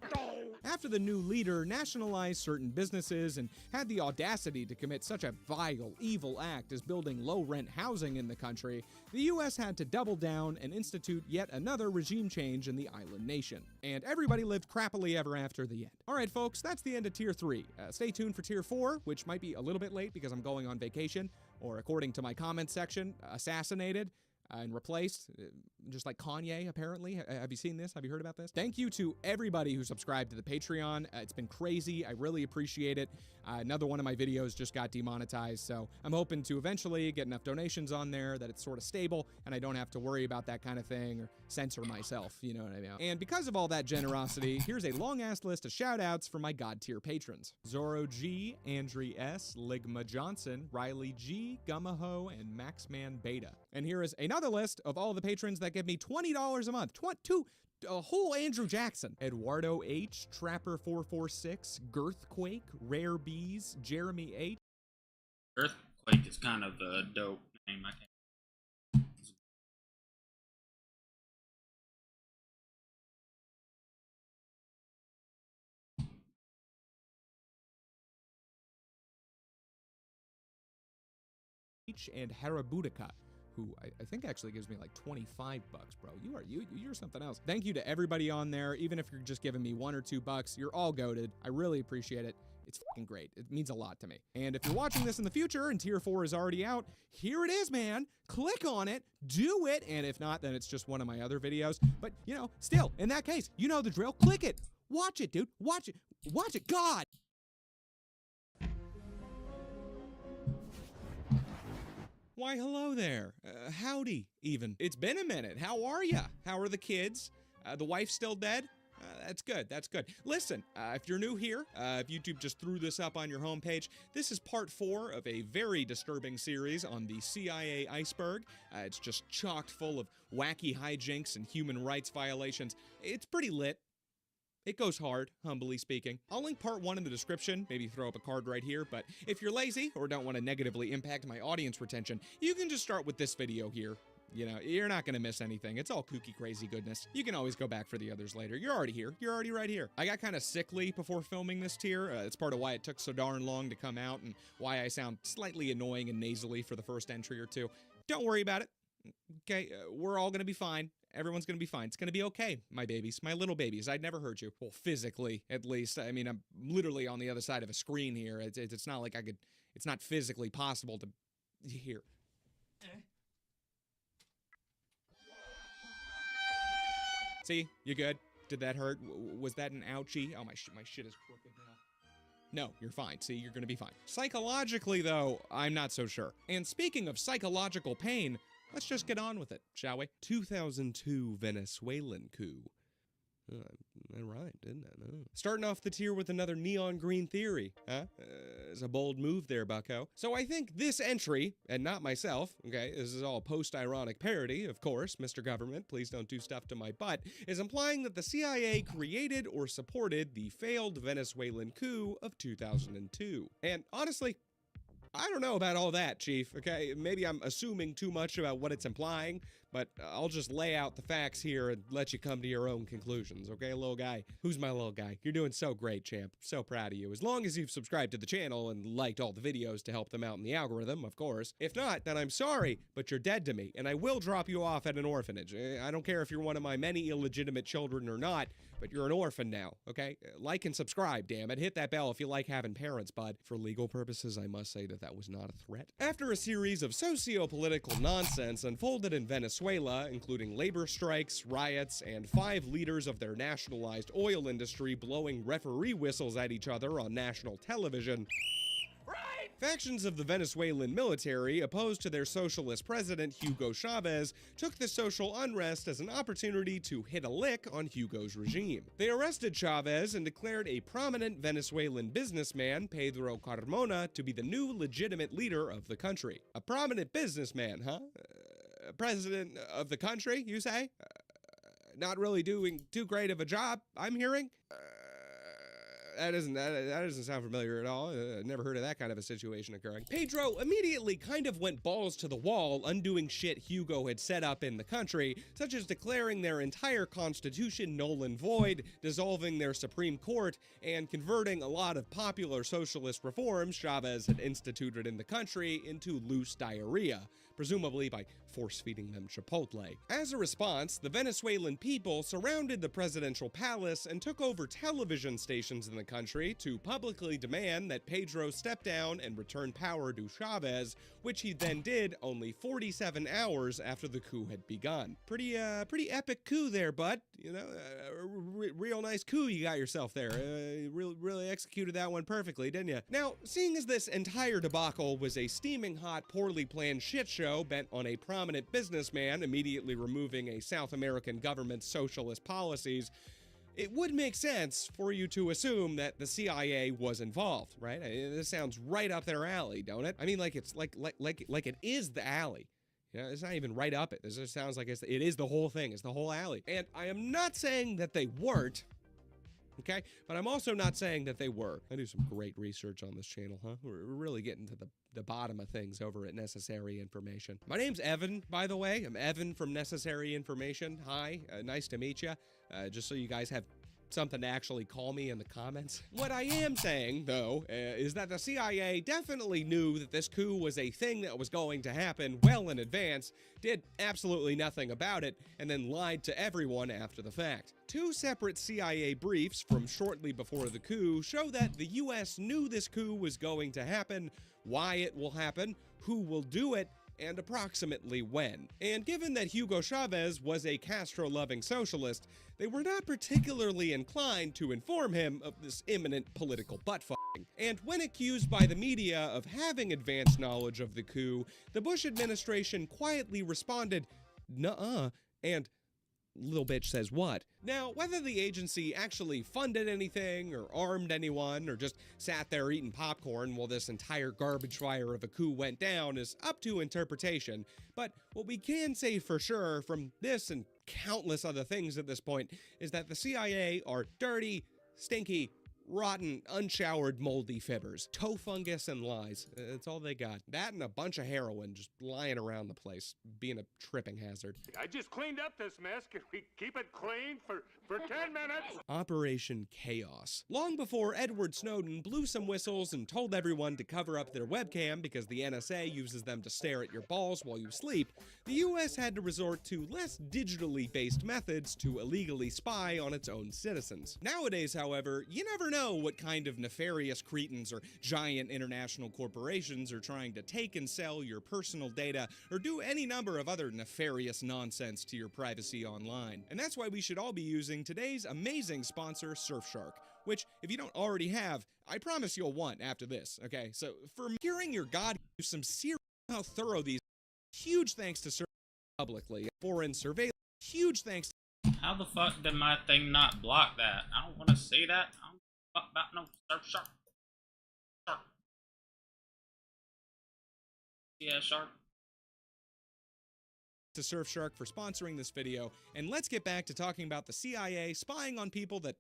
After the new leader nationalized certain businesses and had the audacity to commit such a vile, evil act as building low-rent housing in the country, the U.S. had to double down and institute yet another regime change in the island nation. And everybody lived crappily ever after the end. Alright folks, that's the end of Tier 3. Stay tuned for Tier 4, which might be a little bit late because I'm going on vacation, or according to my comments section, assassinated. And replaced, just like Kanye, apparently. Have you seen this? Have you heard about this? Thank you to everybody who subscribed to the Patreon. It's been crazy. I really appreciate it. Another one of my videos just got demonetized, so I'm hoping to eventually get enough donations on there that it's sort of stable, and I don't have to worry about that kind of thing or censor myself, you know what I mean? And because of all that generosity, here's a long-ass list of shout-outs for my God-tier patrons. Zorro G, Andri S, Ligma Johnson, Riley G, Gumaho, and Maxman Beta. And here is another list of all the patrons that give me $20 a month. A whole Andrew Jackson. Eduardo H, Trapper446, Girthquake, Rare Bees, Jeremy H. Earthquake is kind of a dope name, I think. And Harabudica, who I think actually gives me like 25 bucks, bro. You're something else. Thank you to everybody on there. Even if you're just giving me $1 or $2, you're all goated. I really appreciate it. It's fucking great. It means a lot to me. And if you're watching this in the future and Tier 4 is already out, here it is, man. Click on it, do it, and if not, then it's just one of my other videos. But, you know, still, in that case, you know the drill. Click it. Watch it, dude. Watch it. Watch it. God! Why, hello there. Howdy, even. It's been a minute. How are ya? How are the kids? The wife still dead? That's good. That's good. Listen, if you're new here, if YouTube just threw this up on your homepage, this is part 4 of a very disturbing series on the CIA iceberg. It's just chocked full of wacky hijinks and human rights violations. It's pretty lit. It goes hard, humbly speaking. I'll link part 1 in the description, maybe throw up a card right here, but if you're lazy or don't want to negatively impact my audience retention, you can just start with this video here. You know, you're not gonna miss anything. It's all kooky, crazy goodness. You can always go back for the others later. You're already here. You're already right here. I got kind of sickly before filming this tier. It's part of why it took so darn long to come out and why I sound slightly annoying and nasally for the first entry or two. Don't worry about it. Okay, we're all gonna be fine. Everyone's gonna be fine. It's gonna be okay, my babies, my little babies. I'd never hurt you. Well, physically, at least. I mean, I'm literally on the other side of a screen here. It's not like I could, it's not physically possible to, here. See, you good? Did that hurt? Was that an ouchie? Oh, my shit is crooked now. No, you're fine. See, you're gonna be fine. Psychologically, though, I'm not so sure. And speaking of psychological pain, let's just get on with it, shall we? 2002 Venezuelan coup. That rhymed, didn't it? Oh. Starting off the tier with another neon green theory, huh? It's a bold move there, bucko. So I think this entry, and not myself, okay, this is all post-ironic parody, of course, Mr. Government, please don't do stuff to my butt, is implying that the CIA created or supported the failed Venezuelan coup of 2002. And honestly, I don't know about all that, Chief, okay? Maybe I'm assuming too much about what it's implying, but I'll just lay out the facts here and let you come to your own conclusions, okay, little guy? Who's my little guy? You're doing so great, champ. So proud of you. As long as you've subscribed to the channel and liked all the videos to help them out in the algorithm, of course. If not, then I'm sorry, but you're dead to me, and I will drop you off at an orphanage. I don't care if you're one of my many illegitimate children or not, but you're an orphan now, okay? Like and subscribe, damn it. Hit that bell if you like having parents, bud. For legal purposes, I must say that that was not a threat. After a series of socio-political nonsense unfolded in Venezuela, including labor strikes, riots, and 5 leaders of their nationalized oil industry blowing referee whistles at each other on national television, factions of the Venezuelan military, opposed to their socialist president, Hugo Chavez, took the social unrest as an opportunity to hit a lick on Hugo's regime. They arrested Chavez and declared a prominent Venezuelan businessman, Pedro Carmona, to be the new legitimate leader of the country. A prominent businessman, huh? President of the country, you say? Not really doing too great of a job, I'm hearing? That doesn't sound familiar at all. Never heard of that kind of a situation occurring. Pedro immediately kind of went balls to the wall, undoing shit Hugo had set up in the country, such as declaring their entire constitution null and void, dissolving their Supreme Court, and converting a lot of popular socialist reforms Chavez had instituted in the country into loose diarrhea, presumably by force-feeding them Chipotle. As a response, the Venezuelan people surrounded the presidential palace and took over television stations in the country to publicly demand that Pedro step down and return power to Chavez, which he then did only 47 hours after the coup had begun. Pretty epic coup there, bud. You know, real nice coup you got yourself there. Really executed that one perfectly, didn't you? Now, seeing as this entire debacle was a steaming hot, poorly planned shit show bent on a prominent businessman immediately removing a South American government's socialist policies, it would make sense for you to assume that the CIA was involved, right? This sounds right up their alley, don't it? I mean, like it's like it is the alley. You know, it's not even right up it. This just sounds like it is the whole thing. It's the whole alley. And I am not saying that they weren't, okay? But I'm also not saying that they were. I do some great research on this channel, huh? We're really getting to the bottom of things over at Necessary Information. My name's Evan, by the way. I'm Evan from Necessary Information. Hi, nice to meet you. Just so you guys have something to actually call me in the comments. What I am saying, though, is that the CIA definitely knew that this coup was a thing that was going to happen well in advance, did absolutely nothing about it, and then lied to everyone after the fact. Two separate CIA briefs from shortly before the coup show that the US knew this coup was going to happen, why it will happen, who will do it, and approximately when. And given that Hugo Chavez was a Castro-loving socialist, they were not particularly inclined to inform him of this imminent political butt-fucking. And when accused by the media of having advanced knowledge of the coup, the Bush administration quietly responded, "Nuh-uh," and little bitch says what? Now, whether the agency actually funded anything or armed anyone or just sat there eating popcorn while this entire garbage fire of a coup went down is up to interpretation, but what we can say for sure from this and countless other things at this point is that the CIA are dirty, stinky, rotten, unshowered, moldy fibbers. Toe fungus and lies. That's all they got. That and a bunch of heroin just lying around the place, being a tripping hazard. I just cleaned up this mess. Can we keep it clean for 10 minutes? Operation Chaos. Long before Edward Snowden blew some whistles and told everyone to cover up their webcam because the NSA uses them to stare at your balls while you sleep, the US had to resort to less digitally based methods to illegally spy on its own citizens. Nowadays, however, you never know what kind of nefarious cretins or giant international corporations are trying to take and sell your personal data or do any number of other nefarious nonsense to your privacy online. And that's why we should all be using today's amazing sponsor, Surfshark, which, if you don't already have, I promise you'll want after this, okay? So, for hearing your god use some serious how thorough these, huge thanks to Surfshark publicly. Foreign surveillance, huge thanks to... How the fuck did my thing not block that? I don't want to see that. I don't fuck about no Surfshark. Shark. Yeah, Shark. To Surfshark for sponsoring this video, and let's get back to talking about the CIA spying on people that,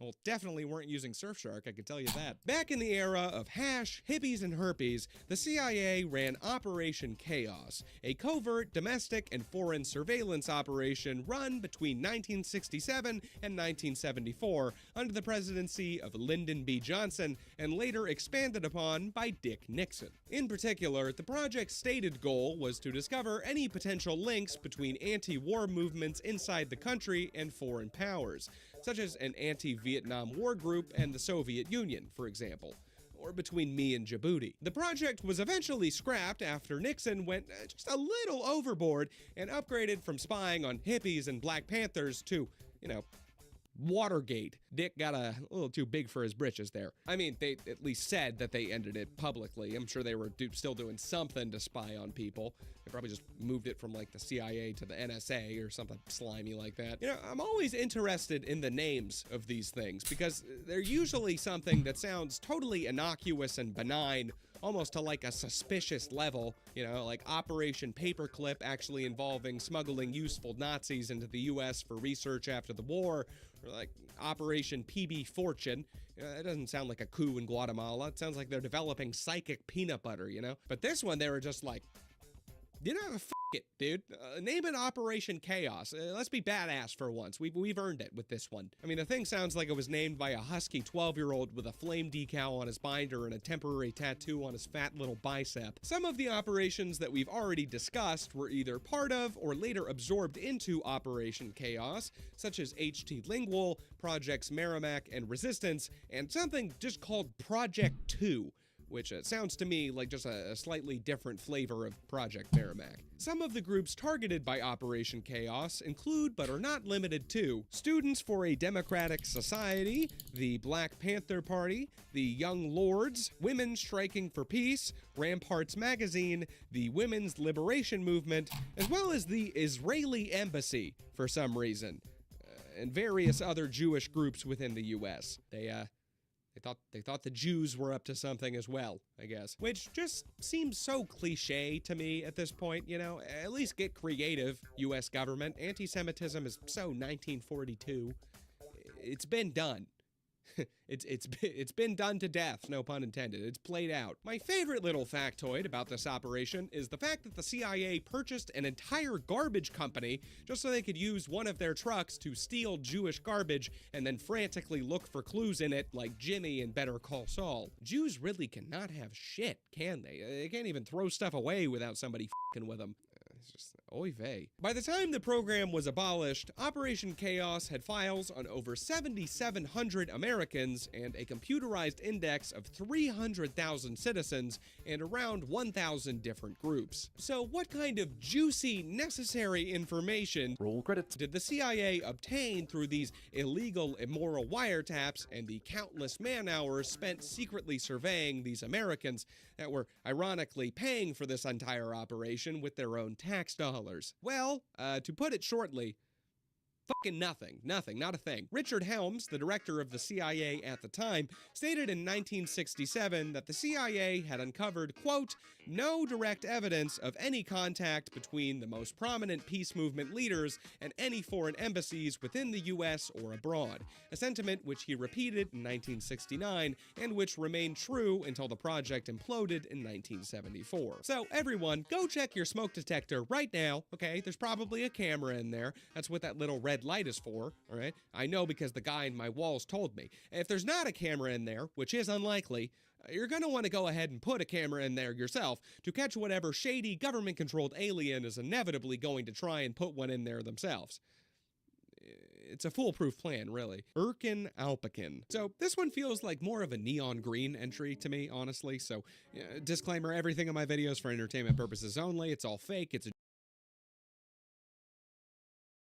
well, definitely weren't using Surfshark, I can tell you that. Back in the era of hash, hippies, and herpes, the CIA ran Operation Chaos, a covert domestic and foreign surveillance operation run between 1967 and 1974 under the presidency of Lyndon B. Johnson and later expanded upon by Dick Nixon. In particular, the project's stated goal was to discover any potential links between anti-war movements inside the country and foreign powers, such as an anti-Vietnam War group and the Soviet Union, for example, or between me and Djibouti. The project was eventually scrapped after Nixon went just a little overboard and upgraded from spying on hippies and Black Panthers to, you know, Watergate. Dick got a little too big for his britches there. I mean, they at least said that they ended it publicly. I'm sure they were still doing something to spy on people. They probably just moved it from like the CIA to the NSA or something slimy like that. You know, I'm always interested in the names of these things because they're usually something that sounds totally innocuous and benign, almost to like a suspicious level, you know, like Operation Paperclip actually involving smuggling useful Nazis into the US for research after the war, or like Operation PB Fortune. It doesn't sound like a coup in Guatemala. It sounds like they're developing psychic peanut butter, you know? But this one, they were just like, you know, f it, dude. Name it Operation Chaos. Let's be badass for once. We've earned it with this one. I mean, the thing sounds like it was named by a husky 12-year-old with a flame decal on his binder and a temporary tattoo on his fat little bicep. Some of the operations that we've already discussed were either part of or later absorbed into Operation Chaos, such as HT Lingual, Projects Merrimack and Resistance, and something just called Project 2, which sounds to me like just a slightly different flavor of Project Merrimack. Some of the groups targeted by Operation Chaos include, but are not limited to, Students for a Democratic Society, the Black Panther Party, the Young Lords, Women Striking for Peace, Ramparts Magazine, the Women's Liberation Movement, as well as the Israeli Embassy, for some reason, and various other Jewish groups within the US. They thought the Jews were up to something as well, I guess. Which just seems so cliche to me at this point, you know? At least get creative, US government. Anti-Semitism is so 1942. It's been done. It's been done to death, no pun intended. It's played out. My favorite little factoid about this operation is the fact that the CIA purchased an entire garbage company just so they could use one of their trucks to steal Jewish garbage and then frantically look for clues in it like Jimmy in Better Call Saul. Jews really cannot have shit, can they? They can't even throw stuff away without somebody f***ing with them. It's just, oy vey. By the time the program was abolished, Operation Chaos had files on over 7,700 Americans and a computerized index of 300,000 citizens and around 1,000 different groups. So what kind of juicy, necessary information roll credits did the CIA obtain through these illegal, immoral wiretaps and the countless man-hours spent secretly surveying these Americans that were ironically paying for this entire operation with their own tax dollars? Well, to put it shortly, fucking nothing, not a thing. Richard Helms, the director of the CIA at the time, stated in 1967 that the CIA had uncovered, quote, no direct evidence of any contact between the most prominent peace movement leaders and any foreign embassies within the US or abroad, a sentiment which he repeated in 1969 and which remained true until the project imploded in 1974. So everyone, go check your smoke detector right now, okay? There's probably a camera in there. That's what that little red light is for, all right? I know because the guy in my walls told me. If there's not a camera in there, which is unlikely, you're going to want to go ahead and put a camera in there yourself to catch whatever shady government-controlled alien is inevitably going to try and put one in there themselves. It's a foolproof plan, really. Erkin Alpakin. So this one feels like more of a neon green entry to me, honestly. So disclaimer, everything in my videos for entertainment purposes only. It's all fake. It's a